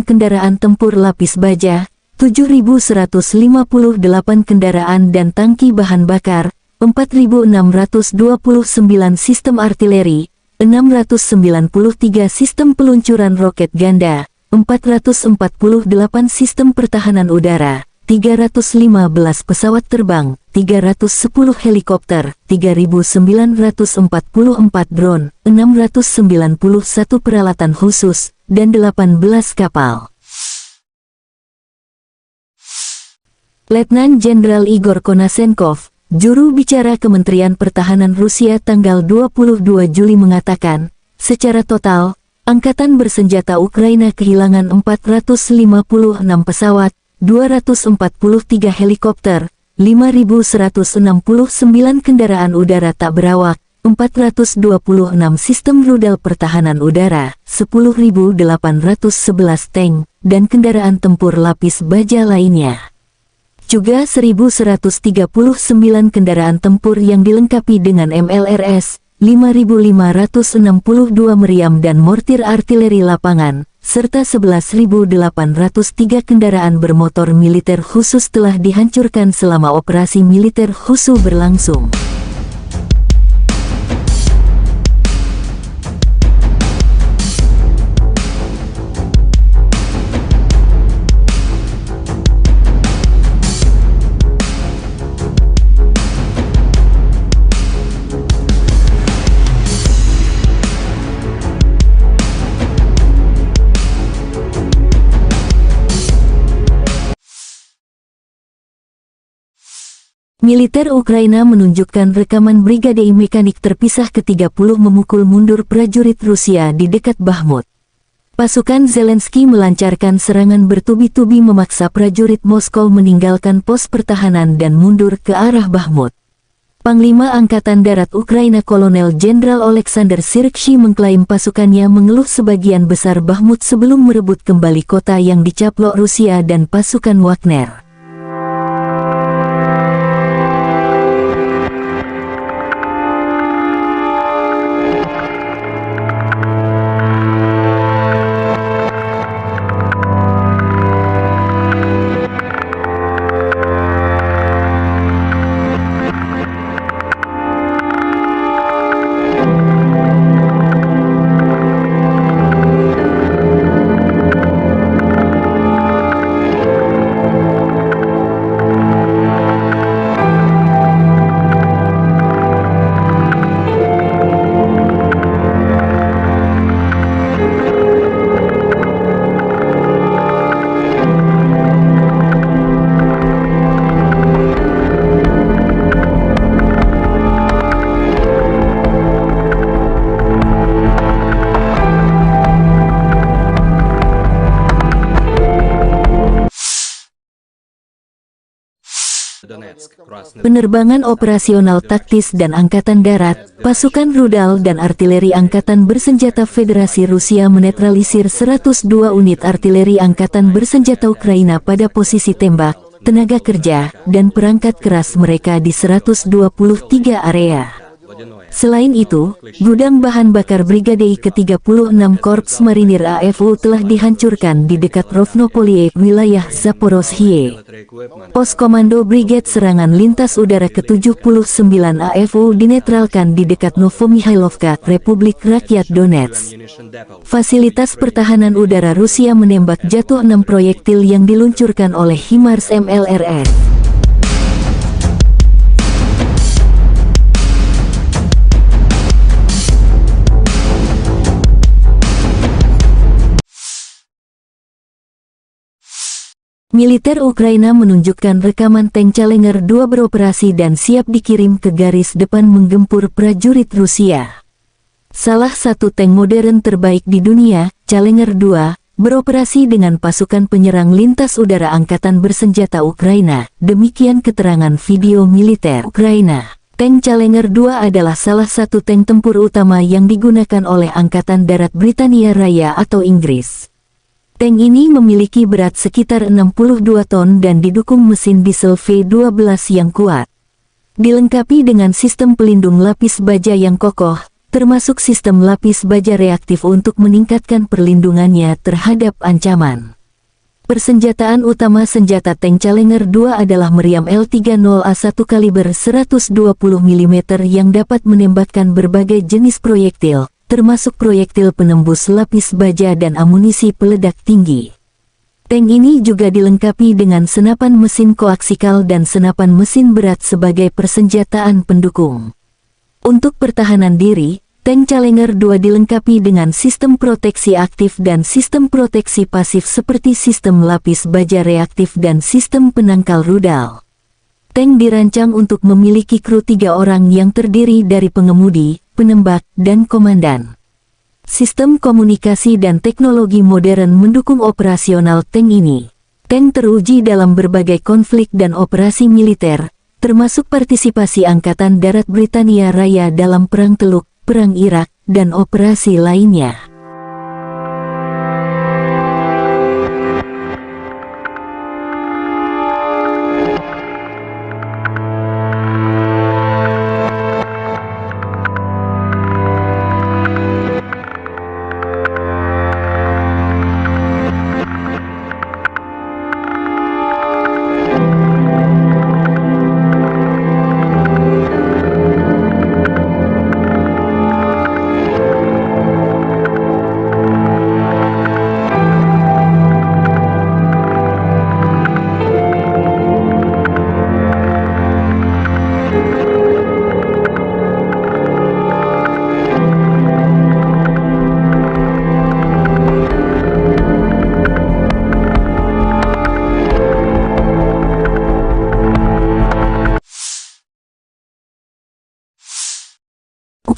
kendaraan tempur lapis baja, 7.158 kendaraan dan tangki bahan bakar, 4.629 sistem artileri, 693 sistem peluncuran roket ganda, 448 sistem pertahanan udara, 315 pesawat terbang, 310 helikopter, 3.944 drone, 691 peralatan khusus, dan 18 kapal. Letnan Jenderal Igor Konashenkov, juru bicara Kementerian Pertahanan Rusia tanggal 22 Juli mengatakan, secara total, Angkatan Bersenjata Ukraina kehilangan 456 pesawat, 243 helikopter, 5.169 kendaraan udara tak berawak, 426 sistem rudal pertahanan udara, 10.811 tank, dan kendaraan tempur lapis baja lainnya. Juga 1.139 kendaraan tempur yang dilengkapi dengan MLRS, 5.562 meriam dan mortir artileri lapangan, serta 11.803 kendaraan bermotor militer khusus telah dihancurkan selama operasi militer khusus berlangsung. Militer Ukraina menunjukkan rekaman brigade mekanik terpisah ke-30 memukul mundur prajurit Rusia di dekat Bakhmut. Pasukan Zelensky melancarkan serangan bertubi-tubi memaksa prajurit Moskow meninggalkan pos pertahanan dan mundur ke arah Bakhmut. Panglima Angkatan Darat Ukraina Kolonel Jenderal Oleksandr Syrskyi mengklaim pasukannya mengeluh sebagian besar Bakhmut sebelum merebut kembali kota yang dicaplok Rusia dan pasukan Wagner. Penerbangan operasional taktis dan Angkatan Darat, pasukan rudal dan artileri Angkatan Bersenjata Federasi Rusia menetralisir 102 unit artileri Angkatan Bersenjata Ukraina pada posisi tembak, tenaga kerja, dan perangkat keras mereka di 123 area. Selain itu, gudang bahan bakar Brigade ke-36 Korps Marinir AFU telah dihancurkan di dekat Rovnopolie, wilayah Zaporozhye. Pos Komando Brigade Serangan Lintas Udara ke-79 AFU dinetralkan di dekat Novomihailovka, Republik Rakyat Donetsk. Fasilitas pertahanan udara Rusia menembak jatuh 6 proyektil yang diluncurkan oleh HIMARS MLRS. Militer Ukraina menunjukkan rekaman tank Challenger 2 beroperasi dan siap dikirim ke garis depan menggempur prajurit Rusia. Salah satu tank modern terbaik di dunia, Challenger 2, beroperasi dengan pasukan penyerang lintas udara Angkatan Bersenjata Ukraina, demikian keterangan video militer Ukraina. Tank Challenger 2 adalah salah satu tank tempur utama yang digunakan oleh Angkatan Darat Britania Raya atau Inggris. Tank ini memiliki berat sekitar 62 ton dan didukung mesin diesel V12 yang kuat. Dilengkapi dengan sistem pelindung lapis baja yang kokoh, termasuk sistem lapis baja reaktif untuk meningkatkan perlindungannya terhadap ancaman. Persenjataan utama senjata tank Challenger 2 adalah meriam L30A1 kaliber 120 mm yang dapat menembakkan berbagai jenis proyektil, termasuk proyektil penembus lapis baja dan amunisi peledak tinggi. Tank ini juga dilengkapi dengan senapan mesin koaksikal dan senapan mesin berat sebagai persenjataan pendukung. Untuk pertahanan diri, Tank Challenger 2 dilengkapi dengan sistem proteksi aktif dan sistem proteksi pasif seperti sistem lapis baja reaktif dan sistem penangkal rudal. Tank dirancang untuk memiliki kru 3 orang yang terdiri dari pengemudi, penembak, dan komandan. Sistem komunikasi dan teknologi modern mendukung operasional tank ini. Tank teruji dalam berbagai konflik dan operasi militer, termasuk partisipasi Angkatan Darat Britania Raya dalam Perang Teluk, Perang Irak, dan operasi lainnya.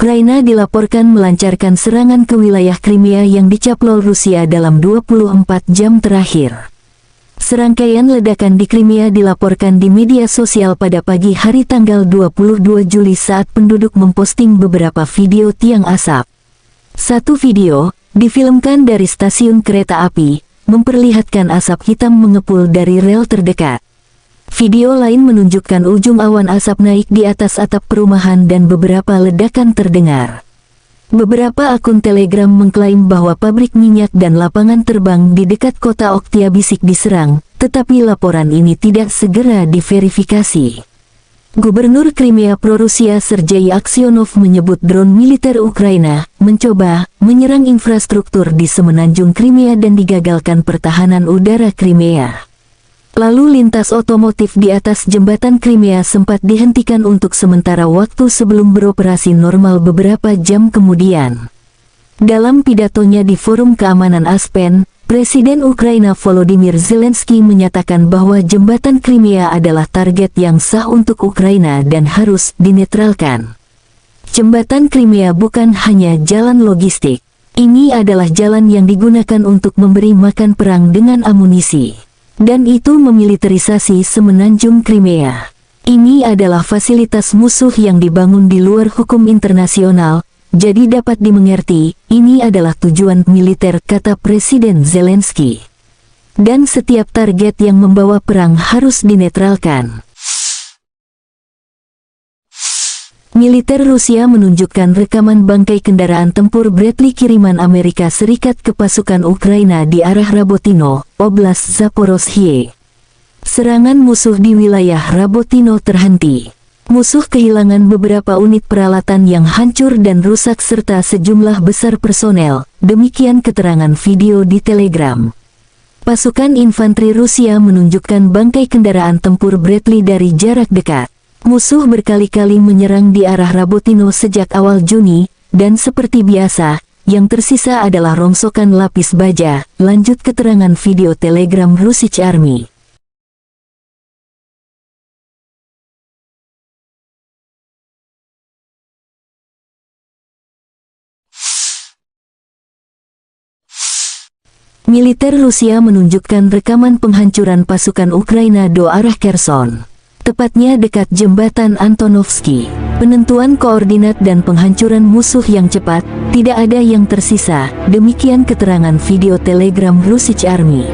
Ukraina dilaporkan melancarkan serangan ke wilayah Crimea yang dicaplok Rusia dalam 24 jam terakhir. Serangkaian ledakan di Crimea dilaporkan di media sosial pada pagi hari tanggal 22 Juli saat penduduk memposting beberapa video tiang asap. Satu video, difilmkan dari stasiun kereta api, memperlihatkan asap hitam mengepul dari rel terdekat. Video lain menunjukkan ujung awan asap naik di atas atap perumahan dan beberapa ledakan terdengar. Beberapa akun Telegram mengklaim bahwa pabrik minyak dan lapangan terbang di dekat kota Oktyabrsky diserang, tetapi laporan ini tidak segera diverifikasi. Gubernur Crimea pro-Rusia Sergei Aksyonov menyebut drone militer Ukraina mencoba menyerang infrastruktur di semenanjung Crimea dan digagalkan pertahanan udara Crimea. Lalu lintas otomotif di atas jembatan Crimea sempat dihentikan untuk sementara waktu sebelum beroperasi normal beberapa jam kemudian. Dalam pidatonya di Forum Keamanan Aspen, Presiden Ukraina Volodymyr Zelensky menyatakan bahwa jembatan Crimea adalah target yang sah untuk Ukraina dan harus dinetralkan. Jembatan Crimea bukan hanya jalan logistik. Ini adalah jalan yang digunakan untuk memberi makan perang dengan amunisi. Dan itu memiliterisasi semenanjung Crimea. Ini adalah fasilitas musuh yang dibangun di luar hukum internasional, jadi dapat dimengerti, ini adalah tujuan militer, kata Presiden Zelensky. Dan setiap target yang membawa perang harus dinetralkan. Militer Rusia menunjukkan rekaman bangkai kendaraan tempur Bradley kiriman Amerika Serikat ke pasukan Ukraina di arah Rabotino, Oblast Zaporozhye. Serangan musuh di wilayah Rabotino terhenti. Musuh kehilangan beberapa unit peralatan yang hancur dan rusak serta sejumlah besar personel, demikian keterangan video di Telegram. Pasukan infanteri Rusia menunjukkan bangkai kendaraan tempur Bradley dari jarak dekat. Musuh berkali-kali menyerang di arah Rabotino sejak awal Juni, dan seperti biasa, yang tersisa adalah rongsokan lapis baja, lanjut keterangan video Telegram Russian Army. Militer Rusia menunjukkan rekaman penghancuran pasukan Ukraina do arah Kherson. Tepatnya dekat jembatan Antonovsky. Penentuan koordinat dan penghancuran musuh yang cepat, tidak ada yang tersisa, demikian keterangan video Telegram Russian Army.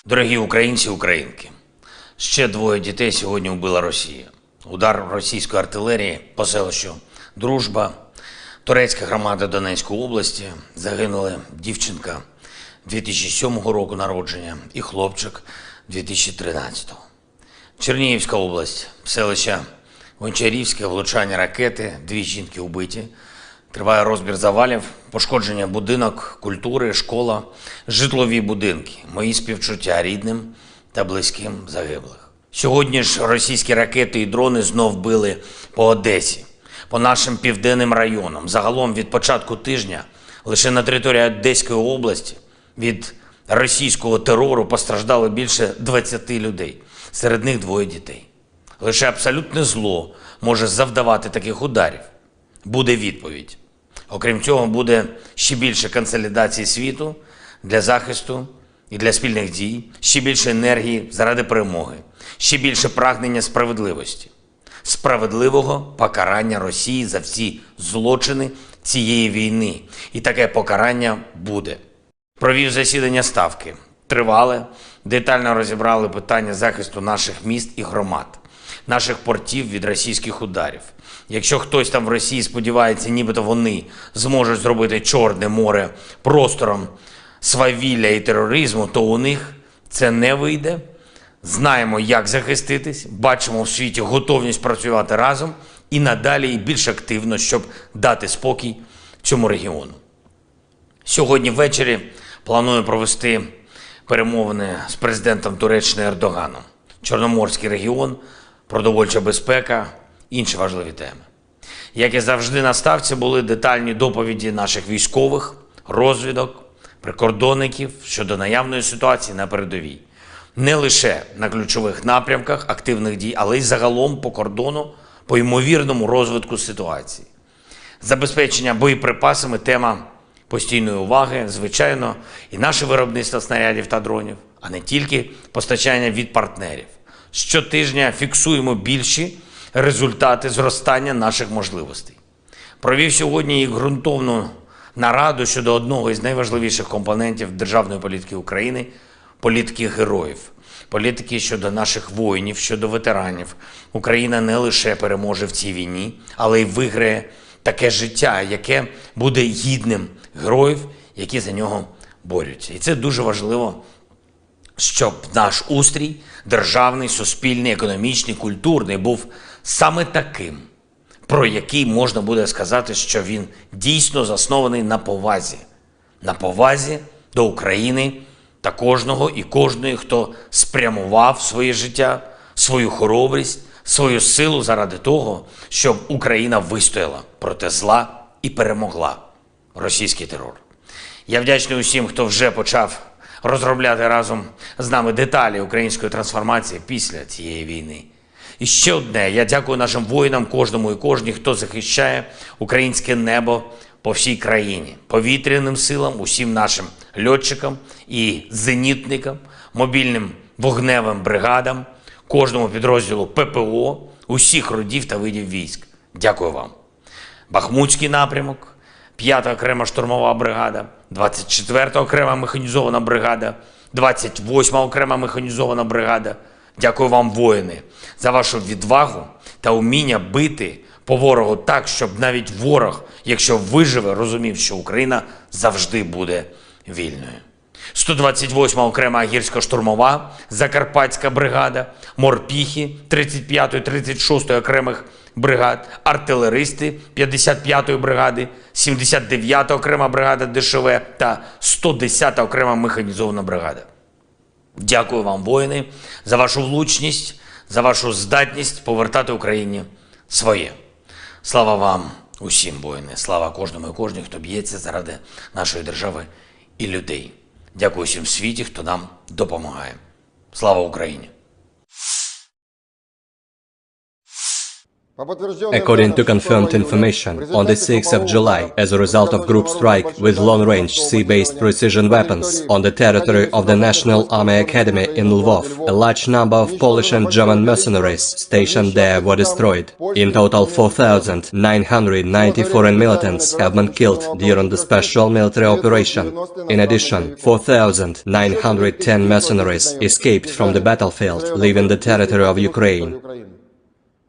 Дорогі українці, українки, Ще двоє дітей сьогодні вбила Росія. Удар російської артилерії по селищу Дружба, турецька громада Донецької області. Загинули дівчинка 2007 року народження і хлопчик 2013. Чернігівська область, селище Гончарівське, влучання ракети, 2 жінки вбиті. Триває розбір завалів, пошкодження будинок, культури, школа, житлові будинки. Мої співчуття рідним та близьким загиблих. Сьогодні ж російські ракети і дрони знов били по Одесі, по нашим південним районам. Загалом від початку тижня лише на території Одеської області від російського терору постраждало більше 20 людей, серед них 2 дітей. Лише абсолютне зло може завдавати таких ударів. Буде відповідь. Окрім цього, буде ще більше консолідації світу для захисту і для спільних дій, ще більше енергії заради перемоги, ще більше прагнення справедливості, справедливого покарання Росії за всі злочини цієї війни. І таке покарання буде. Провів засідання Ставки. Тривале, детально розібрали питання захисту наших міст і громад, наших портів від російських ударів. Якщо хтось там в Росії сподівається, нібито вони зможуть зробити Чорне море простором свавілля і тероризму, то у них це не вийде. Знаємо, як захиститись, бачимо в світі готовність працювати разом і надалі, і більш активно, щоб дати спокій цьому регіону. Сьогодні ввечері планую провести перемовини з президентом Туреччини Ердоганом. Чорноморський регіон, продовольча безпека, інші важливі теми. Як і завжди на Ставці були детальні доповіді наших військових, розвідок, прикордонників щодо наявної ситуації на передовій. Не лише на ключових напрямках активних дій, але й загалом по кордону, по ймовірному розвитку ситуації. Забезпечення боєприпасами – тема постійної уваги, звичайно, і наше виробництво снарядів та дронів, а не тільки постачання від партнерів. Щотижня фіксуємо більші результати зростання наших можливостей. Провів сьогодні і ґрунтовну нараду щодо одного із найважливіших компонентів державної політики України – політики героїв. Політики щодо наших воїнів, щодо ветеранів. Україна не лише переможе в цій війні, але й виграє таке життя, яке буде гідним героїв, які за нього борються. І це дуже важливо, щоб наш устрій, державний, суспільний, економічний, культурний, був саме таким, про який можна буде сказати, що він дійсно заснований на повазі. На повазі до України та кожного і кожної, хто спрямував своє життя, свою хоробрість, свою силу заради того, щоб Україна вистояла проти зла і перемогла російський терор. Я вдячний усім, хто вже почав розробляти разом з нами деталі української трансформації після цієї війни. І ще одне, я дякую нашим воїнам, кожному і кожній, хто захищає українське небо по всій країні, повітряним силам, усім нашим льотчикам і зенітникам, мобільним вогневим бригадам, кожному підрозділу ППО, усіх родів та видів військ. Дякую вам. Бахмутський напрямок, 5-та окрема штурмова бригада, 24-та окрема механізована бригада, 28-та окрема механізована бригада. Дякую вам, воїни, за вашу відвагу та уміння бити по ворогу так, щоб навіть ворог, якщо виживе, розумів, що Україна завжди буде вільною. 128-ма окрема гірсько-штурмова Закарпатська бригада, морпіхи 35-ї, 36-ї окремих бригад, артилеристи 55-ї бригади, 79-та окрема бригада ДШВ та 110-та окрема механізована бригада. Дякую вам, воїни, за вашу влучність, за вашу здатність повертати Україні своє. Слава вам усім, воїни, слава кожному і кожній, хто б'ється заради нашої держави і людей. Дякую всім в світі, хто нам допомагає. Слава Україні! According to confirmed information, on the 6th of July, as a result of group strike with long-range sea-based precision weapons on the territory of the National Army Academy in Lvov, a large number of Polish and German mercenaries stationed there were destroyed. In total, 4,990 foreign militants have been killed during the special military operation. In addition, 4,910 mercenaries escaped from the battlefield, leaving the territory of Ukraine.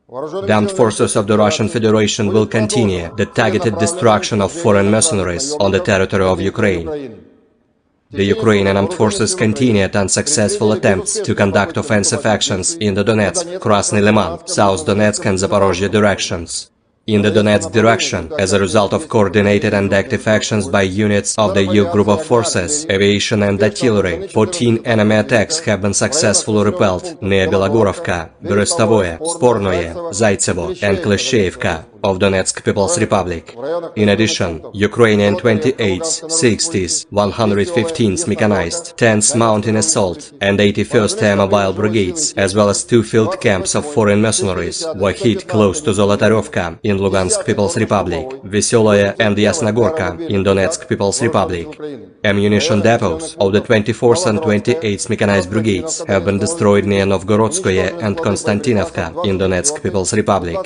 The armed forces of the Russian Federation will continue the targeted destruction of foreign mercenaries on the territory of Ukraine. The Ukrainian armed forces continued unsuccessful attempts to conduct offensive actions in the Donetsk, Krasny Liman, South Donetsk and Zaporozhye directions. In the Donetsk direction, as a result of coordinated and active actions by units of the EU Group of Forces, aviation and artillery, 14 enemy attacks have been successfully repelled near Belogorovka, Berestovoye, Spornoye, Zaitsevo and Klishchevka of Donetsk People's Republic. In addition, Ukrainian 28th, 60th, 115th Mechanized, 10th Mountain Assault and 81st Air Mobile Brigades, as well as 2 field camps of foreign mercenaries, were hit close to Zolotaryovka in Lugansk People's Republic, Veseloye and Yasnogorka in Donetsk People's Republic. Ammunition depots of the 24th and 28th Mechanized Brigades have been destroyed near Novgorodskoye and Konstantinovka in Donetsk People's Republic.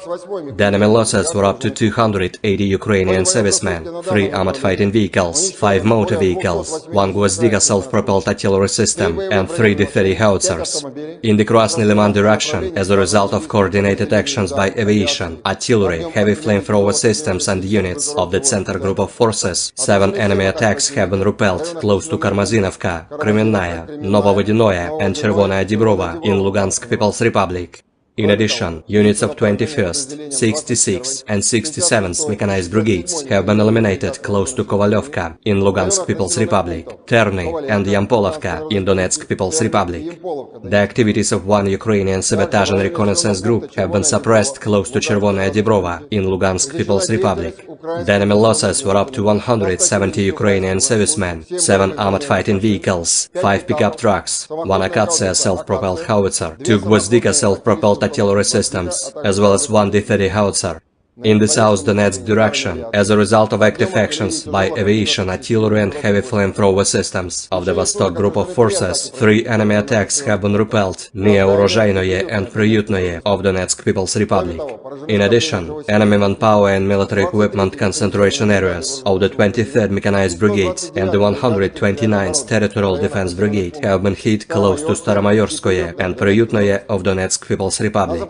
The enemy losses were up to 280 Ukrainian servicemen, 3 armored fighting vehicles, 5 motor vehicles, 1 Gvozdyka self-propelled artillery system and 3 D-30 howitzers. In the Krasny Liman direction, as a result of coordinated actions by aviation, artillery, heavy flamethrower systems and units of the Center Group of Forces, 7 enemy attacks have been repelled close to Karmazinovka, Kremenная, Novovodinoye and Chervonaya Dibrova in Lugansk People's Republic. In addition, units of 21st, 66th and 67th Mechanized Brigades have been eliminated close to Kovalyovka in Lugansk People's Republic, Terny and Yampolovka in Donetsk People's Republic. The activities of 1 Ukrainian sabotage and reconnaissance group have been suppressed close to Chervonaya Dibrova in Lugansk People's Republic. The enemy losses were up to 170 Ukrainian servicemen, 7 armored fighting vehicles, 5 pickup trucks, 1 Akatsiya self-propelled howitzer, 2 Gvozdyka self-propelled artillery systems, as well as 1 D-30 howitzer. In the South Donetsk direction, as a result of active actions by aviation, artillery and heavy flamethrower systems of the Vostok Group of Forces, 3 enemy attacks have been repelled near Urozhainoye and Priutnoye of Donetsk People's Republic. In addition, enemy manpower and military equipment concentration areas of the 23rd Mechanized Brigade and the 129th Territorial Defense Brigade have been hit close to Staromayorskoye and Priutnoye of Donetsk People's Republic.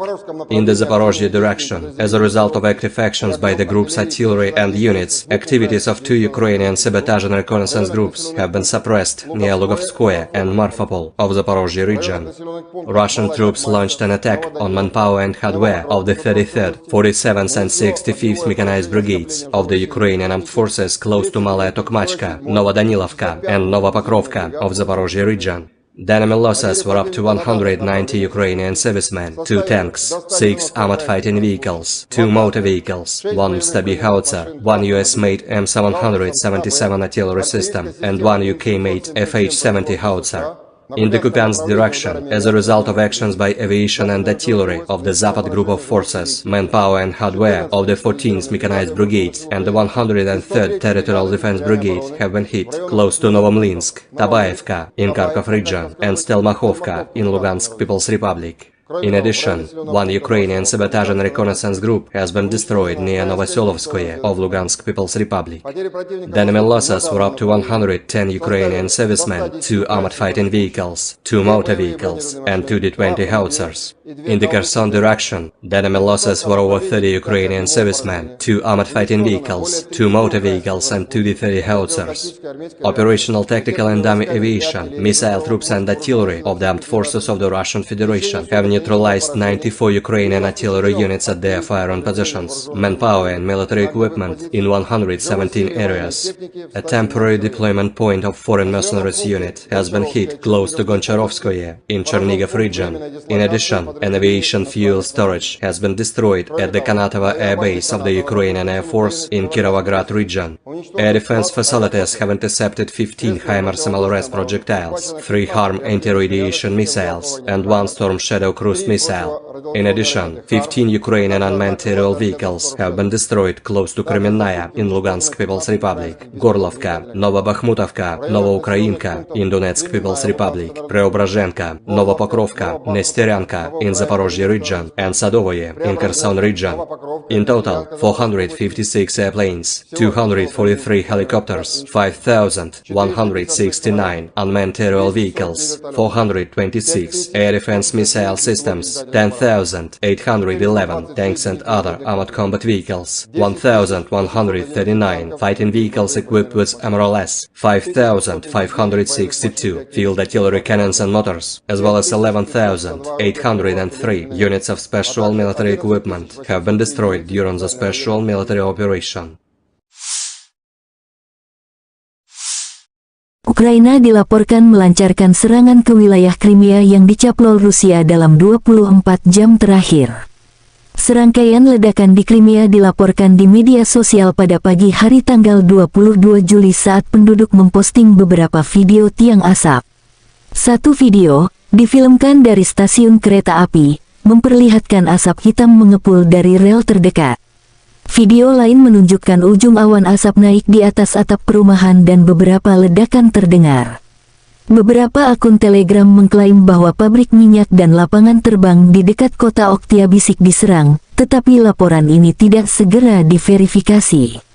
In the Zaporozhye direction, as a result of active actions by the group's artillery and units, activities of 2 Ukrainian sabotage and reconnaissance groups have been suppressed near Lugovskoye and Marfapol of the Zaporozhye region. Russian troops launched an attack on manpower and hardware of the 33rd, 47th and 65th Mechanized Brigades of the Ukrainian armed forces close to Malaya Tokmachka, Novodanilovka and Novopokrovka of the Zaporozhye region. The enemy losses were up to 190 Ukrainian servicemen, 2 tanks, 6 armored fighting vehicles, 2 motor vehicles, 1 Stabi howitzer, 1 US-made M777 artillery system, and 1 UK-made FH-70 howitzer. In the Kupiansk direction, as a result of actions by aviation and artillery of the Zapad Group of Forces, manpower and hardware of the 14th Mechanized Brigade and the 103rd Territorial Defense Brigade have been hit close to Novomlinsk, Tabaevka in Kharkov region and Stelmakhovka in Lugansk People's Republic. In addition, 1 Ukrainian sabotage and reconnaissance group has been destroyed near Novoselovskoye of Lugansk People's Republic. The enemy losses were up to 110 Ukrainian servicemen, 2 armored fighting vehicles, 2 motor vehicles, and 2 D-20 howitzers. In the Kherson direction, the enemy losses were over 30 Ukrainian servicemen, 2 armored fighting vehicles, 2 motor vehicles, and 2 D-30 howitzers. Operational, tactical and dummy aviation, missile troops and artillery of the armed forces of the Russian Federation have neutralized 94 Ukrainian artillery units at their firing positions, manpower and military equipment in 117 areas. A temporary deployment point of foreign mercenaries unit has been hit close to Goncharovskoye in Chernigiv region. In addition, and aviation fuel storage has been destroyed at the Kanatovo Air Base of the Ukrainian Air Force in Kirovograd region. Air defense facilities have intercepted 15 HIMARS MLRS projectiles, 3 HARM anti-radiation missiles, and 1 Storm Shadow cruise missile. In addition, 15 Ukrainian unmanned aerial vehicles have been destroyed close to Kremenная in Lugansk People's Republic, Gorlovka, Novobakhmutovka, Novoukrainka in Donetsk People's Republic, Preobrazhenka, Novopokrovka, Nesteryanka in Zaporozhye region, and Sadovoye in Kherson region. In total, 456 airplanes, 243 helicopters, 5,169 unmanned aerial vehicles, 426 air defense missile systems, 10,811 tanks and other armored combat vehicles, 1,139 fighting vehicles equipped with MLRS, 5,562 field artillery cannons and motors, as well as 11,803 units of special military equipment have been destroyed during the special military operation. Ukraina dilaporkan melancarkan serangan ke wilayah Crimea yang dicaplok Rusia dalam 24 jam terakhir. Serangkaian ledakan di Crimea dilaporkan di media sosial pada pagi hari tanggal 22 Juli saat penduduk memposting beberapa video tiang asap. Satu video, difilmkan dari stasiun kereta api, memperlihatkan asap hitam mengepul dari rel terdekat. Video lain menunjukkan ujung awan asap naik di atas atap perumahan dan beberapa ledakan terdengar. Beberapa akun Telegram mengklaim bahwa pabrik minyak dan lapangan terbang di dekat kota Oktyabrsky diserang, tetapi laporan ini tidak segera diverifikasi.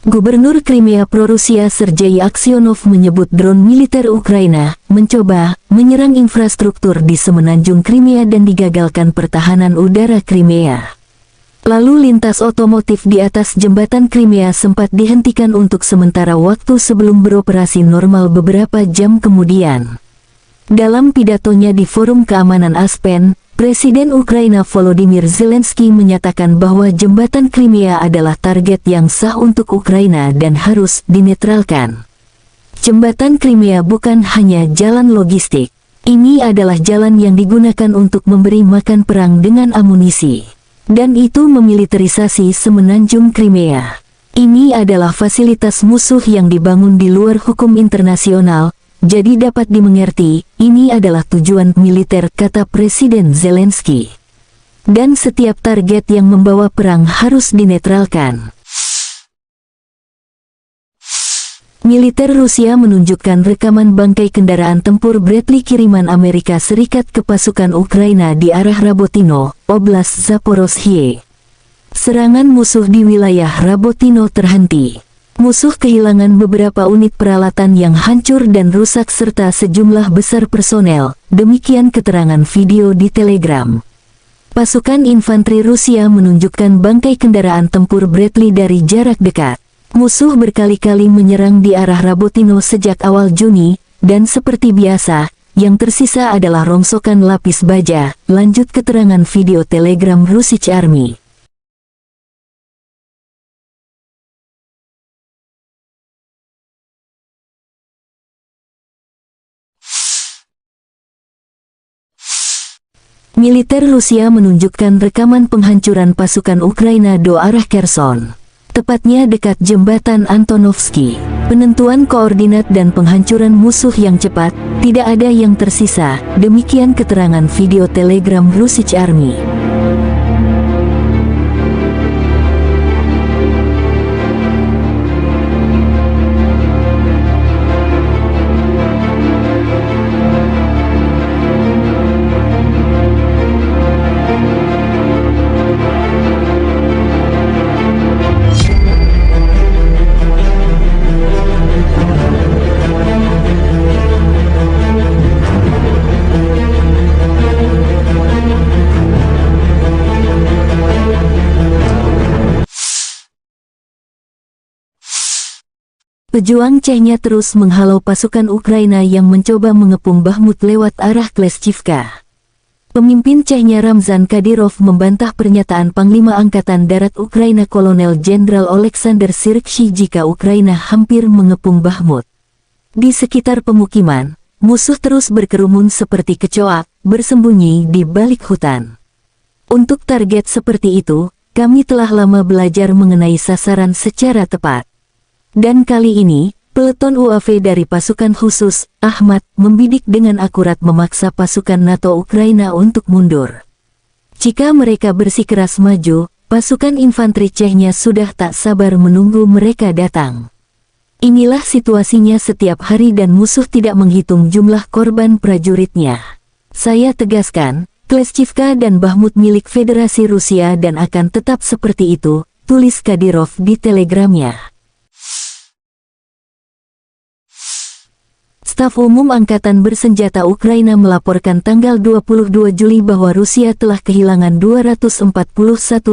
Gubernur Crimea pro-Rusia Sergei Aksyonov menyebut drone militer Ukraina mencoba menyerang infrastruktur di semenanjung Crimea dan digagalkan pertahanan udara Crimea. Lalu lintas otomotif di atas jembatan Crimea sempat dihentikan untuk sementara waktu sebelum beroperasi normal beberapa jam kemudian. Dalam pidatonya di Forum Keamanan Aspen, Presiden Ukraina Volodymyr Zelensky menyatakan bahwa jembatan Crimea adalah target yang sah untuk Ukraina dan harus dinetralkan. Jembatan Crimea bukan hanya jalan logistik. Ini adalah jalan yang digunakan untuk memberi makan perang dengan amunisi. Dan itu memiliterisasi semenanjung Crimea. Ini adalah fasilitas musuh yang dibangun di luar hukum internasional, jadi dapat dimengerti, ini adalah tujuan militer, kata Presiden Zelensky. Dan setiap target yang membawa perang harus dinetralkan. Militer Rusia menunjukkan rekaman bangkai kendaraan tempur Bradley kiriman Amerika Serikat ke pasukan Ukraina di arah Rabotino, Oblast Zaporozhye. Serangan musuh di wilayah Rabotino terhenti. Musuh kehilangan beberapa unit peralatan yang hancur dan rusak serta sejumlah besar personel, demikian keterangan video di Telegram. Pasukan infanteri Rusia menunjukkan bangkai kendaraan tempur Bradley dari jarak dekat. Musuh berkali-kali menyerang di arah Rabotino sejak awal Juni, dan seperti biasa, yang tersisa adalah rongsokan lapis baja, lanjut keterangan video Telegram Russian Army. Militer Rusia menunjukkan rekaman penghancuran pasukan Ukraina do arah Kherson. Tepatnya dekat jembatan Antonovsky. Penentuan koordinat dan penghancuran musuh yang cepat, tidak ada yang tersisa, demikian keterangan video Telegram Russian Army. Pejuang Chechnya terus menghalau pasukan Ukraina yang mencoba mengepung Bakhmut lewat arah Kleshchivka. Pemimpin Chechnya Ramzan Kadyrov membantah pernyataan Panglima Angkatan Darat Ukraina Kolonel Jenderal Oleksandr Syrskyi jika Ukraina hampir mengepung Bakhmut. Di sekitar pemukiman, Musuh terus berkerumun seperti kecoak, bersembunyi di balik hutan. Untuk target seperti itu, kami telah lama belajar mengenai sasaran secara tepat. Dan kali ini, peleton UAV dari pasukan khusus, Ahmad, membidik dengan akurat memaksa pasukan NATO Ukraina untuk mundur. Jika mereka bersikeras maju, pasukan infanteri Chechnya sudah tak sabar menunggu mereka datang. Inilah situasinya setiap hari dan musuh tidak menghitung jumlah korban prajuritnya. Saya tegaskan, Kleshchivka dan Bahmut milik Federasi Rusia dan akan tetap seperti itu, tulis Kadyrov di telegramnya. Staf Umum Angkatan Bersenjata Ukraina melaporkan tanggal 22 Juli bahwa Rusia telah kehilangan 241.330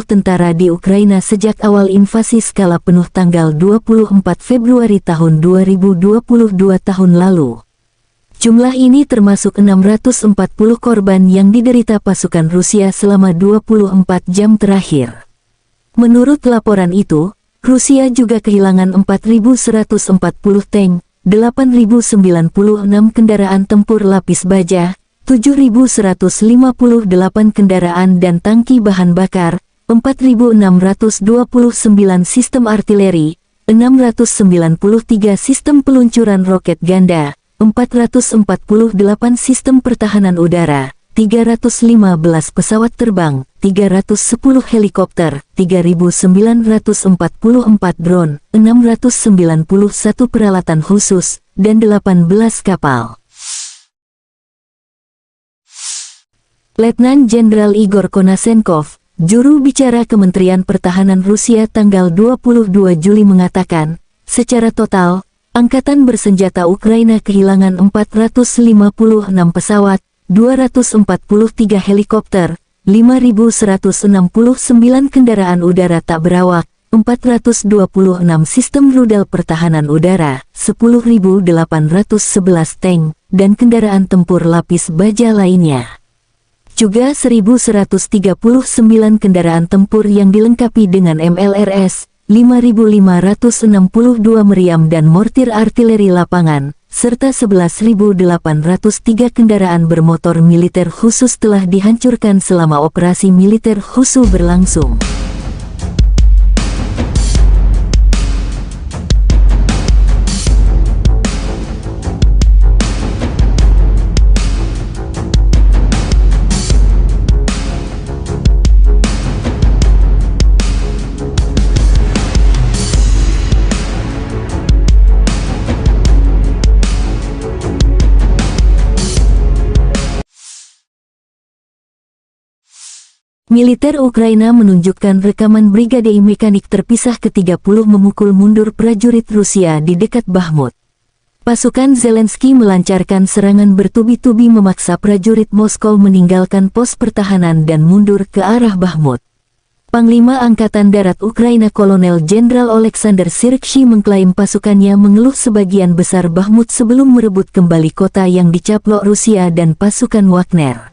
tentara di Ukraina sejak awal invasi skala penuh tanggal 24 Februari tahun 2022 tahun lalu. Jumlah ini termasuk 640 korban yang diderita pasukan Rusia selama 24 jam terakhir. Menurut laporan itu, Rusia juga kehilangan 4.140 tank, 8.096 kendaraan tempur lapis baja, 7.158 kendaraan dan tangki bahan bakar, 4.629 sistem artileri, 693 sistem peluncuran roket ganda, 448 sistem pertahanan udara, 315 pesawat terbang, 310 helikopter, 3.944 drone, 691 peralatan khusus, dan 18 kapal. Letnan Jenderal Igor Konashenkov, juru bicara Kementerian Pertahanan Rusia tanggal 22 Juli mengatakan, secara total, Angkatan Bersenjata Ukraina kehilangan 456 pesawat, 243 helikopter, 5.169 kendaraan udara tak berawak, 426 sistem rudal pertahanan udara, 10.811 tank, dan kendaraan tempur lapis baja lainnya. Juga 1.139 kendaraan tempur yang dilengkapi dengan MLRS, 5.562 meriam dan mortir artileri lapangan, serta 11.803 kendaraan bermotor militer khusus telah dihancurkan selama operasi militer khusus berlangsung. Militer Ukraina menunjukkan rekaman brigade mekanik terpisah ke-30 memukul mundur prajurit Rusia di dekat Bahmut. Pasukan Zelensky melancarkan serangan bertubi-tubi memaksa prajurit Moskow meninggalkan pos pertahanan dan mundur ke arah Bahmut. Panglima Angkatan Darat Ukraina Kolonel Jenderal Oleksandr Syrskyi mengklaim pasukannya mengeluh sebagian besar Bahmut sebelum merebut kembali kota yang dicaplok Rusia dan pasukan Wagner.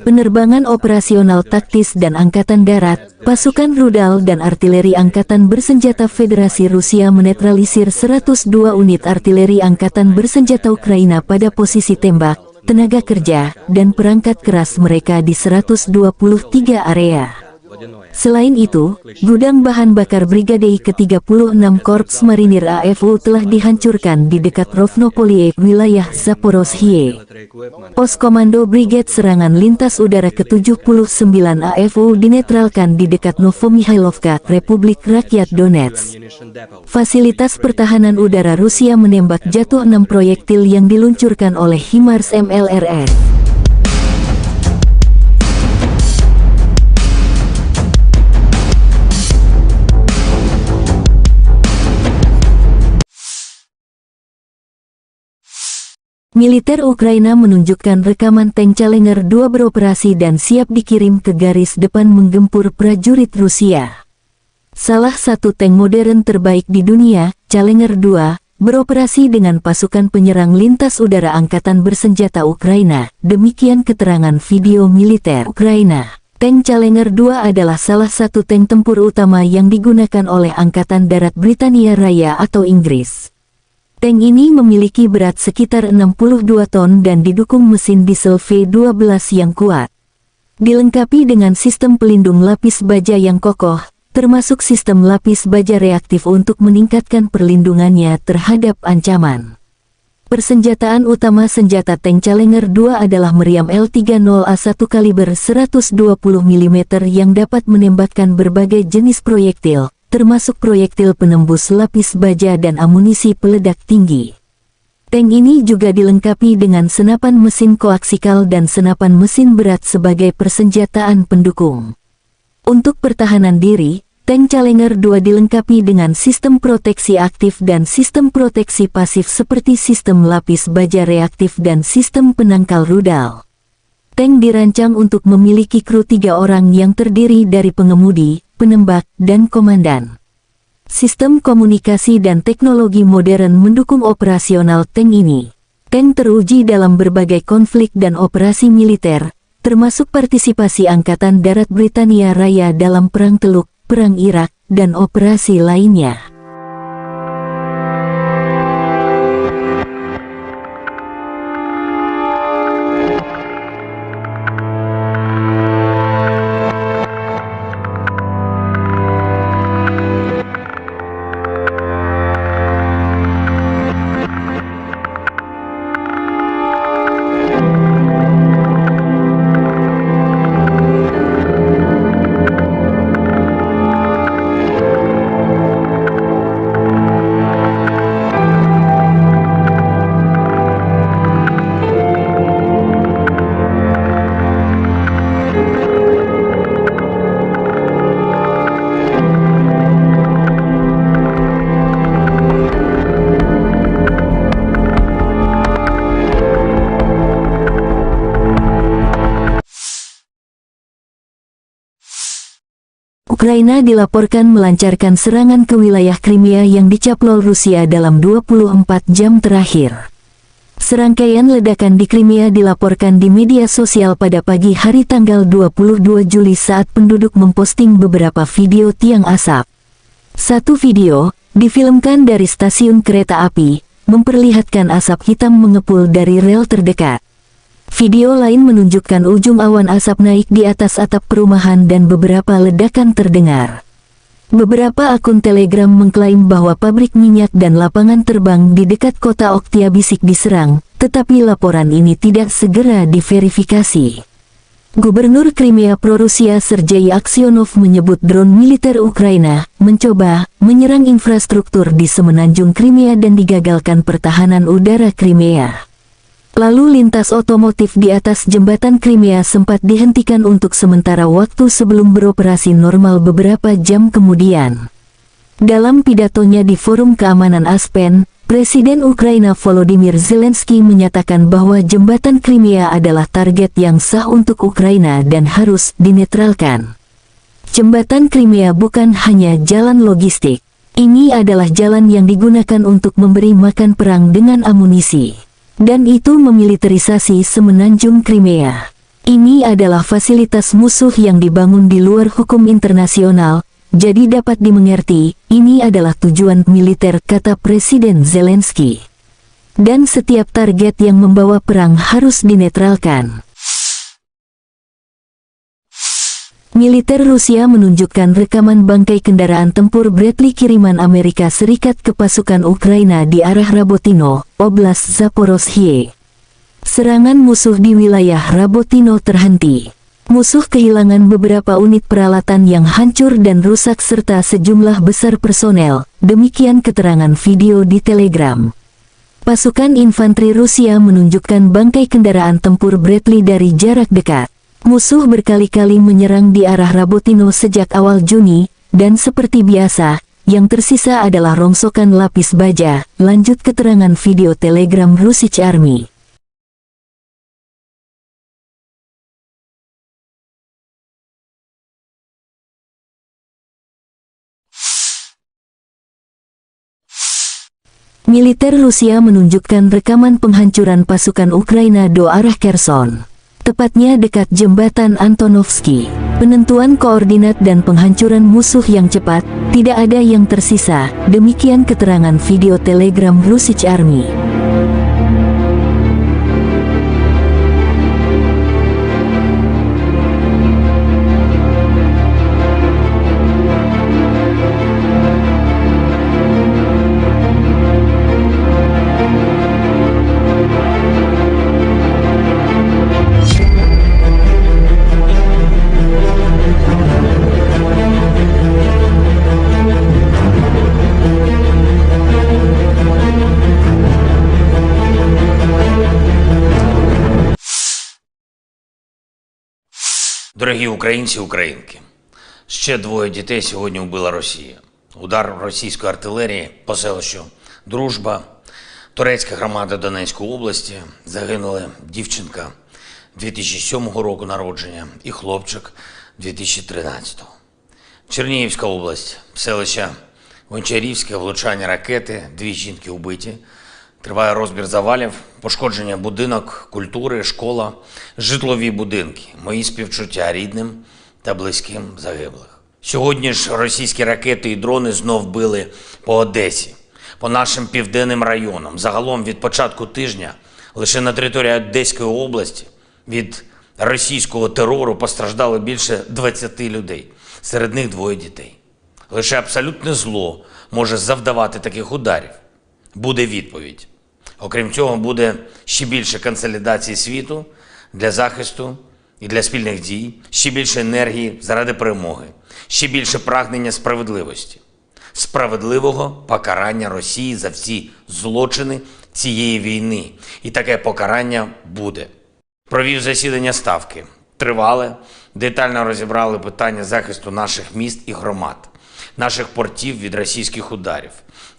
Penerbangan operasional taktis dan angkatan darat, pasukan rudal dan artileri angkatan bersenjata Federasi Rusia menetralisir 102 unit artileri angkatan bersenjata Ukraina pada posisi tembak, tenaga kerja, dan perangkat keras mereka di 123 area. Selain itu, gudang bahan bakar Brigade ke-36 Korps Marinir AFU telah dihancurkan di dekat Rovnopolie, wilayah Zaporozhye. Pos Komando Brigade Serangan Lintas Udara ke-79 AFU dinetralkan di dekat Novomihailovka, Republik Rakyat Donetsk. Fasilitas pertahanan udara Rusia menembak jatuh 6 proyektil yang diluncurkan oleh HIMARS MLRS. Militer Ukraina menunjukkan rekaman tank Challenger 2 beroperasi dan siap dikirim ke garis depan menggempur prajurit Rusia. Salah satu tank modern terbaik di dunia, Challenger 2, beroperasi dengan pasukan penyerang lintas udara Angkatan Bersenjata Ukraina, demikian keterangan video militer Ukraina. Tank Challenger 2 adalah salah satu tank tempur utama yang digunakan oleh Angkatan Darat Britania Raya atau Inggris. Tank ini memiliki berat sekitar 62 ton dan didukung mesin diesel V12 yang kuat. Dilengkapi dengan sistem pelindung lapis baja yang kokoh, termasuk sistem lapis baja reaktif untuk meningkatkan perlindungannya terhadap ancaman. Persenjataan utama senjata tank Challenger 2 adalah meriam L30A1 kaliber 120 mm yang dapat menembakkan berbagai jenis proyektil, termasuk proyektil penembus lapis baja dan amunisi peledak tinggi. Tank ini juga dilengkapi dengan senapan mesin koaksikal dan senapan mesin berat sebagai persenjataan pendukung. Untuk pertahanan diri, tank Challenger 2 dilengkapi dengan sistem proteksi aktif dan sistem proteksi pasif seperti sistem lapis baja reaktif dan sistem penangkal rudal. Tank dirancang untuk memiliki kru 3 orang yang terdiri dari pengemudi, penembak, dan komandan. Sistem komunikasi dan teknologi modern mendukung operasional tank ini. Tank teruji dalam berbagai konflik dan operasi militer, termasuk partisipasi Angkatan Darat Britania Raya dalam Perang Teluk, Perang Irak, dan operasi lainnya. Ukraina dilaporkan melancarkan serangan ke wilayah Crimea yang dicaplok Rusia dalam 24 jam terakhir. Serangkaian ledakan di Crimea dilaporkan di media sosial pada pagi hari tanggal 22 Juli saat penduduk memposting beberapa video tiang asap. Satu video, difilmkan dari stasiun kereta api, memperlihatkan asap hitam mengepul dari rel terdekat. Video lain menunjukkan ujung awan asap naik di atas atap perumahan dan beberapa ledakan terdengar. Beberapa akun Telegram mengklaim bahwa pabrik minyak dan lapangan terbang di dekat kota Oktyabrsky diserang, tetapi laporan ini tidak segera diverifikasi. Gubernur Crimea pro-Rusia Sergei Aksyonov menyebut drone militer Ukraina mencoba menyerang infrastruktur di semenanjung Crimea dan digagalkan pertahanan udara Crimea. Lalu lintas otomotif di atas jembatan Crimea sempat dihentikan untuk sementara waktu sebelum beroperasi normal beberapa jam kemudian. Dalam pidatonya di Forum Keamanan Aspen, Presiden Ukraina Volodymyr Zelensky menyatakan bahwa jembatan Crimea adalah target yang sah untuk Ukraina dan harus dinetralkan. Jembatan Crimea bukan hanya jalan logistik. Ini adalah jalan yang digunakan untuk memberi makan perang dengan amunisi. Dan itu memiliterisasi semenanjung Crimea. Ini adalah fasilitas musuh yang dibangun di luar hukum internasional, jadi dapat dimengerti, ini adalah tujuan militer, kata Presiden Zelensky. Dan setiap target yang membawa perang harus dinetralkan. Militer Rusia menunjukkan rekaman bangkai kendaraan tempur Bradley kiriman Amerika Serikat ke pasukan Ukraina di arah Rabotino, Oblast Zaporozhye. Serangan musuh di wilayah Rabotino terhenti. Musuh kehilangan beberapa unit peralatan yang hancur dan rusak serta sejumlah besar personel, demikian keterangan video di Telegram. Pasukan infanteri Rusia menunjukkan bangkai kendaraan tempur Bradley dari jarak dekat. Musuh berkali-kali menyerang di arah Rabotino sejak awal Juni, dan seperti biasa, yang tersisa adalah rongsokan lapis baja, lanjut keterangan video Telegram Russian Army. Militer Rusia menunjukkan rekaman penghancuran pasukan Ukraina do arah Kherson. Tepatnya dekat jembatan Antonovsky. Penentuan koordinat dan penghancuran musuh yang cepat, tidak ada yang tersisa, demikian keterangan video Telegram Russian Army. Дорогі українці, українки, ще 2 дітей сьогодні вбила Росія. Удар російської артилерії по селищу Дружба, турецька громада Донецької області, загинули дівчинка 2007 року народження і хлопчик 2013. Чернігівська область, селище Гончарівське, влучання ракети, 2 жінки вбиті. Триває розбір завалів, пошкодження будинок, культури, школа, житлові будинки. Мої співчуття рідним та близьким загиблих. Сьогодні ж російські ракети і дрони знов били по Одесі, по нашим південним районам. Загалом від початку тижня лише на території Одеської області від російського терору постраждало більше 20 людей. Серед них 2 дітей. Лише абсолютне зло може завдавати таких ударів. Буде відповідь. Окрім цього, буде ще більше консолідації світу для захисту і для спільних дій, ще більше енергії заради перемоги, ще більше прагнення справедливості, справедливого покарання Росії за всі злочини цієї війни. І таке покарання буде. Провів засідання Ставки. Тривале, детально розібрали питання захисту наших міст і громад, наших портів від російських ударів.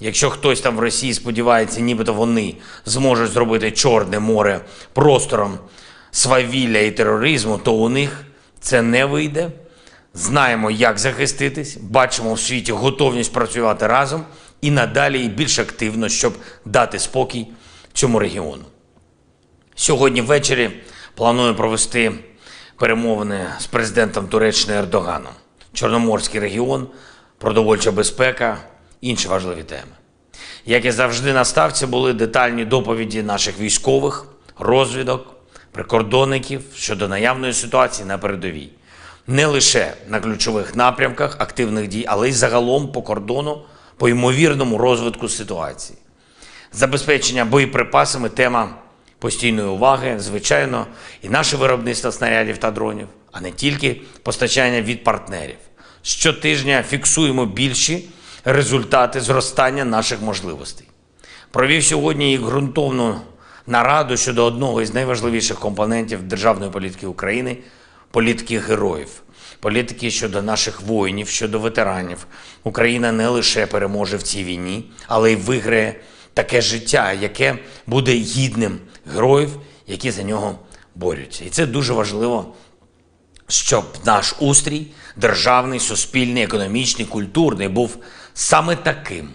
Якщо хтось там в Росії сподівається, нібито вони зможуть зробити Чорне море простором свавілля і тероризму, то у них це не вийде. Знаємо, як захиститись, бачимо в світі готовність працювати разом і надалі і більш активно, щоб дати спокій цьому регіону. Сьогодні ввечері планую провести перемовини з президентом Туреччини Ердоганом. Чорноморський регіон, продовольча безпека, інші важливі теми. Як і завжди на Ставці були детальні доповіді наших військових, розвідок, прикордонників щодо наявної ситуації на передовій. Не лише на ключових напрямках активних дій, але й загалом по кордону, по ймовірному розвитку ситуації. Забезпечення боєприпасами – тема постійної уваги, звичайно, і наше виробництво снарядів та дронів, а не тільки постачання від партнерів. Щотижня фіксуємо більші результати зростання наших можливостей. Провів сьогодні і ґрунтовну нараду щодо одного із найважливіших компонентів державної політики України – політики героїв. Політики щодо наших воїнів, щодо ветеранів. Україна не лише переможе в цій війні, але й виграє таке життя, яке буде гідним героїв, які за нього борються. І це дуже важливо, щоб наш устрій державний, суспільний, економічний, культурний був саме таким,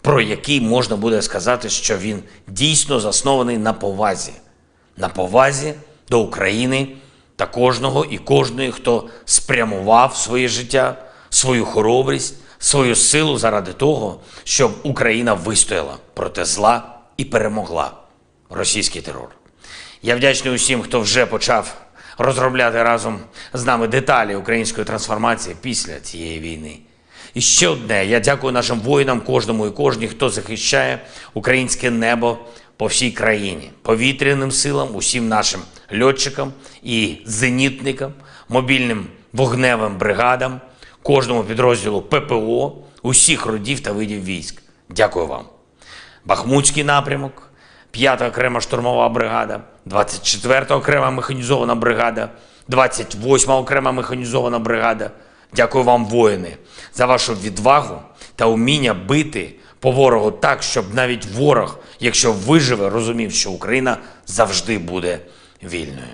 про який можна буде сказати, що він дійсно заснований на повазі. На повазі до України та кожного і кожної, хто спрямував своє життя, свою хоробрість, свою силу заради того, щоб Україна вистояла проти зла і перемогла російський терор. Я вдячний усім, хто вже почав розробляти разом з нами деталі української трансформації після цієї війни. І ще одне, я дякую нашим воїнам, кожному і кожній, хто захищає українське небо по всій країні, повітряним силам, усім нашим льотчикам і зенітникам, мобільним вогневим бригадам, кожному підрозділу ППО, усіх родів та видів військ. Дякую вам. Бахмутський напрямок, 5-та окрема штурмова бригада, 24-та окрема механізована бригада, 28-та окрема механізована бригада. Дякую вам, воїни, за вашу відвагу та уміння бити по ворогу так, щоб навіть ворог, якщо виживе, розумів, що Україна завжди буде вільною.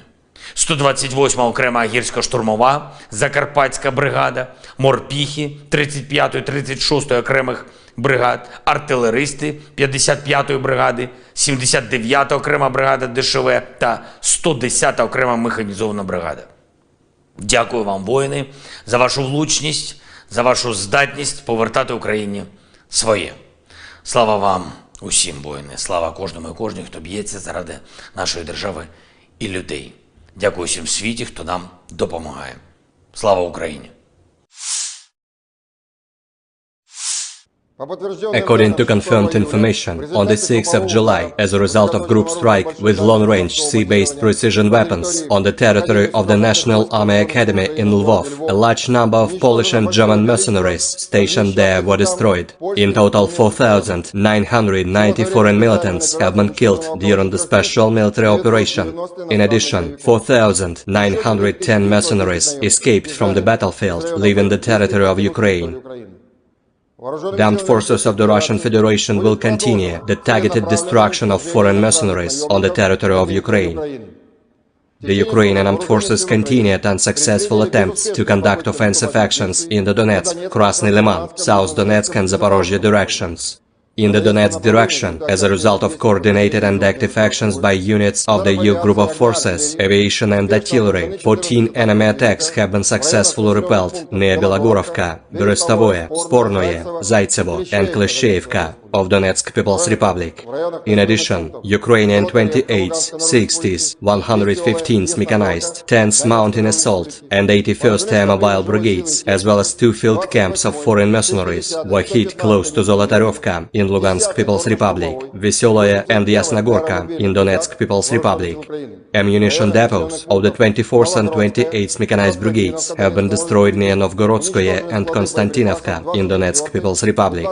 128-ма окрема гірсько-штурмова, Закарпатська бригада, морпіхи 35-ї, 36-ї окремих бригад, артилеристи 55-ї бригади, 79-та окрема бригада ДШВ та 110-та окрема механізована бригада. Дякую вам, воїни, за вашу влучність, за вашу здатність повертати Україні своє. Слава вам усім, воїни, слава кожному і кожній, хто б'ється заради нашої держави і людей. Дякую всім в світі, хто нам допомагає. Слава Україні! According to confirmed information, on the 6th of July, as a result of group strike with long-range sea-based precision weapons on the territory of the National Army Academy in Lvov, a large number of Polish and German mercenaries stationed there were destroyed. In total, 4,990 foreign militants have been killed during the special military operation. In addition, 4,910 mercenaries escaped from the battlefield, leaving the territory of Ukraine. The armed forces of the Russian Federation will continue the targeted destruction of foreign mercenaries on the territory of Ukraine. The Ukrainian armed forces continued unsuccessful attempts to conduct offensive actions in the Donetsk, Krasny Liman, South Donetsk and Zaporozhye directions. In the Donetsk direction, as a result of coordinated and active actions by units of the EU group of forces, aviation and artillery, 14 enemy attacks have been successfully repelled near Belogorovka, Berestovoye, Spornoye, Zaitsevo and Kleshchevka of Donetsk People's Republic. In addition, Ukrainian 28th, 60th, 115th mechanized, 10th mountain assault and 81st Air Mobile brigades, as well as 2 field camps of foreign mercenaries, were hit close to Zolotaryovka in Lugansk People's Republic, Veseloye and Yasnogorka in Donetsk People's Republic. Ammunition depots of the 24th and 28th mechanized brigades have been destroyed near Novgorodskoye and Konstantinovka in Donetsk People's Republic.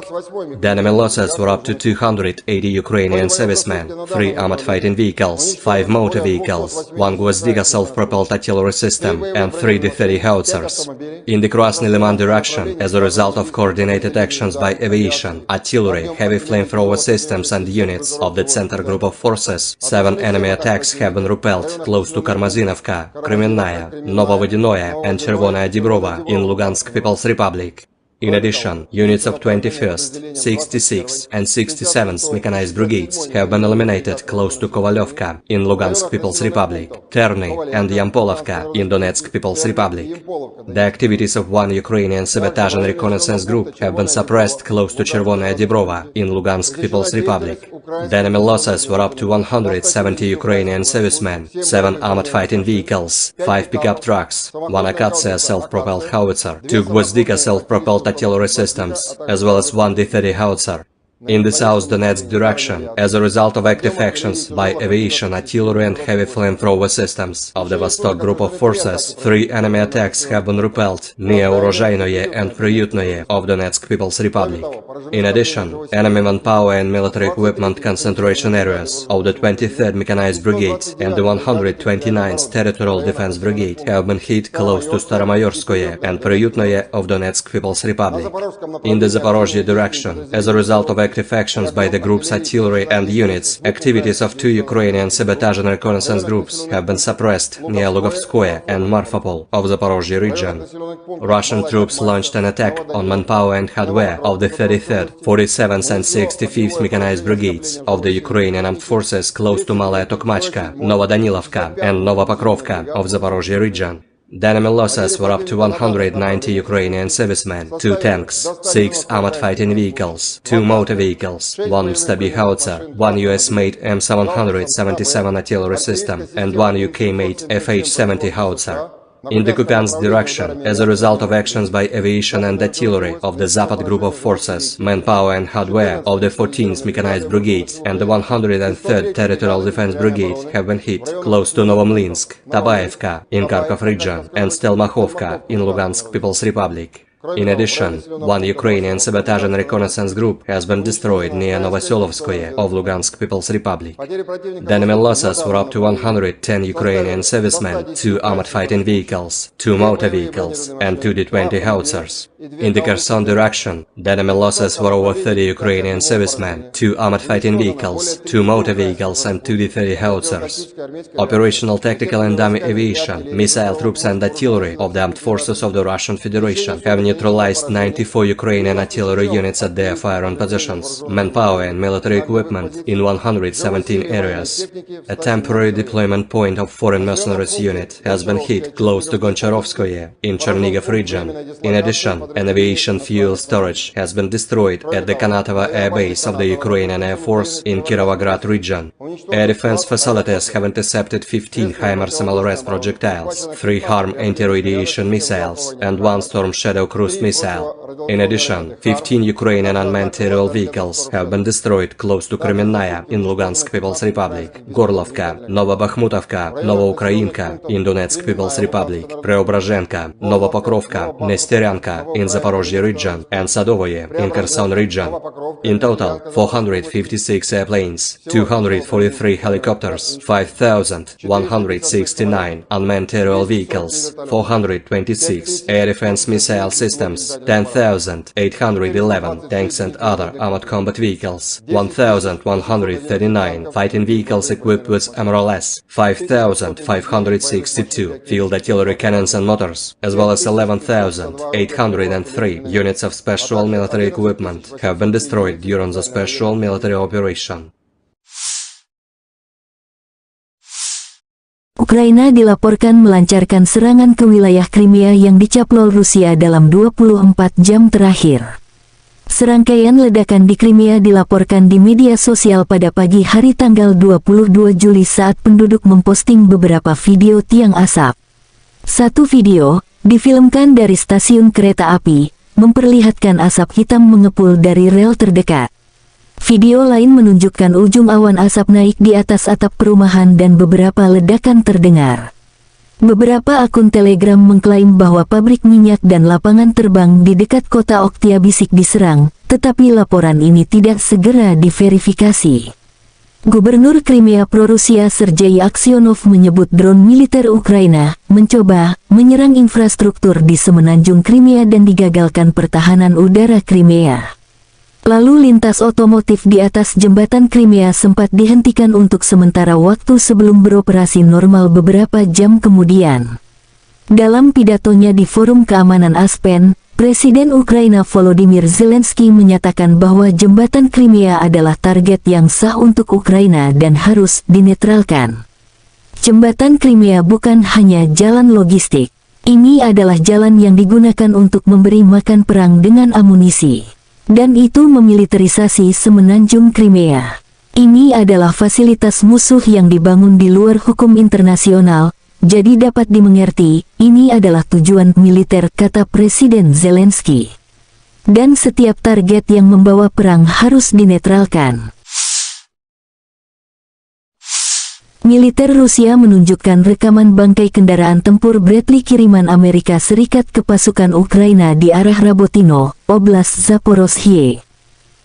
The enemy losses were up to 280 Ukrainian servicemen, 3 armored fighting vehicles, 5 motor vehicles, 1 Gvozdyka self-propelled artillery system and 3 D-30 howitzers. In the Krasny Liman direction, as a result of coordinated actions by aviation, artillery, heavy flamethrower systems and units of the Center Group of Forces, 7 enemy attacks have been repelled close to Karmazinovka, Kremenная, Novovodinoye and Chervonaya Dibrova in Lugansk People's Republic. In addition, units of 21st, 66th and 67th mechanized brigades have been eliminated close to Kovalyovka in Lugansk People's Republic, Terny and Yampolovka in Donetsk People's Republic. The activities of 1 Ukrainian sabotage and reconnaissance group have been suppressed close to Chervonaya Dibrova in Lugansk People's Republic. The enemy losses were up to 170 Ukrainian servicemen, 7 armored fighting vehicles, 5 pickup trucks, 1 Akatsiya self-propelled howitzer, 2 Gvozdyka self-propelled artillery systems, as well as 1 D-30 howitzer. In the South Donetsk direction, as a result of active actions by aviation, artillery and heavy flamethrower systems of the Vostok Group of Forces, 3 enemy attacks have been repelled near Urozhainoye and Priutnoye of Donetsk People's Republic. In addition, enemy manpower and military equipment concentration areas of the 23rd Mechanized Brigade and the 129th Territorial Defense Brigade have been hit close to Staromayorskoye and Priutnoye of Donetsk People's Republic. In the Zaporozhye direction, as a result of active actions by the group's artillery and units, activities of 2 Ukrainian sabotage and reconnaissance groups have been suppressed near Lugovskoye and Marfapol of Zaporozhye region. Russian troops launched an attack on manpower and hardware of the 33rd, 47th and 65th Mechanized Brigades of the Ukrainian Armed Forces close to Malaya Tokmachka, Novodanilovka and Novopokrovka of Zaporozhye region. The enemy losses were up to 190 Ukrainian servicemen, 2 tanks, 6 armored fighting vehicles, 2 motor vehicles, 1 Stabi howitzer, 1 US-made M777 artillery system, and 1 UK-made FH-70 howitzer. In the Kupiansk direction, as a result of actions by aviation and artillery of the Zapad group of forces, manpower and hardware of the 14th Mechanized Brigade and the 103rd Territorial Defense Brigade have been hit close to Novomlinsk, Tabaevka in Kharkov region and Stelmakhovka in Lugansk People's Republic. In addition, 1 Ukrainian sabotage and reconnaissance group has been destroyed near Novoselovskoye of Lugansk People's Republic. The enemy losses were up to 110 Ukrainian servicemen, 2 armored fighting vehicles, 2 motor vehicles, and 2 D-20 howitzers. In the Kherson direction, the enemy losses were over 30 Ukrainian servicemen, 2 armored fighting vehicles, 2 motor vehicles, and 2 D-30 howitzers. Operational, tactical and dummy aviation, missile troops and artillery of the armed forces of the Russian Federation have neutralized 94 Ukrainian artillery units at their firing positions, manpower and military equipment in 117 areas. A temporary deployment point of foreign mercenaries unit has been hit close to Goncharovskoye in Chernihiv region. In addition, an aviation fuel storage has been destroyed at the Kanatovo air base of the Ukrainian Air Force in Kirovograd region. Air defense facilities have intercepted 15 HIMARS MLRS projectiles, 3 HARM anti-radiation missiles, and 1 Storm Shadow cruise missile. In addition, 15 Ukrainian unmanned aerial vehicles have been destroyed close to Kremenная in Lugansk People's Republic, Gorlovka, Novobakhmutovka, Novoukrayinka in Donetsk People's Republic, Preobrazhenka, Novopokrovka, Nesteryanka in Zaporozhye region, and Sadovoye in Kherson region. In total, 456 airplanes, 243 helicopters, 5,169 unmanned aerial vehicles, 426 air defense missile systems, 10,811 tanks and other armored combat vehicles, 1,139 fighting vehicles equipped with MRLS, 5,562 field artillery cannons and motors, as well as 11,803 units of special military equipment have been destroyed during the special military operation. Ukraina dilaporkan melancarkan serangan ke wilayah Crimea yang dicaplok Rusia dalam 24 jam terakhir. Serangkaian ledakan di Crimea dilaporkan di media sosial pada pagi hari tanggal 22 Juli saat penduduk memposting beberapa video tiang asap. Satu video, difilmkan dari stasiun kereta api, memperlihatkan asap hitam mengepul dari rel terdekat. Video lain menunjukkan ujung awan asap naik di atas atap perumahan dan beberapa ledakan terdengar. Beberapa akun Telegram mengklaim bahwa pabrik minyak dan lapangan terbang di dekat kota Oktyabrsky diserang, tetapi laporan ini tidak segera diverifikasi. Gubernur Crimea pro-Rusia Sergei Aksyonov menyebut drone militer Ukraina mencoba menyerang infrastruktur di semenanjung Crimea dan digagalkan pertahanan udara Crimea. Lalu lintas otomotif di atas jembatan Crimea sempat dihentikan untuk sementara waktu sebelum beroperasi normal beberapa jam kemudian. Dalam pidatonya di Forum Keamanan Aspen, Presiden Ukraina Volodymyr Zelensky menyatakan bahwa jembatan Crimea adalah target yang sah untuk Ukraina dan harus dinetralkan. Jembatan Crimea bukan hanya jalan logistik. Ini adalah jalan yang digunakan untuk memberi makan perang dengan amunisi. Dan itu memiliterisasi semenanjung Crimea. Ini adalah fasilitas musuh yang dibangun di luar hukum internasional, jadi dapat dimengerti, ini adalah tujuan militer, kata Presiden Zelensky. Dan setiap target yang membawa perang harus dinetralkan. Militer Rusia menunjukkan rekaman bangkai kendaraan tempur Bradley kiriman Amerika Serikat ke pasukan Ukraina di arah Rabotino, Oblast Zaporozhye.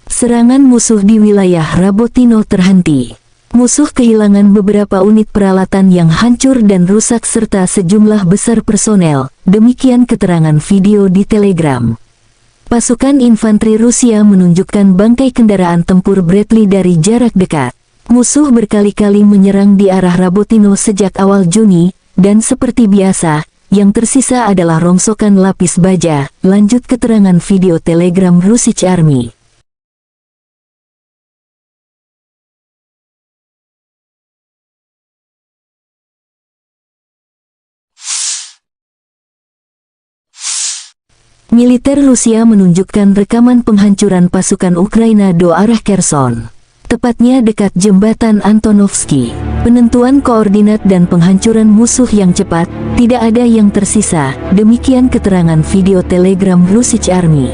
Serangan musuh di wilayah Rabotino terhenti. Musuh kehilangan beberapa unit peralatan yang hancur dan rusak serta sejumlah besar personel, demikian keterangan video di Telegram. Pasukan infanteri Rusia menunjukkan bangkai kendaraan tempur Bradley dari jarak dekat. Musuh berkali-kali menyerang di arah Rabotino sejak awal Juni, dan seperti biasa, yang tersisa adalah rongsokan lapis baja, lanjut keterangan video Telegram Russian Army. Militer Rusia menunjukkan rekaman penghancuran pasukan Ukraina do arah Kherson, tepatnya dekat jembatan Antonovsky. Penentuan koordinat dan penghancuran musuh yang cepat, tidak ada yang tersisa. Demikian keterangan video Telegram Russian Army.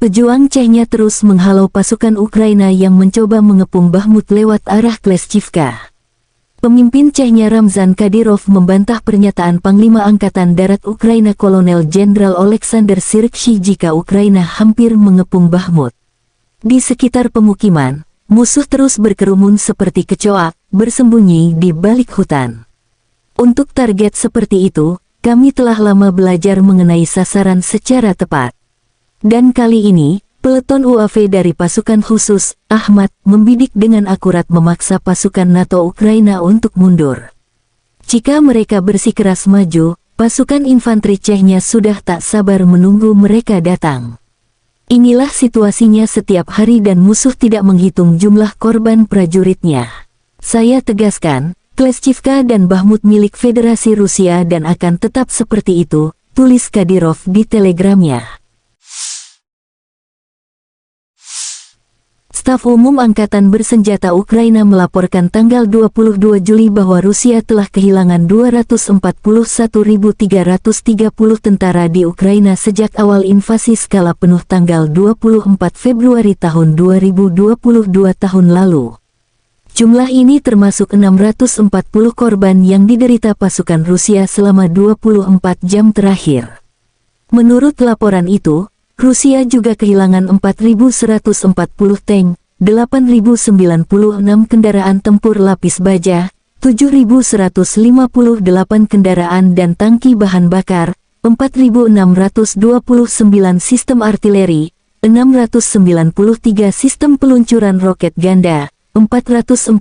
Pejuang Chechnya terus menghalau pasukan Ukraina yang mencoba mengepung Bakhmut lewat arah Kleshchivka. Pemimpin Chechnya Ramzan Kadyrov membantah pernyataan Panglima Angkatan Darat Ukraina Kolonel Jenderal Oleksandr Syrskyi jika Ukraina hampir mengepung Bakhmut. Di sekitar pemukiman, musuh terus berkerumun seperti kecoak, bersembunyi di balik hutan. Untuk target seperti itu, kami telah lama belajar mengenai sasaran secara tepat. Dan kali ini, peleton UAV dari pasukan khusus, Ahmad, membidik dengan akurat memaksa pasukan NATO Ukraina untuk mundur. Jika mereka bersikeras maju, pasukan infanteri Chechnya sudah tak sabar menunggu mereka datang. Inilah situasinya setiap hari dan musuh tidak menghitung jumlah korban prajuritnya. Saya tegaskan, Kleshchivka dan Bakhmut milik Federasi Rusia dan akan tetap seperti itu, tulis Kadyrov di telegramnya. Staf Umum Angkatan Bersenjata Ukraina melaporkan tanggal 22 Juli bahwa Rusia telah kehilangan 241.330 tentara di Ukraina sejak awal invasi skala penuh tanggal 24 Februari tahun 2022 tahun lalu. Jumlah ini termasuk 640 korban yang diderita pasukan Rusia selama 24 jam terakhir. Menurut laporan itu, Rusia juga kehilangan 4.140 tank, 8.096 kendaraan tempur lapis baja, 7.158 kendaraan dan tangki bahan bakar, 4.629 sistem artileri, 693 sistem peluncuran roket ganda, 448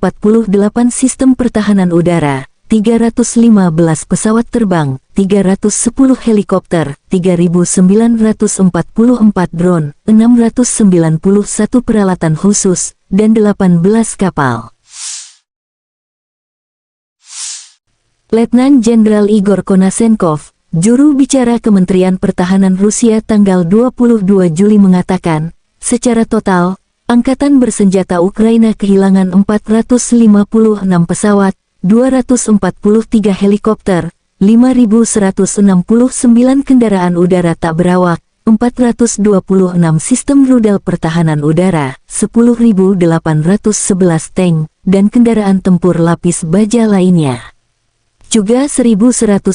sistem pertahanan udara, 315 pesawat terbang, 310 helikopter, 3.944 drone, 691 peralatan khusus, dan 18 kapal. Letnan Jenderal Igor Konasenkov, juru bicara Kementerian Pertahanan Rusia tanggal 22 Juli mengatakan, secara total, Angkatan Bersenjata Ukraina kehilangan 456 pesawat, 243 helikopter, 5.169 kendaraan udara tak berawak, 426 sistem rudal pertahanan udara, 10.811 tank, dan kendaraan tempur lapis baja lainnya. Juga 1.139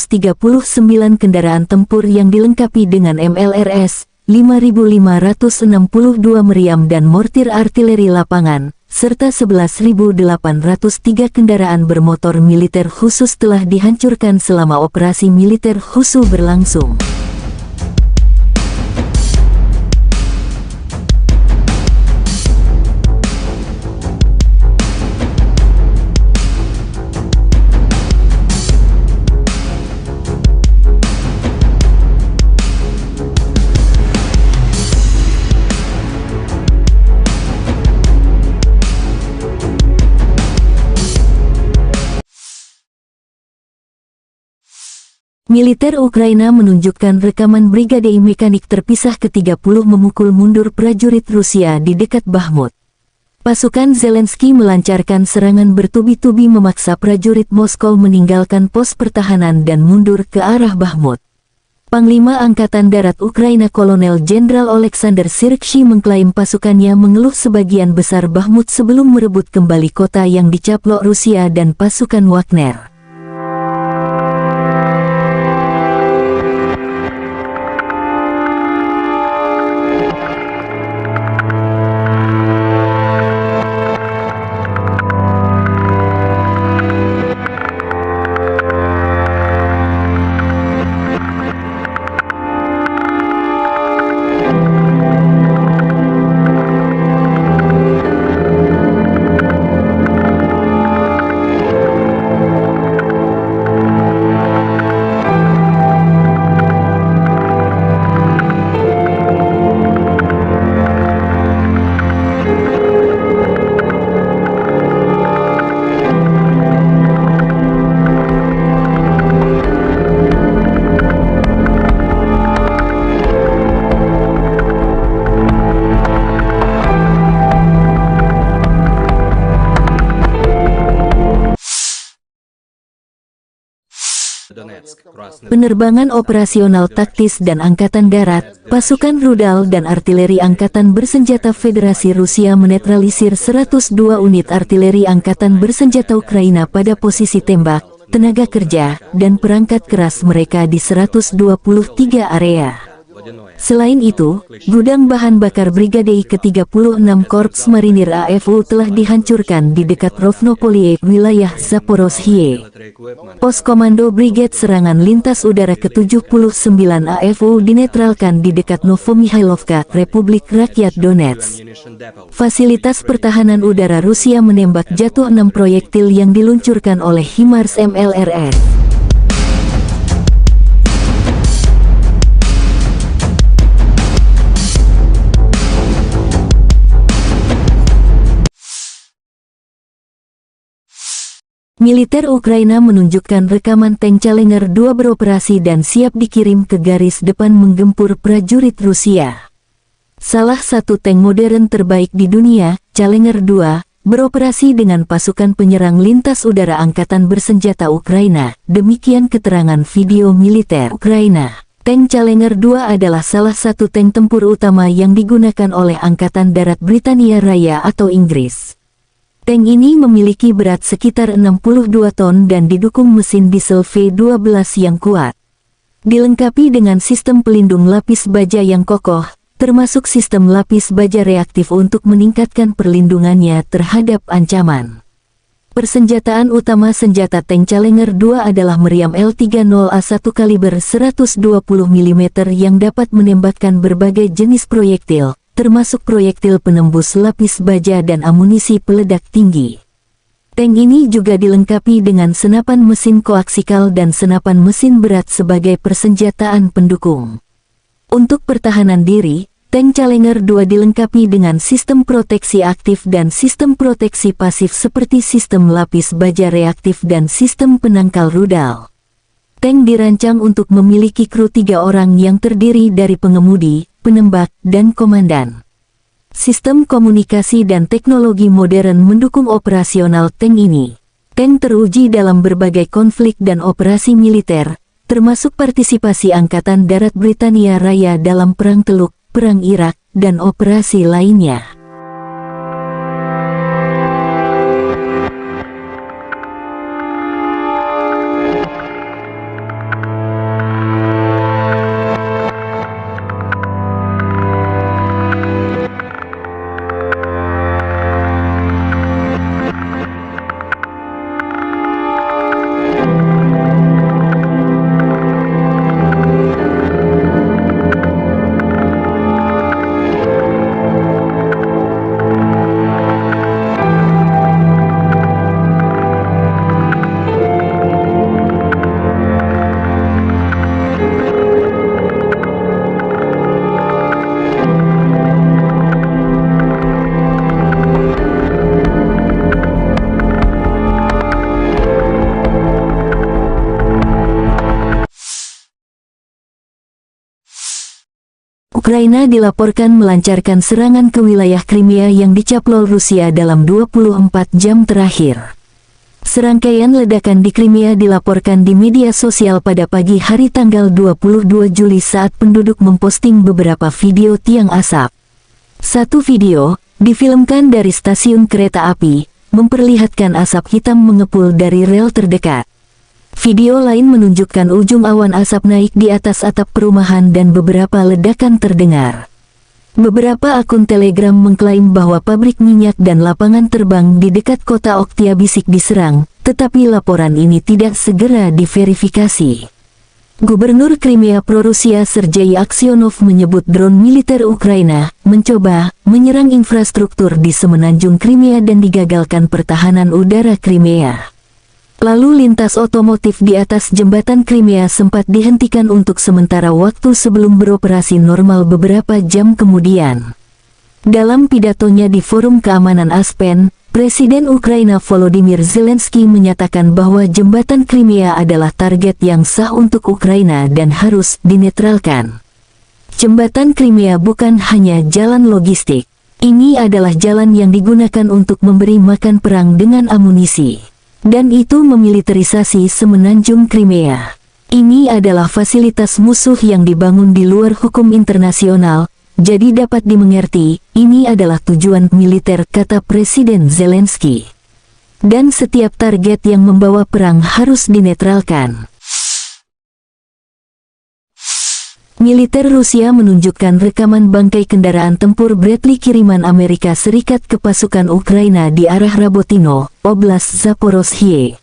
kendaraan tempur yang dilengkapi dengan MLRS, 5.562 meriam dan mortir artileri lapangan, serta 11.803 kendaraan bermotor militer khusus telah dihancurkan selama operasi militer khusus berlangsung. Militer Ukraina menunjukkan rekaman brigade mekanik terpisah ke-30 memukul mundur prajurit Rusia di dekat Bakhmut. Pasukan Zelensky melancarkan serangan bertubi-tubi memaksa prajurit Moskow meninggalkan pos pertahanan dan mundur ke arah Bakhmut. Panglima Angkatan Darat Ukraina Kolonel Jenderal Oleksandr Syrskyi mengklaim pasukannya mengeluh sebagian besar Bakhmut sebelum merebut kembali kota yang dicaplok Rusia dan pasukan Wagner. penerbangan operasional taktis dan angkatan darat, pasukan rudal dan artileri angkatan bersenjata Federasi Rusia menetralisir 102 unit artileri angkatan bersenjata Ukraina pada posisi tembak, tenaga kerja, dan perangkat keras mereka di 123 area. Selain itu, gudang bahan bakar Brigade ke-36 Korps Marinir AFU telah dihancurkan di dekat Rovnopolie, wilayah Zaporozhye. Pos Komando Brigade Serangan Lintas Udara ke-79 AFU dinetralkan di dekat Novomihailovka, Republik Rakyat Donetsk. Fasilitas pertahanan udara Rusia menembak jatuh 6 proyektil yang diluncurkan oleh HIMARS MLRS. Militer Ukraina menunjukkan rekaman tank Challenger 2 beroperasi dan siap dikirim ke garis depan menggempur prajurit Rusia. Salah satu tank modern terbaik di dunia, Challenger 2, beroperasi dengan pasukan penyerang lintas udara angkatan bersenjata Ukraina, demikian keterangan video militer Ukraina. Tank Challenger 2 adalah salah satu tank tempur utama yang digunakan oleh Angkatan Darat Britania Raya atau Inggris. Tank ini memiliki berat sekitar 62 ton dan didukung mesin diesel V12 yang kuat. Dilengkapi dengan sistem pelindung lapis baja yang kokoh, termasuk sistem lapis baja reaktif untuk meningkatkan perlindungannya terhadap ancaman. Persenjataan utama senjata tank Challenger 2 adalah meriam L30A1 kaliber 120 mm yang dapat menembakkan berbagai jenis proyektil, termasuk proyektil penembus lapis baja dan amunisi peledak tinggi. Tank ini juga dilengkapi dengan senapan mesin koaksikal dan senapan mesin berat sebagai persenjataan pendukung. Untuk pertahanan diri, tank Challenger 2 dilengkapi dengan sistem proteksi aktif dan sistem proteksi pasif seperti sistem lapis baja reaktif dan sistem penangkal rudal. Tank dirancang untuk memiliki kru 3 orang yang terdiri dari pengemudi, penembak, dan komandan. Sistem komunikasi dan teknologi modern mendukung operasional tank ini. Tank teruji dalam berbagai konflik dan operasi militer, termasuk partisipasi Angkatan Darat Britania Raya dalam Perang Teluk, Perang Irak, dan operasi lainnya. Ukraina dilaporkan melancarkan serangan ke wilayah Crimea yang dicaplok Rusia dalam 24 jam terakhir. Serangkaian ledakan di Crimea dilaporkan di media sosial pada pagi hari tanggal 22 Juli saat penduduk memposting beberapa video tiang asap. Satu video, difilmkan dari stasiun kereta api, memperlihatkan asap hitam mengepul dari rel terdekat. Video lain menunjukkan ujung awan asap naik di atas atap perumahan dan beberapa ledakan terdengar. Beberapa akun Telegram mengklaim bahwa pabrik minyak dan lapangan terbang di dekat kota Oktyabrsky diserang, tetapi laporan ini tidak segera diverifikasi. Gubernur Crimea pro-Rusia Sergei Aksyonov menyebut drone militer Ukraina mencoba menyerang infrastruktur di semenanjung Crimea dan digagalkan pertahanan udara Crimea. Lalu lintas otomotif di atas jembatan Crimea sempat dihentikan untuk sementara waktu sebelum beroperasi normal beberapa jam kemudian. Dalam pidatonya di Forum Keamanan Aspen, Presiden Ukraina Volodymyr Zelensky menyatakan bahwa jembatan Crimea adalah target yang sah untuk Ukraina dan harus dinetralkan. Jembatan Crimea bukan hanya jalan logistik. Ini adalah jalan yang digunakan untuk memberi makan perang dengan amunisi. Dan itu memiliterisasi semenanjung Crimea. Ini adalah fasilitas musuh yang dibangun di luar hukum internasional, jadi dapat dimengerti, ini adalah tujuan militer, kata Presiden Zelensky. Dan setiap target yang membawa perang harus dinetralkan. Militer Rusia menunjukkan rekaman bangkai kendaraan tempur Bradley kiriman Amerika Serikat ke pasukan Ukraina di arah Rabotino, Oblast Zaporozhye.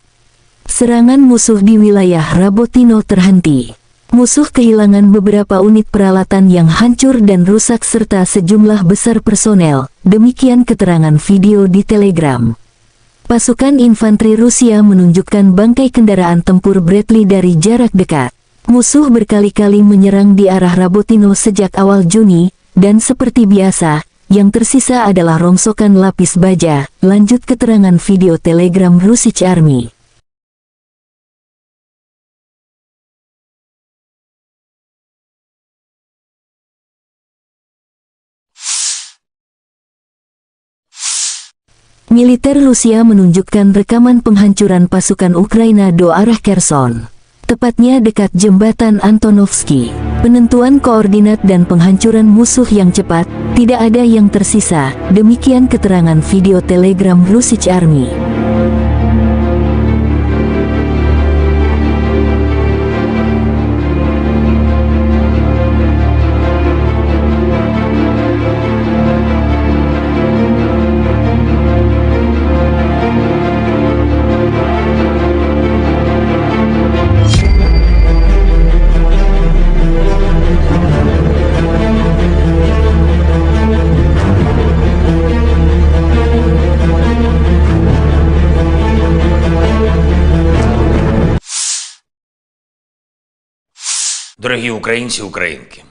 Serangan musuh di wilayah Rabotino terhenti. Musuh kehilangan beberapa unit peralatan yang hancur dan rusak serta sejumlah besar personel, demikian keterangan video di Telegram. Pasukan infanteri Rusia menunjukkan bangkai kendaraan tempur Bradley dari jarak dekat. Musuh berkali-kali menyerang di arah Rabotino sejak awal Juni, dan seperti biasa, yang tersisa adalah rongsokan lapis baja, lanjut keterangan video Telegram Russian Army. Militer Rusia menunjukkan rekaman penghancuran pasukan Ukraina do arah Kherson, tepatnya dekat jembatan Antonovsky. Penentuan koordinat dan penghancuran musuh yang cepat, tidak ada yang tersisa, demikian keterangan video Telegram Russian Army. Дорогі українці і українки,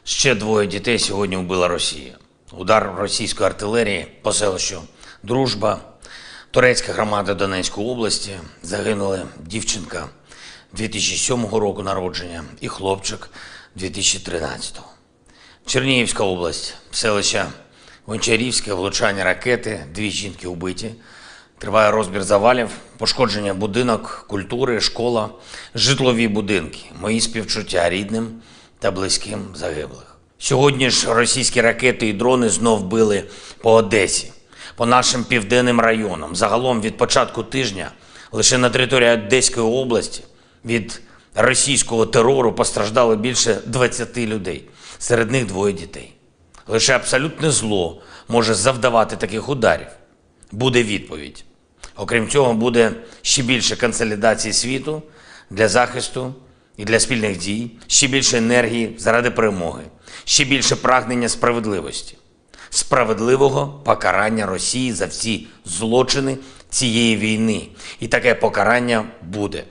ще 2 дітей сьогодні вбила Росія. Удар російської артилерії по селищу Дружба, турецька громада Донецької області, загинули дівчинка 2007 року народження і хлопчик 2013. Чернігівська область, селище Гончарівське, влучання ракети, 2 жінки вбиті. Триває розбір завалів, пошкодження будинок, культури, школа, житлові будинки. Мої співчуття рідним та близьким загиблих. Сьогодні ж російські ракети і дрони знов били по Одесі, по нашим південним районам. Загалом від початку тижня лише на території Одеської області від російського терору постраждало більше 20 людей, серед них 2 дітей. Лише абсолютне зло може завдавати таких ударів. Буде відповідь. Окрім цього, буде ще більше консолідації світу для захисту і для спільних дій, ще більше енергії заради перемоги, ще більше прагнення справедливості, справедливого покарання Росії за всі злочини цієї війни. І таке покарання буде.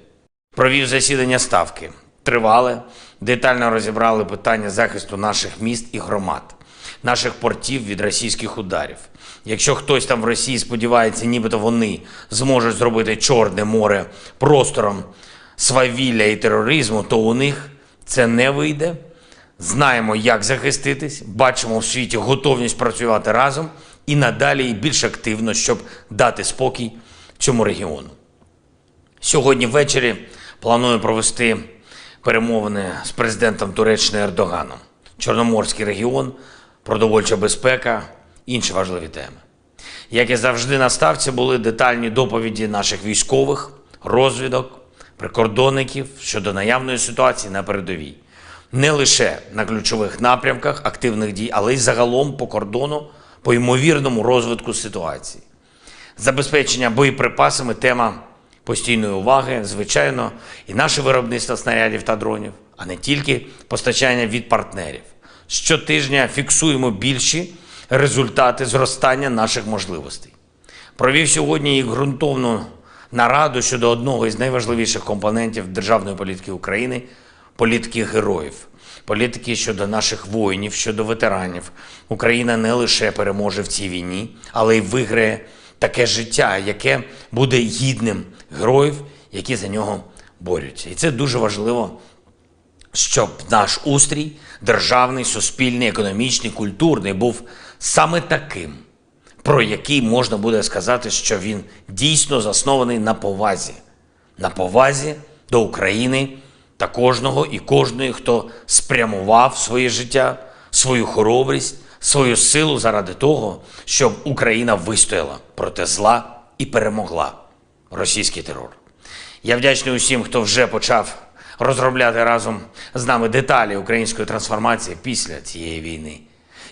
Провів засідання Ставки. Тривале, детально розібрали питання захисту наших міст і громад, наших портів від російських ударів. Якщо хтось там в Росії сподівається, нібито вони зможуть зробити Чорне море простором свавілля і тероризму, то у них це не вийде. Знаємо, як захиститись, бачимо в світі готовність працювати разом і надалі і більш активно, щоб дати спокій цьому регіону. Сьогодні ввечері планую провести перемовини з президентом Туреччини Ердоганом. Чорноморський регіон, продовольча безпека, інші важливі теми. Як і завжди на Ставці були детальні доповіді наших військових, розвідок, прикордонників щодо наявної ситуації на передовій. Не лише на ключових напрямках активних дій, але й загалом по кордону, по ймовірному розвитку ситуації. Забезпечення боєприпасами – тема постійної уваги, звичайно, і наше виробництво снарядів та дронів, а не тільки постачання від партнерів. Щотижня фіксуємо більші результати зростання наших можливостей. Провів сьогодні і ґрунтовну нараду щодо одного із найважливіших компонентів державної політики України – політики героїв. Політики щодо наших воїнів, щодо ветеранів. Україна не лише переможе в цій війні, але й виграє таке життя, яке буде гідним героїв, які за нього борються. І це дуже важливо, щоб наш устрій, державний, суспільний, економічний, культурний, був саме таким, про який можна буде сказати, що він дійсно заснований на повазі до України та кожного і кожної, хто спрямував своє життя, свою хоробрість, свою силу заради того, щоб Україна вистояла проти зла і перемогла російський терор. Я вдячний усім, хто вже почав розробляти разом з нами деталі української трансформації після цієї війни.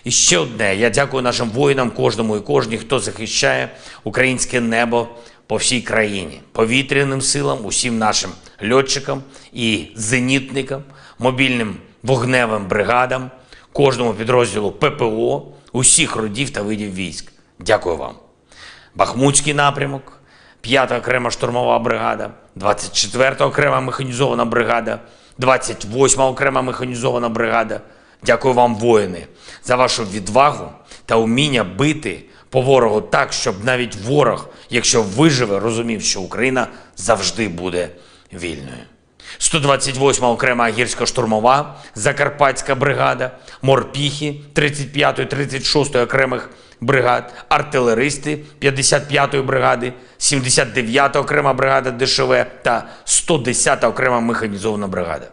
І ще одне, я дякую нашим воїнам, кожному і кожній, хто захищає українське небо по всій країні, повітряним силам, усім нашим льотчикам і зенітникам, мобільним вогневим бригадам, кожному підрозділу ППО, усіх родів та видів військ. Дякую вам. Бахмутський напрямок, 5-та окрема штурмова бригада, 24-та окрема механізована бригада, 28-та окрема механізована бригада. Дякую вам, воїни, за вашу відвагу та вміння бити по ворогу так, щоб навіть ворог, якщо виживе, розумів, що Україна завжди буде вільною. 128-ма окрема гірсько-штурмова Закарпатська бригада, морпіхи 35-ї, 36-ї окремих бригад, артилеристи 55-ї бригади, 79-та окрема бригада ДШВ та 110-та окрема механізована бригада.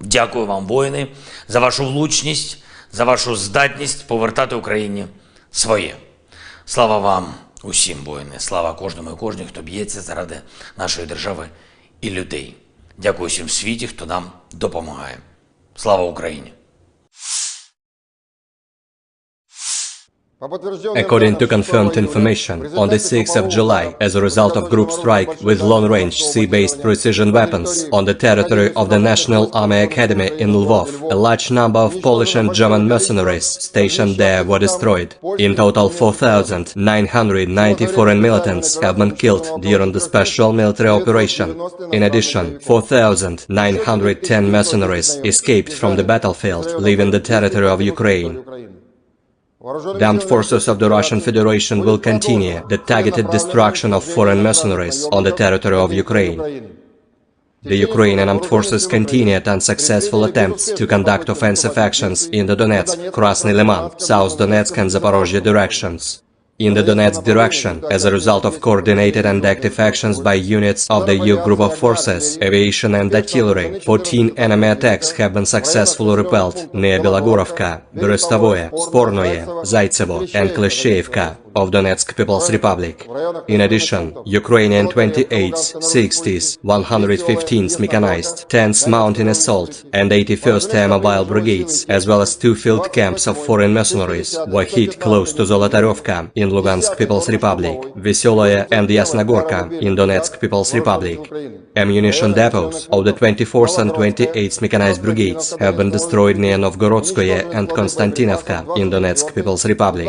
Дякую вам, воїни, за вашу влучність, за вашу здатність повертати Україні своє. Слава вам усім, воїни, слава кожному і кожній, хто б'ється заради нашої держави і людей. Дякую всім в світі, хто нам допомагає. Слава Україні! According to confirmed information, on the 6th of July, as a result of group strike with long-range sea-based precision weapons on the territory of the National Army Academy in Lvov, a large number of Polish and German mercenaries stationed there were destroyed. In total, 4,990 foreign militants have been killed during the special military operation. In addition, 4,910 mercenaries escaped from the battlefield, leaving the territory of Ukraine. The armed forces of the Russian Federation will continue the targeted destruction of foreign mercenaries on the territory of Ukraine. The Ukrainian armed forces continued unsuccessful attempts to conduct offensive actions in the Donetsk, Krasny Liman, South Donetsk and Zaporozhye directions. In the Donetsk direction, as a result of coordinated and active actions by units of the EU group of forces, aviation and artillery, 14 enemy attacks have been successfully repelled near Belogorovka, Berestovoye, Spornoye, Zaitsevo and Kleshchevka of Donetsk People's Republic. In addition, Ukrainian 28th, 60th, 115th Mechanized, 10th Mountain Assault and 81st Air Mobile Brigades, as well as 2 field camps of foreign mercenaries, were hit close to Zolotaryovka in Lugansk People's Republic, Veseloye and Yasnogorka in Donetsk People's Republic. Ammunition depots of the 24th and 28th Mechanized Brigades have been destroyed near Novgorodskoye and Konstantinovka in Donetsk People's Republic.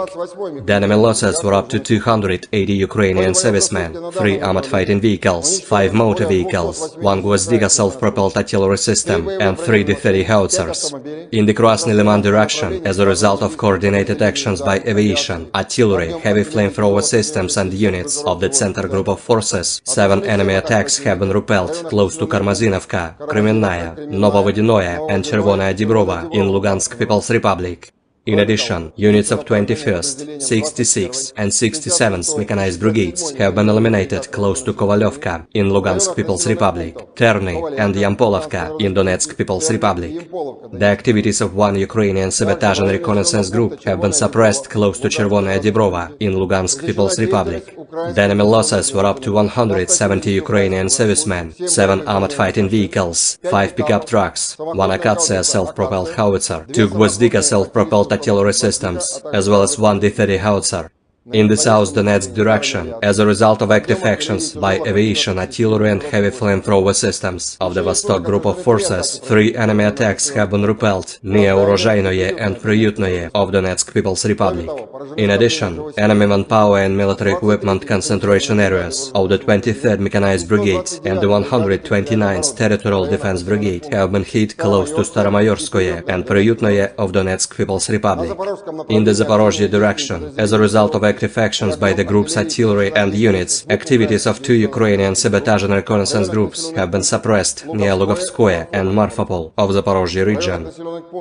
The enemy losses were up to 280 Ukrainian servicemen, 3 armored fighting vehicles, 5 motor vehicles, 1 Gvozdyka self-propelled artillery system, and 3 D-30 howitzers. In the Krasny Liman direction, as a result of coordinated actions by aviation, artillery, heavy flamethrower systems and units of the Center Group of Forces, 7 enemy attacks have been repelled close to Karmazinovka, Kremenaya, Novovodinoye and Chervonaya Dibrova in Lugansk People's Republic. In addition, units of 21st, 66th and 67th Mechanized Brigades have been eliminated close to Kovalyovka in Lugansk People's Republic, Terny and Yampolovka in Donetsk People's Republic. The activities of 1 Ukrainian sabotage and reconnaissance group have been suppressed close to Chervonaya Dibrova in Lugansk People's Republic. The enemy losses were up to 170 Ukrainian servicemen, 7 armored fighting vehicles, 5 pickup trucks, 1 Akatsiya self-propelled howitzer, 2 Gvozdyka self-propelled artillery systems, as well as 1 D-30 howitzer. In the South Donetsk direction, as a result of active actions by aviation, artillery and heavy flamethrower systems of the Vostok Group of Forces, 3 enemy attacks have been repelled near Urozhainoye and Priutnoye of Donetsk People's Republic. In addition, enemy manpower and military equipment concentration areas of the 23rd Mechanized Brigade and the 129th Territorial Defense Brigade have been hit close to Staromayorskoye and Priutnoye of Donetsk People's Republic. In the Zaporozhye direction, as a result of active effective actions by the group's artillery and units, activities of 2 Ukrainian sabotage and reconnaissance groups have been suppressed near Lugovskoye and Marfapol of Zaporozhye region.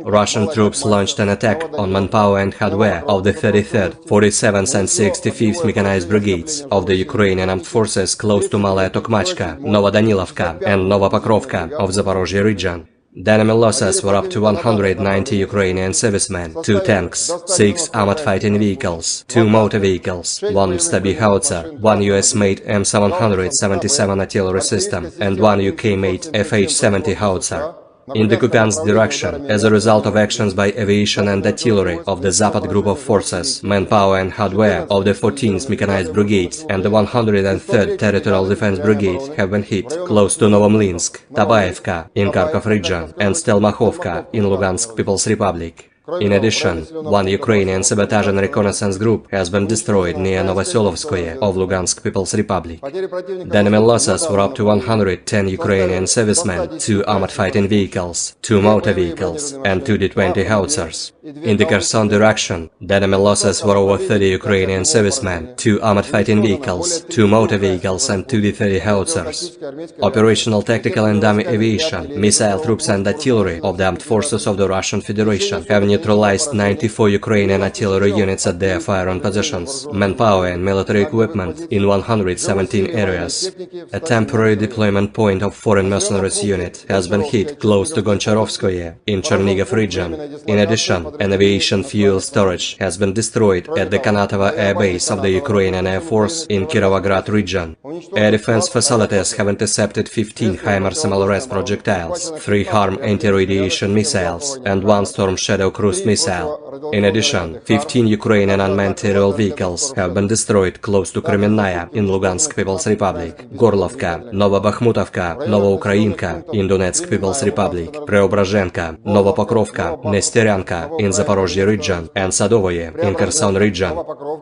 Russian troops launched an attack on manpower and hardware of the 33rd, 47th and 65th Mechanized Brigades of the Ukrainian Armed Forces close to Malaya Tokmachka, Novodanilovka and Novopokrovka of Zaporozhye region. The enemy losses were up to 190 Ukrainian servicemen, 2 tanks, 6 armored fighting vehicles, 2 motor vehicles, 1 Stabi howitzer, 1 US-made M777 artillery system, and 1 UK-made FH-70 howitzer. In the occupant's direction, as a result of actions by aviation and artillery of the Zapad group of forces, manpower and hardware of the 14th Mechanized Brigade and the 103rd Territorial Defense Brigade have been hit close to Novomlinsk, Tabaevka in Kharkov region and Stelmakhovka in Lugansk People's Republic. In addition, 1 Ukrainian sabotage and reconnaissance group has been destroyed near Novoselovskoye of Lugansk People's Republic. The enemy losses were up to 110 Ukrainian servicemen, 2 armored fighting vehicles, 2 motor vehicles, and 2 D-20 howitzers. In the Kherson direction, the enemy losses were over 30 Ukrainian servicemen, 2 armored fighting vehicles, 2 motor vehicles, and 2 D-30 howitzers. Operational tactical and dummy aviation, missile troops and artillery of the armed forces of the Russian Federation have neutralized 94 Ukrainian artillery units at their firing positions, manpower and military equipment in 117 areas. A temporary deployment point of foreign mercenaries unit has been hit close to Goncharovskoye in Chernihiv region. In addition, an aviation fuel storage has been destroyed at the Kanatovo Air Base of the Ukrainian Air Force in Kirovograd region. Air defense facilities have intercepted 15 HIMARS MLRS projectiles, 3 HARM anti-radiation missiles, and 1 Storm Shadow cruise missile. In addition, 15 Ukrainian unmanned aerial vehicles have been destroyed close to Kremenная in Lugansk People's Republic, Gorlovka, Novobakhmutovka, Novoukrainka in Donetsk People's Republic, Preobrazhenka, Novopokrovka, Nesteryanka in Zaporozhye region, and Sadovoye in Kherson region.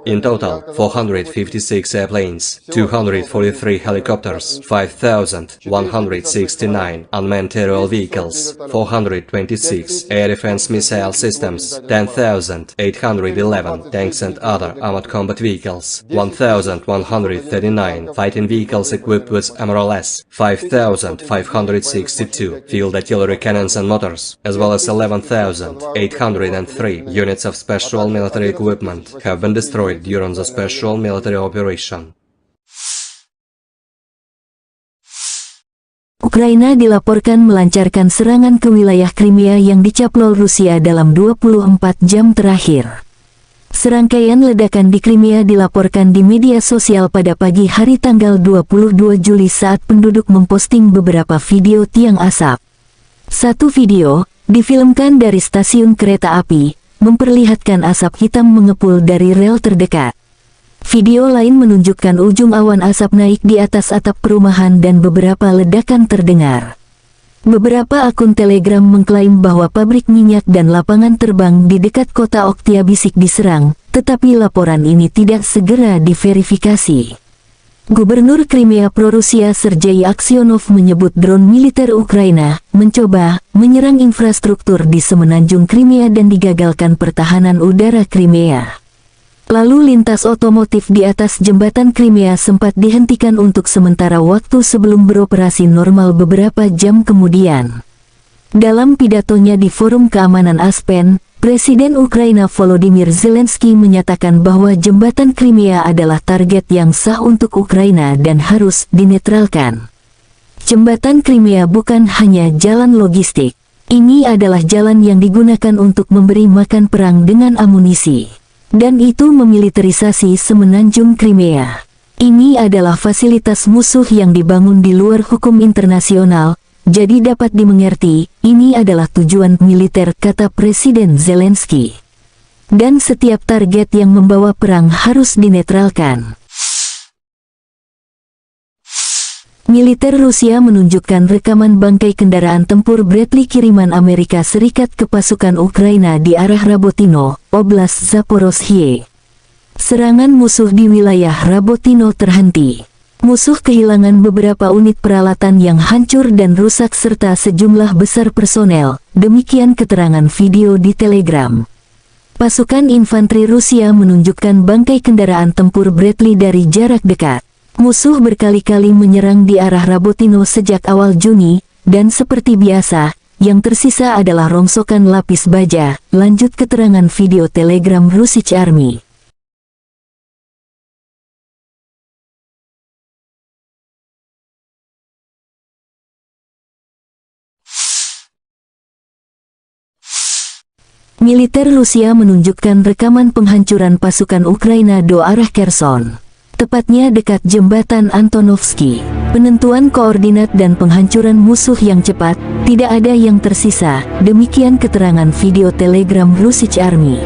In total, 456 airplanes, 243 helicopters, 5,169 unmanned aerial vehicles, 426 air defense missile systems, 10,811 tanks and other armored combat vehicles, 1,139 fighting vehicles equipped with MRLS, 5,562 field artillery cannons and motors, as well as 11,803 units of special military equipment have been destroyed during the special military operation. Ukraina dilaporkan melancarkan serangan ke wilayah Crimea yang dicaplok Rusia dalam 24 jam terakhir. Serangkaian ledakan di Crimea dilaporkan di media sosial pada pagi hari tanggal 22 Juli saat penduduk memposting beberapa video tiang asap. Satu video, difilmkan dari stasiun kereta api, memperlihatkan asap hitam mengepul dari rel terdekat. Video lain menunjukkan ujung awan asap naik di atas atap perumahan dan beberapa ledakan terdengar. Beberapa akun Telegram mengklaim bahwa pabrik minyak dan lapangan terbang di dekat kota Oktyabrsky diserang, tetapi laporan ini tidak segera diverifikasi. Gubernur Crimea pro-Rusia Sergei Aksyonov menyebut drone militer Ukraina mencoba menyerang infrastruktur di semenanjung Crimea dan digagalkan pertahanan udara Crimea. Lalu lintas otomotif di atas jembatan Crimea sempat dihentikan untuk sementara waktu sebelum beroperasi normal beberapa jam kemudian. Dalam pidatonya di Forum Keamanan Aspen, Presiden Ukraina Volodymyr Zelensky menyatakan bahwa jembatan Crimea adalah target yang sah untuk Ukraina dan harus dinetralkan. Jembatan Crimea bukan hanya jalan logistik. Ini adalah jalan yang digunakan untuk memberi makan perang dengan amunisi. Dan itu memiliterisasi semenanjung Crimea. Ini adalah fasilitas musuh yang dibangun di luar hukum internasional, jadi dapat dimengerti, ini adalah tujuan militer, kata Presiden Zelensky. Dan setiap target yang membawa perang harus dinetralkan. Militer Rusia menunjukkan rekaman bangkai kendaraan tempur Bradley kiriman Amerika Serikat ke pasukan Ukraina di arah Rabotino, Oblast Zaporozhye. Serangan musuh di wilayah Rabotino terhenti. Musuh kehilangan beberapa unit peralatan yang hancur dan rusak serta sejumlah besar personel, demikian keterangan video di Telegram. Pasukan infanteri Rusia menunjukkan bangkai kendaraan tempur Bradley dari jarak dekat. Musuh berkali-kali menyerang di arah Rabotino sejak awal Juni, dan seperti biasa, yang tersisa adalah rongsokan lapis baja. Lanjut keterangan video Telegram Russian Army. Militer Rusia menunjukkan rekaman penghancuran pasukan Ukraina do arah Kherson, tepatnya dekat jembatan Antonovsky. Penentuan koordinat dan penghancuran musuh yang cepat, tidak ada yang tersisa. Demikian keterangan video Telegram Russian Army.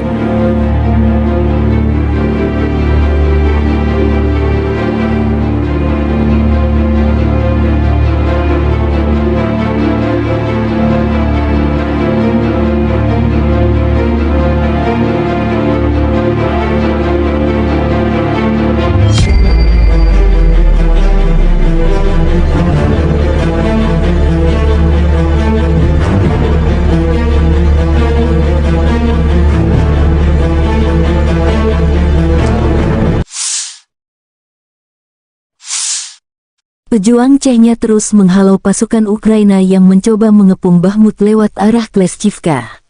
Pejuang Chechnya terus menghalau pasukan Ukraina yang mencoba mengepung Bakhmut lewat arah Kleshchivka.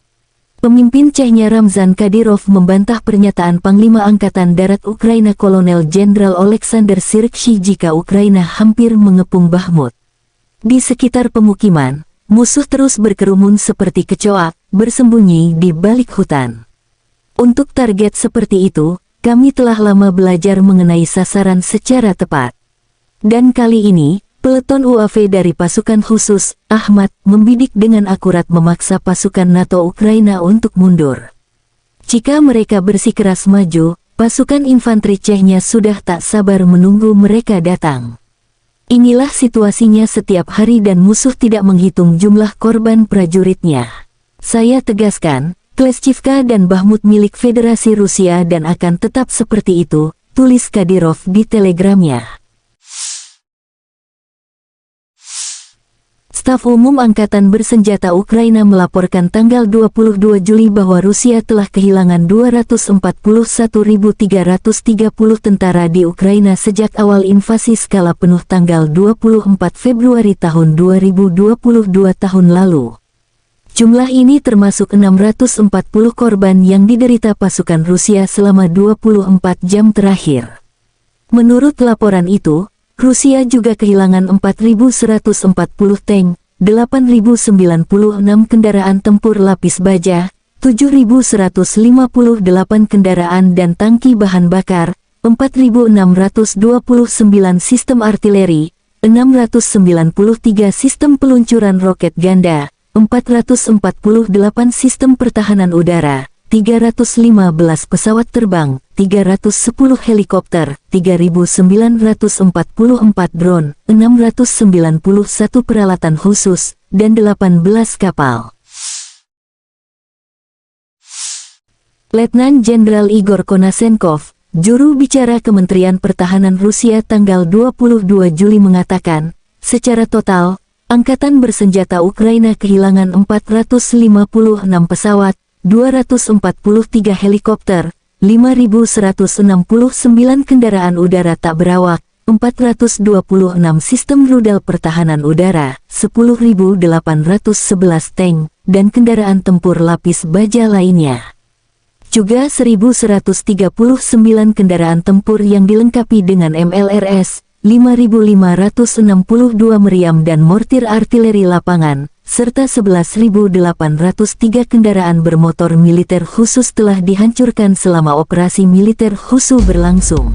Pemimpin Chechnya Ramzan Kadyrov membantah pernyataan Panglima Angkatan Darat Ukraina Kolonel Jenderal Oleksandr Syrskyi jika Ukraina hampir mengepung Bakhmut. Di sekitar pemukiman, musuh terus berkerumun seperti kecoak, bersembunyi di balik hutan. Untuk target seperti itu, kami telah lama belajar mengenai sasaran secara tepat. Dan kali ini, peleton UAV dari pasukan khusus, Ahmad, membidik dengan akurat memaksa pasukan NATO Ukraina untuk mundur. Jika mereka bersikeras maju, pasukan infanteri Chechnya sudah tak sabar menunggu mereka datang. Inilah situasinya setiap hari dan musuh tidak menghitung jumlah korban prajuritnya. Saya tegaskan, Kleshchivka dan Bakhmut milik Federasi Rusia dan akan tetap seperti itu, tulis Kadyrov di telegramnya. Staf Umum Angkatan Bersenjata Ukraina melaporkan tanggal 22 Juli bahwa Rusia telah kehilangan 241.330 tentara di Ukraina sejak awal invasi skala penuh tanggal 24 Februari tahun 2022 tahun lalu. Jumlah ini termasuk 640 korban yang diderita pasukan Rusia selama 24 jam terakhir. Menurut laporan itu, Rusia juga kehilangan 4.140 tank, 8.096 kendaraan tempur lapis baja, 7.158 kendaraan dan tangki bahan bakar, 4.629 sistem artileri, 693 sistem peluncuran roket ganda, 448 sistem pertahanan udara, 315 pesawat terbang, 310 helikopter, 3.944 drone, 691 peralatan khusus, dan 18 kapal. Letnan Jenderal Igor Konashenkov, juru bicara Kementerian Pertahanan Rusia tanggal 22 Juli mengatakan, secara total, Angkatan Bersenjata Ukraina kehilangan 456 pesawat, 243 helikopter, 5.169 kendaraan udara tak berawak, 426 sistem rudal pertahanan udara, 10.811 tank, dan kendaraan tempur lapis baja lainnya. Juga 1.139 kendaraan tempur yang dilengkapi dengan MLRS, 5.562 meriam dan mortir artileri lapangan, serta 11.803 kendaraan bermotor militer khusus telah dihancurkan selama operasi militer khusus berlangsung.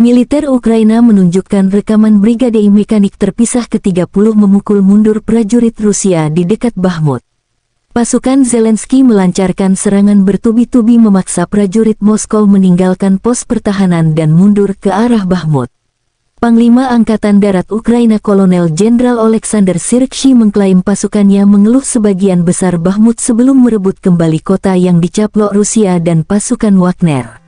Militer Ukraina menunjukkan rekaman Brigade Mekanik terpisah ke-30 memukul mundur prajurit Rusia di dekat Bakhmut. Pasukan Zelensky melancarkan serangan bertubi-tubi memaksa prajurit Moskow meninggalkan pos pertahanan dan mundur ke arah Bakhmut. Panglima Angkatan Darat Ukraina Kolonel Jenderal Oleksandr Syrskyi mengklaim pasukannya mengeluh sebagian besar Bakhmut sebelum merebut kembali kota yang dicaplok Rusia dan pasukan Wagner.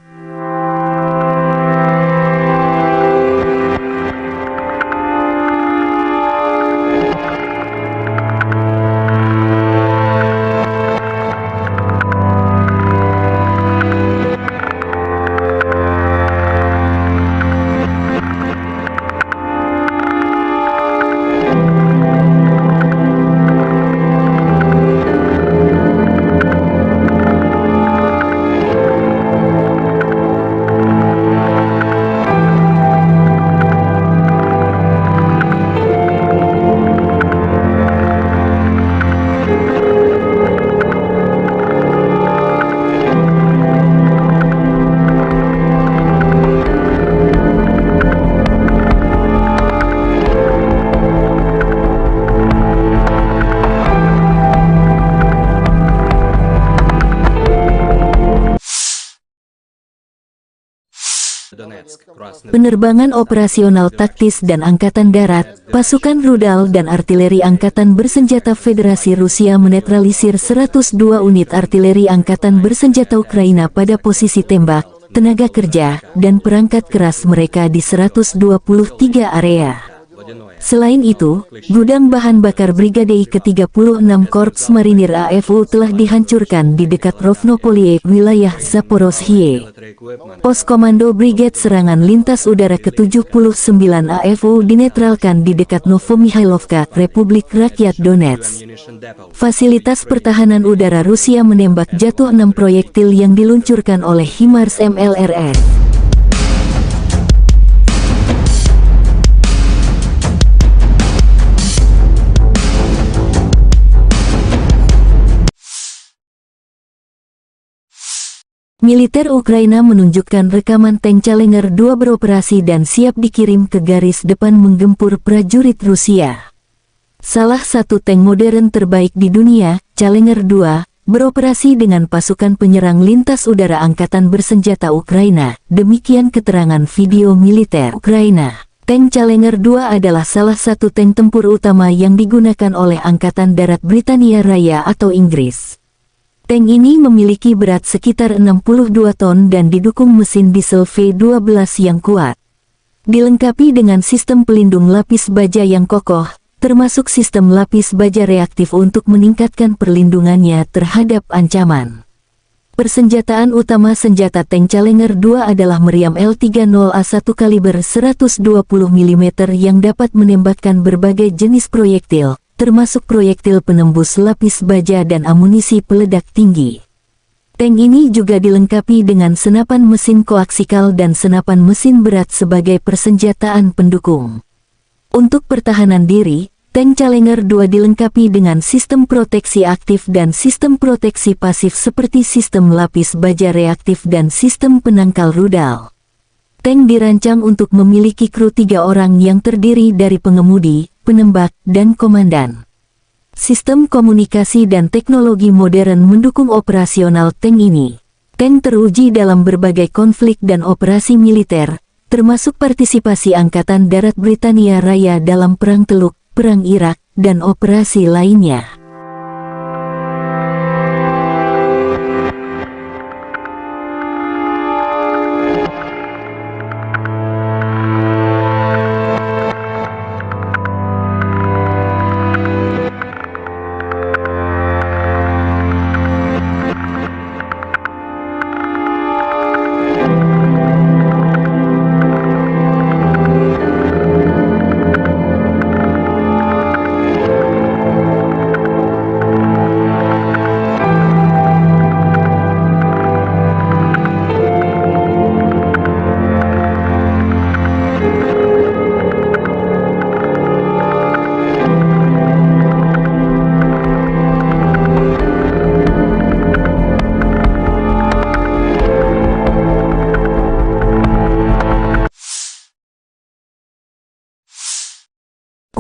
Penerbangan operasional taktis dan angkatan darat, pasukan rudal dan artileri angkatan bersenjata Federasi Rusia menetralisir 102 unit artileri angkatan bersenjata Ukraina pada posisi tembak, tenaga kerja, dan perangkat keras mereka di 123 area. Selain itu, gudang bahan bakar Brigade ke-36 Korps Marinir AFU telah dihancurkan di dekat Rovnopolie, wilayah Zaporozhye. Pos Komando Brigade Serangan Lintas Udara ke-79 AFU dinetralkan di dekat Novomihailovka, Republik Rakyat Donetsk. Fasilitas pertahanan udara Rusia menembak jatuh 6 proyektil yang diluncurkan oleh HIMARS MLRS. Militer Ukraina menunjukkan rekaman tank Challenger 2 beroperasi dan siap dikirim ke garis depan menggempur prajurit Rusia. Salah satu tank modern terbaik di dunia, Challenger 2, beroperasi dengan pasukan penyerang lintas udara Angkatan Bersenjata Ukraina, demikian keterangan video militer Ukraina. Tank Challenger 2 adalah salah satu tank tempur utama yang digunakan oleh Angkatan Darat Britania Raya atau Inggris. Tank ini memiliki berat sekitar 62 ton dan didukung mesin diesel V12 yang kuat. Dilengkapi dengan sistem pelindung lapis baja yang kokoh, termasuk sistem lapis baja reaktif untuk meningkatkan perlindungannya terhadap ancaman. Persenjataan utama senjata tank Challenger 2 adalah meriam L30A1 kaliber 120 mm yang dapat menembakkan berbagai jenis proyektil, termasuk proyektil penembus lapis baja dan amunisi peledak tinggi. Tank ini juga dilengkapi dengan senapan mesin koaksikal dan senapan mesin berat sebagai persenjataan pendukung. Untuk pertahanan diri, tank Challenger 2 dilengkapi dengan sistem proteksi aktif dan sistem proteksi pasif seperti sistem lapis baja reaktif dan sistem penangkal rudal. Tank dirancang untuk memiliki kru 3 orang yang terdiri dari pengemudi, penembak, dan komandan. Sistem komunikasi dan teknologi modern mendukung operasional tank ini. Tank teruji dalam berbagai konflik dan operasi militer, termasuk partisipasi Angkatan Darat Britania Raya dalam Perang Teluk, Perang Irak, dan operasi lainnya.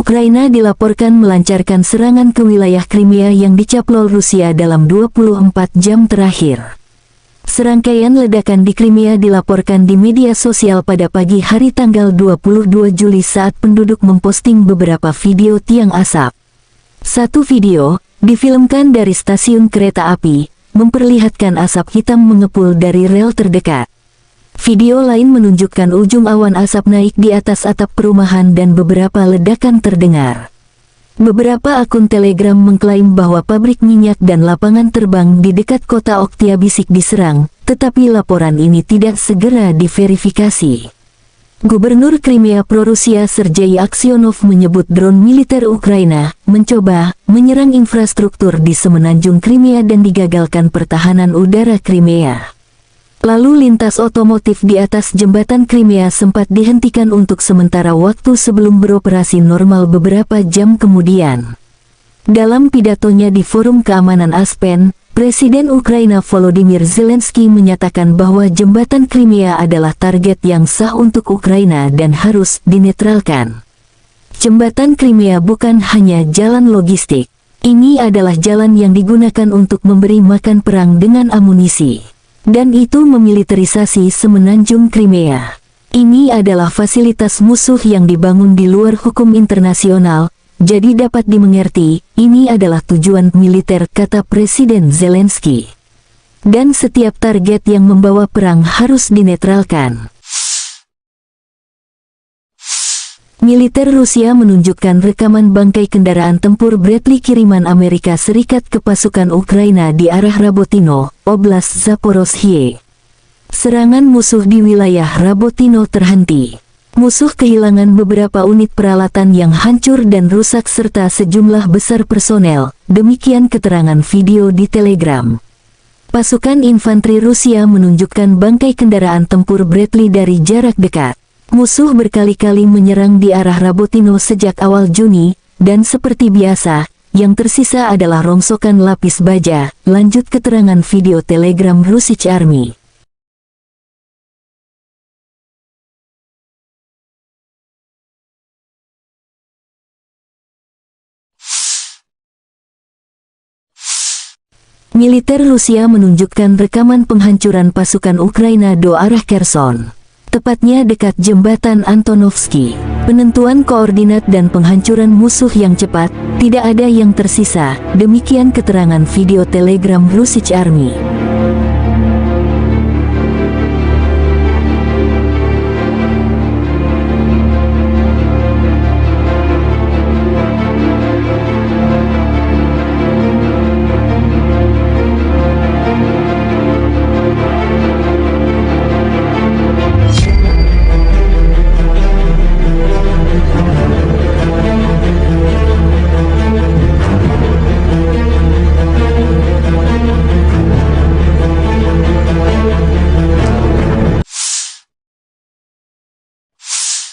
Ukraina dilaporkan melancarkan serangan ke wilayah Crimea yang dicaplok Rusia dalam 24 jam terakhir. Serangkaian ledakan di Crimea dilaporkan di media sosial pada pagi hari tanggal 22 Juli saat penduduk memposting beberapa video tiang asap. Satu video, difilmkan dari stasiun kereta api, memperlihatkan asap hitam mengepul dari rel terdekat. Video lain menunjukkan ujung awan asap naik di atas atap perumahan dan beberapa ledakan terdengar. Beberapa akun Telegram mengklaim bahwa pabrik minyak dan lapangan terbang di dekat kota Oktyabrsky diserang, tetapi laporan ini tidak segera diverifikasi. Gubernur Crimea pro-Rusia Sergei Aksyonov menyebut drone militer Ukraina mencoba menyerang infrastruktur di semenanjung Crimea dan digagalkan pertahanan udara Crimea. Lalu lintas otomotif di atas jembatan Crimea sempat dihentikan untuk sementara waktu sebelum beroperasi normal beberapa jam kemudian. Dalam pidatonya di Forum Keamanan Aspen, Presiden Ukraina Volodymyr Zelensky menyatakan bahwa jembatan Crimea adalah target yang sah untuk Ukraina dan harus dinetralkan. Jembatan Crimea bukan hanya jalan logistik. Ini adalah jalan yang digunakan untuk memberi makan perang dengan amunisi. Dan itu memiliterisasi semenanjung Crimea. Ini adalah fasilitas musuh yang dibangun di luar hukum internasional, jadi dapat dimengerti, ini adalah tujuan militer, kata Presiden Zelensky. Dan setiap target yang membawa perang harus dinetralkan. Militer Rusia menunjukkan rekaman bangkai kendaraan tempur Bradley kiriman Amerika Serikat ke pasukan Ukraina di arah Rabotino, Oblast Zaporozhye. Serangan musuh di wilayah Rabotino terhenti. Musuh kehilangan beberapa unit peralatan yang hancur dan rusak serta sejumlah besar personel, demikian keterangan video di Telegram. Pasukan infanteri Rusia menunjukkan bangkai kendaraan tempur Bradley dari jarak dekat. Musuh berkali-kali menyerang di arah Rabotino sejak awal Juni, dan seperti biasa, yang tersisa adalah rongsokan lapis baja, lanjut keterangan video Telegram Russian Army. Militer Rusia menunjukkan rekaman penghancuran pasukan Ukraina di arah Kherson. Tepatnya dekat jembatan Antonovsky. Penentuan koordinat dan penghancuran musuh yang cepat, tidak ada yang tersisa, demikian keterangan video Telegram Russian Army.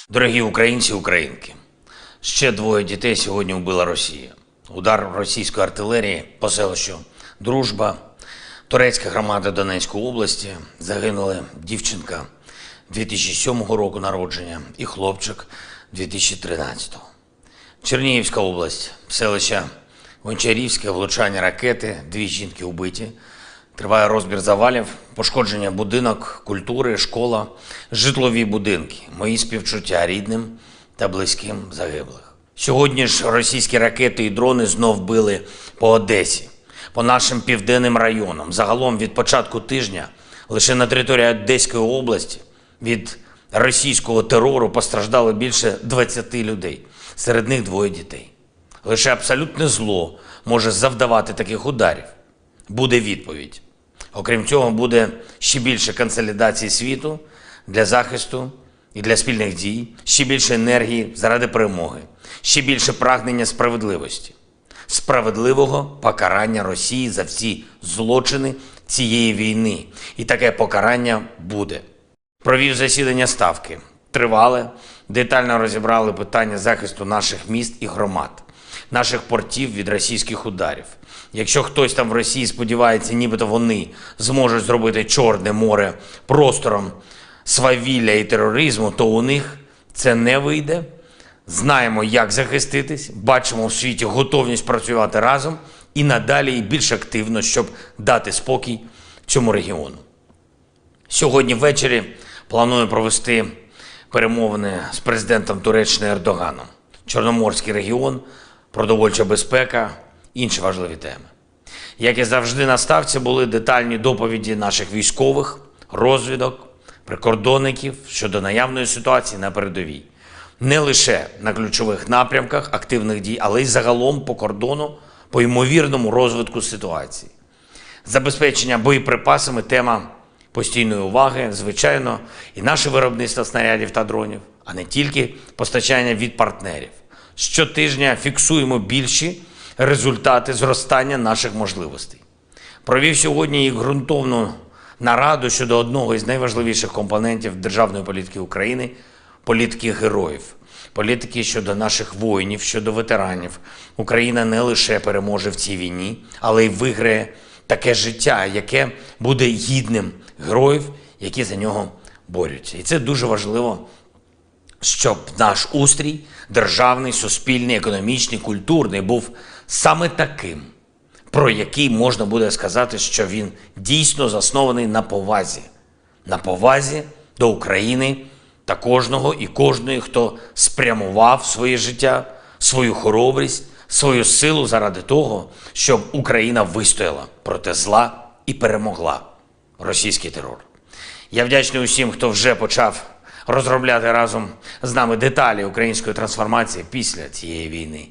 Дорогі українці, українки, ще двоє дітей сьогодні вбила Росія. Удар російської артилерії по селищу Дружба, турецька громада Донецької області, загинули дівчинка 2007 року народження і хлопчик 2013. Чернігівська область, селище Гончарівське, влучання ракети, 2 жінки вбиті. Триває розбір завалів, пошкодження будинок, культури, школа, житлові будинки. Мої співчуття рідним та близьким загиблих. Сьогодні ж російські ракети і дрони знов били по Одесі, по нашим південним районам. Загалом від початку тижня лише на території Одеської області від російського терору постраждало більше 20 людей, серед них 2 дітей. Лише абсолютне зло може завдавати таких ударів. Буде відповідь. Окрім цього, буде ще більше консолідації світу для захисту і для спільних дій, ще більше енергії заради перемоги, ще більше прагнення справедливості, справедливого покарання Росії за всі злочини цієї війни. І таке покарання буде. Провів засідання Ставки. Тривале, детально розібрали питання захисту наших міст і громад, наших портів від російських ударів. Якщо хтось там в Росії сподівається, нібито вони зможуть зробити Чорне море простором свавілля і тероризму, то у них це не вийде знаємо, як захиститись, бачимо в світі готовність працювати разом і надалі і більш активно, щоб дати спокій цьому регіону. Сьогодні ввечері планую провести перемовини з президентом Туреччини Ердоганом. Чорноморський регіон, продовольча безпека, інші важливі теми. Як і завжди на ставці були детальні доповіді наших військових, розвідок, прикордонників щодо наявної ситуації на передовій. Не лише на ключових напрямках активних дій, але й загалом по кордону, по ймовірному розвитку ситуації. Забезпечення боєприпасами – тема постійної уваги, звичайно, і наше виробництво снарядів та дронів, а не тільки постачання від партнерів. Щотижня фіксуємо більші результати зростання наших можливостей. Провів сьогодні і ґрунтовну нараду щодо одного із найважливіших компонентів державної політики України – політики героїв. Політики щодо наших воїнів, щодо ветеранів. Україна не лише переможе в цій війні, але й виграє таке життя, яке буде гідним героїв, які за нього борються. І це дуже важливо, щоб наш устрій, державний, суспільний, економічний, культурний, був саме таким, про який можна буде сказати, що він дійсно заснований на повазі. На повазі до України та кожного і кожної, хто спрямував своє життя, свою хоробрість, свою силу заради того, щоб Україна вистояла проти зла і перемогла російський терор. Я вдячний усім, хто вже почав розробляти разом з нами деталі української трансформації після цієї війни.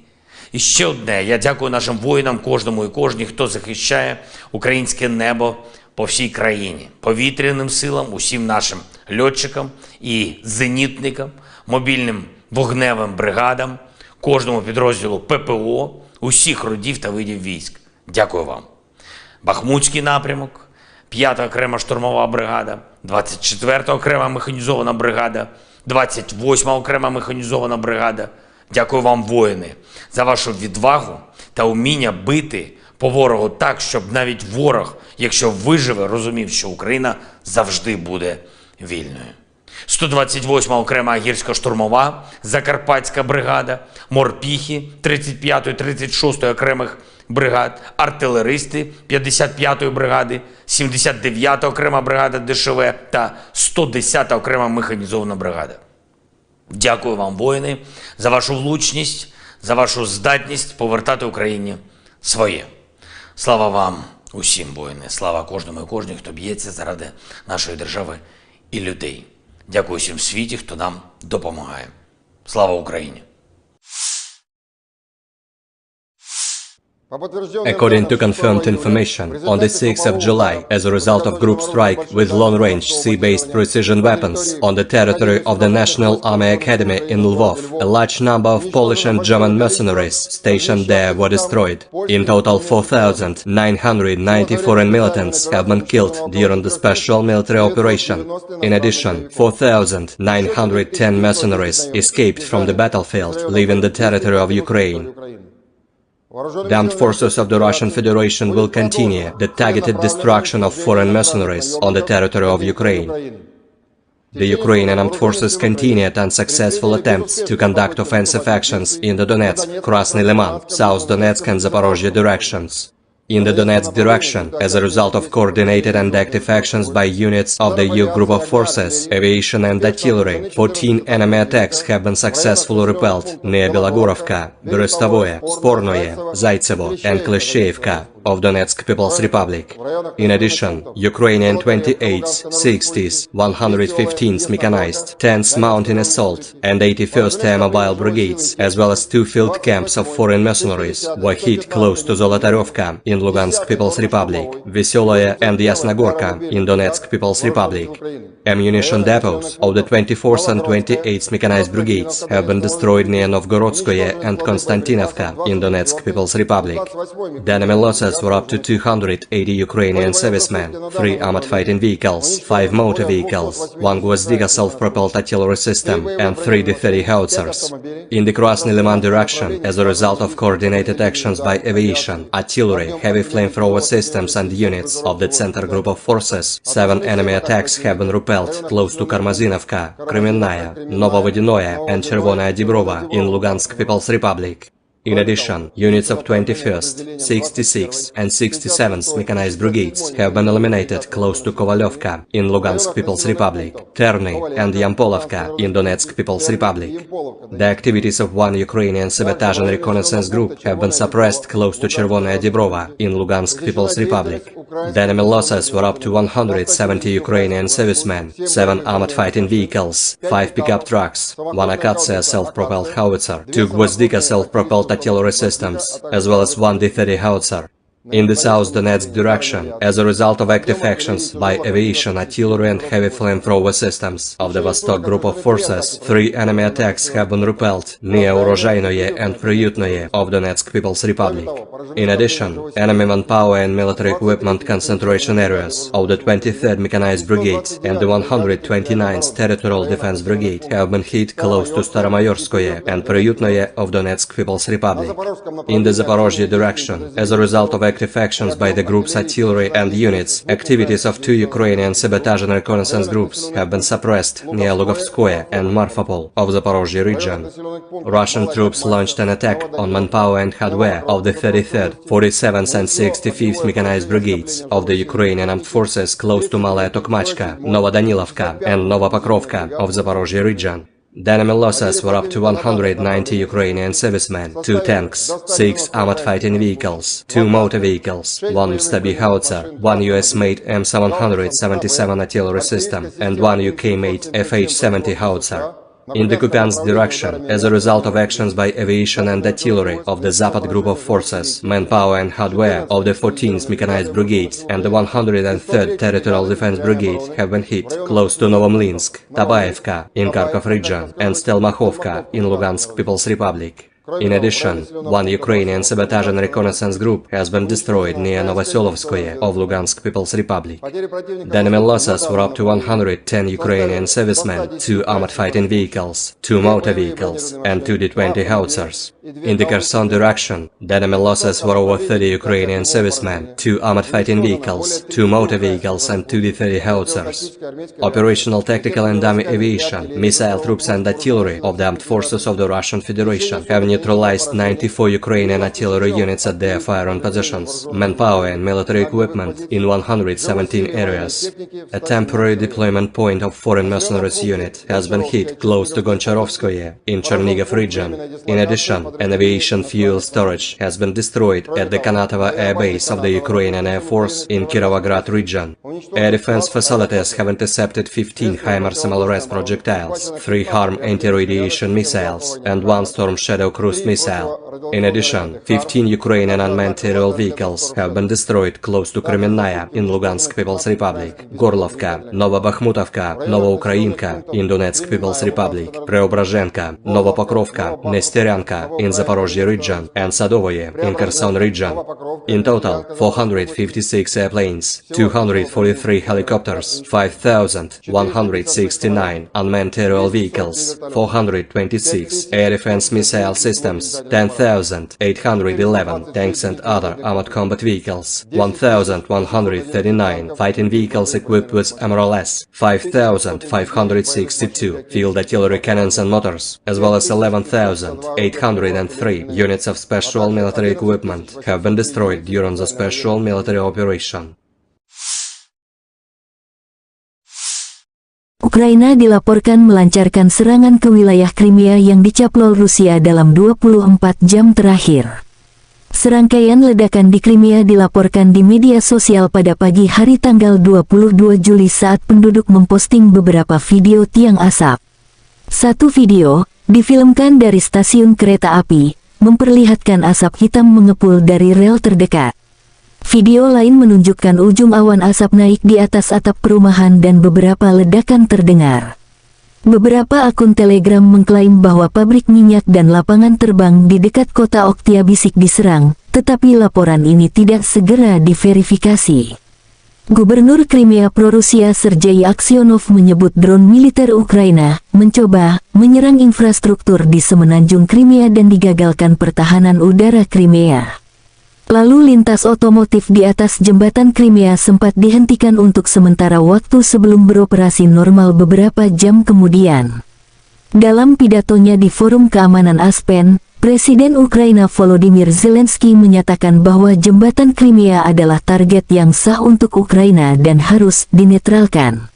І ще одне, я дякую нашим воїнам, кожному і кожній, хто захищає українське небо по всій країні, повітряним силам, усім нашим льотчикам і зенітникам, мобільним вогневим бригадам, кожному підрозділу ППО, усіх родів та видів військ. Дякую вам. Бахмутський напрямок, 5-та окрема штурмова бригада, 24-та окрема механізована бригада, 28-та окрема механізована бригада. Дякую вам, воїни, за вашу відвагу та уміння бити по ворогу так, щоб навіть ворог, якщо виживе, розумів, що Україна завжди буде вільною. 128-ма окрема гірсько-штурмова, Закарпатська бригада, морпіхи 35-ї, 36-ї окремих бригад, артилеристи 55-ї бригади, 79-та окрема бригада ДШВ та 110-та окрема механізована бригада. Дякую вам, воїни, за вашу влучність, за вашу здатність повертати Україні своє. Слава вам усім, воїни, слава кожному і кожній, хто б'ється заради нашої держави і людей. Дякую всім в світі, хто нам допомагає. Слава Україні! According to confirmed information, on the 6th of July, as a result of group strike with long-range sea-based precision weapons on the territory of the National Army Academy in Lvov, a large number of Polish and German mercenaries stationed there were destroyed. In total, 4,990 foreign militants have been killed during the special military operation. In addition, 4,910 mercenaries escaped from the battlefield, leaving the territory of Ukraine. The armed forces of the Russian Federation will continue the targeted destruction of foreign mercenaries on the territory of Ukraine. The Ukrainian armed forces continued unsuccessful attempts to conduct offensive actions in the Donetsk, Krasny Liman, South Donetsk and Zaporozhye directions. In the Donetsk direction, as a result of coordinated and active actions by units of the EU group of forces, aviation and artillery, 14 enemy attacks have been successfully repelled near Belogorovka, Berestovoye, Spornoye, Zaitsevo and Kleshchevka of Donetsk People's Republic. In addition, Ukrainian 28th, 60th, 115th mechanized, 10th mountain assault and 81st Air Mobile brigades, as well as 2 field camps of foreign mercenaries, were hit close to Zolotaryovka in Lugansk People's Republic, Veseloye and Yasnogorka in Donetsk People's Republic. Ammunition depots of the 24th and 28th mechanized brigades have been destroyed near Novgorodskoye and Konstantinovka in Donetsk People's Republic. The enemy losses losses were up to 280 Ukrainian servicemen, 3 armored fighting vehicles, 5 motor vehicles, 1 Gvozdika self-propelled artillery system, and 3 D-30 howitzers. In the Krasny Liman direction, as a result of coordinated actions by aviation, artillery, heavy flamethrower systems and units of the Center Group of Forces, 7 enemy attacks have been repelled close to Karmazinovka, Kremenная, Novovodinoye and Chervonaya Dibrova in Lugansk People's Republic. In addition, units of 21st, 66th and 67th Mechanized Brigades have been eliminated close to Kovalyovka in Lugansk People's Republic, Terny and Yampolovka in Donetsk People's Republic. The activities of 1 Ukrainian sabotage and reconnaissance group have been suppressed close to Chervonaya Dibrova in Lugansk People's Republic. The enemy losses were up to 170 Ukrainian servicemen, 7 armored fighting vehicles, 5 pickup trucks, 1 Akatsiya self-propelled howitzer, 2 Gvozdika self-propelled artillery systems, as well as 1 D-30 howitzer. In the South Donetsk direction, as a result of active actions by aviation, artillery and heavy flamethrower systems of the Vostok Group of Forces, 3 enemy attacks have been repelled near Urozhainoye and Priutnoye of Donetsk People's Republic. In addition, enemy manpower and military equipment concentration areas of the 23rd Mechanized Brigade and the 129th Territorial Defense Brigade have been hit close to Staromayorskoye and Priutnoye of Donetsk People's Republic. In the Zaporozhye direction, as a result of active actions by the group's artillery and units, activities of 2 Ukrainian sabotage and reconnaissance groups have been suppressed near Lugovskoye and Marfapol of the Zaporozhye region. Russian troops launched an attack on manpower and hardware of the 33rd, 47th and 65th Mechanized Brigades of the Ukrainian Armed Forces close to Malaya Tokmachka, Novodanilovka and Novopokrovka of Zaporozhye region. The enemy losses were up to 190 Ukrainian servicemen, 2 tanks, 6 armored fighting vehicles, 2 motor vehicles, 1 Stabi howitzer, 1 US-made M777 artillery system, and 1 UK-made FH-70 howitzer. In the Kupiansk direction, as a result of actions by aviation and artillery of the Zapad Group of Forces, manpower and hardware of the 14th Mechanized Brigade and the 103rd Territorial Defense Brigade have been hit close to Novomlinsk, Tabaevka in Kharkov region and Stelmakhovka in Lugansk People's Republic. In addition, 1 Ukrainian sabotage and reconnaissance group has been destroyed near Novoselovskoye of Lugansk People's Republic. The enemy losses were up to 110 Ukrainian servicemen, 2 armored fighting vehicles, 2 motor vehicles, and 2 D-20 howitzers. In the Kherson direction, the enemy losses were over 30 Ukrainian servicemen, 2 armored fighting vehicles, 2 motor vehicles, and 2 D-30 howitzers. Operational, tactical and dummy aviation, missile troops and artillery of the armed forces of the Russian Federation have neutralized 94 Ukrainian artillery units at their firing positions, manpower and military equipment in 117 areas. A temporary deployment point of foreign mercenaries unit has been hit close to Goncharovskoye in Chernihiv region. In addition, an aviation fuel storage has been destroyed at the Kanatovo Air Base of the Ukrainian Air Force in Kirovograd region. Air defense facilities have intercepted 15 HIMARS MLRS projectiles, 3 HARM anti-radiation missiles, and 1 Storm Shadow cruise missile. In addition, 15 Ukrainian unmanned aerial vehicles have been destroyed close to Kremenная in Lugansk People's Republic, Gorlovka, Novobakhmutovka, Novoukrainka in Donetsk People's Republic, Preobrazhenka, Novopokrovka, Nesteryanka in Zaporozhye region, and Sadovoye in Kherson region. In total, 456 airplanes, 243 helicopters, 5,169 unmanned aerial vehicles, 426 air defense missile systems, 10,811 tanks and other armored combat vehicles, 1,139 fighting vehicles equipped with MRLS, 5,562 field artillery cannons and motors, as well as 11,803 units of special military equipment have been destroyed during the special military operation. Ukraina dilaporkan melancarkan serangan ke wilayah Crimea yang dicaplok Rusia dalam 24 jam terakhir. Serangkaian ledakan di Crimea dilaporkan di media sosial pada pagi hari tanggal 22 Juli saat penduduk memposting beberapa video tiang asap. Satu video, difilmkan dari stasiun kereta api, memperlihatkan asap hitam mengepul dari rel terdekat. Video lain menunjukkan ujung awan asap naik di atas atap perumahan dan beberapa ledakan terdengar. Beberapa akun Telegram mengklaim bahwa pabrik minyak dan lapangan terbang di dekat kota Oktyabrsky diserang, tetapi laporan ini tidak segera diverifikasi. Gubernur Crimea pro-Rusia Sergei Aksyonov menyebut drone militer Ukraina mencoba menyerang infrastruktur di semenanjung Crimea dan digagalkan pertahanan udara Crimea. Lalu lintas otomotif di atas jembatan Crimea sempat dihentikan untuk sementara waktu sebelum beroperasi normal beberapa jam kemudian. Dalam pidatonya di Forum Keamanan Aspen, Presiden Ukraina Volodymyr Zelensky menyatakan bahwa jembatan Crimea adalah target yang sah untuk Ukraina dan harus dinetralkan.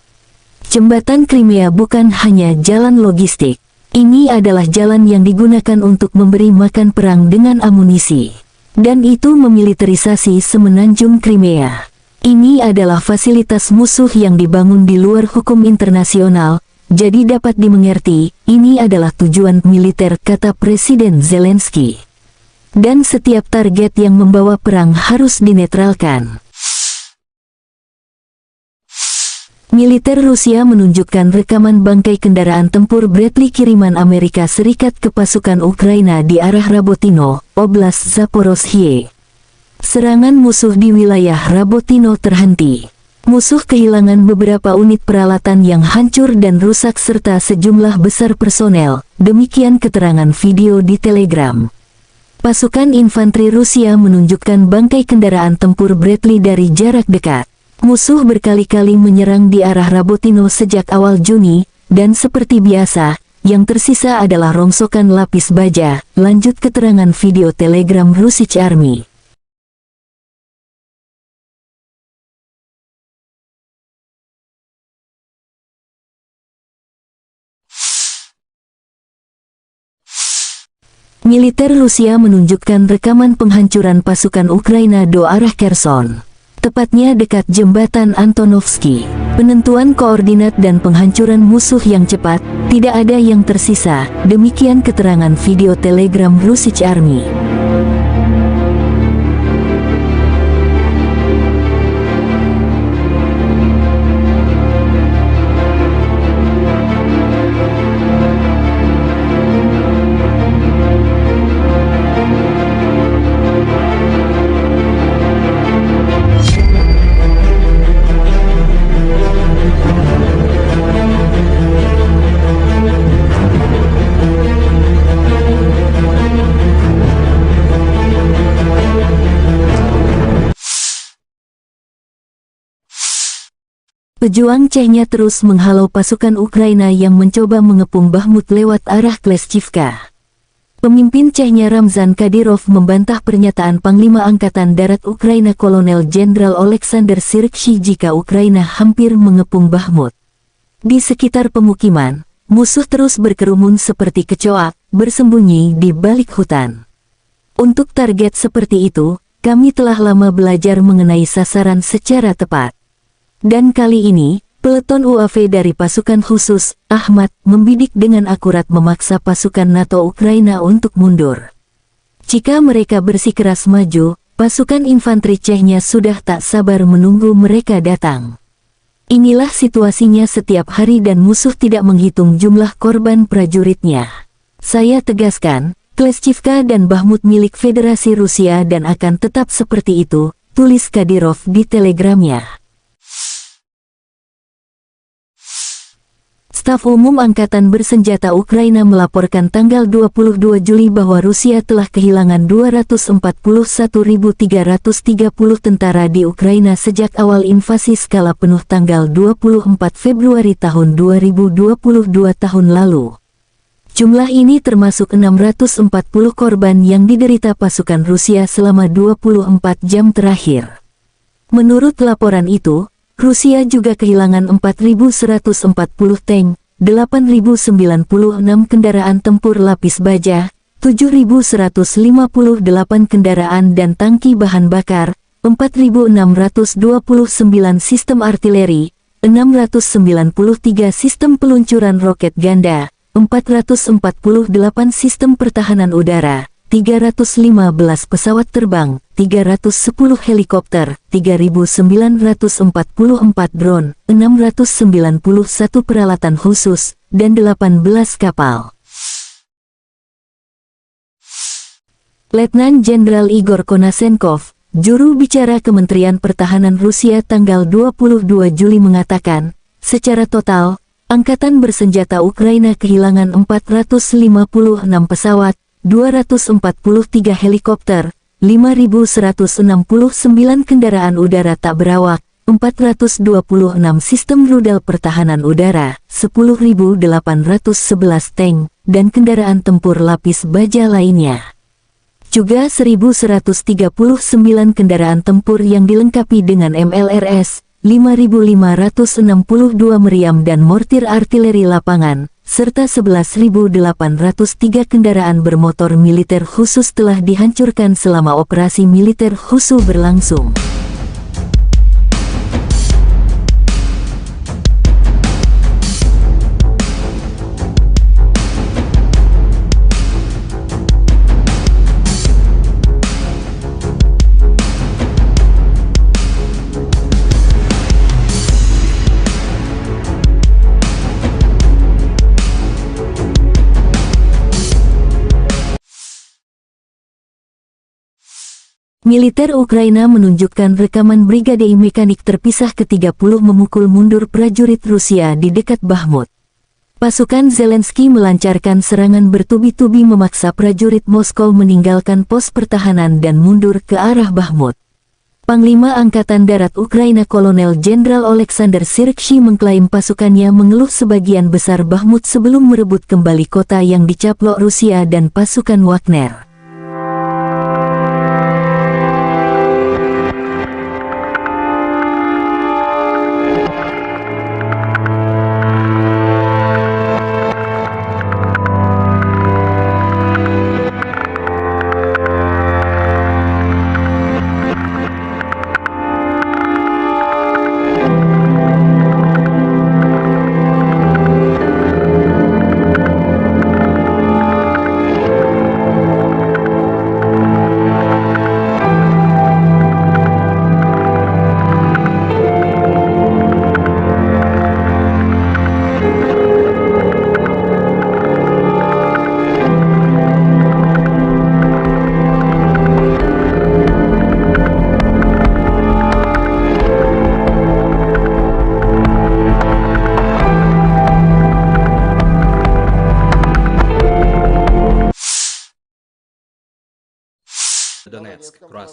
Jembatan Crimea bukan hanya jalan logistik. Ini adalah jalan yang digunakan untuk memberi makan perang dengan amunisi. Dan itu memiliterisasi semenanjung Crimea. Ini adalah fasilitas musuh yang dibangun di luar hukum internasional. Jadi dapat dimengerti, ini adalah tujuan militer, kata Presiden Zelensky. Dan setiap target yang membawa perang harus dinetralkan. Militer Rusia menunjukkan rekaman bangkai kendaraan tempur Bradley kiriman Amerika Serikat ke pasukan Ukraina di arah Rabotino, Oblast Zaporozhye. Serangan musuh di wilayah Rabotino terhenti. Musuh kehilangan beberapa unit peralatan yang hancur dan rusak serta sejumlah besar personel, demikian keterangan video di Telegram. Pasukan infanteri Rusia menunjukkan bangkai kendaraan tempur Bradley dari jarak dekat. Musuh berkali-kali menyerang di arah Rabotino sejak awal Juni, dan seperti biasa, yang tersisa adalah rongsokan lapis baja, lanjut keterangan video Telegram Russian Army. Militer Rusia menunjukkan rekaman penghancuran pasukan Ukraina do arah Kherson, tepatnya dekat jembatan Antonovsky. Penentuan koordinat dan penghancuran musuh yang cepat, tidak ada yang tersisa, demikian keterangan video Telegram Russian Army. Pejuang Chechnya terus menghalau pasukan Ukraina yang mencoba mengepung Bakhmut lewat arah Kleshchivka. Pemimpin Chechnya Ramzan Kadyrov membantah pernyataan Panglima Angkatan Darat Ukraina Kolonel Jenderal Oleksandr Syrskyi jika Ukraina hampir mengepung Bakhmut. Di sekitar pemukiman, musuh terus berkerumun seperti kecoak, bersembunyi di balik hutan. Untuk target seperti itu, kami telah lama belajar mengenai sasaran secara tepat. Dan kali ini, peleton UAV dari pasukan khusus, Ahmad, membidik dengan akurat memaksa pasukan NATO Ukraina untuk mundur. Jika mereka bersikeras maju, pasukan infanteri Chechnya sudah tak sabar menunggu mereka datang. Inilah situasinya setiap hari dan musuh tidak menghitung jumlah korban prajuritnya. Saya tegaskan, Kleshchivka dan Bakhmut milik Federasi Rusia dan akan tetap seperti itu, tulis Kadyrov di telegramnya. Staf Umum Angkatan Bersenjata Ukraina melaporkan tanggal 22 Juli bahwa Rusia telah kehilangan 241.330 tentara di Ukraina sejak awal invasi skala penuh tanggal 24 Februari tahun 2022 tahun lalu. Jumlah ini termasuk 640 korban yang diderita pasukan Rusia selama 24 jam terakhir. Menurut laporan itu, Rusia juga kehilangan 4.140 tank, 8.096 kendaraan tempur lapis baja, 7.158 kendaraan dan tangki bahan bakar, 4.629 sistem artileri, 693 sistem peluncuran roket ganda, 448 sistem pertahanan udara, 315 pesawat terbang, 310 helikopter, 3.944 drone, 691 peralatan khusus, dan 18 kapal. Letnan Jenderal Igor Konashenkov, juru bicara Kementerian Pertahanan Rusia tanggal 22 Juli mengatakan, secara total, Angkatan Bersenjata Ukraina kehilangan 456 pesawat, 243 helikopter, 5.169 kendaraan udara tak berawak, 426 sistem rudal pertahanan udara, 10.811 tank, dan kendaraan tempur lapis baja lainnya. Juga 1.139 kendaraan tempur yang dilengkapi dengan MLRS, 5.562 meriam dan mortir artileri lapangan, serta 11.803 kendaraan bermotor militer khusus telah dihancurkan selama operasi militer khusus berlangsung. Militer Ukraina menunjukkan rekaman brigade mekanik terpisah ke-30 memukul mundur prajurit Rusia di dekat Bakhmut. Pasukan Zelensky melancarkan serangan bertubi-tubi memaksa prajurit Moskow meninggalkan pos pertahanan dan mundur ke arah Bakhmut. Panglima Angkatan Darat Ukraina Kolonel Jenderal Oleksandr Syrskyi mengklaim pasukannya mengeluh sebagian besar Bakhmut sebelum merebut kembali kota yang dicaplok Rusia dan pasukan Wagner.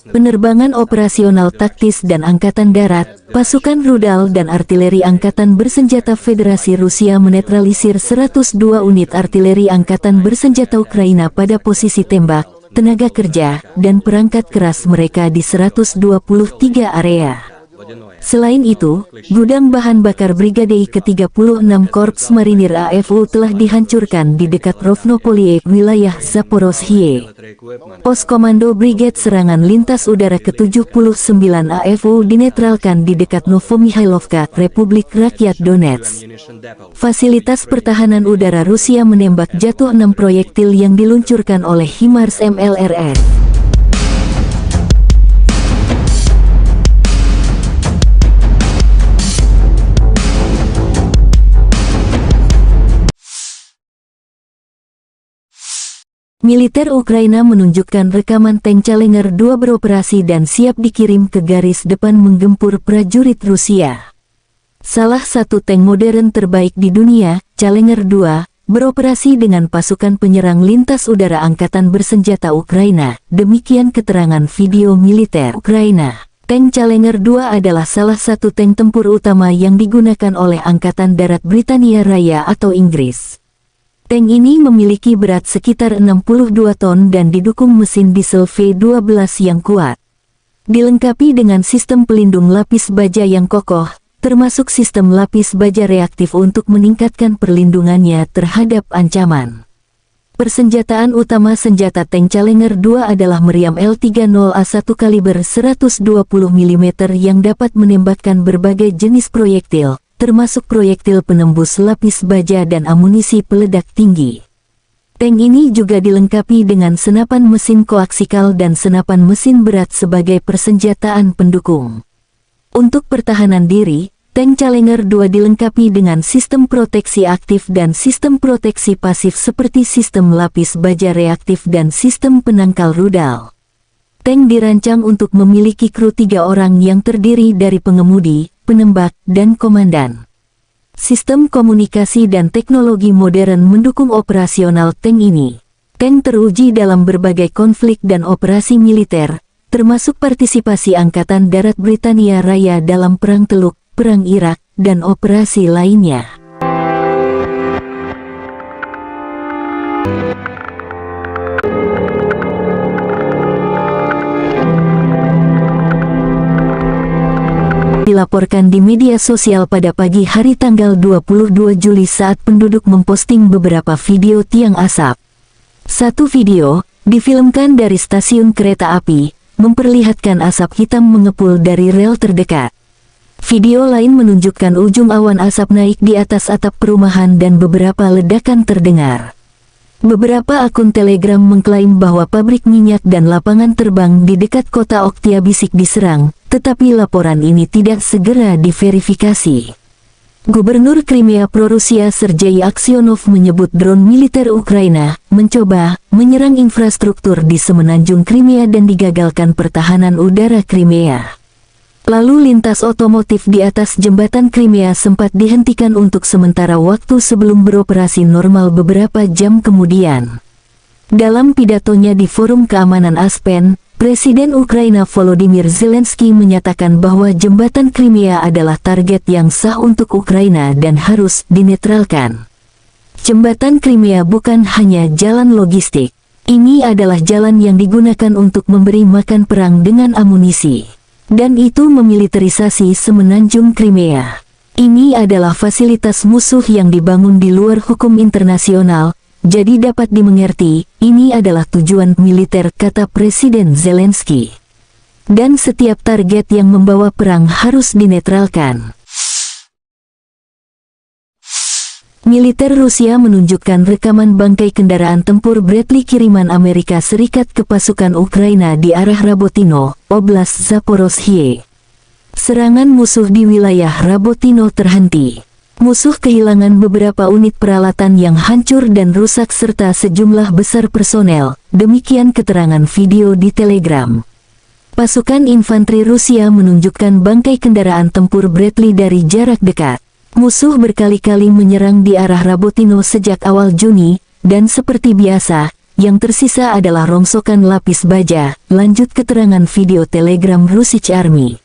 Penerbangan operasional taktis dan Angkatan Darat, pasukan rudal dan artileri Angkatan Bersenjata Federasi Rusia menetralisir 102 unit artileri Angkatan Bersenjata Ukraina pada posisi tembak, tenaga kerja, dan perangkat keras mereka di 123 area. Selain itu, gudang bahan bakar Brigade ke-36 Korps Marinir AFU telah dihancurkan di dekat Rovnopolie, wilayah Zaporozhye. Pos Komando Brigade Serangan Lintas Udara ke-79 AFU dinetralkan di dekat Novomihailovka, Republik Rakyat Donetsk. Fasilitas pertahanan udara Rusia menembak jatuh 6 proyektil yang diluncurkan oleh HIMARS MLRS. Militer Ukraina menunjukkan rekaman tank Challenger 2 beroperasi dan siap dikirim ke garis depan menggempur prajurit Rusia. Salah satu tank modern terbaik di dunia, Challenger 2, beroperasi dengan pasukan penyerang lintas udara Angkatan Bersenjata Ukraina, demikian keterangan video militer Ukraina. Tank Challenger 2 adalah salah satu tank tempur utama yang digunakan oleh Angkatan Darat Britania Raya atau Inggris. Tank ini memiliki berat sekitar 62 ton dan didukung mesin diesel V12 yang kuat. Dilengkapi dengan sistem pelindung lapis baja yang kokoh, termasuk sistem lapis baja reaktif untuk meningkatkan perlindungannya terhadap ancaman. Persenjataan utama senjata tank Challenger 2 adalah meriam L30A1 kaliber 120 mm yang dapat menembakkan berbagai jenis proyektil, termasuk proyektil penembus lapis baja dan amunisi peledak tinggi. Tank ini juga dilengkapi dengan senapan mesin koaksikal dan senapan mesin berat sebagai persenjataan pendukung. Untuk pertahanan diri, Tank Challenger 2 dilengkapi dengan sistem proteksi aktif dan sistem proteksi pasif seperti sistem lapis baja reaktif dan sistem penangkal rudal. Tank dirancang untuk memiliki kru 3 orang yang terdiri dari pengemudi, penembak, dan komandan. Sistem komunikasi dan teknologi modern mendukung operasional tank ini. Tank teruji dalam berbagai konflik dan operasi militer, termasuk partisipasi Angkatan Darat Britania Raya dalam Perang Teluk, Perang Irak, dan operasi lainnya. Dilaporkan di media sosial pada pagi hari tanggal 22 Juli saat penduduk memposting beberapa video tiang asap. Satu video, difilmkan dari stasiun kereta api, memperlihatkan asap hitam mengepul dari rel terdekat. Video lain menunjukkan ujung awan asap naik di atas atap perumahan dan beberapa ledakan terdengar. Beberapa akun Telegram mengklaim bahwa pabrik minyak dan lapangan terbang di dekat kota Oktyabrsky diserang, tetapi laporan ini tidak segera diverifikasi. Gubernur Crimea pro-Rusia Sergei Aksyonov menyebut drone militer Ukraina mencoba menyerang infrastruktur di semenanjung Crimea dan digagalkan pertahanan udara Crimea. Lalu lintas otomotif di atas jembatan Crimea sempat dihentikan untuk sementara waktu sebelum beroperasi normal beberapa jam kemudian. Dalam pidatonya di Forum Keamanan Aspen, Presiden Ukraina Volodymyr Zelensky menyatakan bahwa jembatan Crimea adalah target yang sah untuk Ukraina dan harus dinetralkan. Jembatan Crimea bukan hanya jalan logistik. Ini adalah jalan yang digunakan untuk memberi makan perang dengan amunisi. Dan itu memiliterisasi semenanjung Crimea. Ini adalah fasilitas musuh yang dibangun di luar hukum internasional, jadi dapat dimengerti, ini adalah tujuan militer, kata Presiden Zelensky. Dan setiap target yang membawa perang harus dinetralkan. Militer Rusia menunjukkan rekaman bangkai kendaraan tempur Bradley kiriman Amerika Serikat ke pasukan Ukraina di arah Rabotino, Oblast Zaporozhye. Serangan musuh di wilayah Rabotino terhenti. Musuh kehilangan beberapa unit peralatan yang hancur dan rusak serta sejumlah besar personel, demikian keterangan video di Telegram. Pasukan infanteri Rusia menunjukkan bangkai kendaraan tempur Bradley dari jarak dekat. Musuh berkali-kali menyerang di arah Rabotino sejak awal Juni, dan seperti biasa, yang tersisa adalah rongsokan lapis baja, lanjut keterangan video Telegram Russian Army.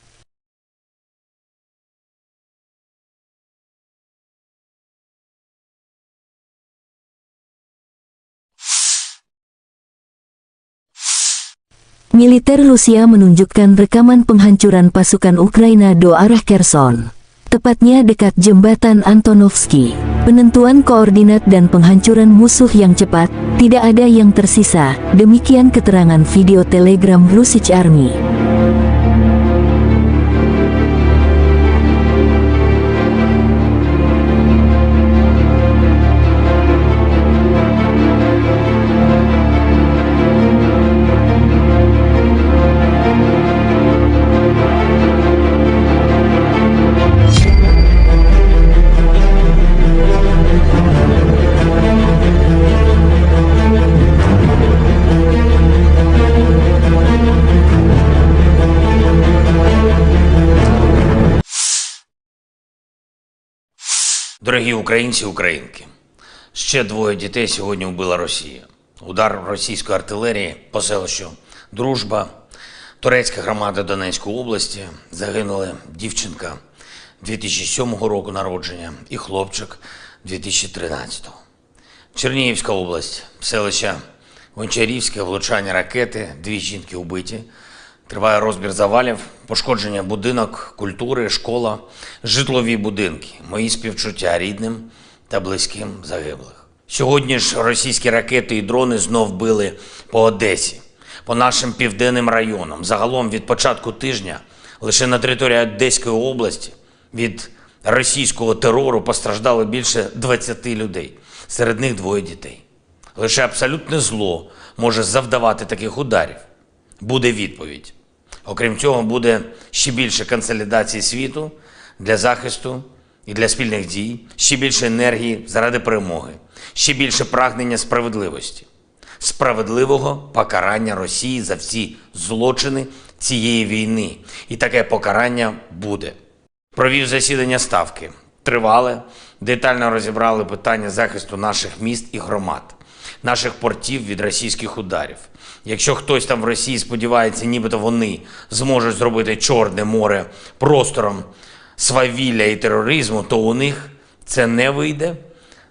Militer Rusia menunjukkan rekaman penghancuran pasukan Ukraina do arah Kherson. Tepatnya dekat jembatan Antonovsky. Penentuan koordinat dan penghancuran musuh yang cepat, tidak ada yang tersisa, demikian keterangan video Telegram Russian Army. Дорогі українці і українки, ще 2 дітей сьогодні вбила Росія. Удар російської артилерії по селищу Дружба, турецька громада Донецької області, загинули дівчинка 2007 року народження і хлопчик 2013. Чернігівська область, селище Гончарівське, влучання ракети, 2 жінки вбиті. Триває розбір завалів, пошкодження будинок, культури, школа, житлові будинки. Мої співчуття рідним та близьким загиблих. Сьогодні ж російські ракети і дрони знов били по Одесі, по нашим південним районам. Загалом від початку тижня лише на території Одеської області від російського терору постраждало більше 20 людей. Серед них 2 дітей. Лише абсолютне зло може завдавати таких ударів. Буде відповідь. Окрім цього, буде ще більше консолідації світу для захисту і для спільних дій, ще більше енергії заради перемоги, ще більше прагнення справедливості, справедливого покарання Росії за всі злочини цієї війни. І таке покарання буде. Провів засідання Ставки. Тривале, детально розібрали питання захисту наших міст і громад, наших портів від російських ударів. Якщо хтось там в Росії сподівається, нібито вони зможуть зробити Чорне море простором свавілля і тероризму, то у них це не вийде.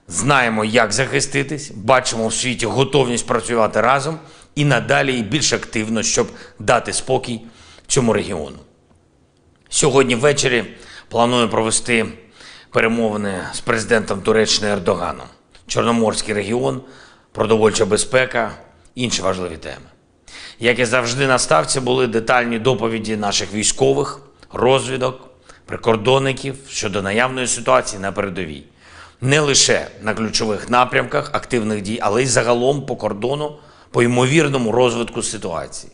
Знаємо, як захиститись, бачимо в світі готовність працювати разом і надалі і більш активно, щоб дати спокій цьому регіону. Сьогодні ввечері планую провести перемовини з президентом Туреччини Ердоганом. Чорноморський регіон, продовольча безпека, інші важливі теми. Як і завжди на Ставці були детальні доповіді наших військових, розвідок, прикордонників щодо наявної ситуації на передовій. Не лише на ключових напрямках активних дій, але й загалом по кордону, по ймовірному розвитку ситуації.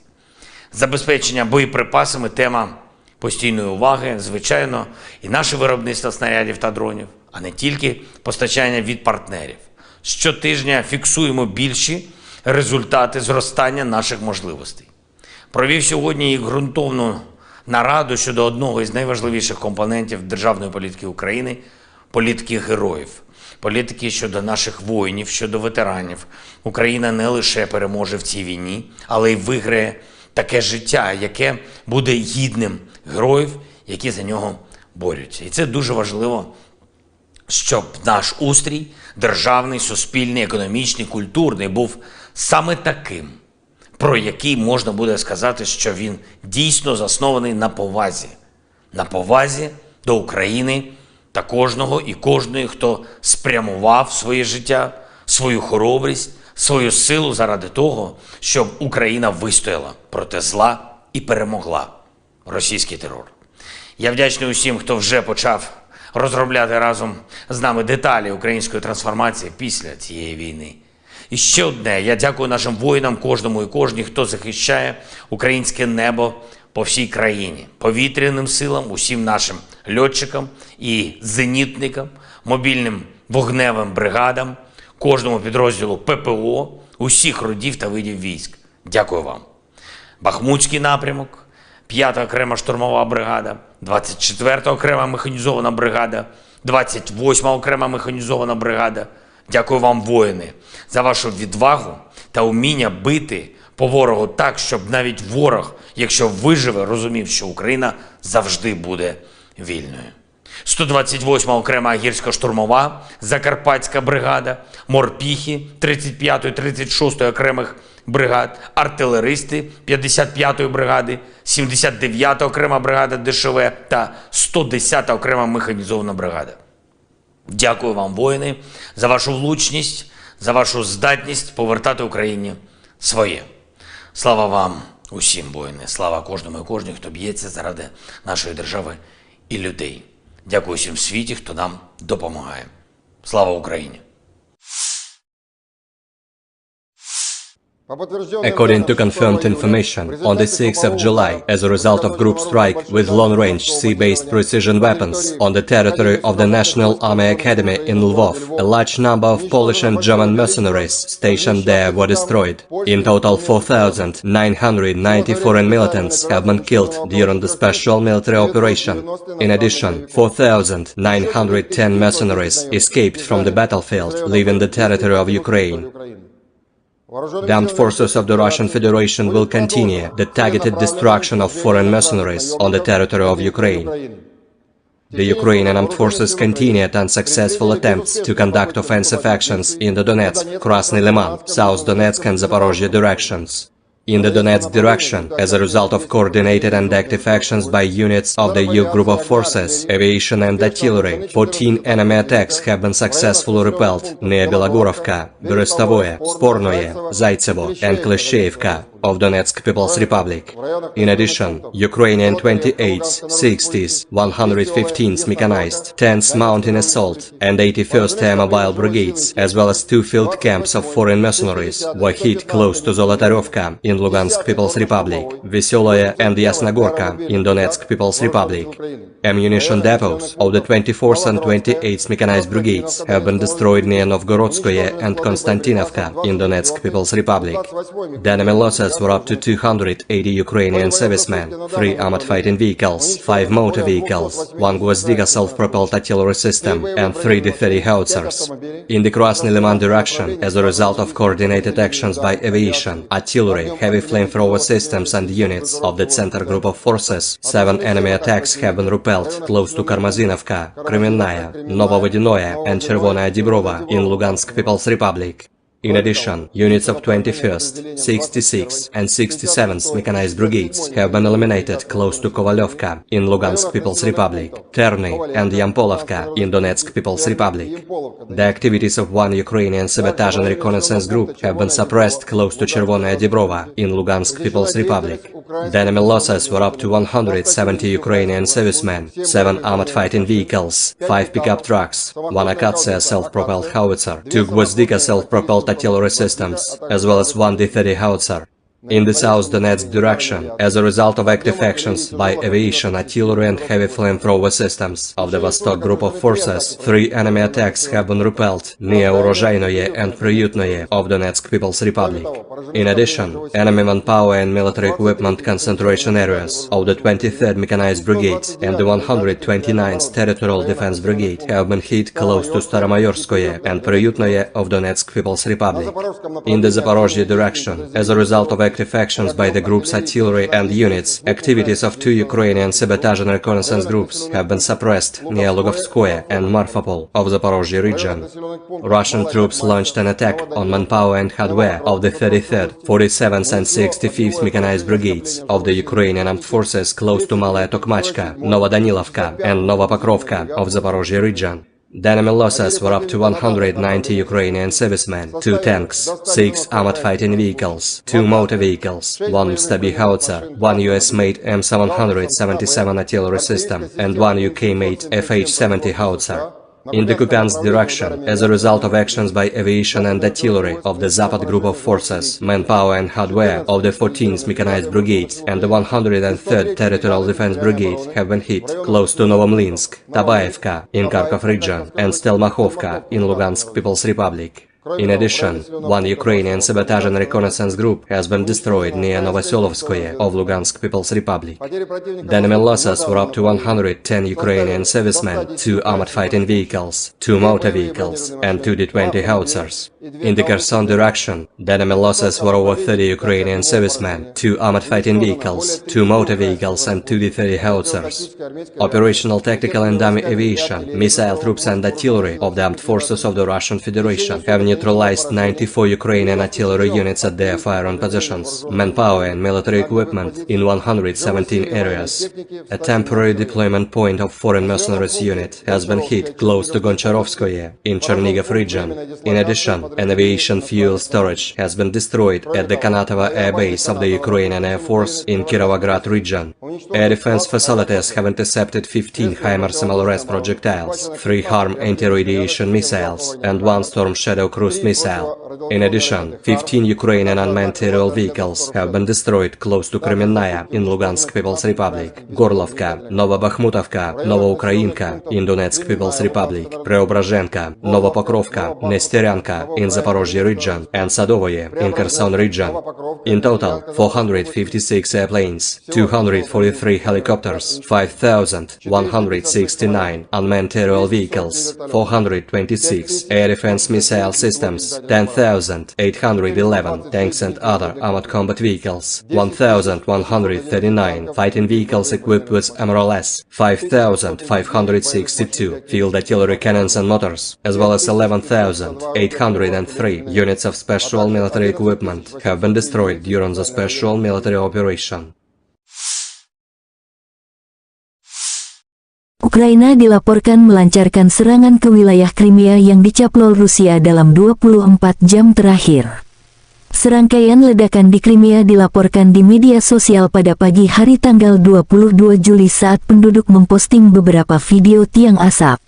Забезпечення боєприпасами – тема постійної уваги, звичайно, і наше виробництво снарядів та дронів, а не тільки постачання від партнерів. Щотижня фіксуємо більші результати зростання наших можливостей. Провів сьогодні і ґрунтовну нараду щодо одного із найважливіших компонентів державної політики України – політики героїв. Політики щодо наших воїнів, щодо ветеранів. Україна не лише переможе в цій війні, але й виграє таке життя, яке буде гідним героїв, які за нього борються. І це дуже важливо, щоб наш устрій, державний, суспільний, економічний, культурний, був саме таким, про який можна буде сказати, що він дійсно заснований на повазі. На повазі до України та кожного і кожної, хто спрямував своє життя, свою хоробрість, свою силу заради того, щоб Україна вистояла проти зла і перемогла російський терор. Я вдячний усім, хто вже почав розробляти разом з нами деталі української трансформації після цієї війни. І ще одне, я дякую нашим воїнам, кожному і кожній, хто захищає українське небо по всій країні, повітряним силам, усім нашим льотчикам і зенітникам, мобільним вогневим бригадам, кожному підрозділу ППО, усіх родів та видів військ. Дякую вам. Бахмутський напрямок, 5-та окрема штурмова бригада, 24-та окрема механізована бригада, 28-ма окрема механізована бригада. Дякую вам, воїни, за вашу відвагу та уміння бити по ворогу так, щоб навіть ворог, якщо виживе, розумів, що Україна завжди буде вільною. 128-ма окрема гірсько-штурмова Закарпатська бригада, морпіхи 35-ї, 36-ї окремих бригад, артилеристи 55-ї бригади, 79-та окрема бригада ДШВ та 110-та окрема механізована бригада. Дякую вам, воїни, за вашу влучність, за вашу здатність повертати Україні своє. Слава вам усім, воїни, слава кожному і кожній, хто б'ється заради нашої держави і людей. Дякую всім в світі, хто нам допомагає. Слава Україні! According to confirmed information, on the 6th of July, as a result of group strike with long-range sea-based precision weapons on the territory of the National Army Academy in Lvov, a large number of Polish and German mercenaries stationed there were destroyed. In total, 4,990 foreign militants have been killed during the special military operation. In addition, 4,910 mercenaries escaped from the battlefield, leaving the territory of Ukraine. The armed forces of the Russian Federation will continue the targeted destruction of foreign mercenaries on the territory of Ukraine. The Ukrainian armed forces continued unsuccessful attempts to conduct offensive actions in the Donetsk, Krasny Liman, South Donetsk and Zaporozhye directions. In the Donetsk direction, as a result of coordinated and active actions by units of the EU group of forces, aviation and artillery, 14 enemy attacks have been successfully repelled near Belogorovka, Berestovoye, Spornoye, Zaitsevo and Kleshchevka. of Donetsk People's Republic. In addition, Ukrainian 28th, 60th, 115th Mechanized, 10th Mountain Assault, and 81st Air Mobile Brigades, as well as 2 field camps of foreign mercenaries, were hit close to Zolotaryovka in Lugansk People's Republic, Veselaya and Yasnogorka in Donetsk People's Republic. Ammunition depots of the 24th and 28th Mechanized Brigades have been destroyed near Novgorodskoye and Konstantinovka in Donetsk People's Republic. The enemy losses were up to 280 Ukrainian servicemen, 3 armored fighting vehicles, 5 motor vehicles, 1 Gvozdyka self-propelled artillery system, and 3 D-30 howitzers. In the Krasny Liman direction, as a result of coordinated actions by aviation, artillery, heavy flamethrower systems and units of the Center Group of Forces, 7 enemy attacks have been repelled close to Karmazinovka, Kremenная, Novovodinoye and Chervonaya Dibrova in Lugansk People's Republic. In addition, units of 21st, 66th and 67th Mechanized Brigades have been eliminated close to Kovalyovka in Lugansk People's Republic, Terny and Yampolovka in Donetsk People's Republic. The activities of 1 Ukrainian sabotage and reconnaissance group have been suppressed close to Chervonaya Dibrova in Lugansk People's Republic. The enemy losses were up to 170 Ukrainian servicemen, 7 armored fighting vehicles, 5 pickup trucks, 1 Akatsiya self-propelled howitzer, 2 Gvozdyka self-propelled artillery systems, as well as 1 D-30 howitzer. In the South Donetsk direction, as a result of active actions by aviation, artillery and heavy flamethrower systems of the Vostok Group of Forces, 3 enemy attacks have been repelled near Urozhainoye and Priutnoye of Donetsk People's Republic. In addition, enemy manpower and military equipment concentration areas of the 23rd Mechanized Brigade and the 129th Territorial Defense Brigade have been hit close to Staromayorskoye and Priutnoye of Donetsk People's Republic. In the Zaporozhye direction, as a result of active actions by the group's artillery and units, activities of 2 Ukrainian sabotage and reconnaissance groups have been suppressed near Lugovskoye and Marfapol of the Zaporozhye region. Russian troops launched an attack on manpower and hardware of the 33rd, 47th and 65th Mechanized Brigades of the Ukrainian armed forces close to Malaya Tokmachka, Novodanilovka and Novopokrovka of the Zaporozhye region. The enemy losses were up to 190 Ukrainian servicemen, 2 tanks, 6 armored fighting vehicles, 2 motor vehicles, 1 Stabi howitzer, 1 US-made M777 artillery system, and 1 UK-made FH-70 howitzer. In the Kupiansk direction, as a result of actions by aviation and artillery of the Zapad Group of Forces, manpower and hardware of the 14th Mechanized Brigade and the 103rd Territorial Defense Brigade have been hit close to Novomlinsk, Tabaevka in Kharkov region and Stelmakhovka in Lugansk People's Republic. In addition, 1 Ukrainian sabotage and reconnaissance group has been destroyed near Novoselovskoye of Lugansk People's Republic. The enemy losses were up to 110 Ukrainian servicemen, 2 armored fighting vehicles, 2 motor vehicles, and 2 D-20 howitzers. In the Kherson direction, the enemy losses were over 30 Ukrainian servicemen, 2 armored fighting vehicles, 2 motor vehicles, and 2 D-30 howitzers. Operational tactical and dummy aviation, missile troops and artillery of the armed forces of the Russian Federation have neutralized 94 Ukrainian artillery units at their firing positions, manpower and military equipment in 117 areas. A temporary deployment point of foreign mercenaries unit has been hit close to Goncharovskoye in Chernihiv region. In addition, an aviation fuel storage has been destroyed at the Kanatovo Air Base of the Ukrainian Air Force in Kirovograd region. Air defense facilities have intercepted 15 HIMARS MLRS projectiles, 3 HARM anti-radiation missiles, and 1 Storm Shadow cruise missile. In addition, 15 Ukrainian unmanned aerial vehicles have been destroyed close to Kremenная in Lugansk People's Republic, Gorlovka, Novobakhmutovka, Novoukrayinka in Donetsk People's Republic, Preobrazhenka, Novopokrovka, Nesteryanka in Zaporozhye region, and Sadovoye in Kherson region. In total, 456 airplanes, 243 helicopters, 5,169 unmanned aerial vehicles, 426 air defense missile systems, 10,811 tanks and other armored combat vehicles, 1,139 fighting vehicles equipped with MRLS, 5,562 field artillery cannons and motors, as well as 11,803 units of special military equipment have been destroyed during the special military operation. Ukraina dilaporkan melancarkan serangan ke wilayah Crimea yang dicaplok Rusia dalam 24 jam terakhir. Serangkaian ledakan di Crimea dilaporkan di media sosial pada pagi hari tanggal 22 Juli saat penduduk memposting beberapa video tiang asap.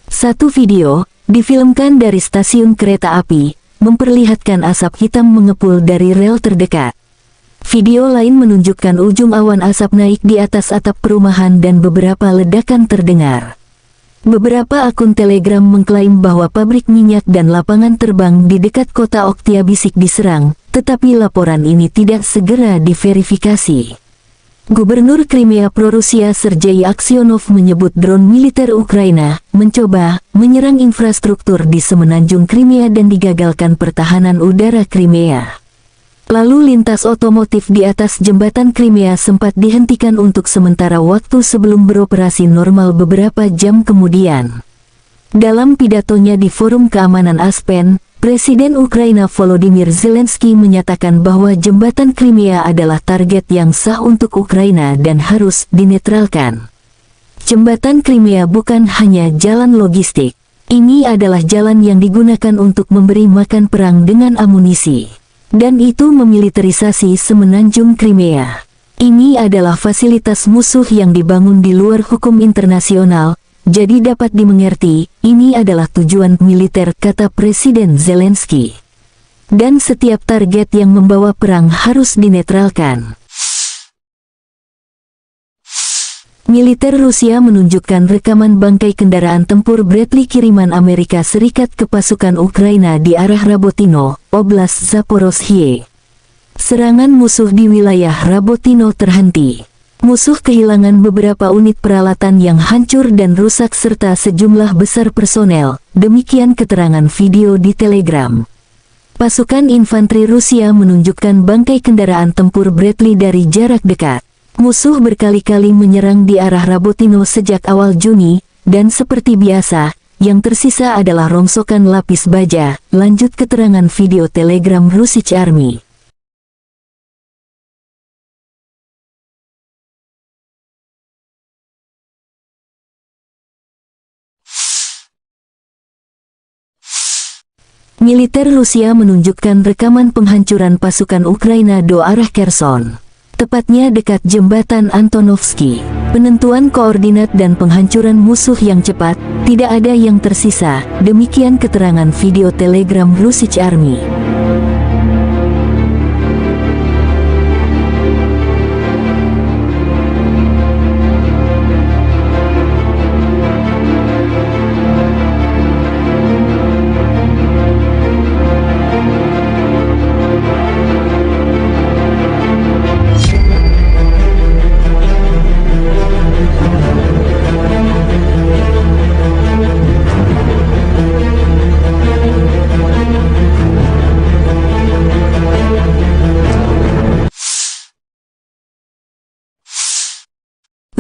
Satu video, difilmkan dari stasiun kereta api, memperlihatkan asap hitam mengepul dari rel terdekat. Video lain menunjukkan ujung awan asap naik di atas atap perumahan dan beberapa ledakan terdengar. Beberapa akun Telegram mengklaim bahwa pabrik minyak dan lapangan terbang di dekat kota Oktyabrsky diserang, tetapi laporan ini tidak segera diverifikasi. Gubernur Crimea pro-Rusia Sergei Aksyonov menyebut drone militer Ukraina mencoba menyerang infrastruktur di semenanjung Crimea dan digagalkan pertahanan udara Crimea. Lalu lintas otomotif di atas jembatan Crimea sempat dihentikan untuk sementara waktu sebelum beroperasi normal beberapa jam kemudian. Dalam pidatonya di Forum Keamanan Aspen, Presiden Ukraina Volodymyr Zelensky menyatakan bahwa jembatan Crimea adalah target yang sah untuk Ukraina dan harus dinetralkan. Jembatan Crimea bukan hanya jalan logistik. Ini adalah jalan yang digunakan untuk memberi makan perang dengan amunisi. Dan itu memiliterisasi semenanjung Crimea. Ini adalah fasilitas musuh yang dibangun di luar hukum internasional, jadi dapat dimengerti, ini adalah tujuan militer, kata Presiden Zelensky. Dan setiap target yang membawa perang harus dinetralkan. Militer Rusia menunjukkan rekaman bangkai kendaraan tempur Bradley kiriman Amerika Serikat ke pasukan Ukraina di arah Rabotino, Oblast Zaporozhye. Serangan musuh di wilayah Rabotino terhenti. Musuh kehilangan beberapa unit peralatan yang hancur dan rusak serta sejumlah besar personel, demikian keterangan video di Telegram. Pasukan infanteri Rusia menunjukkan bangkai kendaraan tempur Bradley dari jarak dekat. Musuh berkali-kali menyerang di arah Rabotino sejak awal Juni, dan seperti biasa, yang tersisa adalah rongsokan lapis baja, lanjut keterangan video Telegram Russian Army. Militer Rusia menunjukkan rekaman penghancuran pasukan Ukraina do arah Kherson. Tepatnya dekat jembatan Antonovsky. Penentuan koordinat dan penghancuran musuh yang cepat, tidak ada yang tersisa, demikian keterangan video Telegram Russian Army.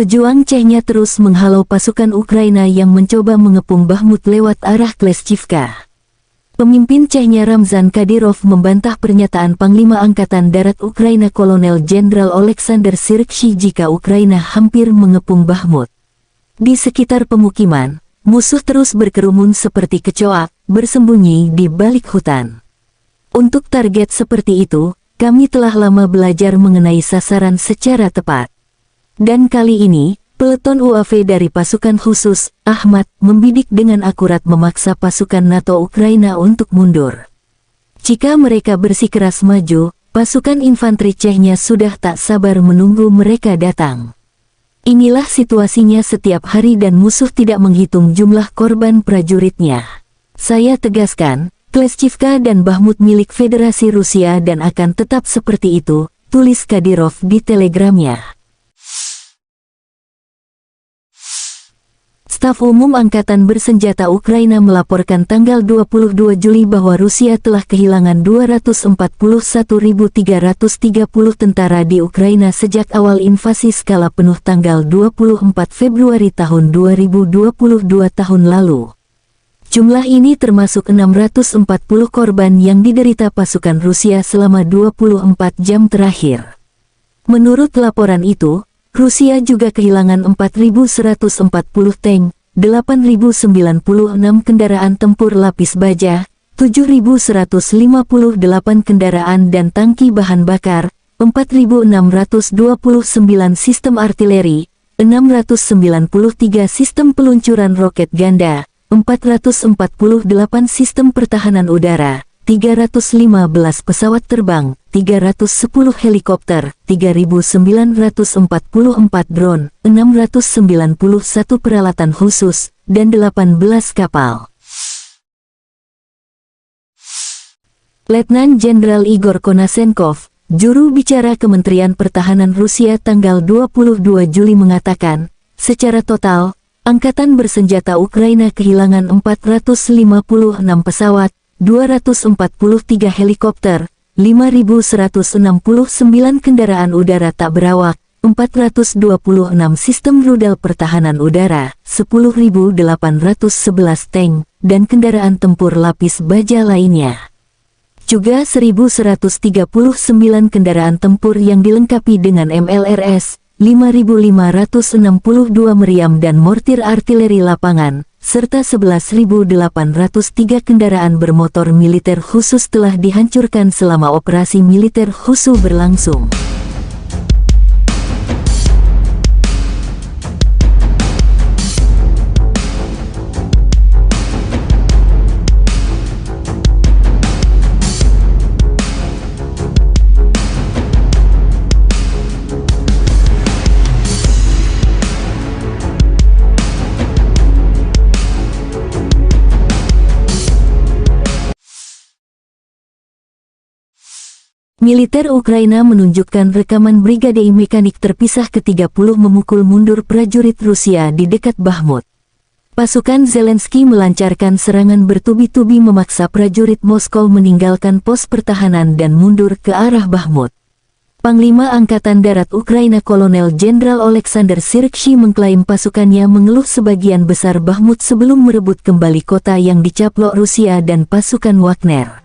Pejuang Chechnya terus menghalau pasukan Ukraina yang mencoba mengepung Bakhmut lewat arah Kleshchivka. Pemimpin Chechnya Ramzan Kadyrov membantah pernyataan Panglima Angkatan Darat Ukraina Kolonel Jenderal Oleksandr Syrskyi jika Ukraina hampir mengepung Bakhmut. Di sekitar pemukiman, musuh terus berkerumun seperti kecoak, bersembunyi di balik hutan. Untuk target seperti itu, kami telah lama belajar mengenai sasaran secara tepat. Dan kali ini, peleton UAV dari pasukan khusus, Ahmad, membidik dengan akurat memaksa pasukan NATO Ukraina untuk mundur. Jika mereka bersikeras maju, pasukan infanteri Chechnya sudah tak sabar menunggu mereka datang. Inilah situasinya setiap hari dan musuh tidak menghitung jumlah korban prajuritnya. Saya tegaskan, Kleshchivka dan Bakhmut milik Federasi Rusia dan akan tetap seperti itu, tulis Kadyrov di telegramnya. Staf Umum Angkatan Bersenjata Ukraina melaporkan tanggal 22 Juli bahwa Rusia telah kehilangan 241.330 tentara di Ukraina sejak awal invasi skala penuh tanggal 24 Februari tahun 2022 tahun lalu. Jumlah ini termasuk 640 korban yang diderita pasukan Rusia selama 24 jam terakhir. Menurut laporan itu, Rusia juga kehilangan 4.140 tank, 8.096 kendaraan tempur lapis baja, 7.158 kendaraan dan tangki bahan bakar, 4.629 sistem artileri, 693 sistem peluncuran roket ganda, 448 sistem pertahanan udara, 315 pesawat terbang, 310 helikopter, 3.944 drone, 691 peralatan khusus, dan 18 kapal. Letnan Jenderal Igor Konashenkov, juru bicara Kementerian Pertahanan Rusia tanggal 22 Juli mengatakan, secara total, Angkatan Bersenjata Ukraina kehilangan 456 pesawat, 243 helikopter, 5.169 kendaraan udara tak berawak, 426 sistem rudal pertahanan udara, 10.811 tank, dan kendaraan tempur lapis baja lainnya. Juga 1.139 kendaraan tempur yang dilengkapi dengan MLRS, 5.562 meriam dan mortir artileri lapangan, serta 11.803 kendaraan bermotor militer khusus telah dihancurkan selama operasi militer khusus berlangsung. Militer Ukraina menunjukkan rekaman brigade mekanik terpisah ke-30 memukul mundur prajurit Rusia di dekat Bakhmut. Pasukan Zelensky melancarkan serangan bertubi-tubi memaksa prajurit Moskow meninggalkan pos pertahanan dan mundur ke arah Bakhmut. Panglima Angkatan Darat Ukraina Kolonel Jenderal Oleksandr Syrskyi mengklaim pasukannya mengeluh sebagian besar Bakhmut sebelum merebut kembali kota yang dicaplok Rusia dan pasukan Wagner.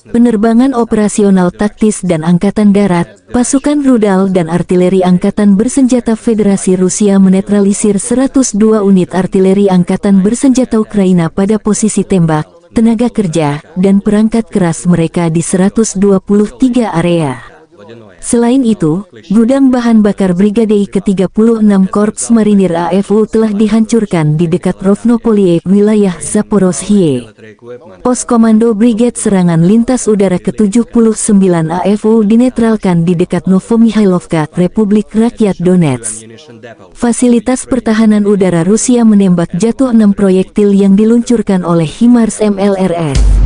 Penerbangan operasional taktis dan Angkatan Darat, pasukan rudal dan artileri Angkatan Bersenjata Federasi Rusia menetralisir 102 unit artileri Angkatan Bersenjata Ukraina pada posisi tembak, tenaga kerja, dan perangkat keras mereka di 123 area. Selain itu, gudang bahan bakar Brigade ke-36 Korps Marinir AFU telah dihancurkan di dekat Rovnopolie, wilayah Zaporozhye. Pos Komando Brigade Serangan Lintas Udara ke-79 AFU dinetralkan di dekat Novomihailovka, Republik Rakyat Donetsk. Fasilitas pertahanan udara Rusia menembak jatuh 6 proyektil yang diluncurkan oleh HIMARS MLRS.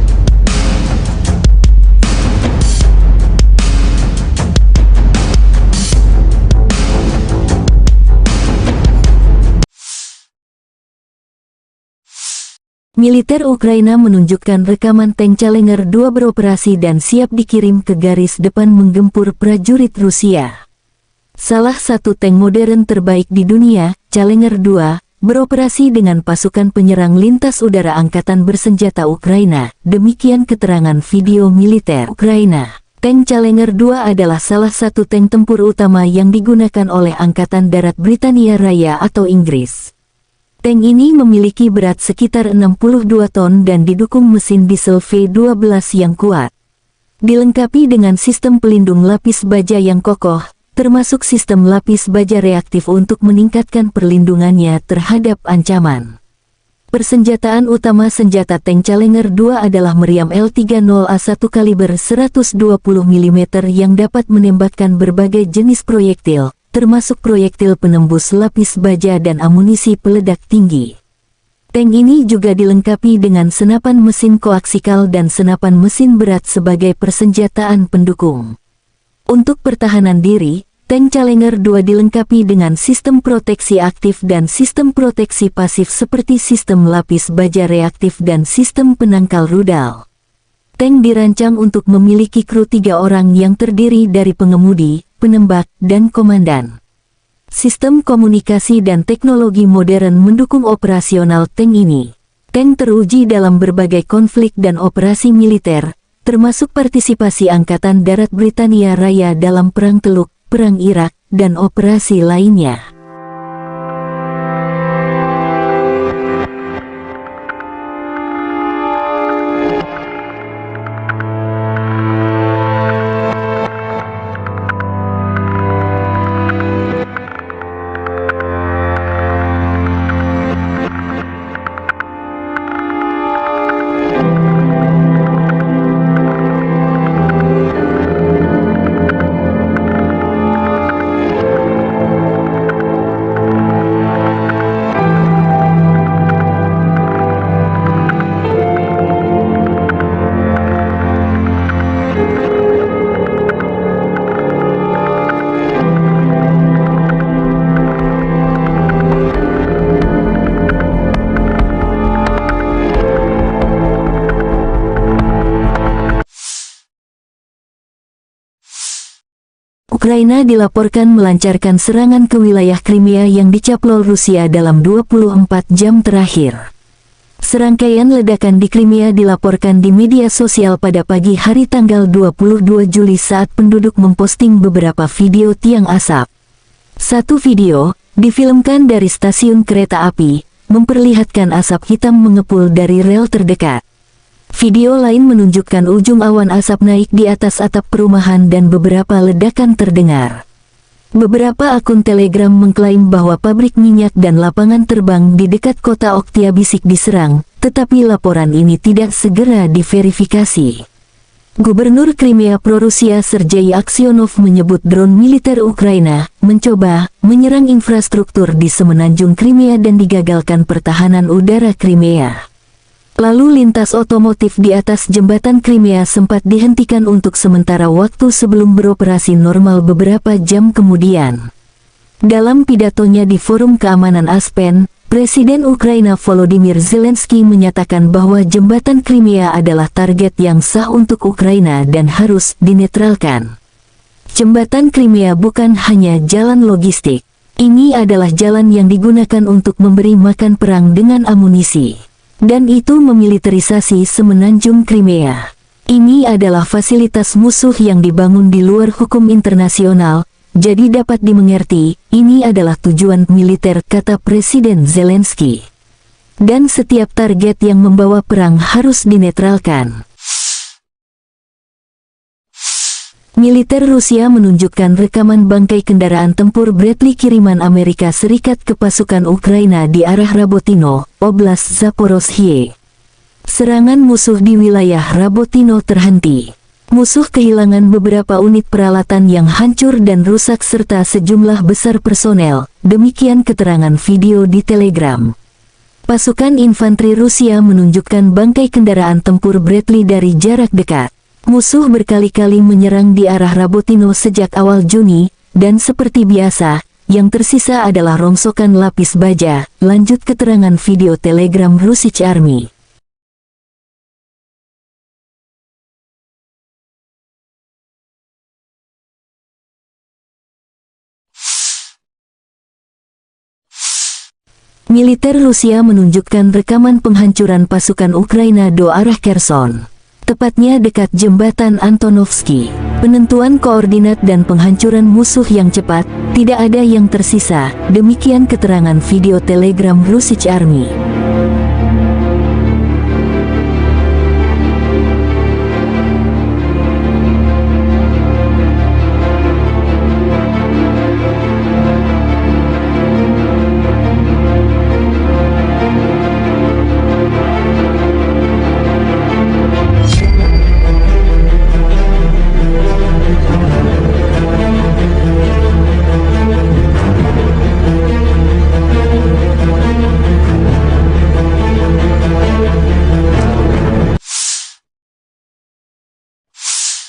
Militer Ukraina menunjukkan rekaman tank Challenger 2 beroperasi dan siap dikirim ke garis depan menggempur prajurit Rusia. Salah satu tank modern terbaik di dunia, Challenger 2, beroperasi dengan pasukan penyerang lintas udara Angkatan Bersenjata Ukraina, demikian keterangan video militer Ukraina. Tank Challenger 2 adalah salah satu tank tempur utama yang digunakan oleh Angkatan Darat Britania Raya atau Inggris. Tank ini memiliki berat sekitar 62 ton dan didukung mesin diesel V12 yang kuat. Dilengkapi dengan sistem pelindung lapis baja yang kokoh, termasuk sistem lapis baja reaktif untuk meningkatkan perlindungannya terhadap ancaman. Persenjataan utama senjata tank Challenger 2 adalah meriam L30A1 kaliber 120 mm yang dapat menembakkan berbagai jenis proyektil, termasuk proyektil penembus lapis baja dan amunisi peledak tinggi. Tank ini juga dilengkapi dengan senapan mesin koaksikal dan senapan mesin berat sebagai persenjataan pendukung. Untuk pertahanan diri, tank Challenger 2 dilengkapi dengan sistem proteksi aktif dan sistem proteksi pasif seperti sistem lapis baja reaktif dan sistem penangkal rudal. Tank dirancang untuk memiliki kru 3 orang yang terdiri dari pengemudi, penembak, dan komandan. Sistem komunikasi dan teknologi modern mendukung operasional tank ini. Tank teruji dalam berbagai konflik dan operasi militer, termasuk partisipasi Angkatan Darat Britania Raya dalam Perang Teluk, Perang Irak, dan operasi lainnya. Ukraina dilaporkan melancarkan serangan ke wilayah Crimea yang dicaplok Rusia dalam 24 jam terakhir. Serangkaian ledakan di Crimea dilaporkan di media sosial pada pagi hari tanggal 22 Juli saat penduduk memposting beberapa video tiang asap. Satu video, difilmkan dari stasiun kereta api, memperlihatkan asap hitam mengepul dari rel terdekat. Video lain menunjukkan ujung awan asap naik di atas atap perumahan dan beberapa ledakan terdengar. Beberapa akun Telegram mengklaim bahwa pabrik minyak dan lapangan terbang di dekat kota Oktyabrsky diserang, tetapi laporan ini tidak segera diverifikasi. Gubernur Crimea pro-Rusia Sergei Aksyonov menyebut drone militer Ukraina mencoba menyerang infrastruktur di semenanjung Crimea dan digagalkan pertahanan udara Crimea. Lalu lintas otomotif di atas jembatan Crimea sempat dihentikan untuk sementara waktu sebelum beroperasi normal beberapa jam kemudian. Dalam pidatonya di Forum Keamanan Aspen, Presiden Ukraina Volodymyr Zelensky menyatakan bahwa jembatan Crimea adalah target yang sah untuk Ukraina dan harus dinetralkan. Jembatan Crimea bukan hanya jalan logistik. Ini adalah jalan yang digunakan untuk memberi makan perang dengan amunisi. Dan itu memiliterisasi semenanjung Crimea. Ini adalah fasilitas musuh yang dibangun di luar hukum internasional, jadi dapat dimengerti, ini adalah tujuan militer, kata Presiden Zelensky. Dan setiap target yang membawa perang harus dinetralkan. Militer Rusia menunjukkan rekaman bangkai kendaraan tempur Bradley kiriman Amerika Serikat ke pasukan Ukraina di arah Rabotino, Oblast Zaporozhye. Serangan musuh di wilayah Rabotino terhenti. Musuh kehilangan beberapa unit peralatan yang hancur dan rusak serta sejumlah besar personel, demikian keterangan video di Telegram. Pasukan infanteri Rusia menunjukkan bangkai kendaraan tempur Bradley dari jarak dekat. Musuh berkali-kali menyerang di arah Rabotino sejak awal Juni, dan seperti biasa, yang tersisa adalah rongsokan lapis baja, lanjut keterangan video Telegram Russian Army. Militer Rusia menunjukkan rekaman penghancuran pasukan Ukraina do arah Kherson. Tepatnya dekat jembatan Antonovsky. Penentuan koordinat dan penghancuran musuh yang cepat, tidak ada yang tersisa, demikian keterangan video Telegram Russian Army.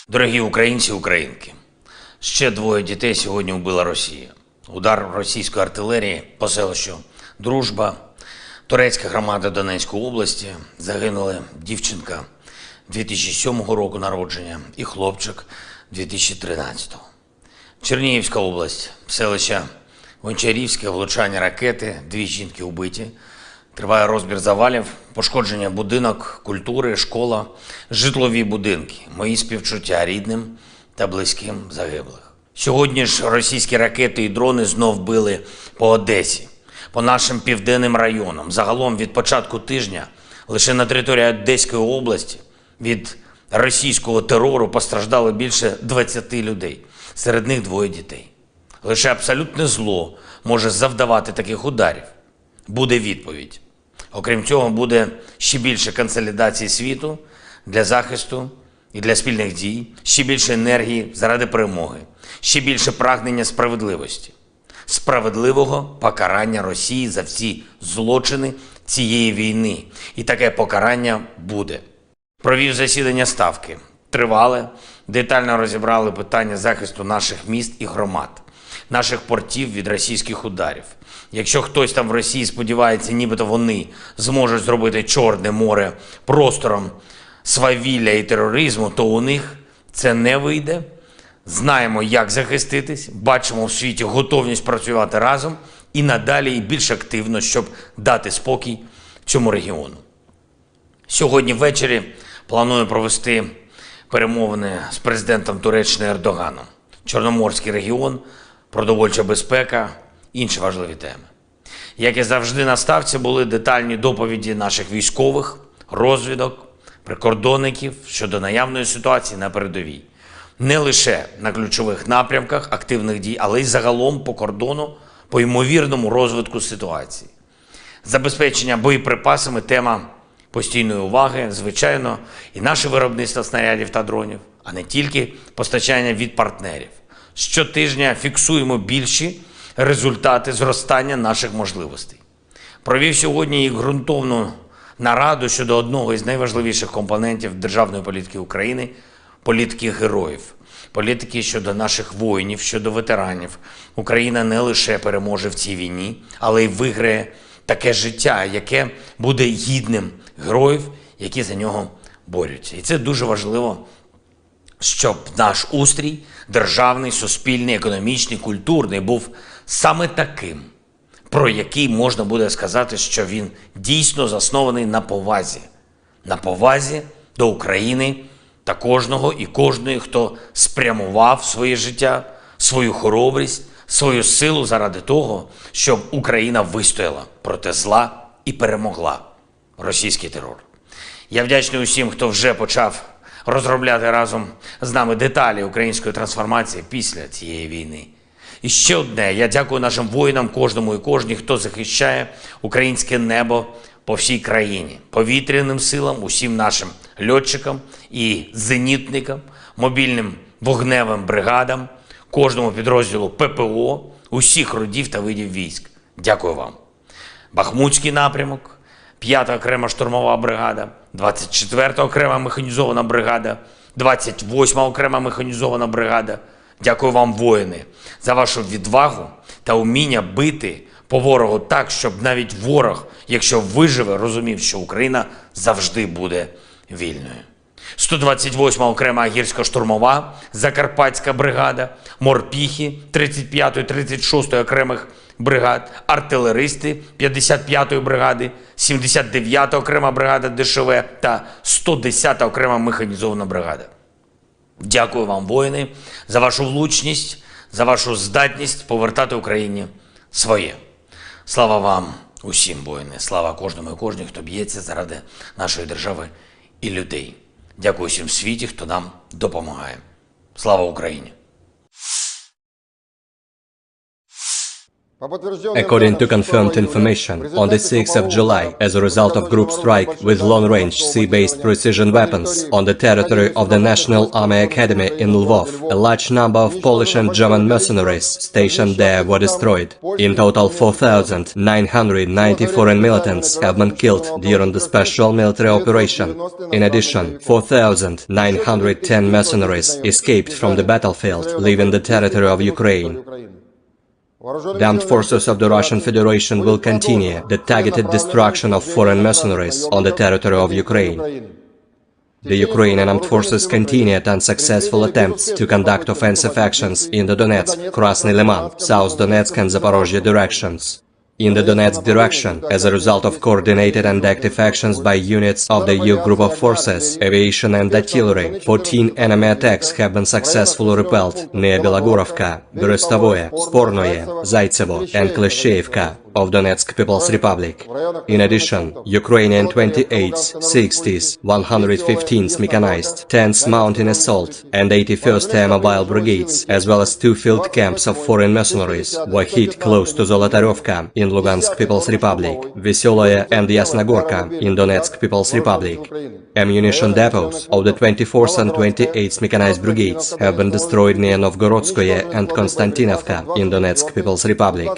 Дорогі українці і українки, ще 2 дітей сьогодні вбила Росія. Удар російської артилерії по селищу Дружба, турецька громада Донецької області, загинули дівчинка 2007 року народження і хлопчик 2013. Чернігівська область, селище Гончарівське, влучання ракети, 2 жінки вбиті. Триває розбір завалів, пошкодження будинок, культури, школа, житлові будинки. Мої співчуття рідним та близьким загиблих. Сьогодні ж російські ракети і дрони знов били по Одесі, по нашим південним районам. Загалом від початку тижня лише на території Одеської області від російського терору постраждало більше 20 людей, серед них 2 дітей. Лише абсолютне зло може завдавати таких ударів. Буде відповідь. Окрім цього, буде ще більше консолідації світу для захисту і для спільних дій, ще більше енергії заради перемоги, ще більше прагнення справедливості, справедливого покарання Росії за всі злочини цієї війни. І таке покарання буде. Провів засідання Ставки. Тривале, детально розібрали питання захисту наших міст і громад, наших портів від російських ударів. Якщо хтось там в Росії сподівається, нібито вони зможуть зробити Чорне море простором свавілля і тероризму, то у них це не вийде. Знаємо, як захиститись, бачимо в світі готовність працювати разом і надалі, і більш активно, щоб дати спокій цьому регіону. Сьогодні ввечері планую провести перемовини з президентом Туреччини Ердоганом. Чорноморський регіон, продовольча безпека, інші важливі теми. Як і завжди на Ставці були детальні доповіді наших військових, розвідок, прикордонників щодо наявної ситуації на передовій. Не лише на ключових напрямках активних дій, але й загалом по кордону, по ймовірному розвитку ситуації. Забезпечення боєприпасами – тема постійної уваги, звичайно, і наше виробництво снарядів та дронів, а не тільки постачання від партнерів. Щотижня фіксуємо більші результати зростання наших можливостей. Провів сьогодні і ґрунтовну нараду щодо одного із найважливіших компонентів державної політики України – політики героїв. Політики щодо наших воїнів, щодо ветеранів. Україна не лише переможе в цій війні, але й виграє таке життя, яке буде гідним героїв, які за нього борються. І це дуже важливо, щоб наш устрій, державний, суспільний, економічний, культурний, був саме таким, про який можна буде сказати, що він дійсно заснований на повазі. На повазі до України та кожного і кожної, хто спрямував своє життя, свою хоробрість, свою силу заради того, щоб Україна вистояла проти зла і перемогла російський терор. Я вдячний усім, хто вже почав розробляти разом з нами деталі української трансформації після цієї війни. І ще одне, я дякую нашим воїнам, кожному і кожній, хто захищає українське небо по всій країні, повітряним силам, усім нашим льотчикам і зенітникам, мобільним вогневим бригадам, кожному підрозділу ППО, усіх родів та видів військ. Дякую вам. Бахмутський напрямок, 5-та окрема штурмова бригада, 24-та окрема механізована бригада, 28-та окрема механізована бригада. Дякую вам, воїни, за вашу відвагу та вміння бити по ворогу так, щоб навіть ворог, якщо виживе, розумів, що Україна завжди буде вільною. 128-ма окрема гірсько-штурмова Закарпатська бригада, морпіхи 35-ї, 36-ї окремих бригад, артилеристи 55-ї бригади, 79-та окрема бригада ДШВ та 110-та окрема механізована бригада. Дякую вам, воїни, за вашу влучність, за вашу здатність повертати Україні своє. Слава вам усім, воїни, слава кожному і кожній, хто б'ється заради нашої держави і людей. Дякую всім в світі, хто нам допомагає. Слава Україні! According to confirmed information, on the 6th of July, as a result of group strike with long-range sea-based precision weapons on the territory of the National Army Academy in Lvov, a large number of Polish and German mercenaries stationed there were destroyed. In total, 4,990 foreign militants have been killed during the special military operation. In addition, 4,910 mercenaries escaped from the battlefield, leaving the territory of Ukraine. The armed forces of the Russian Federation will continue the targeted destruction of foreign mercenaries on the territory of Ukraine. The Ukrainian armed forces continued unsuccessful attempts to conduct offensive actions in the Donetsk, Krasny Liman, South Donetsk and Zaporozhye directions. In the Donetsk direction, as a result of coordinated and active actions by units of the EU group of forces, aviation and artillery, 14 enemy attacks have been successfully repelled near Belogorovka, Berestovoye, Spornoye, Zaitsevo and Klishchevka of Donetsk People's Republic. In addition, Ukrainian 28th, 60th, 115th Mechanized, 10th Mountain Assault and 81st Air Mobile Brigades, as well as 2 field camps of foreign mercenaries, were hit close to Zolotaryovka in Lugansk People's Republic, Veseloye and Yasnogorka in Donetsk People's Republic. Ammunition depots of the 24th and 28th Mechanized Brigades have been destroyed near Novgorodskoye and Konstantinovka in Donetsk People's Republic.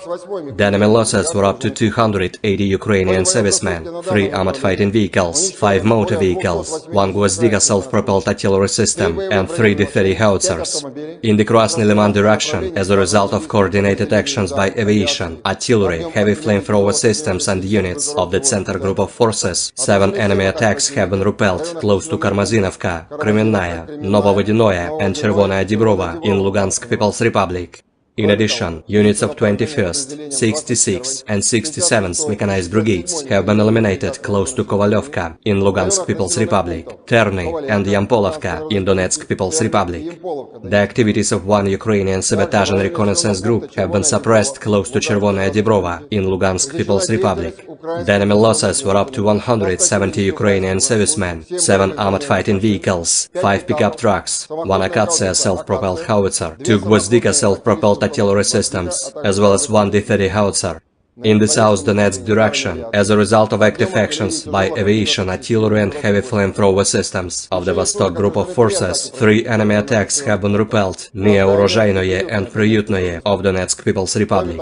The enemy losses were up to 280 Ukrainian servicemen, 3 armored fighting vehicles, 5 motor vehicles, 1 Gvozdyka self-propelled artillery system and 3 D-30 howitzers. In the Krasny Liman direction, as a result of coordinated actions by aviation, artillery, heavy flamethrower systems and units of the Center Group of Forces, 7 enemy attacks have been repelled close to Karmazinovka, Kremenная, Novovodinoye and Chervonaya Dibrova in Lugansk People's Republic. In addition, units of 21st, 66th and 67th Mechanized Brigades have been eliminated close to Kovalyovka in Lugansk People's Republic, Terny and Yampolovka in Donetsk People's Republic. The activities of 1 Ukrainian sabotage and reconnaissance group have been suppressed close to Chervonaya Dibrova in Lugansk People's Republic. The enemy losses were up to 170 Ukrainian servicemen, 7 armored fighting vehicles, 5 pickup trucks, 1 Akatsiya self-propelled howitzer, 2 Gvozdyka self-propelled artillery systems, as well as 1 D-30 howitzer. In the South Donetsk direction, as a result of active actions by aviation, artillery and heavy flamethrower systems of the Vostok Group of Forces, 3 enemy attacks have been repelled near Urozhainoye and Priutnoye of Donetsk People's Republic.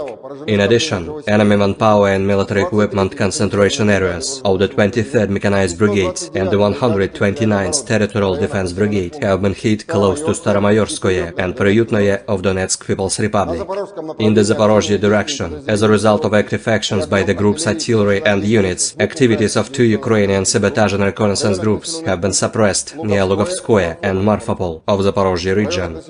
In addition, enemy manpower and military equipment concentration areas of the 23rd Mechanized Brigade and the 129th Territorial Defense Brigade have been hit close to Staromayorskoye and Priutnoye of Donetsk People's Republic. In the Zaporozhye direction, as a result of active actions by the group's artillery and units, activities of 2 Ukrainian sabotage and reconnaissance groups have been suppressed near Lugovskoye and Marfapol of Zaporozhye region.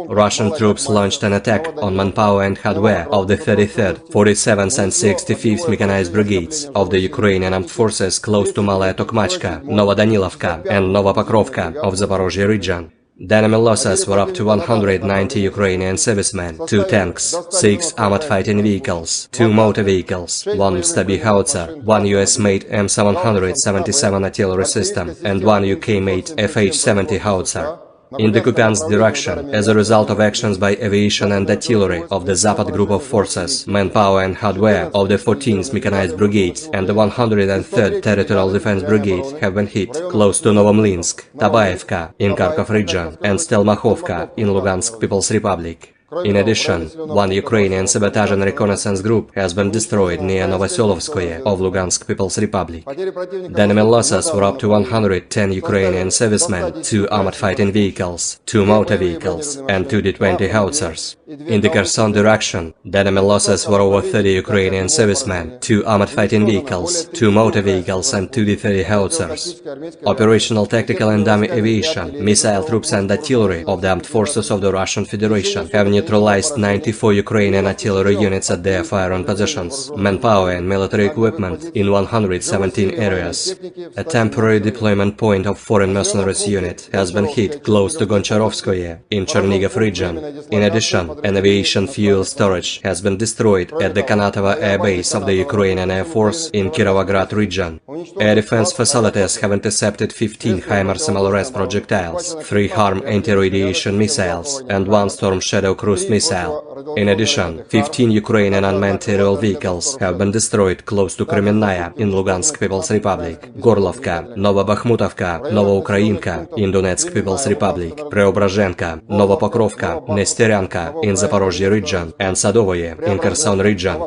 Russian troops launched an attack on manpower and hardware of the 33rd, 47th and 65th Mechanized Brigades of the Ukrainian armed forces close to Malaya Tokmachka, Novodanilovka and Novopokrovka of Zaporozhye region. The enemy losses were up to 190 Ukrainian servicemen, 2 tanks, 6 armored fighting vehicles, 2 motor vehicles, 1 Stabi howitzer, 1 US-made M777 artillery system, and 1 UK-made FH-70 howitzer. In the Kupiansk direction, as a result of actions by aviation and artillery of the Zapad Group of Forces, manpower and hardware of the 14th Mechanized Brigade and the 103rd Territorial Defense Brigade have been hit close to Novomlinsk, Tabaevka in Kharkov region and Stelmakhovka in Lugansk People's Republic. In addition, 1 Ukrainian sabotage and reconnaissance group has been destroyed near Novoselovskoye of Lugansk People's Republic. The enemy losses were up to 110 Ukrainian servicemen, 2 armored fighting vehicles, 2 motor vehicles, and 2 D-20 howitzers. In the Kherson direction, the enemy losses were over 30 Ukrainian servicemen, 2 armored fighting vehicles, 2 motor vehicles, and 2 D-30 howitzers. Operational, tactical and dummy aviation, missile troops and artillery of the armed forces of the Russian Federation have neutralized 94 Ukrainian artillery units at their firing positions, manpower and military equipment in 117 areas. A temporary deployment point of foreign mercenaries unit has been hit close to Goncharovskoye in Chernihiv region. In addition, an aviation fuel storage has been destroyed at the Kanatovo Air Base of the Ukrainian Air Force in Kirovograd region. Air defense facilities have intercepted 15 HIMARS MLRS projectiles, 3 HARM anti-radiation missiles, and 1 Storm Shadow cruise cruise missile. In addition, 15 Ukrainian unmanned aerial vehicles have been destroyed close to Kremenная in Lugansk People's Republic, Gorlovka, Novobakhmutovka, Novoukrayinka in Donetsk People's Republic, Preobrazhenka, Novopokrovka, Nesteryanka in Zaporozhye region, and Sadovoye in Kherson region.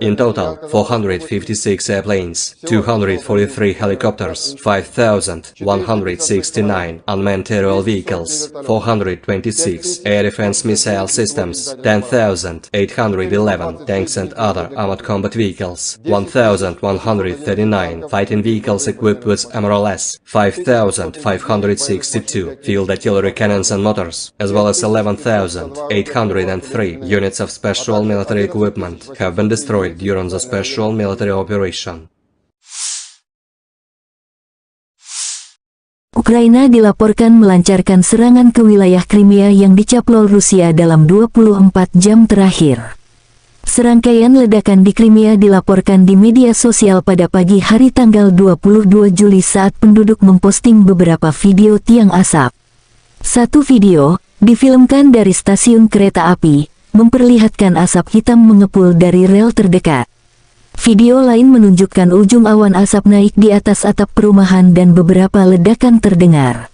In total, 456 airplanes, 243 helicopters, 5,169 unmanned aerial vehicles, 426 air defense missile systems, 10,811 tanks and other armored combat vehicles, 1,139 fighting vehicles equipped with MRLS, 5,562 field artillery cannons and motors, as well as 11,803 units of special military equipment have been destroyed during the special military operation. Ukraina dilaporkan melancarkan serangan ke wilayah Crimea yang dicaplok Rusia dalam 24 jam terakhir. Serangkaian ledakan di Crimea dilaporkan di media sosial pada pagi hari tanggal 22 Juli saat penduduk memposting beberapa video tiang asap. Satu video, difilmkan dari stasiun kereta api, memperlihatkan asap hitam mengepul dari rel terdekat. Video lain menunjukkan ujung awan asap naik di atas atap perumahan dan beberapa ledakan terdengar.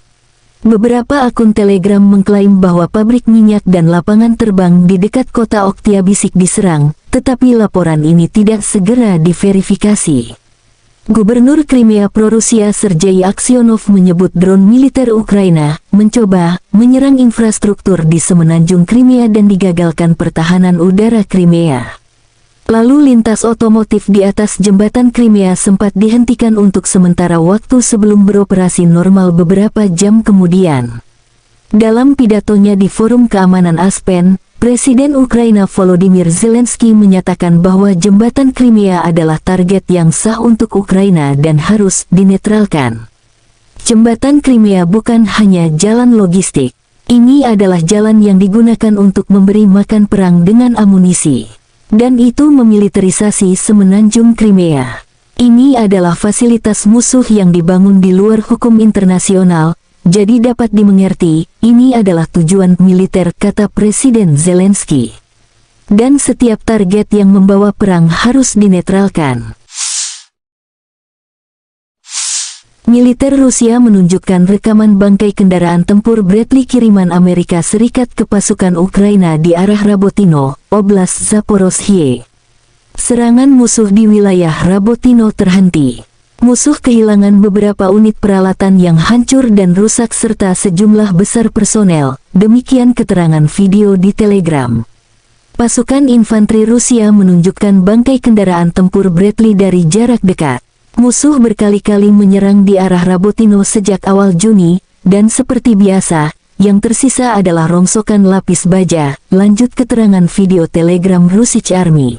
Beberapa akun Telegram mengklaim bahwa pabrik minyak dan lapangan terbang di dekat kota Oktyabrsky diserang, tetapi laporan ini tidak segera diverifikasi. Gubernur Crimea pro-Rusia Sergei Aksyonov menyebut drone militer Ukraina mencoba menyerang infrastruktur di semenanjung Crimea dan digagalkan pertahanan udara Crimea. Lalu lintas otomotif di atas jembatan Crimea sempat dihentikan untuk sementara waktu sebelum beroperasi normal beberapa jam kemudian. Dalam pidatonya di Forum Keamanan Aspen, Presiden Ukraina Volodymyr Zelensky menyatakan bahwa jembatan Crimea adalah target yang sah untuk Ukraina dan harus dinetralkan. Jembatan Crimea bukan hanya jalan logistik. Ini adalah jalan yang digunakan untuk memberi makan perang dengan amunisi. Dan itu memiliterisasi semenanjung Crimea. Ini adalah fasilitas musuh yang dibangun di luar hukum internasional, jadi dapat dimengerti, ini adalah tujuan militer, kata Presiden Zelensky. Dan setiap target yang membawa perang harus dinetralkan. Militer Rusia menunjukkan rekaman bangkai kendaraan tempur Bradley kiriman Amerika Serikat ke pasukan Ukraina di arah Rabotino, Oblast Zaporozhye. Serangan musuh di wilayah Rabotino terhenti. Musuh kehilangan beberapa unit peralatan yang hancur dan rusak serta sejumlah besar personel, demikian keterangan video di Telegram. Pasukan infanteri Rusia menunjukkan bangkai kendaraan tempur Bradley dari jarak dekat. Musuh berkali-kali menyerang di arah Rabotino sejak awal Juni, dan seperti biasa, yang tersisa adalah rongsokan lapis baja, lanjut keterangan video Telegram Russian Army.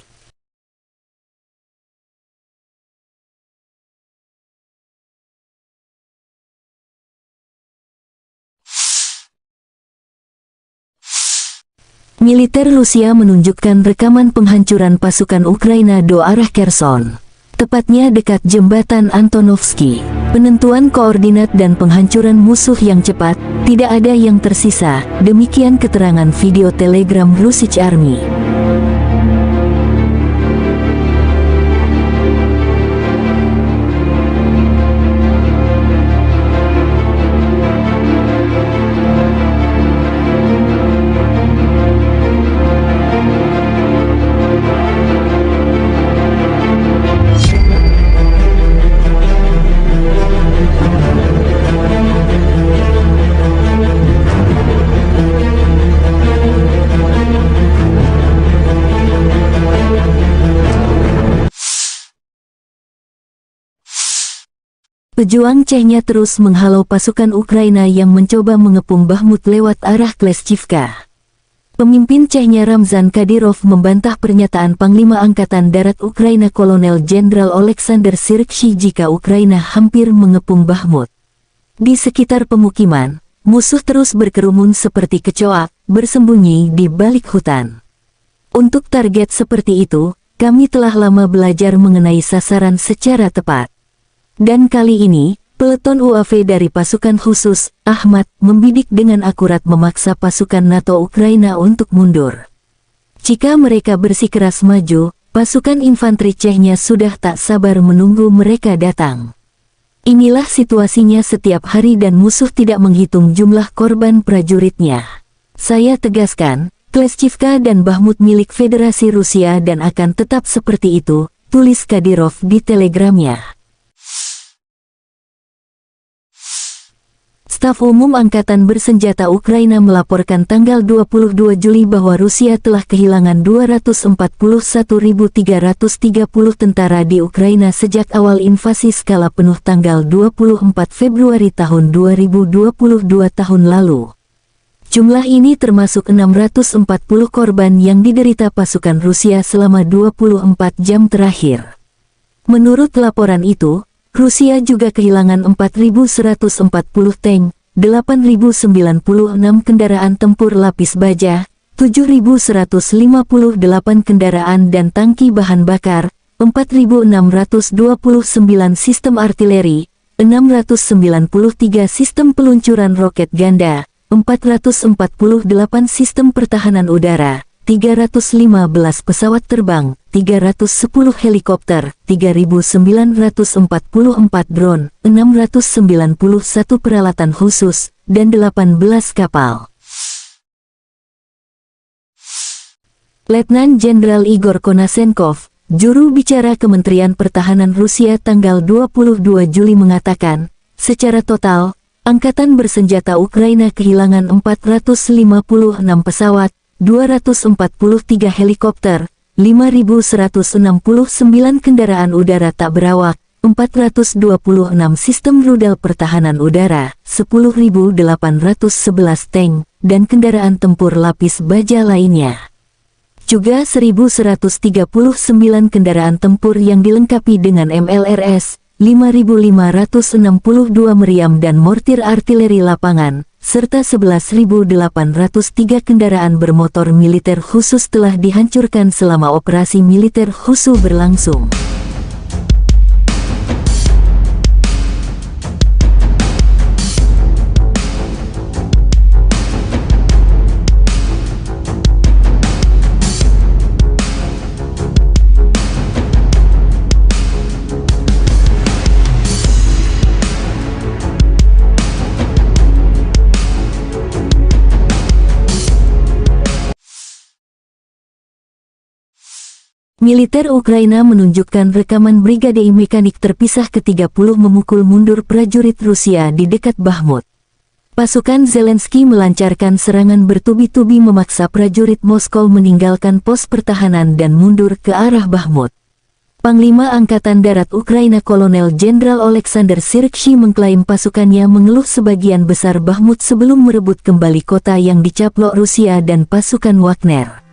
Militer Rusia menunjukkan rekaman penghancuran pasukan Ukraina do arah Kherson. Tepatnya dekat jembatan Antonovsky. Penentuan koordinat dan penghancuran musuh yang cepat, tidak ada yang tersisa, demikian keterangan video Telegram Russian Army. Pejuang Chechnya terus menghalau pasukan Ukraina yang mencoba mengepung Bakhmut lewat arah Kleshchivka. Pemimpin Chechnya Ramzan Kadyrov membantah pernyataan Panglima Angkatan Darat Ukraina Kolonel Jenderal Oleksandr Syrskyi jika Ukraina hampir mengepung Bakhmut. Di sekitar pemukiman, musuh terus berkerumun seperti kecoa, bersembunyi di balik hutan. Untuk target seperti itu, kami telah lama belajar mengenai sasaran secara tepat. Dan kali ini, Peleton UAV dari pasukan khusus, Ahmad, membidik dengan akurat memaksa pasukan NATO Ukraina untuk mundur. Jika mereka bersikeras maju, pasukan infanteri Chechnya sudah tak sabar menunggu mereka datang. Inilah situasinya setiap hari dan musuh tidak menghitung jumlah korban prajuritnya. Saya tegaskan, Kleshchivka dan Bahmut milik Federasi Rusia dan akan tetap seperti itu, tulis Kadyrov di telegramnya. Staf Umum Angkatan Bersenjata Ukraina melaporkan tanggal 22 Juli bahwa Rusia telah kehilangan 241.330 tentara di Ukraina sejak awal invasi skala penuh tanggal 24 Februari tahun 2022 tahun lalu. Jumlah ini termasuk 640 korban yang diderita pasukan Rusia selama 24 jam terakhir. Menurut laporan itu, Rusia juga kehilangan 4.140 tank, 8.096 kendaraan tempur lapis baja, 7.158 kendaraan dan tangki bahan bakar, 4.629 sistem artileri, 693 sistem peluncuran roket ganda, 448 sistem pertahanan udara, 315 pesawat terbang, 310 helikopter, 3.944 drone, 691 peralatan khusus, dan 18 kapal. Letnan Jenderal Igor Konasenkov, juru bicara Kementerian Pertahanan Rusia tanggal 22 Juli mengatakan, secara total, Angkatan Bersenjata Ukraina kehilangan 456 pesawat, 243 helikopter, 5.169 kendaraan udara tak berawak, 426 sistem rudal pertahanan udara, 10.811 tank, dan kendaraan tempur lapis baja lainnya. Juga 1.139 kendaraan tempur yang dilengkapi dengan MLRS, 5.562 meriam dan mortir artileri lapangan, serta 11.803 kendaraan bermotor militer khusus telah dihancurkan selama operasi militer khusus berlangsung. Militer Ukraina menunjukkan rekaman brigade mekanik terpisah ke-30 memukul mundur prajurit Rusia di dekat Bahmut. Pasukan Zelensky melancarkan serangan bertubi-tubi memaksa prajurit Moskow meninggalkan pos pertahanan dan mundur ke arah Bahmut. Panglima Angkatan Darat Ukraina Kolonel Jenderal Oleksandr Syrskyi mengklaim pasukannya mengeluh sebagian besar Bahmut sebelum merebut kembali kota yang dicaplok Rusia dan pasukan Wagner.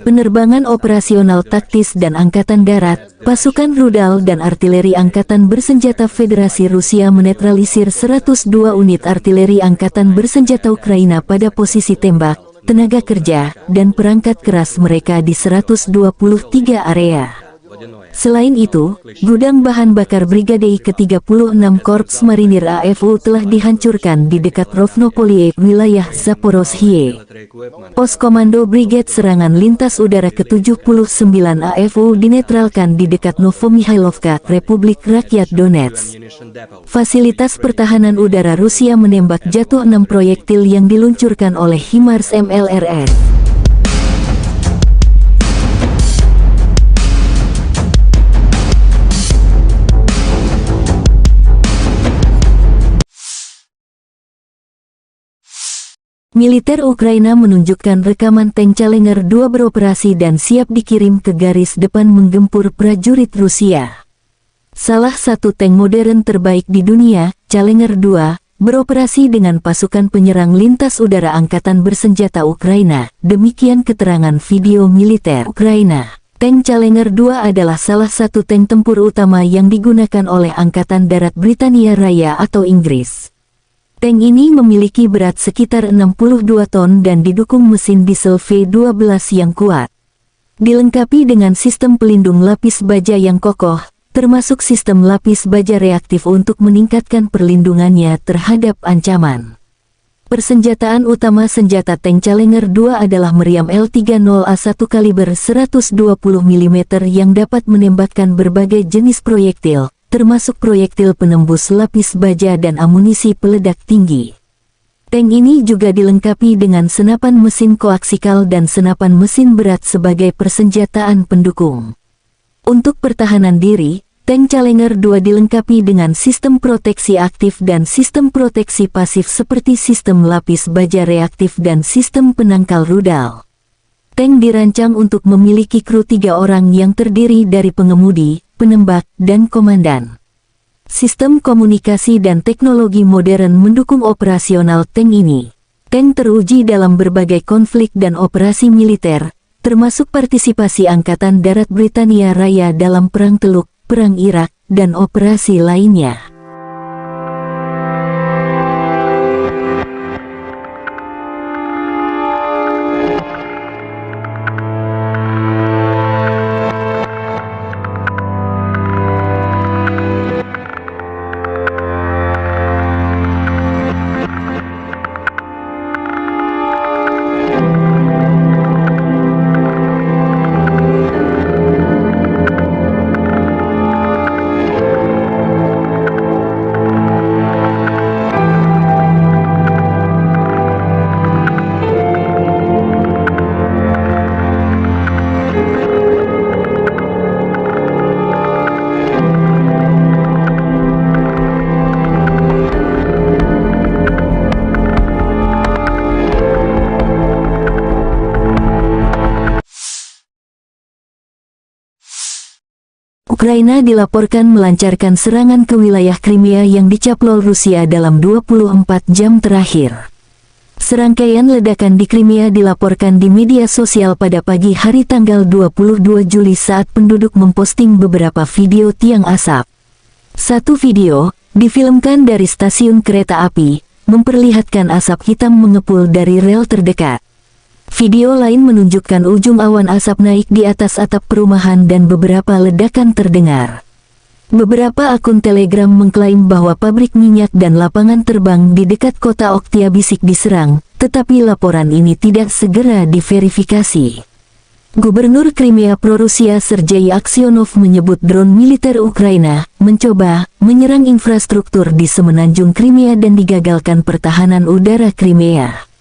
Penerbangan operasional taktis dan angkatan darat, pasukan rudal dan artileri angkatan bersenjata Federasi Rusia menetralisir 102 unit artileri angkatan bersenjata Ukraina pada posisi tembak, tenaga kerja, dan perangkat keras mereka di 123 area. Selain itu, gudang bahan bakar Brigade ke-36 Korps Marinir AFU telah dihancurkan di dekat Rovnopolie, wilayah Zaporozhye. Pos Komando Brigade Serangan Lintas Udara ke-79 AFU dinetralkan di dekat Novomihailovka, Republik Rakyat Donetsk. Fasilitas pertahanan udara Rusia menembak jatuh 6 proyektil yang diluncurkan oleh HIMARS MLRS. Militer Ukraina menunjukkan rekaman tank Challenger 2 beroperasi dan siap dikirim ke garis depan menggempur prajurit Rusia. Salah satu tank modern terbaik di dunia, Challenger 2, beroperasi dengan pasukan penyerang lintas udara Angkatan Bersenjata Ukraina, demikian keterangan video militer Ukraina. Tank Challenger 2 adalah salah satu tank tempur utama yang digunakan oleh Angkatan Darat Britania Raya atau Inggris. Tank ini memiliki berat sekitar 62 ton dan didukung mesin diesel V12 yang kuat. Dilengkapi dengan sistem pelindung lapis baja yang kokoh, termasuk sistem lapis baja reaktif untuk meningkatkan perlindungannya terhadap ancaman. Persenjataan utama senjata tank Challenger 2 adalah meriam L30A1 kaliber 120 mm yang dapat menembakkan berbagai jenis proyektil, termasuk proyektil penembus lapis baja dan amunisi peledak tinggi. Tank ini juga dilengkapi dengan senapan mesin koaksikal dan senapan mesin berat sebagai persenjataan pendukung. Untuk pertahanan diri, tank Challenger 2 dilengkapi dengan sistem proteksi aktif dan sistem proteksi pasif seperti sistem lapis baja reaktif dan sistem penangkal rudal. Tank dirancang untuk memiliki kru 3 orang yang terdiri dari pengemudi, penembak, dan komandan. Sistem komunikasi dan teknologi modern mendukung operasional tank ini. Tank teruji dalam berbagai konflik dan operasi militer, termasuk partisipasi Angkatan Darat Britania Raya dalam Perang Teluk, Perang Irak, dan operasi lainnya. Ukraina dilaporkan melancarkan serangan ke wilayah Crimea yang dicaplok Rusia dalam 24 jam terakhir. Serangkaian ledakan di Crimea dilaporkan di media sosial pada pagi hari tanggal 22 Juli saat penduduk memposting beberapa video tiang asap. Satu video, difilmkan dari stasiun kereta api, memperlihatkan asap hitam mengepul dari rel terdekat. Video lain menunjukkan ujung awan asap naik di atas atap perumahan dan beberapa ledakan terdengar. Beberapa akun Telegram mengklaim bahwa pabrik minyak dan lapangan terbang di dekat kota Oktyabrsky diserang, tetapi laporan ini tidak segera diverifikasi. Gubernur Crimea pro-Rusia Sergei Aksyonov menyebut drone militer Ukraina mencoba menyerang infrastruktur di semenanjung Crimea dan digagalkan pertahanan udara Crimea.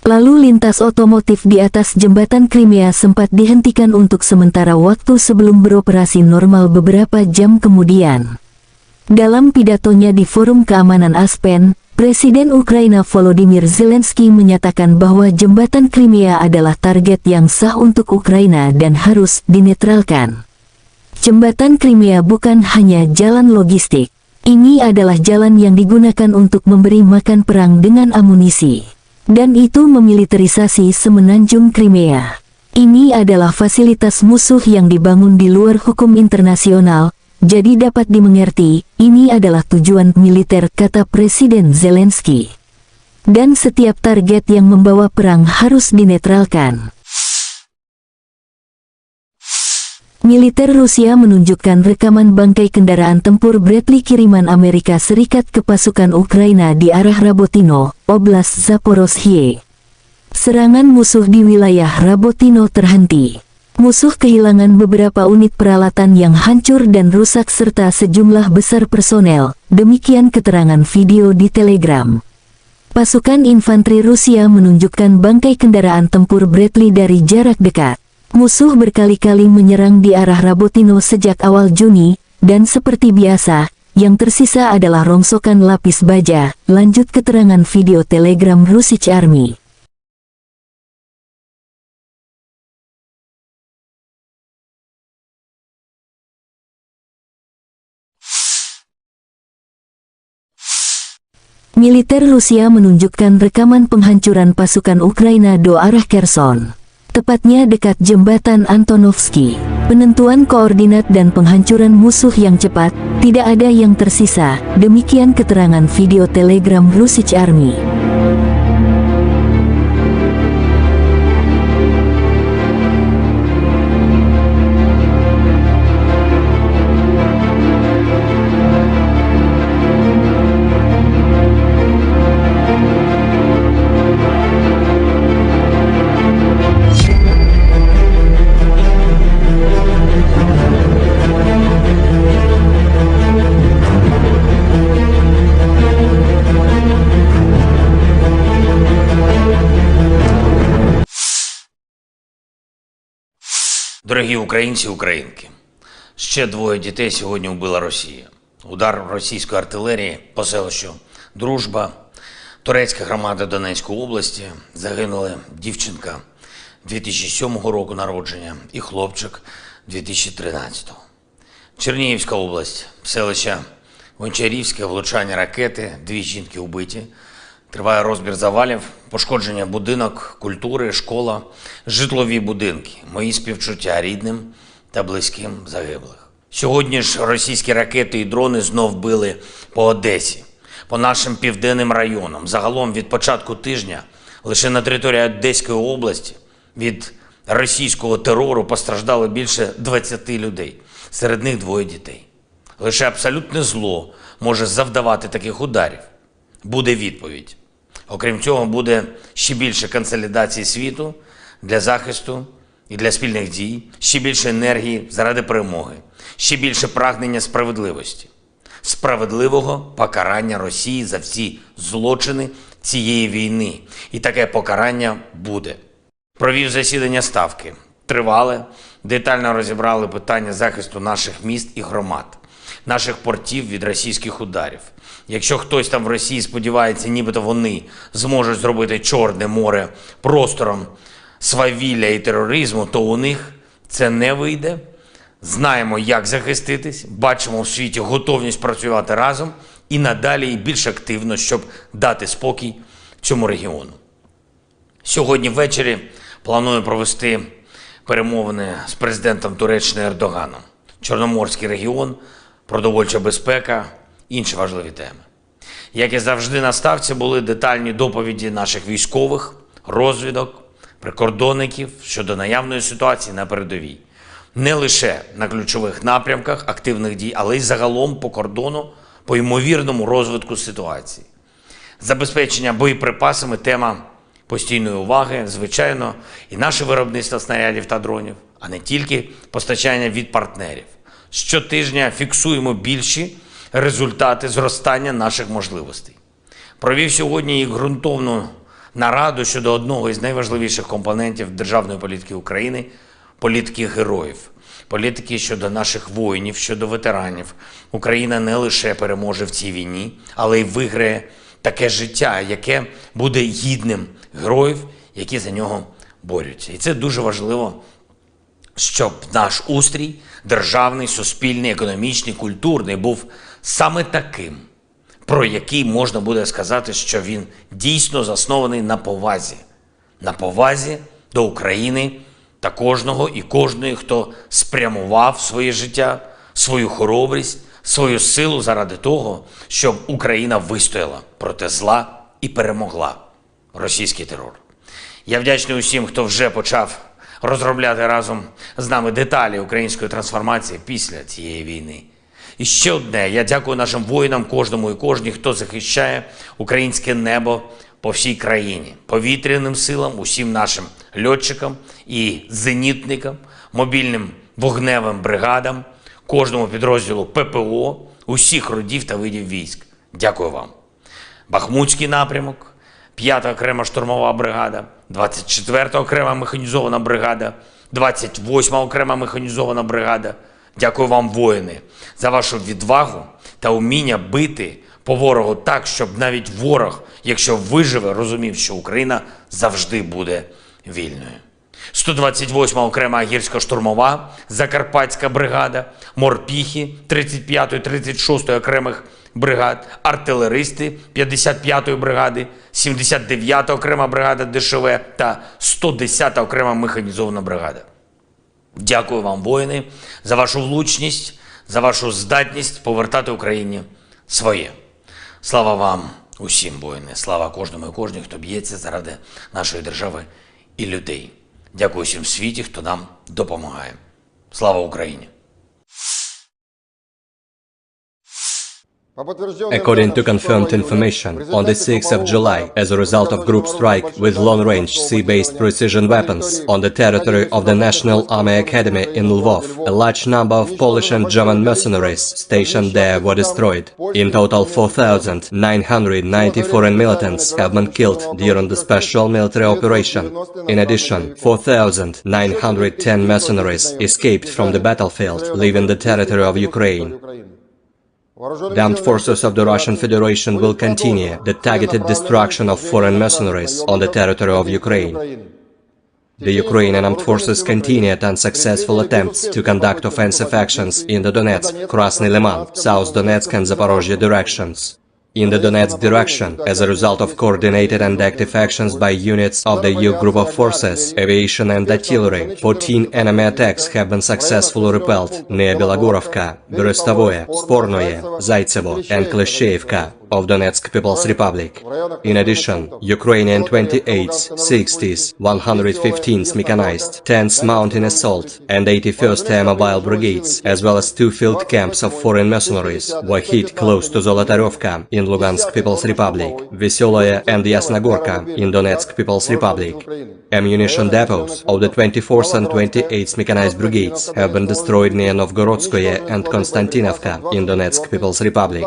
Lalu lintas otomotif di atas jembatan Crimea sempat dihentikan untuk sementara waktu sebelum beroperasi normal beberapa jam kemudian. Dalam pidatonya di Forum Keamanan Aspen, Presiden Ukraina Volodymyr Zelensky menyatakan bahwa jembatan Crimea adalah target yang sah untuk Ukraina dan harus dinetralkan. Jembatan Crimea bukan hanya jalan logistik. Ini adalah jalan yang digunakan untuk memberi makan perang dengan amunisi. Dan itu memiliterisasi semenanjung Crimea. Ini adalah fasilitas musuh yang dibangun di luar hukum internasional, jadi dapat dimengerti, ini adalah tujuan militer, kata Presiden Zelensky. Dan setiap target yang membawa perang harus dinetralkan. Militer Rusia menunjukkan rekaman bangkai kendaraan tempur Bradley kiriman Amerika Serikat ke pasukan Ukraina di arah Rabotino, Oblast Zaporozhye. Serangan musuh di wilayah Rabotino terhenti. Musuh kehilangan beberapa unit peralatan yang hancur dan rusak serta sejumlah besar personel, demikian keterangan video di Telegram. Pasukan infanteri Rusia menunjukkan bangkai kendaraan tempur Bradley dari jarak dekat. Musuh berkali-kali menyerang di arah Rabotino sejak awal Juni, dan seperti biasa, yang tersisa adalah rongsokan lapis baja, lanjut keterangan video Telegram Russian Army. Militer Rusia menunjukkan rekaman penghancuran pasukan Ukraina do arah Kherson. Tepatnya dekat jembatan Antonovsky. Penentuan koordinat dan penghancuran musuh yang cepat, tidak ada yang tersisa, demikian keterangan video Telegram Russian Army. Дорогі українці і українки, ще двоє дітей сьогодні вбила Росія. Удар російської артилерії по селищу Дружба, турецька громада Донецької області, загинули дівчинка 2007 року народження і хлопчик 2013. Чернігівська область, селище Гончарівське, влучання ракети, 2 жінки вбиті. Триває розбір завалів, пошкодження будинок, культури, школа, житлові будинки. Мої співчуття рідним та близьким загиблих. Сьогодні ж російські ракети і дрони знов били по Одесі, по нашим південним районам. Загалом від початку тижня лише на території Одеської області від російського терору постраждало більше 20 людей. Серед них 2 дітей. Лише абсолютне зло може завдавати таких ударів. Буде відповідь. Окрім цього, буде ще більше консолідації світу для захисту і для спільних дій, ще більше енергії заради перемоги, ще більше прагнення справедливості, справедливого покарання Росії за всі злочини цієї війни. І таке покарання буде. Провів засідання Ставки. Тривале, детально розібрали питання захисту наших міст і громад, наших портів від російських ударів. Якщо хтось там в Росії сподівається, нібито вони зможуть зробити Чорне море простором свавілля і тероризму, то у них це не вийде. Знаємо, як захиститись, бачимо в світі готовність працювати разом і надалі і більш активно, щоб дати спокій цьому регіону. Сьогодні ввечері планую провести перемовини з президентом Туреччини Ердоганом. Чорноморський регіон, продовольча безпека, інші важливі теми. Як і завжди на Ставці були детальні доповіді наших військових, розвідок, прикордонників щодо наявної ситуації на передовій. Не лише на ключових напрямках активних дій, але й загалом по кордону, по ймовірному розвитку ситуації. Забезпечення боєприпасами – тема постійної уваги, звичайно, і наше виробництво снарядів та дронів, а не тільки постачання від партнерів. Щотижня фіксуємо більші результати зростання наших можливостей. Провів сьогодні і ґрунтовну нараду щодо одного із найважливіших компонентів державної політики України – політики героїв. Політики щодо наших воїнів, щодо ветеранів. Україна не лише переможе в цій війні, але й виграє таке життя, яке буде гідним героїв, які за нього борються. І це дуже важливо, щоб наш устрій державний, суспільний, економічний, культурний був саме таким, про який можна буде сказати, що він дійсно заснований на повазі. На повазі до України та кожного і кожної, хто спрямував своє життя, свою хоробрість, свою силу заради того, щоб Україна вистояла проти зла і перемогла російський терор. Я вдячний усім, хто вже почав розробляти разом з нами деталі української трансформації після цієї війни. І ще одне, я дякую нашим воїнам, кожному і кожній, хто захищає українське небо по всій країні, повітряним силам, усім нашим льотчикам і зенітникам, мобільним вогневим бригадам, кожному підрозділу ППО, усіх родів та видів військ. Дякую вам. Бахмутський напрямок, 5-та окрема штурмова бригада, 24-та окрема механізована бригада, 28-ма окрема механізована бригада. Дякую вам, воїни, за вашу відвагу та уміння бити по ворогу так, щоб навіть ворог, якщо виживе, розумів, що Україна завжди буде вільною. 128-ма окрема гірсько-штурмова, Закарпатська бригада, морпіхи 35-ї, 36-ї окремих бригад, артилеристи 55-ї бригади, 79-та окрема бригада ДШВ та 110-та окрема механізована бригада. Дякую вам, воїни, за вашу влучність, за вашу здатність повертати Україні своє. Слава вам усім, воїни, слава кожному і кожній, хто б'ється заради нашої держави і людей. Дякую всім в світі, хто нам допомагає. Слава Україні! According to confirmed information, on the 6th of July, as a result of group strike with long-range sea-based precision weapons on the territory of the National Army Academy in Lvov, a large number of Polish and German mercenaries stationed there were destroyed. In total, 4,990 foreign militants have been killed during the special military operation. In addition, 4,910 mercenaries escaped from the battlefield, leaving the territory of Ukraine. The armed forces of the Russian Federation will continue the targeted destruction of foreign mercenaries on the territory of Ukraine. The Ukrainian armed forces continued unsuccessful attempts to conduct offensive actions in the Donetsk, Krasny Liman, South Donetsk and Zaporozhye directions. In the Donetsk direction, as a result of coordinated and active actions by units of the EU group of forces, aviation and artillery, 14 enemy attacks have been successfully repelled near Belogorovka, Berestovoye, Spornoye, Zaitsevo and Klishchevka of Donetsk People's Republic. In addition, Ukrainian 28th, 60th, 115th mechanized, 10th mountain assault and 81st Air Mobile brigades, as well as 2 field camps of foreign mercenaries, were hit close to Zolotaryovka in Lugansk People's Republic, Veseloye and Yasnogorka in Donetsk People's Republic. Ammunition depots of the 24th and 28th mechanized brigades have been destroyed near Novgorodskoye and Konstantinovka in Donetsk People's Republic.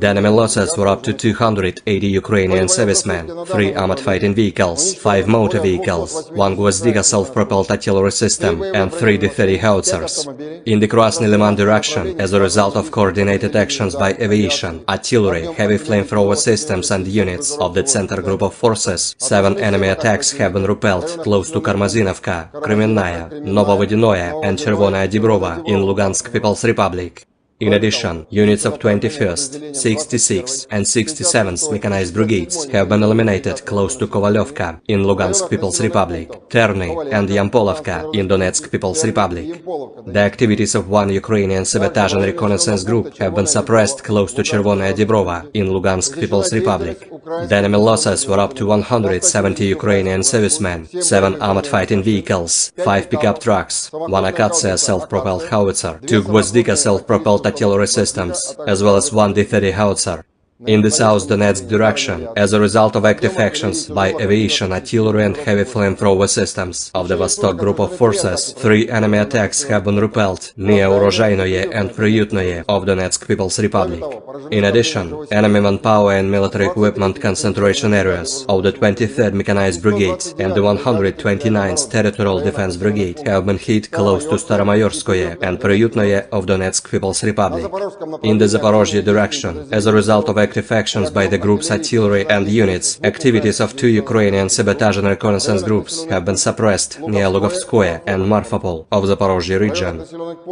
The enemy losses were up to 280 Ukrainian servicemen, 3 armored fighting vehicles, 5 motor vehicles, 1 Gvozdyka self-propelled artillery system, and 3 D-30 howitzers. In the Krasny Liman direction, as a result of coordinated actions by aviation, artillery, heavy flamethrower systems and units of the Center Group of Forces, 7 enemy attacks have been repelled close to Karmazinovka, Kremenная, Novovodinoye and Chervonaya Dibrova in Lugansk People's Republic. In addition, units of 21st, 66th and 67th mechanized brigades have been eliminated close to Kovalyovka in Lugansk People's Republic, Terny and Yampolovka in Donetsk People's Republic. The activities of one Ukrainian sabotage and reconnaissance group have been suppressed close to Chervonaya Dibrova in Lugansk People's Republic. The enemy losses were up to 170 Ukrainian servicemen, 7 armored fighting vehicles, 5 pickup trucks, 1 Akatsiya self-propelled howitzer, 2 Gvozdyka self-propelled artillery systems, as well as 1 D-30 howitzer. In the South Donetsk direction, as a result of active actions by aviation, artillery and heavy flamethrower systems of the Vostok Group of Forces, 3 enemy attacks have been repelled near Urozhainoye and Priutnoye of Donetsk People's Republic. In addition, enemy manpower and military equipment concentration areas of the 23rd Mechanized Brigade and the 129th Territorial Defense Brigade have been hit close to Staromayorskoye and Priutnoye of Donetsk People's Republic. In the Zaporozhye direction, as a result of active actions by the group's artillery and units, activities of 2 Ukrainian sabotage and reconnaissance groups have been suppressed near Lugovskoye and Marfapol of Zaporozhye region.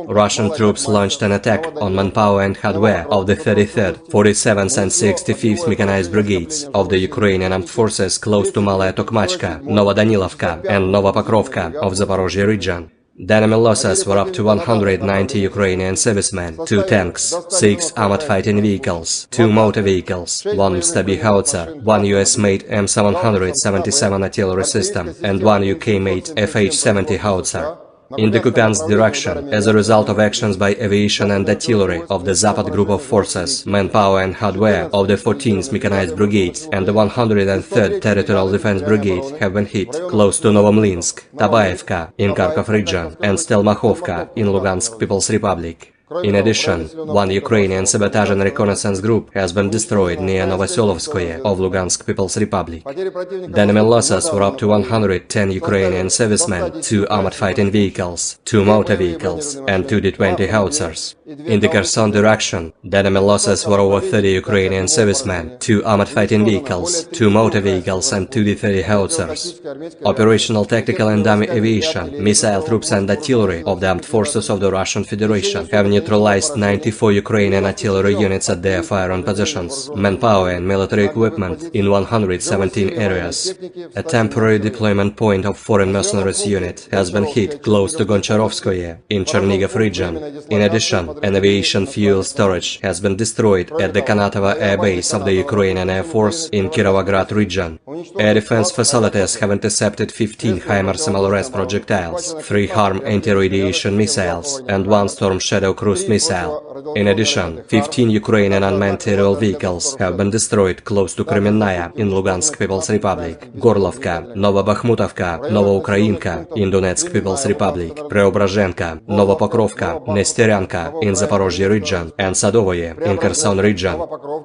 Russian troops launched an attack on manpower and hardware of the 33rd, 47th and 65th Mechanized Brigades of the Ukrainian armed forces close to Malaya Tokmachka, Novodanilovka and Novopokrovka of Zaporozhye region. The enemy losses were up to 190 Ukrainian servicemen, 2 tanks, 6 armored fighting vehicles, 2 motor vehicles, 1 Stabby howitzer, 1 US-made M777 artillery system, and 1 UK-made FH-70 howitzer. In the Kupiansk direction, as a result of actions by aviation and artillery of the Zapad Group of Forces, manpower and hardware of the 14th Mechanized Brigade and the 103rd Territorial Defense Brigade have been hit close to Novomlinsk, Tabaevka in Kharkov region and Stelmakhovka in Lugansk People's Republic. In addition, 1 Ukrainian sabotage and reconnaissance group has been destroyed near Novoselovskoye of Lugansk People's Republic. The enemy losses were up to 110 Ukrainian servicemen, 2 armored fighting vehicles, 2 motor vehicles, and 2 D-20 howitzers. In the Kherson direction, the enemy losses were over 30 Ukrainian servicemen, 2 armored fighting vehicles, 2 motor vehicles, and 2 D-30 howitzers. Operational, tactical and dummy aviation, missile troops and artillery of the armed forces of the Russian Federation have neutralized 94 Ukrainian artillery units at their firing positions, manpower and military equipment in 117 areas. A temporary deployment point of foreign mercenaries unit has been hit close to Goncharovskoye in Chernihiv region. In addition, an aviation fuel storage has been destroyed at the Kanatovo air base of the Ukrainian Air Force in Kirovograd region. Air defense facilities have intercepted 15 HIMARS MLRS projectiles, 3 HARM anti-radiation missiles, and 1 Storm Shadow cruise missile. In addition, 15 Ukrainian unmanned aerial vehicles have been destroyed close to Kremenная in Lugansk People's Republic, Gorlovka, Novobakhmutovka, Novoukrayinka in Donetsk People's Republic, Preobrazhenka, Novopokrovka, Nesteryanka in Zaporozhye region, and Sadovoye in Kherson region.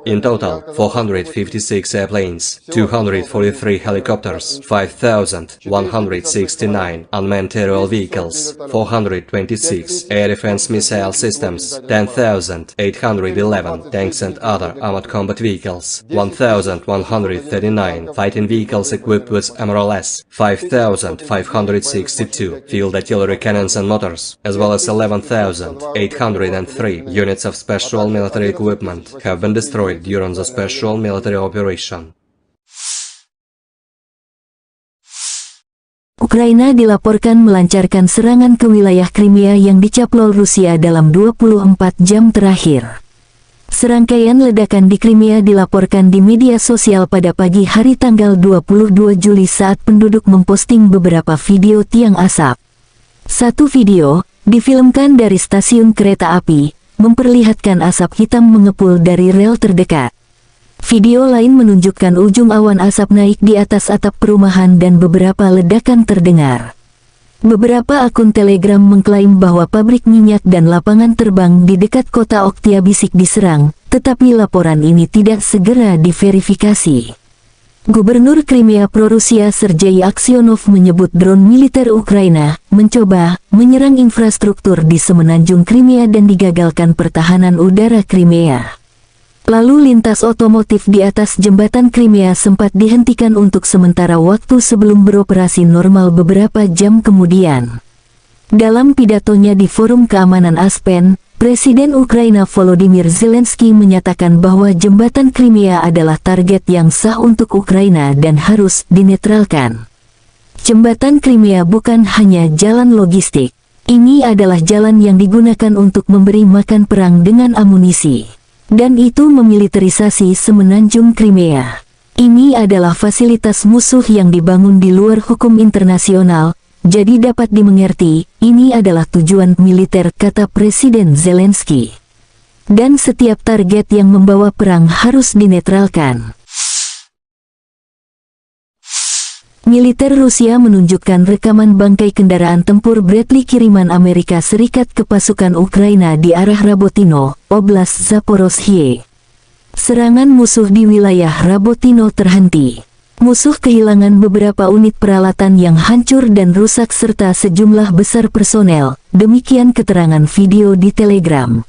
In total, 456 airplanes, 243 helicopters, 5,169 unmanned aerial vehicles, 426 air defense missile systems, 10,811 tanks and other armored combat vehicles, 1,139 fighting vehicles equipped with MRLS, 5,562 field artillery cannons and motors, as well as 11,803 units of special military equipment have been destroyed during the special military operation. Ukraina dilaporkan melancarkan serangan ke wilayah Crimea yang dicaplok Rusia dalam 24 jam terakhir. Serangkaian ledakan di Crimea dilaporkan di media sosial pada pagi hari tanggal 22 Juli saat penduduk memposting beberapa video tiang asap. Satu video, difilmkan dari stasiun kereta api, memperlihatkan asap hitam mengepul dari rel terdekat. Video lain menunjukkan ujung awan asap naik di atas atap perumahan dan beberapa ledakan terdengar. Beberapa akun Telegram mengklaim bahwa pabrik minyak dan lapangan terbang di dekat kota Oktyabrsky diserang, tetapi laporan ini tidak segera diverifikasi. Gubernur Crimea pro-Rusia Sergei Aksyonov menyebut drone militer Ukraina mencoba menyerang infrastruktur di semenanjung Crimea dan digagalkan pertahanan udara Crimea. Lalu lintas otomotif di atas jembatan Crimea sempat dihentikan untuk sementara waktu sebelum beroperasi normal beberapa jam kemudian. Dalam pidatonya di Forum Keamanan Aspen, Presiden Ukraina Volodymyr Zelensky menyatakan bahwa jembatan Crimea adalah target yang sah untuk Ukraina dan harus dinetralkan. Jembatan Crimea bukan hanya jalan logistik. Ini adalah jalan yang digunakan untuk memberi makan perang dengan amunisi. Dan itu memiliterisasi semenanjung Crimea. Ini adalah fasilitas musuh yang dibangun di luar hukum internasional, jadi dapat dimengerti, ini adalah tujuan militer, kata Presiden Zelensky. Dan setiap target yang membawa perang harus dinetralkan. Militer Rusia menunjukkan rekaman bangkai kendaraan tempur Bradley kiriman Amerika Serikat ke pasukan Ukraina di arah Rabotino, Oblast Zaporozhye. Serangan musuh di wilayah Rabotino terhenti. Musuh kehilangan beberapa unit peralatan yang hancur dan rusak serta sejumlah besar personel, demikian keterangan video di Telegram.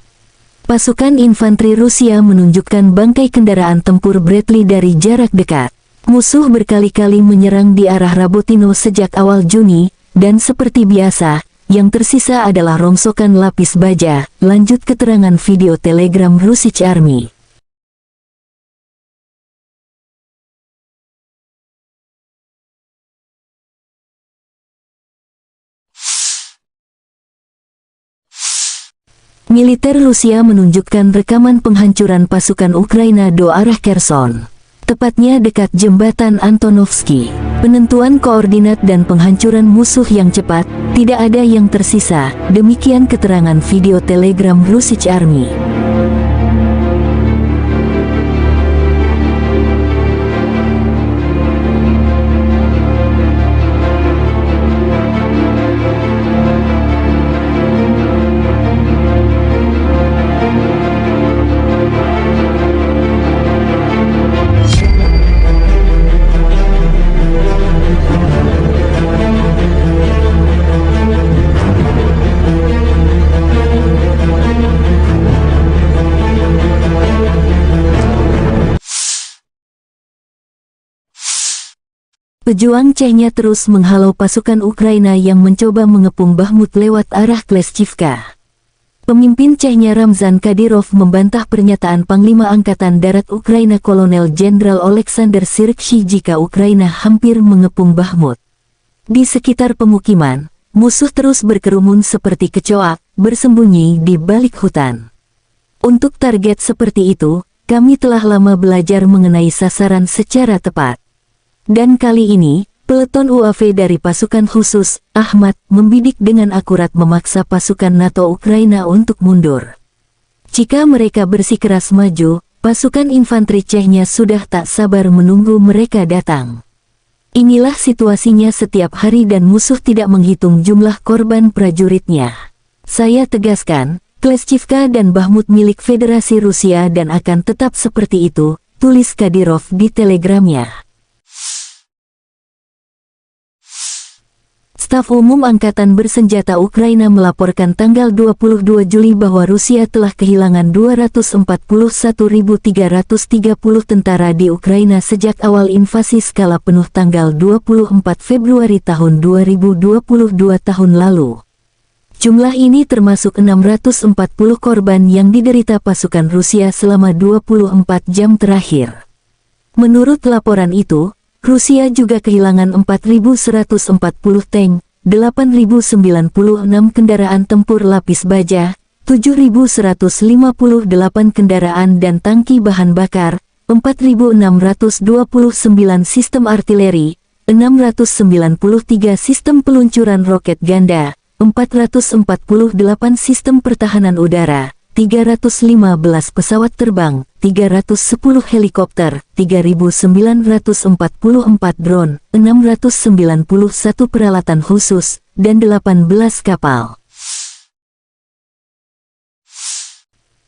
Pasukan infanteri Rusia menunjukkan bangkai kendaraan tempur Bradley dari jarak dekat. Musuh berkali-kali menyerang di arah Rabotino sejak awal Juni, dan seperti biasa, yang tersisa adalah rongsokan lapis baja, lanjut keterangan video Telegram Russian Army. Militer Rusia menunjukkan rekaman penghancuran pasukan Ukraina do arah Kherson, tepatnya dekat jembatan Antonovsky. Penentuan koordinat dan penghancuran musuh yang cepat, tidak ada yang tersisa. Demikian keterangan video Telegram Russian Army. Pejuang Chechnya terus menghalau pasukan Ukraina yang mencoba mengepung Bakhmut lewat arah Kleshchivka. Pemimpin Chechnya Ramzan Kadyrov membantah pernyataan Panglima Angkatan Darat Ukraina Kolonel Jenderal Oleksandr Syrskyi jika Ukraina hampir mengepung Bakhmut. Di sekitar pemukiman, musuh terus berkerumun seperti kecoak, bersembunyi di balik hutan. Untuk target seperti itu, kami telah lama belajar mengenai sasaran secara tepat. Dan kali ini, peleton UAV dari pasukan khusus, Ahmad, membidik dengan akurat memaksa pasukan NATO Ukraina untuk mundur. Jika mereka bersikeras maju, pasukan infanteri Chechnya sudah tak sabar menunggu mereka datang. Inilah situasinya setiap hari dan musuh tidak menghitung jumlah korban prajuritnya. Saya tegaskan, Kleshchivka dan Bakhmut milik Federasi Rusia dan akan tetap seperti itu, tulis Kadyrov di telegramnya. Staf Umum Angkatan Bersenjata Ukraina melaporkan tanggal 22 Juli bahwa Rusia telah kehilangan 241.330 tentara di Ukraina sejak awal invasi skala penuh tanggal 24 Februari tahun 2022 tahun lalu. Jumlah ini termasuk 640 korban yang diderita pasukan Rusia selama 24 jam terakhir. Menurut laporan itu, Rusia juga kehilangan 4.140 tank, 8.096 kendaraan tempur lapis baja, 7.158 kendaraan dan tangki bahan bakar, 4.629 sistem artileri, 693 sistem peluncuran roket ganda, 448 sistem pertahanan udara, 315 pesawat terbang, 310 helikopter, 3.944 drone, 691 peralatan khusus, dan 18 kapal.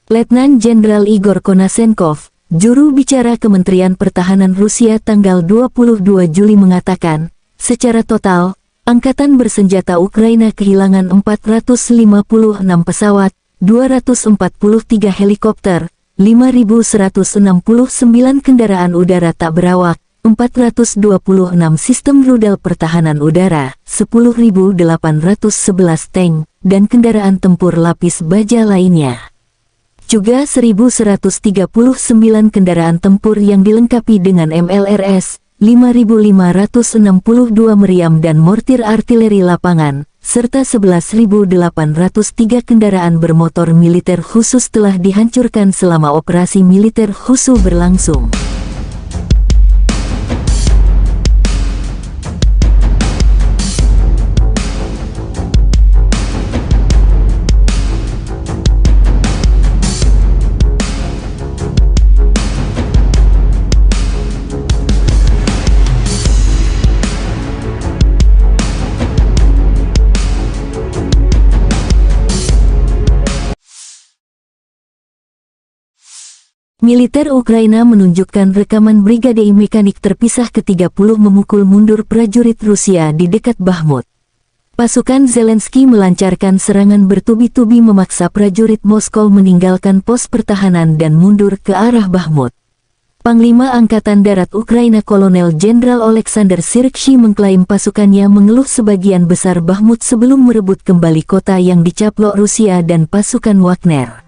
Letnan Jenderal Igor Konashenkov, juru bicara Kementerian Pertahanan Rusia tanggal 22 Juli mengatakan, secara total, Angkatan Bersenjata Ukraina kehilangan 456 pesawat, 243 helikopter, 5.169 kendaraan udara tak berawak, 426 sistem rudal pertahanan udara, 10.811 tank, dan kendaraan tempur lapis baja lainnya. Juga 1.139 kendaraan tempur yang dilengkapi dengan MLRS, 5.562 meriam dan mortir artileri lapangan, serta 11.803 kendaraan bermotor militer khusus telah dihancurkan selama operasi militer khusus berlangsung. Militer Ukraina menunjukkan rekaman Brigade Mekanik terpisah ke-30 memukul mundur prajurit Rusia di dekat Bakhmut. Pasukan Zelensky melancarkan serangan bertubi-tubi memaksa prajurit Moskow meninggalkan pos pertahanan dan mundur ke arah Bakhmut. Panglima Angkatan Darat Ukraina Kolonel Jenderal Oleksandr Syrskyi mengklaim pasukannya mengeluh sebagian besar Bakhmut sebelum merebut kembali kota yang dicaplok Rusia dan pasukan Wagner.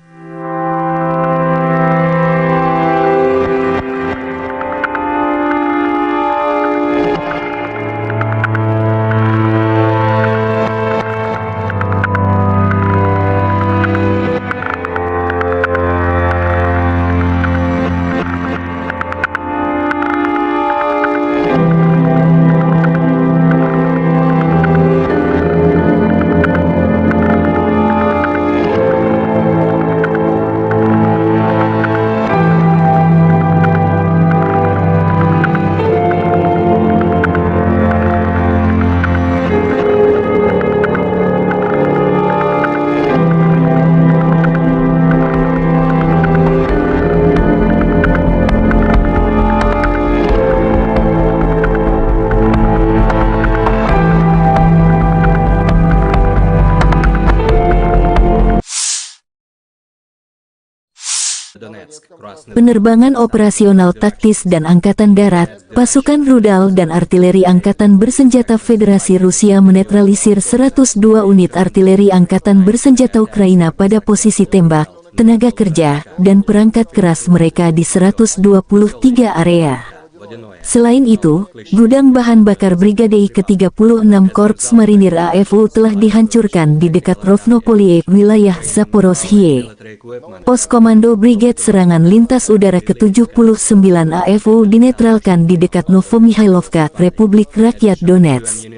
penerbangan operasional taktis dan angkatan darat, pasukan rudal dan artileri angkatan bersenjata Federasi Rusia menetralisir 102 unit artileri angkatan bersenjata Ukraina pada posisi tembak, tenaga kerja, dan perangkat keras mereka di 123 area. Selain itu, gudang bahan bakar Brigade ke-36 Korps Marinir AFU telah dihancurkan di dekat Rovnopolie, wilayah Zaporozhye. Pos Komando Brigade Serangan Lintas Udara ke-79 AFU dinetralkan di dekat Novomihailovka, Republik Rakyat Donetsk.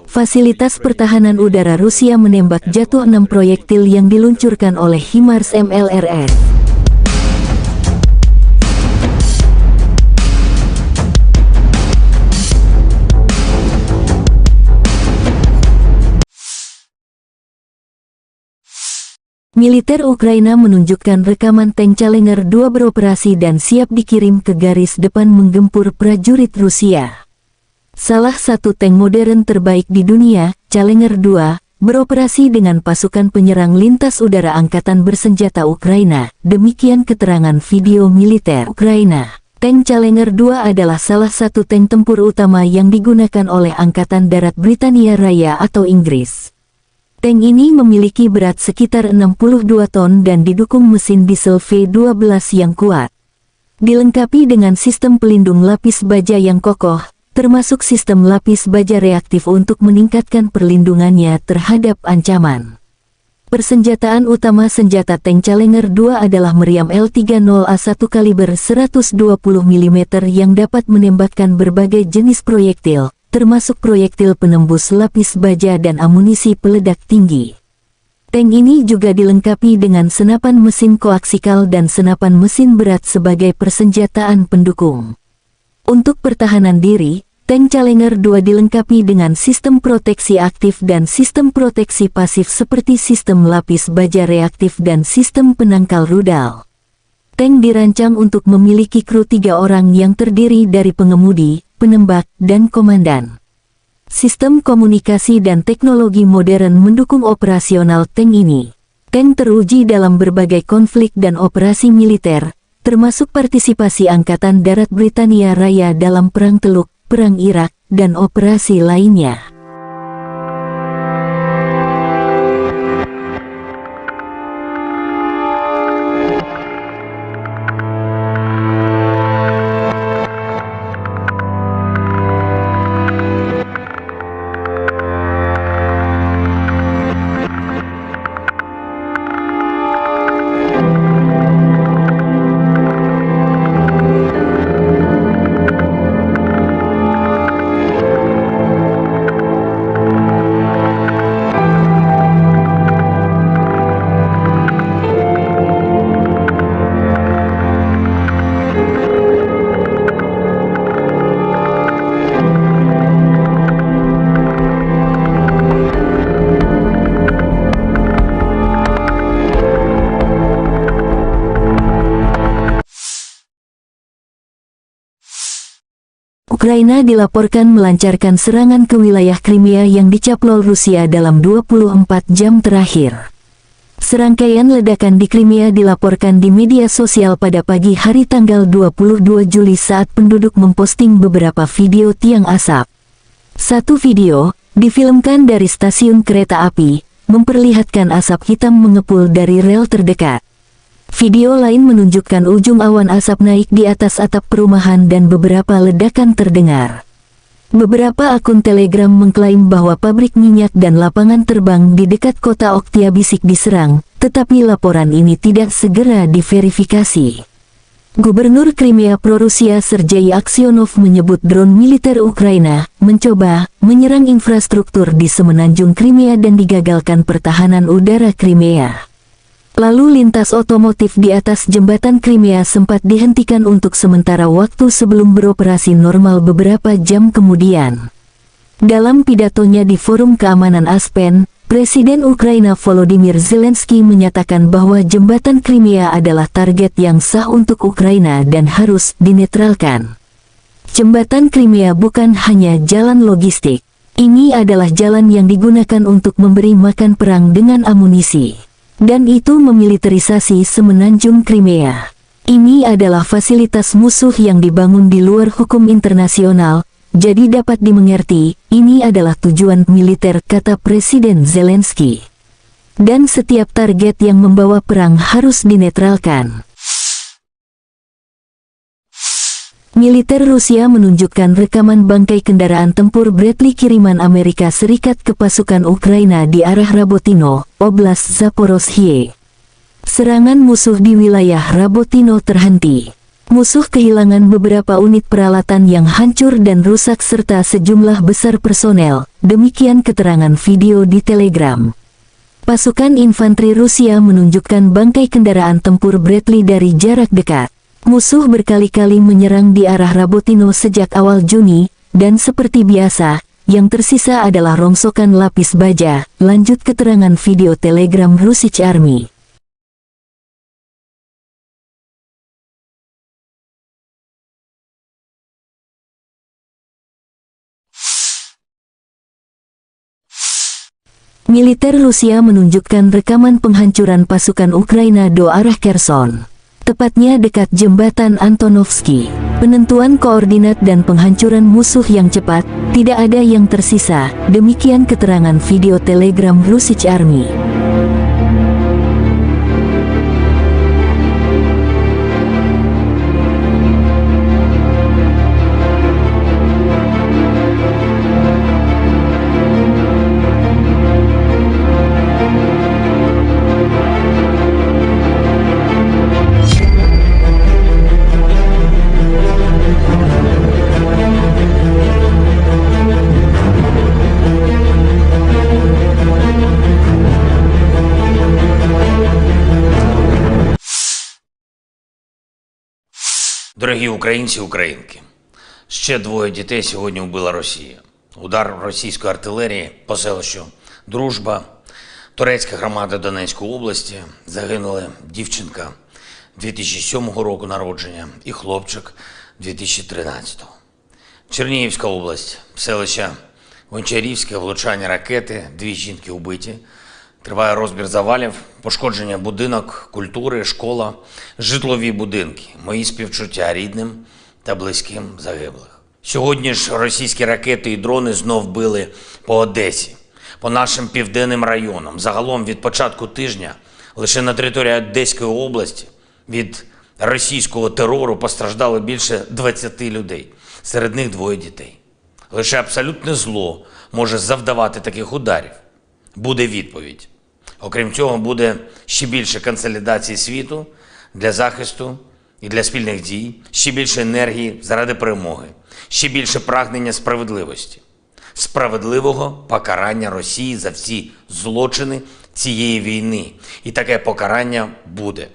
Fasilitas pertahanan udara Rusia menembak jatuh 6 proyektil yang diluncurkan oleh HIMARS MLRS. Militer Ukraina menunjukkan rekaman tank Challenger 2 beroperasi dan siap dikirim ke garis depan menggempur prajurit Rusia. Salah satu tank modern terbaik di dunia, Challenger 2, beroperasi dengan pasukan penyerang lintas udara Angkatan Bersenjata Ukraina, demikian keterangan video militer Ukraina. Tank Challenger 2 adalah salah satu tank tempur utama yang digunakan oleh Angkatan Darat Britania Raya atau Inggris. Tank ini memiliki berat sekitar 62 ton dan didukung mesin diesel V12 yang kuat. Dilengkapi dengan sistem pelindung lapis baja yang kokoh, termasuk sistem lapis baja reaktif untuk meningkatkan perlindungannya terhadap ancaman. Persenjataan utama senjata tank Challenger 2 adalah meriam L30A1 kaliber 120 mm yang dapat menembakkan berbagai jenis proyektil, termasuk proyektil penembus lapis baja dan amunisi peledak tinggi. Tank ini juga dilengkapi dengan senapan mesin koaksikal dan senapan mesin berat sebagai persenjataan pendukung. Untuk pertahanan diri, tank Challenger 2 dilengkapi dengan sistem proteksi aktif dan sistem proteksi pasif seperti sistem lapis baja reaktif dan sistem penangkal rudal. Tank dirancang untuk memiliki kru 3 orang yang terdiri dari pengemudi, penembak, dan komandan. Sistem komunikasi dan teknologi modern mendukung operasional tank ini. Tank teruji dalam berbagai konflik dan operasi militer, termasuk partisipasi Angkatan Darat Britania Raya dalam Perang Teluk, Perang Irak, dan operasi lainnya. Ukraina dilaporkan melancarkan serangan ke wilayah Crimea yang dicaplok Rusia dalam 24 jam terakhir. Serangkaian ledakan di Crimea dilaporkan di media sosial pada pagi hari tanggal 22 Juli saat penduduk memposting beberapa video tiang asap. Satu video, difilmkan dari stasiun kereta api, memperlihatkan asap hitam mengepul dari rel terdekat. Video lain menunjukkan ujung awan asap naik di atas atap perumahan dan beberapa ledakan terdengar. Beberapa akun Telegram mengklaim bahwa pabrik minyak dan lapangan terbang di dekat kota Oktyabrsky diserang, tetapi laporan ini tidak segera diverifikasi. Gubernur Crimea pro-Rusia Sergei Aksyonov menyebut drone militer Ukraina mencoba menyerang infrastruktur di semenanjung Crimea dan digagalkan pertahanan udara Crimea. Lalu lintas otomotif di atas jembatan Crimea sempat dihentikan untuk sementara waktu sebelum beroperasi normal beberapa jam kemudian. Dalam pidatonya di Forum Keamanan Aspen, Presiden Ukraina Volodymyr Zelensky menyatakan bahwa jembatan Crimea adalah target yang sah untuk Ukraina dan harus dinetralkan. Jembatan Crimea bukan hanya jalan logistik. Ini adalah jalan yang digunakan untuk memberi makan perang dengan amunisi. Dan itu memiliterisasi semenanjung Crimea. Ini adalah fasilitas musuh yang dibangun di luar hukum internasional, jadi dapat dimengerti, ini adalah tujuan militer, kata Presiden Zelensky. Dan setiap target yang membawa perang harus dinetralkan. Militer Rusia menunjukkan rekaman bangkai kendaraan tempur Bradley kiriman Amerika Serikat ke pasukan Ukraina di arah Rabotino, Oblast Zaporozhye. Serangan musuh di wilayah Rabotino terhenti. Musuh kehilangan beberapa unit peralatan yang hancur dan rusak serta sejumlah besar personel, demikian keterangan video di Telegram. Pasukan infanteri Rusia menunjukkan bangkai kendaraan tempur Bradley dari jarak dekat. Musuh berkali-kali menyerang di arah Rabotino sejak awal Juni, dan seperti biasa, yang tersisa adalah rongsokan lapis baja, lanjut keterangan video Telegram Russian Army. Militer Rusia menunjukkan rekaman penghancuran pasukan Ukraina do arah Kherson. Tepatnya dekat jembatan Antonovsky. Penentuan koordinat dan penghancuran musuh yang cepat, tidak ada yang tersisa, demikian keterangan video Telegram Russian Army. Дорогі українці, українки, ще 2 дітей сьогодні вбила Росія. Удар російської артилерії по селищу Дружба, турецька громада Донецької області, загинули дівчинка 2007 року народження і хлопчик 2013. Чернігівська область, селище Гончарівське, влучання ракети, 2 жінки вбиті. Триває розбір завалів, пошкодження будинок, культури, школа, житлові будинки. Мої співчуття рідним та близьким загиблих. Сьогодні ж російські ракети і дрони знов били по Одесі, по нашим південним районам. Загалом від початку тижня лише на території Одеської області від російського терору постраждало більше 20 людей, серед них 2 дітей. Лише абсолютне зло може завдавати таких ударів. Буде відповідь. Окрім цього, буде ще більше консолідації світу для захисту і для спільних дій, ще більше енергії заради перемоги, ще більше прагнення справедливості, справедливого покарання Росії за всі злочини цієї війни. І таке покарання буде.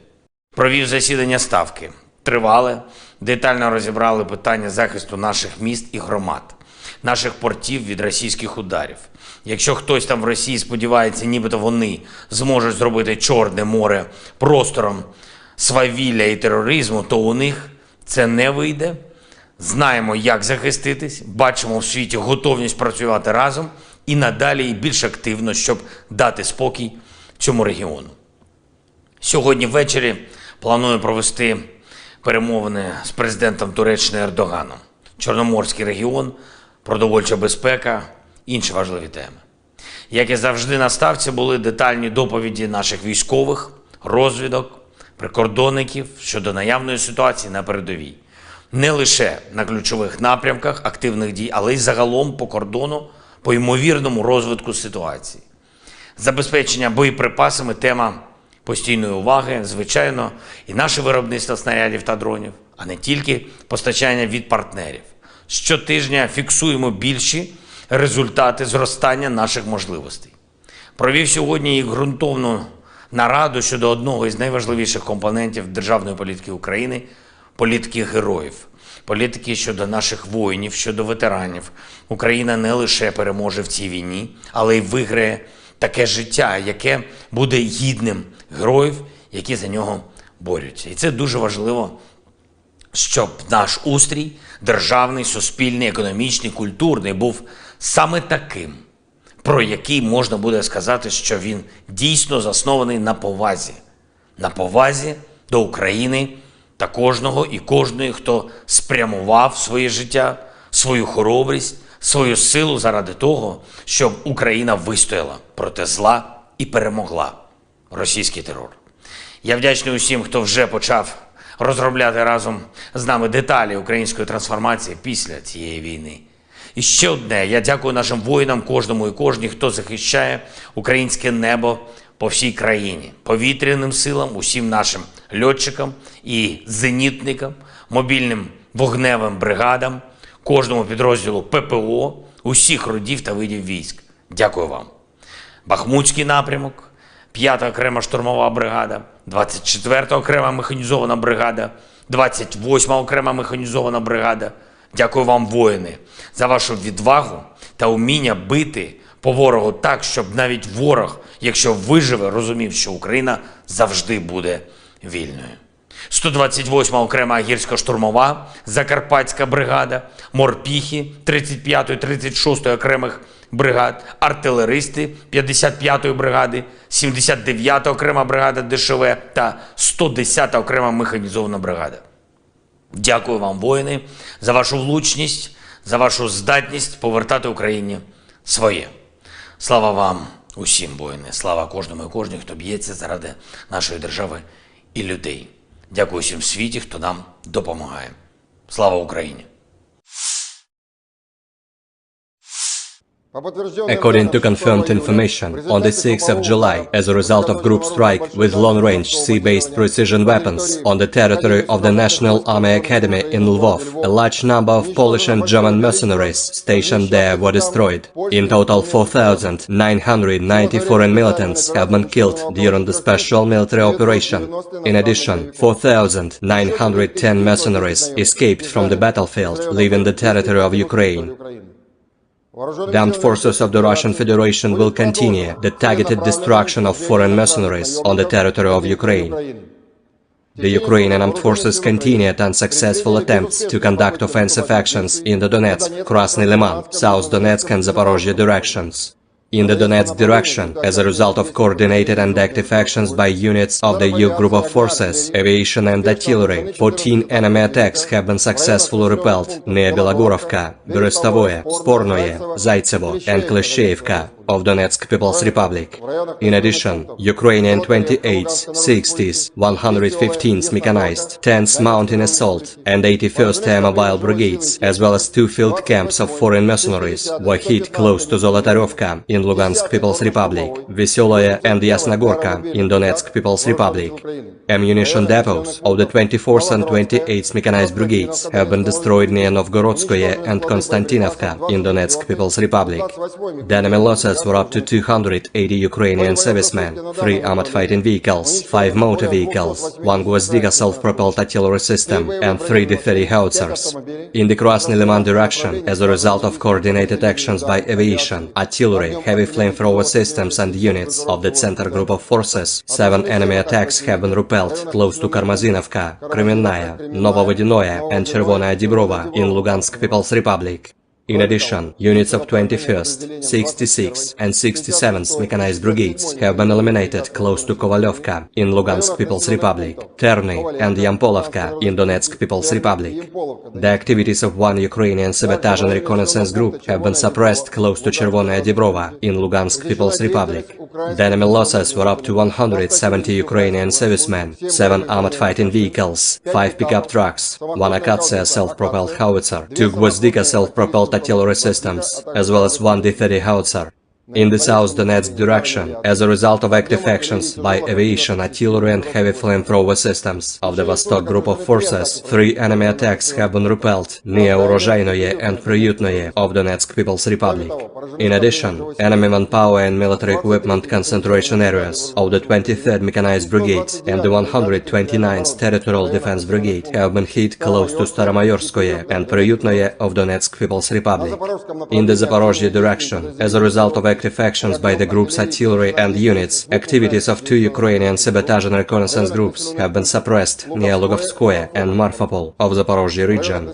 Провів засідання Ставки. Тривале, детально розібрали питання захисту наших міст і громад, наших портів від російських ударів. Якщо хтось там в Росії сподівається, нібито вони зможуть зробити Чорне море простором свавілля і тероризму, то у них це не вийде. Знаємо, як захиститись, бачимо в світі готовність працювати разом і надалі і більш активно, щоб дати спокій цьому регіону. Сьогодні ввечері планую провести перемовини з президентом Туреччини Ердоганом. Чорноморський регіон, продовольча безпека, інші важливі теми. Як і завжди на Ставці були детальні доповіді наших військових, розвідок, прикордонників щодо наявної ситуації на передовій. Не лише на ключових напрямках активних дій, але й загалом по кордону, по ймовірному розвитку ситуації. Забезпечення боєприпасами – тема постійної уваги, звичайно, і наше виробництво снарядів та дронів, а не тільки постачання від партнерів. Щотижня фіксуємо більші результати зростання наших можливостей. Провів сьогодні і ґрунтовну нараду щодо одного із найважливіших компонентів державної політики України – політики героїв. Політики щодо наших воїнів, щодо ветеранів. Україна не лише переможе в цій війні, але й виграє таке життя, яке буде гідним героїв, які за нього борються. І це дуже важливо, щоб наш устрій державний, суспільний, економічний, культурний був саме таким, про який можна буде сказати, що він дійсно заснований на повазі до України та кожного і кожної, хто спрямував своє життя, свою хоробрість, свою силу заради того, щоб Україна вистояла проти зла і перемогла російський терор. Я вдячний усім, хто вже почав розробляти разом з нами деталі української трансформації після цієї війни. І ще одне, я дякую нашим воїнам, кожному і кожній, хто захищає українське небо по всій країні, повітряним силам, усім нашим льотчикам і зенітникам, мобільним вогневим бригадам, кожному підрозділу ППО, усіх родів та видів військ. Дякую вам. Бахмутський напрямок, 5-та окрема штурмова бригада, 24-та окрема механізована бригада, 28-та окрема механізована бригада. Дякую вам, воїни, за вашу відвагу та уміння бити по ворогу так, щоб навіть ворог, якщо виживе, розумів, що Україна завжди буде вільною. 128-ма окрема гірсько-штурмова, Закарпатська бригада, морпіхи 35-ї, 36-ї окремих бригад, артилеристи 55-ї бригади, 79-та окрема бригада ДШВ та 110-та окрема механізована бригада. Дякую вам, воїни, за вашу влучність, за вашу здатність повертати Україні своє. Слава вам усім, воїни, слава кожному і кожній, хто б'ється заради нашої держави і людей. Дякую всім в світі, хто нам допомагає. Слава Україні! According to confirmed information, on the 6th of July, as a result of group strike with long-range sea-based precision weapons on the territory of the National Army Academy in Lvov, a large number of Polish and German mercenaries stationed there were destroyed. In total, 4,990 foreign militants have been killed during the special military operation. In addition, 4,910 mercenaries escaped from the battlefield, leaving the territory of Ukraine. The armed forces of the Russian Federation will continue the targeted destruction of foreign mercenaries on the territory of Ukraine. The Ukrainian armed forces continued unsuccessful attempts to conduct offensive actions in the Donetsk, Krasny Liman, South Donetsk and Zaporozhye directions. In the Donetsk direction, as a result of coordinated and active actions by units of the EU group of forces, aviation and artillery, 14 enemy attacks have been successfully repelled near Belogorovka, Berestovoye, Spornoye, Zaitsevo and Kleshchevka of Donetsk People's Republic. In addition, Ukrainian 28th, 60th, 115th mechanized, 10th mountain assault and 81st Air Mobile brigades, as well as 2 field camps of foreign mercenaries, were hit close to Zolotaryovka in Lugansk People's Republic, Veseloye and Yasnogorka in Donetsk People's Republic. Ammunition depots of the 24th and 28th mechanized brigades have been destroyed near Novgorodskoye and Konstantinovka in Donetsk People's Republic. The enemy losses were up to 280 Ukrainian servicemen, 3 armored fighting vehicles, 5 motor vehicles, 1 Gvozdyka self-propelled artillery system and 3 D-30 howitzers. In the Krasny Liman direction, as a result of coordinated actions by aviation, artillery, heavy flamethrower systems and units of the Center Group of Forces, 7 enemy attacks have been repelled close to Karmazinovka, Kremenная, Novovodinoye and Chervonaya Dibrova in Lugansk People's Republic. In addition, units of 21st, 66th and 67th mechanized brigades have been eliminated close to Kovalyovka in Lugansk People's Republic, Terny and Yampolovka in Donetsk People's Republic. The activities of 1 Ukrainian sabotage and reconnaissance group have been suppressed close to Chervonaya Dibrova in Lugansk People's Republic. The enemy losses were up to 170 Ukrainian servicemen, 7 armored fighting vehicles, 5 pickup trucks, 1 Akatsiya self-propelled howitzer, 2 Gvozdyka self-propelled artillery systems, as well as 1 D-30 howitzer. In the South Donetsk direction, as a result of active actions by aviation, artillery and heavy flamethrower systems of the Vostok Group of Forces, 3 enemy attacks have been repelled near Urozhainoye and Priutnoye of Donetsk People's Republic. In addition, enemy manpower and military equipment concentration areas of the 23rd Mechanized Brigade and the 129th Territorial Defense Brigade have been hit close to Staromayorskoye and Priutnoye of Donetsk People's Republic. In the Zaporozhye direction, as a result of proactive actions by the group's artillery and units, activities of two Ukrainian sabotage and reconnaissance groups have been suppressed near Lugovskoye and Marfapol of Zaporozhye region.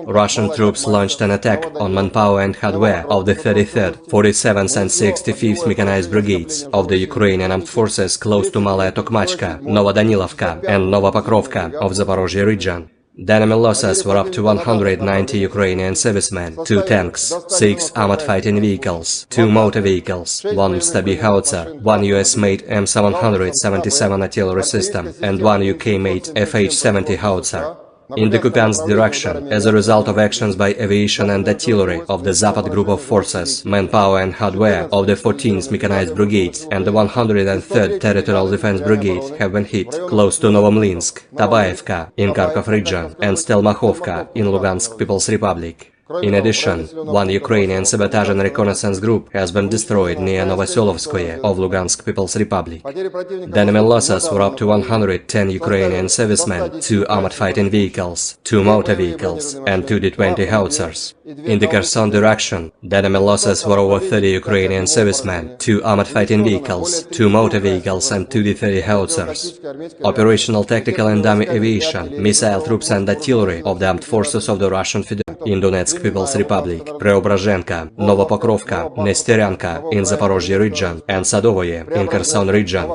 Russian troops launched an attack on manpower and hardware of the 33rd, 47th and 65th Mechanized Brigades of the Ukrainian Armed Forces close to Malaya Tokmachka, Novodanilovka and Novopokrovka of Zaporozhye region. The enemy losses were up to 190 Ukrainian servicemen, 2 tanks, 6 armored fighting vehicles, 2 motor vehicles, 1 Stabi howitzer, 1 US-made M777 artillery system, and 1 UK-made FH-70 howitzer. In the Kupiansk direction, as a result of actions by aviation and artillery of the Zapad group of forces, manpower and hardware of the 14th Mechanized Brigade and the 103rd Territorial Defense Brigade have been hit close to Novomlinsk, Tabaevka in Kharkov region and Stelmakhovka in Lugansk People's Republic. In addition, 1 Ukrainian sabotage and reconnaissance group has been destroyed near Novoselovskoye of Lugansk People's Republic. The enemy losses were up to 110 Ukrainian servicemen, 2 armored fighting vehicles, 2 motor vehicles, and 2 D-20 howitzers. In the Kherson direction, the enemy losses were over 30 Ukrainian servicemen, 2 armored fighting vehicles, 2 motor vehicles, and 2 D-30 howitzers. Operational, tactical and dummy aviation, missile troops and artillery of the armed forces of the Russian Federation in Donetsk People's Republic, Preobrazhenka, Novopokrovka, Nesteryanka in Zaporozhye region, and Sadovoye in Kherson region.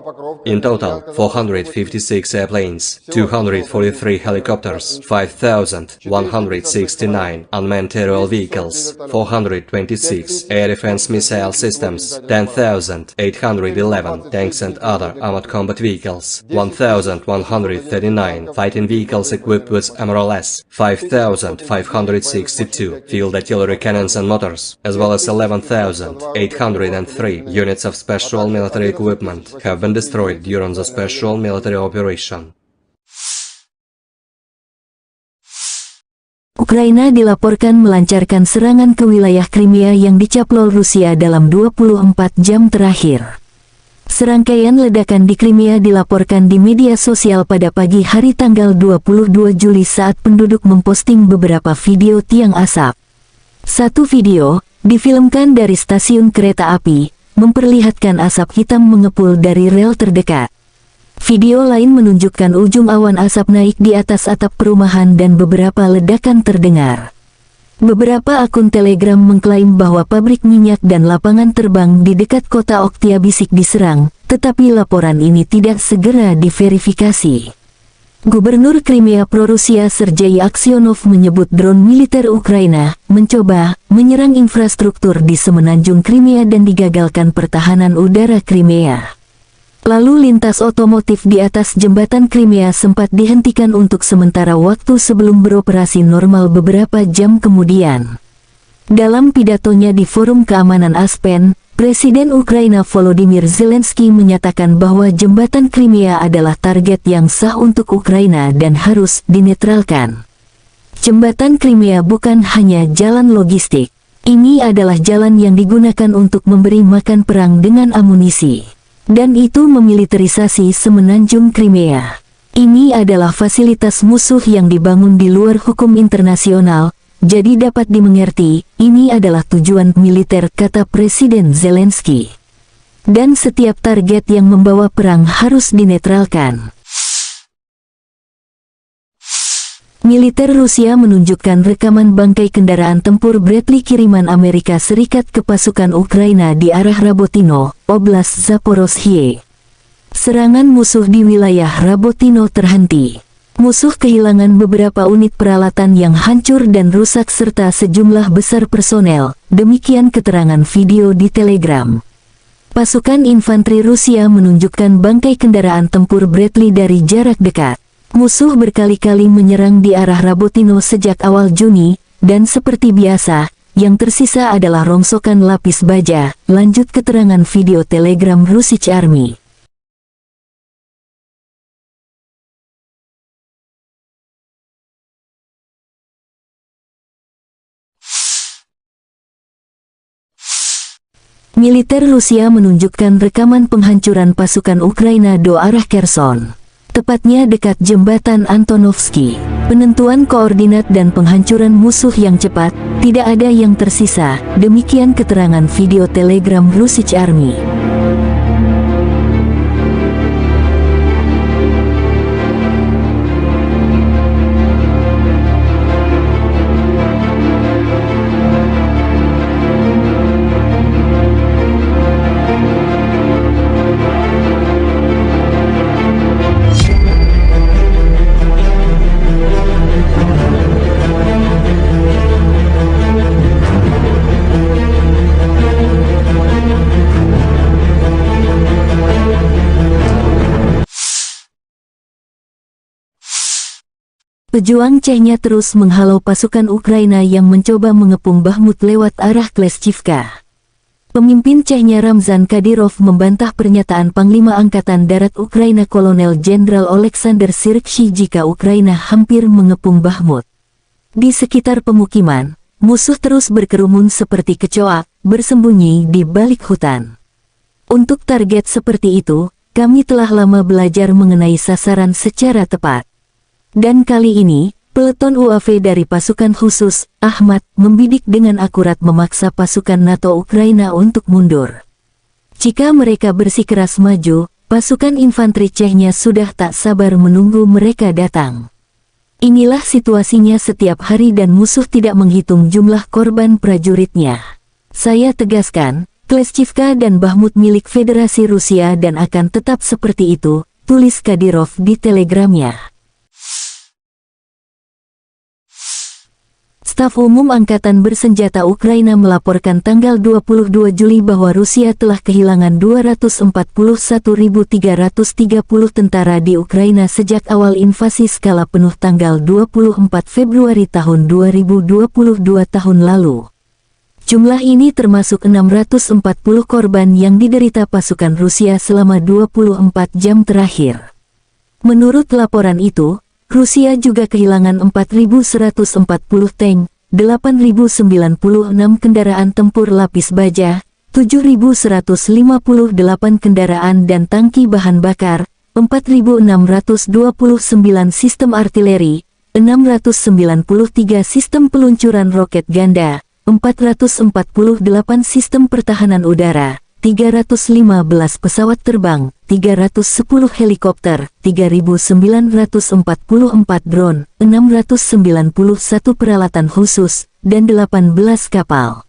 In total, 456 airplanes, 243 helicopters, 5,169 unmanned aerial vehicles, 426 air defense missile systems, 10,811 tanks and other armored combat vehicles, 1,139 fighting vehicles equipped with MRLS, 5,562 field artillery cannons and motors, as well as 11,803 units of special military equipment have been destroyed during the special military operation. Ukraina dilaporkan melancarkan serangan ke wilayah Crimea yang dicaplok Rusia dalam 24 jam terakhir. Serangkaian ledakan di Crimea dilaporkan di media sosial pada pagi hari tanggal 22 Juli saat penduduk memposting beberapa video tiang asap. Satu video, difilmkan dari stasiun kereta api, memperlihatkan asap hitam mengepul dari rel terdekat. Video lain menunjukkan ujung awan asap naik di atas atap perumahan dan beberapa ledakan terdengar. Beberapa akun Telegram mengklaim bahwa pabrik minyak dan lapangan terbang di dekat kota Oktyabrsky diserang, tetapi laporan ini tidak segera diverifikasi. Gubernur Crimea pro-Rusia Sergei Aksyonov menyebut drone militer Ukraina mencoba menyerang infrastruktur di semenanjung Crimea dan digagalkan pertahanan udara Crimea. Lalu lintas otomotif di atas jembatan Crimea sempat dihentikan untuk sementara waktu sebelum beroperasi normal beberapa jam kemudian. Dalam pidatonya di Forum Keamanan Aspen, Presiden Ukraina Volodymyr Zelensky menyatakan bahwa jembatan Crimea adalah target yang sah untuk Ukraina dan harus dinetralkan. Jembatan Crimea bukan hanya jalan logistik. Ini adalah jalan yang digunakan untuk memberi makan perang dengan amunisi. Dan itu memiliterisasi semenanjung Crimea. Ini adalah fasilitas musuh yang dibangun di luar hukum internasional, jadi dapat dimengerti, ini adalah tujuan militer, kata Presiden Zelensky. Dan setiap target yang membawa perang harus dinetralkan. Militer Rusia menunjukkan rekaman bangkai kendaraan tempur Bradley kiriman Amerika Serikat ke pasukan Ukraina di arah Rabotino, Oblast Zaporozhye. Serangan musuh di wilayah Rabotino terhenti. Musuh kehilangan beberapa unit peralatan yang hancur dan rusak serta sejumlah besar personel, demikian keterangan video di Telegram. Pasukan infanteri Rusia menunjukkan bangkai kendaraan tempur Bradley dari jarak dekat. Musuh berkali-kali menyerang di arah Rabotino sejak awal Juni, dan seperti biasa, yang tersisa adalah rongsokan lapis baja, lanjut keterangan video Telegram Russian Army. Militer Rusia menunjukkan rekaman penghancuran pasukan Ukraina do arah Kherson. tepatnya dekat jembatan Antonovsky. Penentuan koordinat dan penghancuran musuh yang cepat, tidak ada yang tersisa. Demikian keterangan video telegram Rusisch Army. Pejuang Chechnya terus menghalau pasukan Ukraina yang mencoba mengepung Bakhmut lewat arah Kleshchivka. Pemimpin Chechnya Ramzan Kadyrov membantah pernyataan Panglima Angkatan Darat Ukraina Kolonel Jenderal Oleksandr Syrskyi jika Ukraina hampir mengepung Bakhmut. Di sekitar pemukiman, musuh terus berkerumun seperti kecoak, bersembunyi di balik hutan. Untuk target seperti itu, kami telah lama belajar mengenai sasaran secara tepat. Dan kali ini, peleton UAV dari pasukan khusus, Ahmad, membidik dengan akurat memaksa pasukan NATO Ukraina untuk mundur. Jika mereka bersikeras maju, pasukan infanteri Chechnya sudah tak sabar menunggu mereka datang. Inilah situasinya setiap hari dan musuh tidak menghitung jumlah korban prajuritnya. Saya tegaskan, Kleshchivka dan Bakhmut milik Federasi Rusia dan akan tetap seperti itu, tulis Kadyrov di telegramnya. Staf Umum Angkatan Bersenjata Ukraina melaporkan tanggal 22 Juli bahwa Rusia telah kehilangan 241.330 tentara di Ukraina sejak awal invasi skala penuh tanggal 24 Februari tahun 2022 tahun lalu. Jumlah ini termasuk 640 korban yang diderita pasukan Rusia selama 24 jam terakhir. Menurut laporan itu, Rusia juga kehilangan 4.140 tank, 8.096 kendaraan tempur lapis baja, 7.158 kendaraan dan tangki bahan bakar, 4.629 sistem artileri, 693 sistem peluncuran roket ganda, 448 sistem pertahanan udara, 315 pesawat terbang, 310 helikopter, 3.944 drone, 691 peralatan khusus, dan 18 kapal.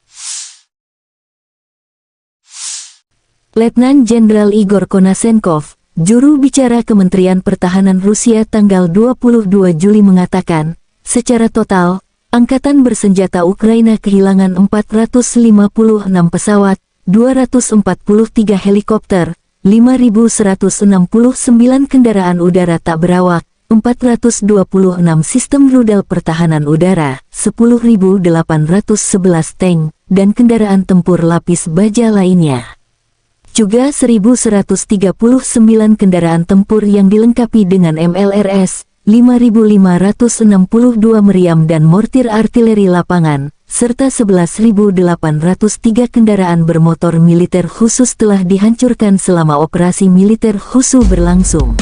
Letnan Jenderal Igor Konasenkov, juru bicara Kementerian Pertahanan Rusia tanggal 22 Juli mengatakan, secara total, Angkatan Bersenjata Ukraina kehilangan 456 pesawat, 243 helikopter, 5.169 kendaraan udara tak berawak, 426 sistem rudal pertahanan udara, 10.811 tank, dan kendaraan tempur lapis baja lainnya. Juga 1.139 kendaraan tempur yang dilengkapi dengan MLRS, 5.562 meriam dan mortir artileri lapangan, serta 11.803 kendaraan bermotor militer khusus telah dihancurkan selama operasi militer khusus berlangsung.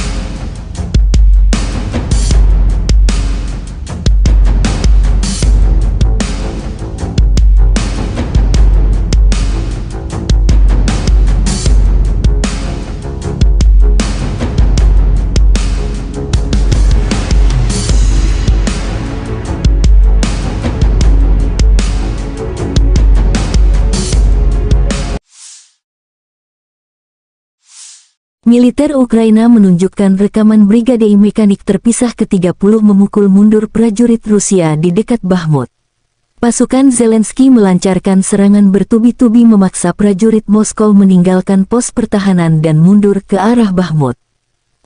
Militer Ukraina menunjukkan rekaman brigade mekanik terpisah ke-30 memukul mundur prajurit Rusia di dekat Bakhmut. Pasukan Zelensky melancarkan serangan bertubi-tubi memaksa prajurit Moskow meninggalkan pos pertahanan dan mundur ke arah Bakhmut.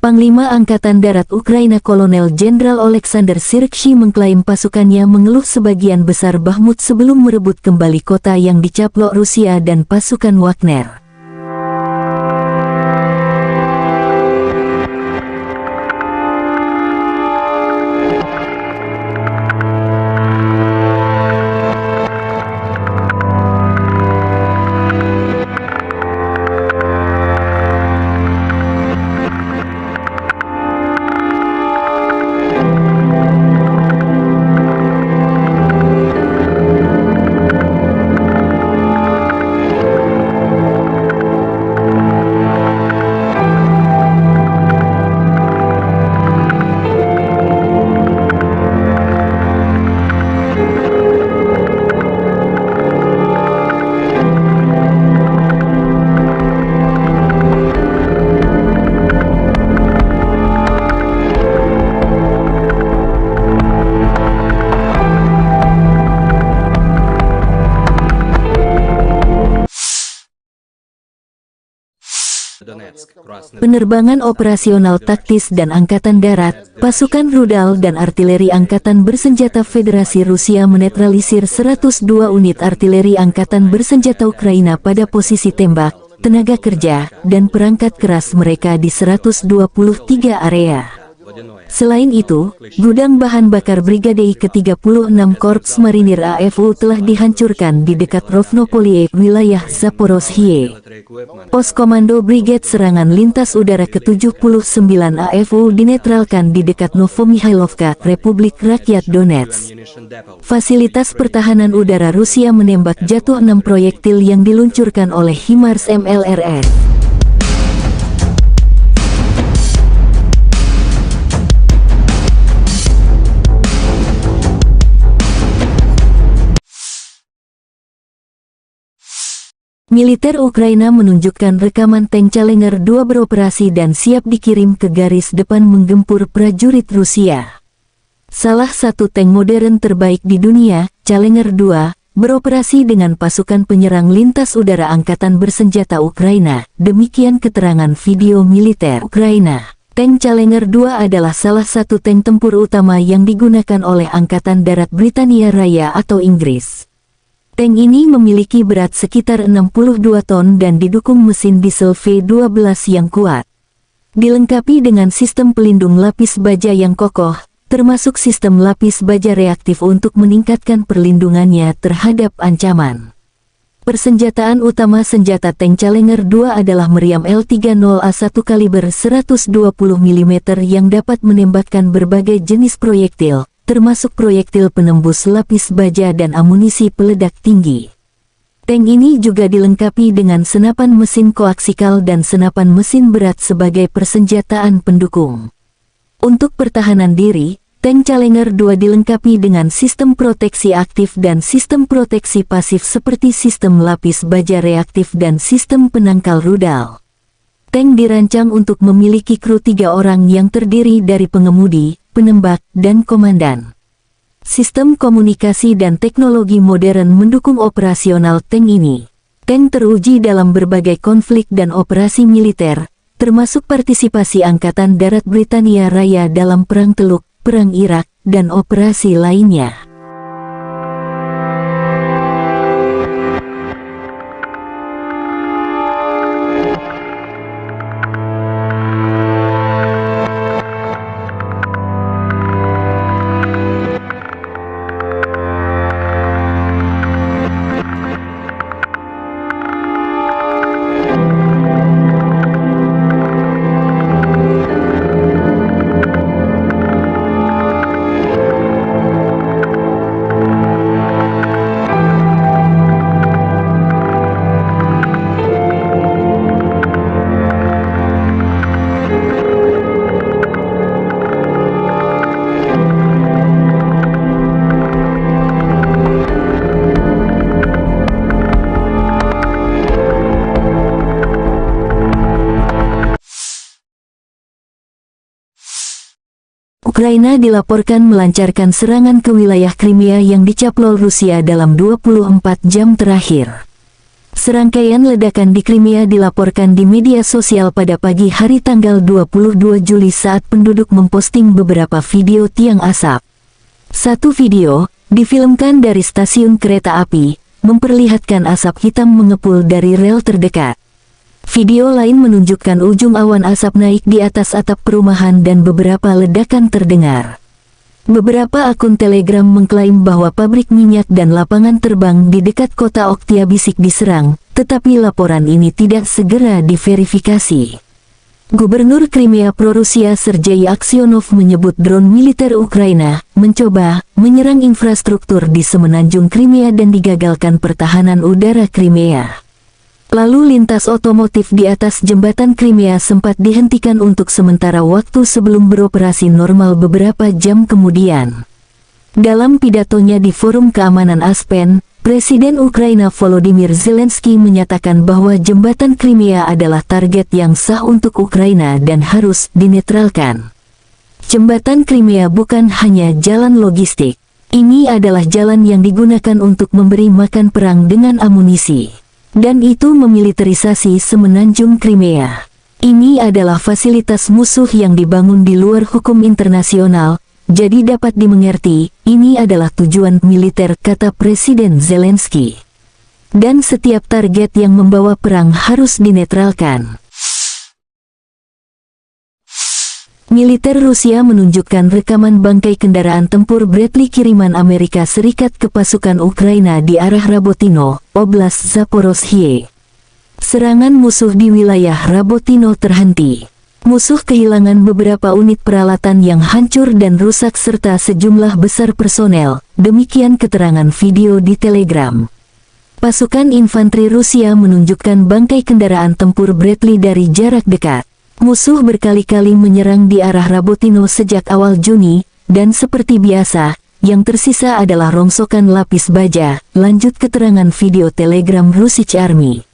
Panglima Angkatan Darat Ukraina Kolonel Jenderal Oleksandr Syrskyi mengklaim pasukannya mengeluh sebagian besar Bakhmut sebelum merebut kembali kota yang dicaplok Rusia dan pasukan Wagner. penerbangan operasional taktis dan angkatan darat, pasukan rudal dan artileri angkatan bersenjata Federasi Rusia menetralisir 102 unit artileri angkatan bersenjata Ukraina pada posisi tembak, tenaga kerja, dan perangkat keras mereka di 123 area. Selain itu, gudang bahan bakar Brigade ke-36 Korps Marinir AFU telah dihancurkan di dekat Rovnopolie, wilayah Zaporozhye. Pos Komando Brigade Serangan Lintas Udara ke-79 AFU dinetralkan di dekat Novomihailovka, Republik Rakyat Donetsk. Fasilitas pertahanan udara Rusia menembak jatuh 6 proyektil yang diluncurkan oleh HIMARS MLRS. Militer Ukraina menunjukkan rekaman tank Challenger 2 beroperasi dan siap dikirim ke garis depan menggempur prajurit Rusia. Salah satu tank modern terbaik di dunia, Challenger 2, beroperasi dengan pasukan penyerang lintas udara angkatan bersenjata Ukraina, demikian keterangan video militer Ukraina. Tank Challenger 2 adalah salah satu tank tempur utama yang digunakan oleh Angkatan Darat Britania Raya atau Inggris. Tank ini memiliki berat sekitar 62 ton dan didukung mesin diesel V12 yang kuat. Dilengkapi dengan sistem pelindung lapis baja yang kokoh, termasuk sistem lapis baja reaktif untuk meningkatkan perlindungannya terhadap ancaman. Persenjataan utama senjata tank Challenger 2 adalah meriam L30A1 kaliber 120 mm yang dapat menembakkan berbagai jenis proyektil, termasuk proyektil penembus lapis baja dan amunisi peledak tinggi. Tank ini juga dilengkapi dengan senapan mesin koaksikal dan senapan mesin berat sebagai persenjataan pendukung. Untuk pertahanan diri, tank Challenger 2 dilengkapi dengan sistem proteksi aktif dan sistem proteksi pasif seperti sistem lapis baja reaktif dan sistem penangkal rudal. Tank dirancang untuk memiliki kru 3 orang yang terdiri dari pengemudi, penembak, dan komandan. Sistem komunikasi dan teknologi modern mendukung operasional tank ini. Tank teruji dalam berbagai konflik dan operasi militer, termasuk partisipasi Angkatan Darat Britania Raya dalam Perang Teluk, Perang Irak, dan operasi lainnya. Ukraina dilaporkan melancarkan serangan ke wilayah Crimea yang dicaplok Rusia dalam 24 jam terakhir. Serangkaian ledakan di Crimea dilaporkan di media sosial pada pagi hari tanggal 22 Juli saat penduduk memposting beberapa video tiang asap. Satu video, difilmkan dari stasiun kereta api, memperlihatkan asap hitam mengepul dari rel terdekat. Video lain menunjukkan ujung awan asap naik di atas atap perumahan dan beberapa ledakan terdengar. Beberapa akun Telegram mengklaim bahwa pabrik minyak dan lapangan terbang di dekat kota Oktyabrsky diserang, tetapi laporan ini tidak segera diverifikasi. Gubernur Crimea pro-Rusia Sergei Aksyonov menyebut drone militer Ukraina mencoba menyerang infrastruktur di semenanjung Crimea dan digagalkan pertahanan udara Crimea. Lalu lintas otomotif di atas jembatan Crimea sempat dihentikan untuk sementara waktu sebelum beroperasi normal beberapa jam kemudian. Dalam pidatonya di Forum Keamanan Aspen, Presiden Ukraina Volodymyr Zelensky menyatakan bahwa jembatan Crimea adalah target yang sah untuk Ukraina dan harus dinetralkan. Jembatan Crimea bukan hanya jalan logistik. Ini adalah jalan yang digunakan untuk memberi makan perang dengan amunisi. Dan itu memiliterisasi semenanjung Crimea. Ini adalah fasilitas musuh yang dibangun di luar hukum internasional, jadi dapat dimengerti, ini adalah tujuan militer, kata Presiden Zelensky. Dan setiap target yang membawa perang harus dinetralkan. Militer Rusia menunjukkan rekaman bangkai kendaraan tempur Bradley kiriman Amerika Serikat ke pasukan Ukraina di arah Rabotino, Oblast Zaporozhye. Serangan musuh di wilayah Rabotino terhenti. Musuh kehilangan beberapa unit peralatan yang hancur dan rusak serta sejumlah besar personel, demikian keterangan video di Telegram. Pasukan infanteri Rusia menunjukkan bangkai kendaraan tempur Bradley dari jarak dekat. Musuh berkali-kali menyerang di arah Rabotino sejak awal Juni, dan seperti biasa, yang tersisa adalah rongsokan lapis baja, lanjut keterangan video Telegram Russian Army.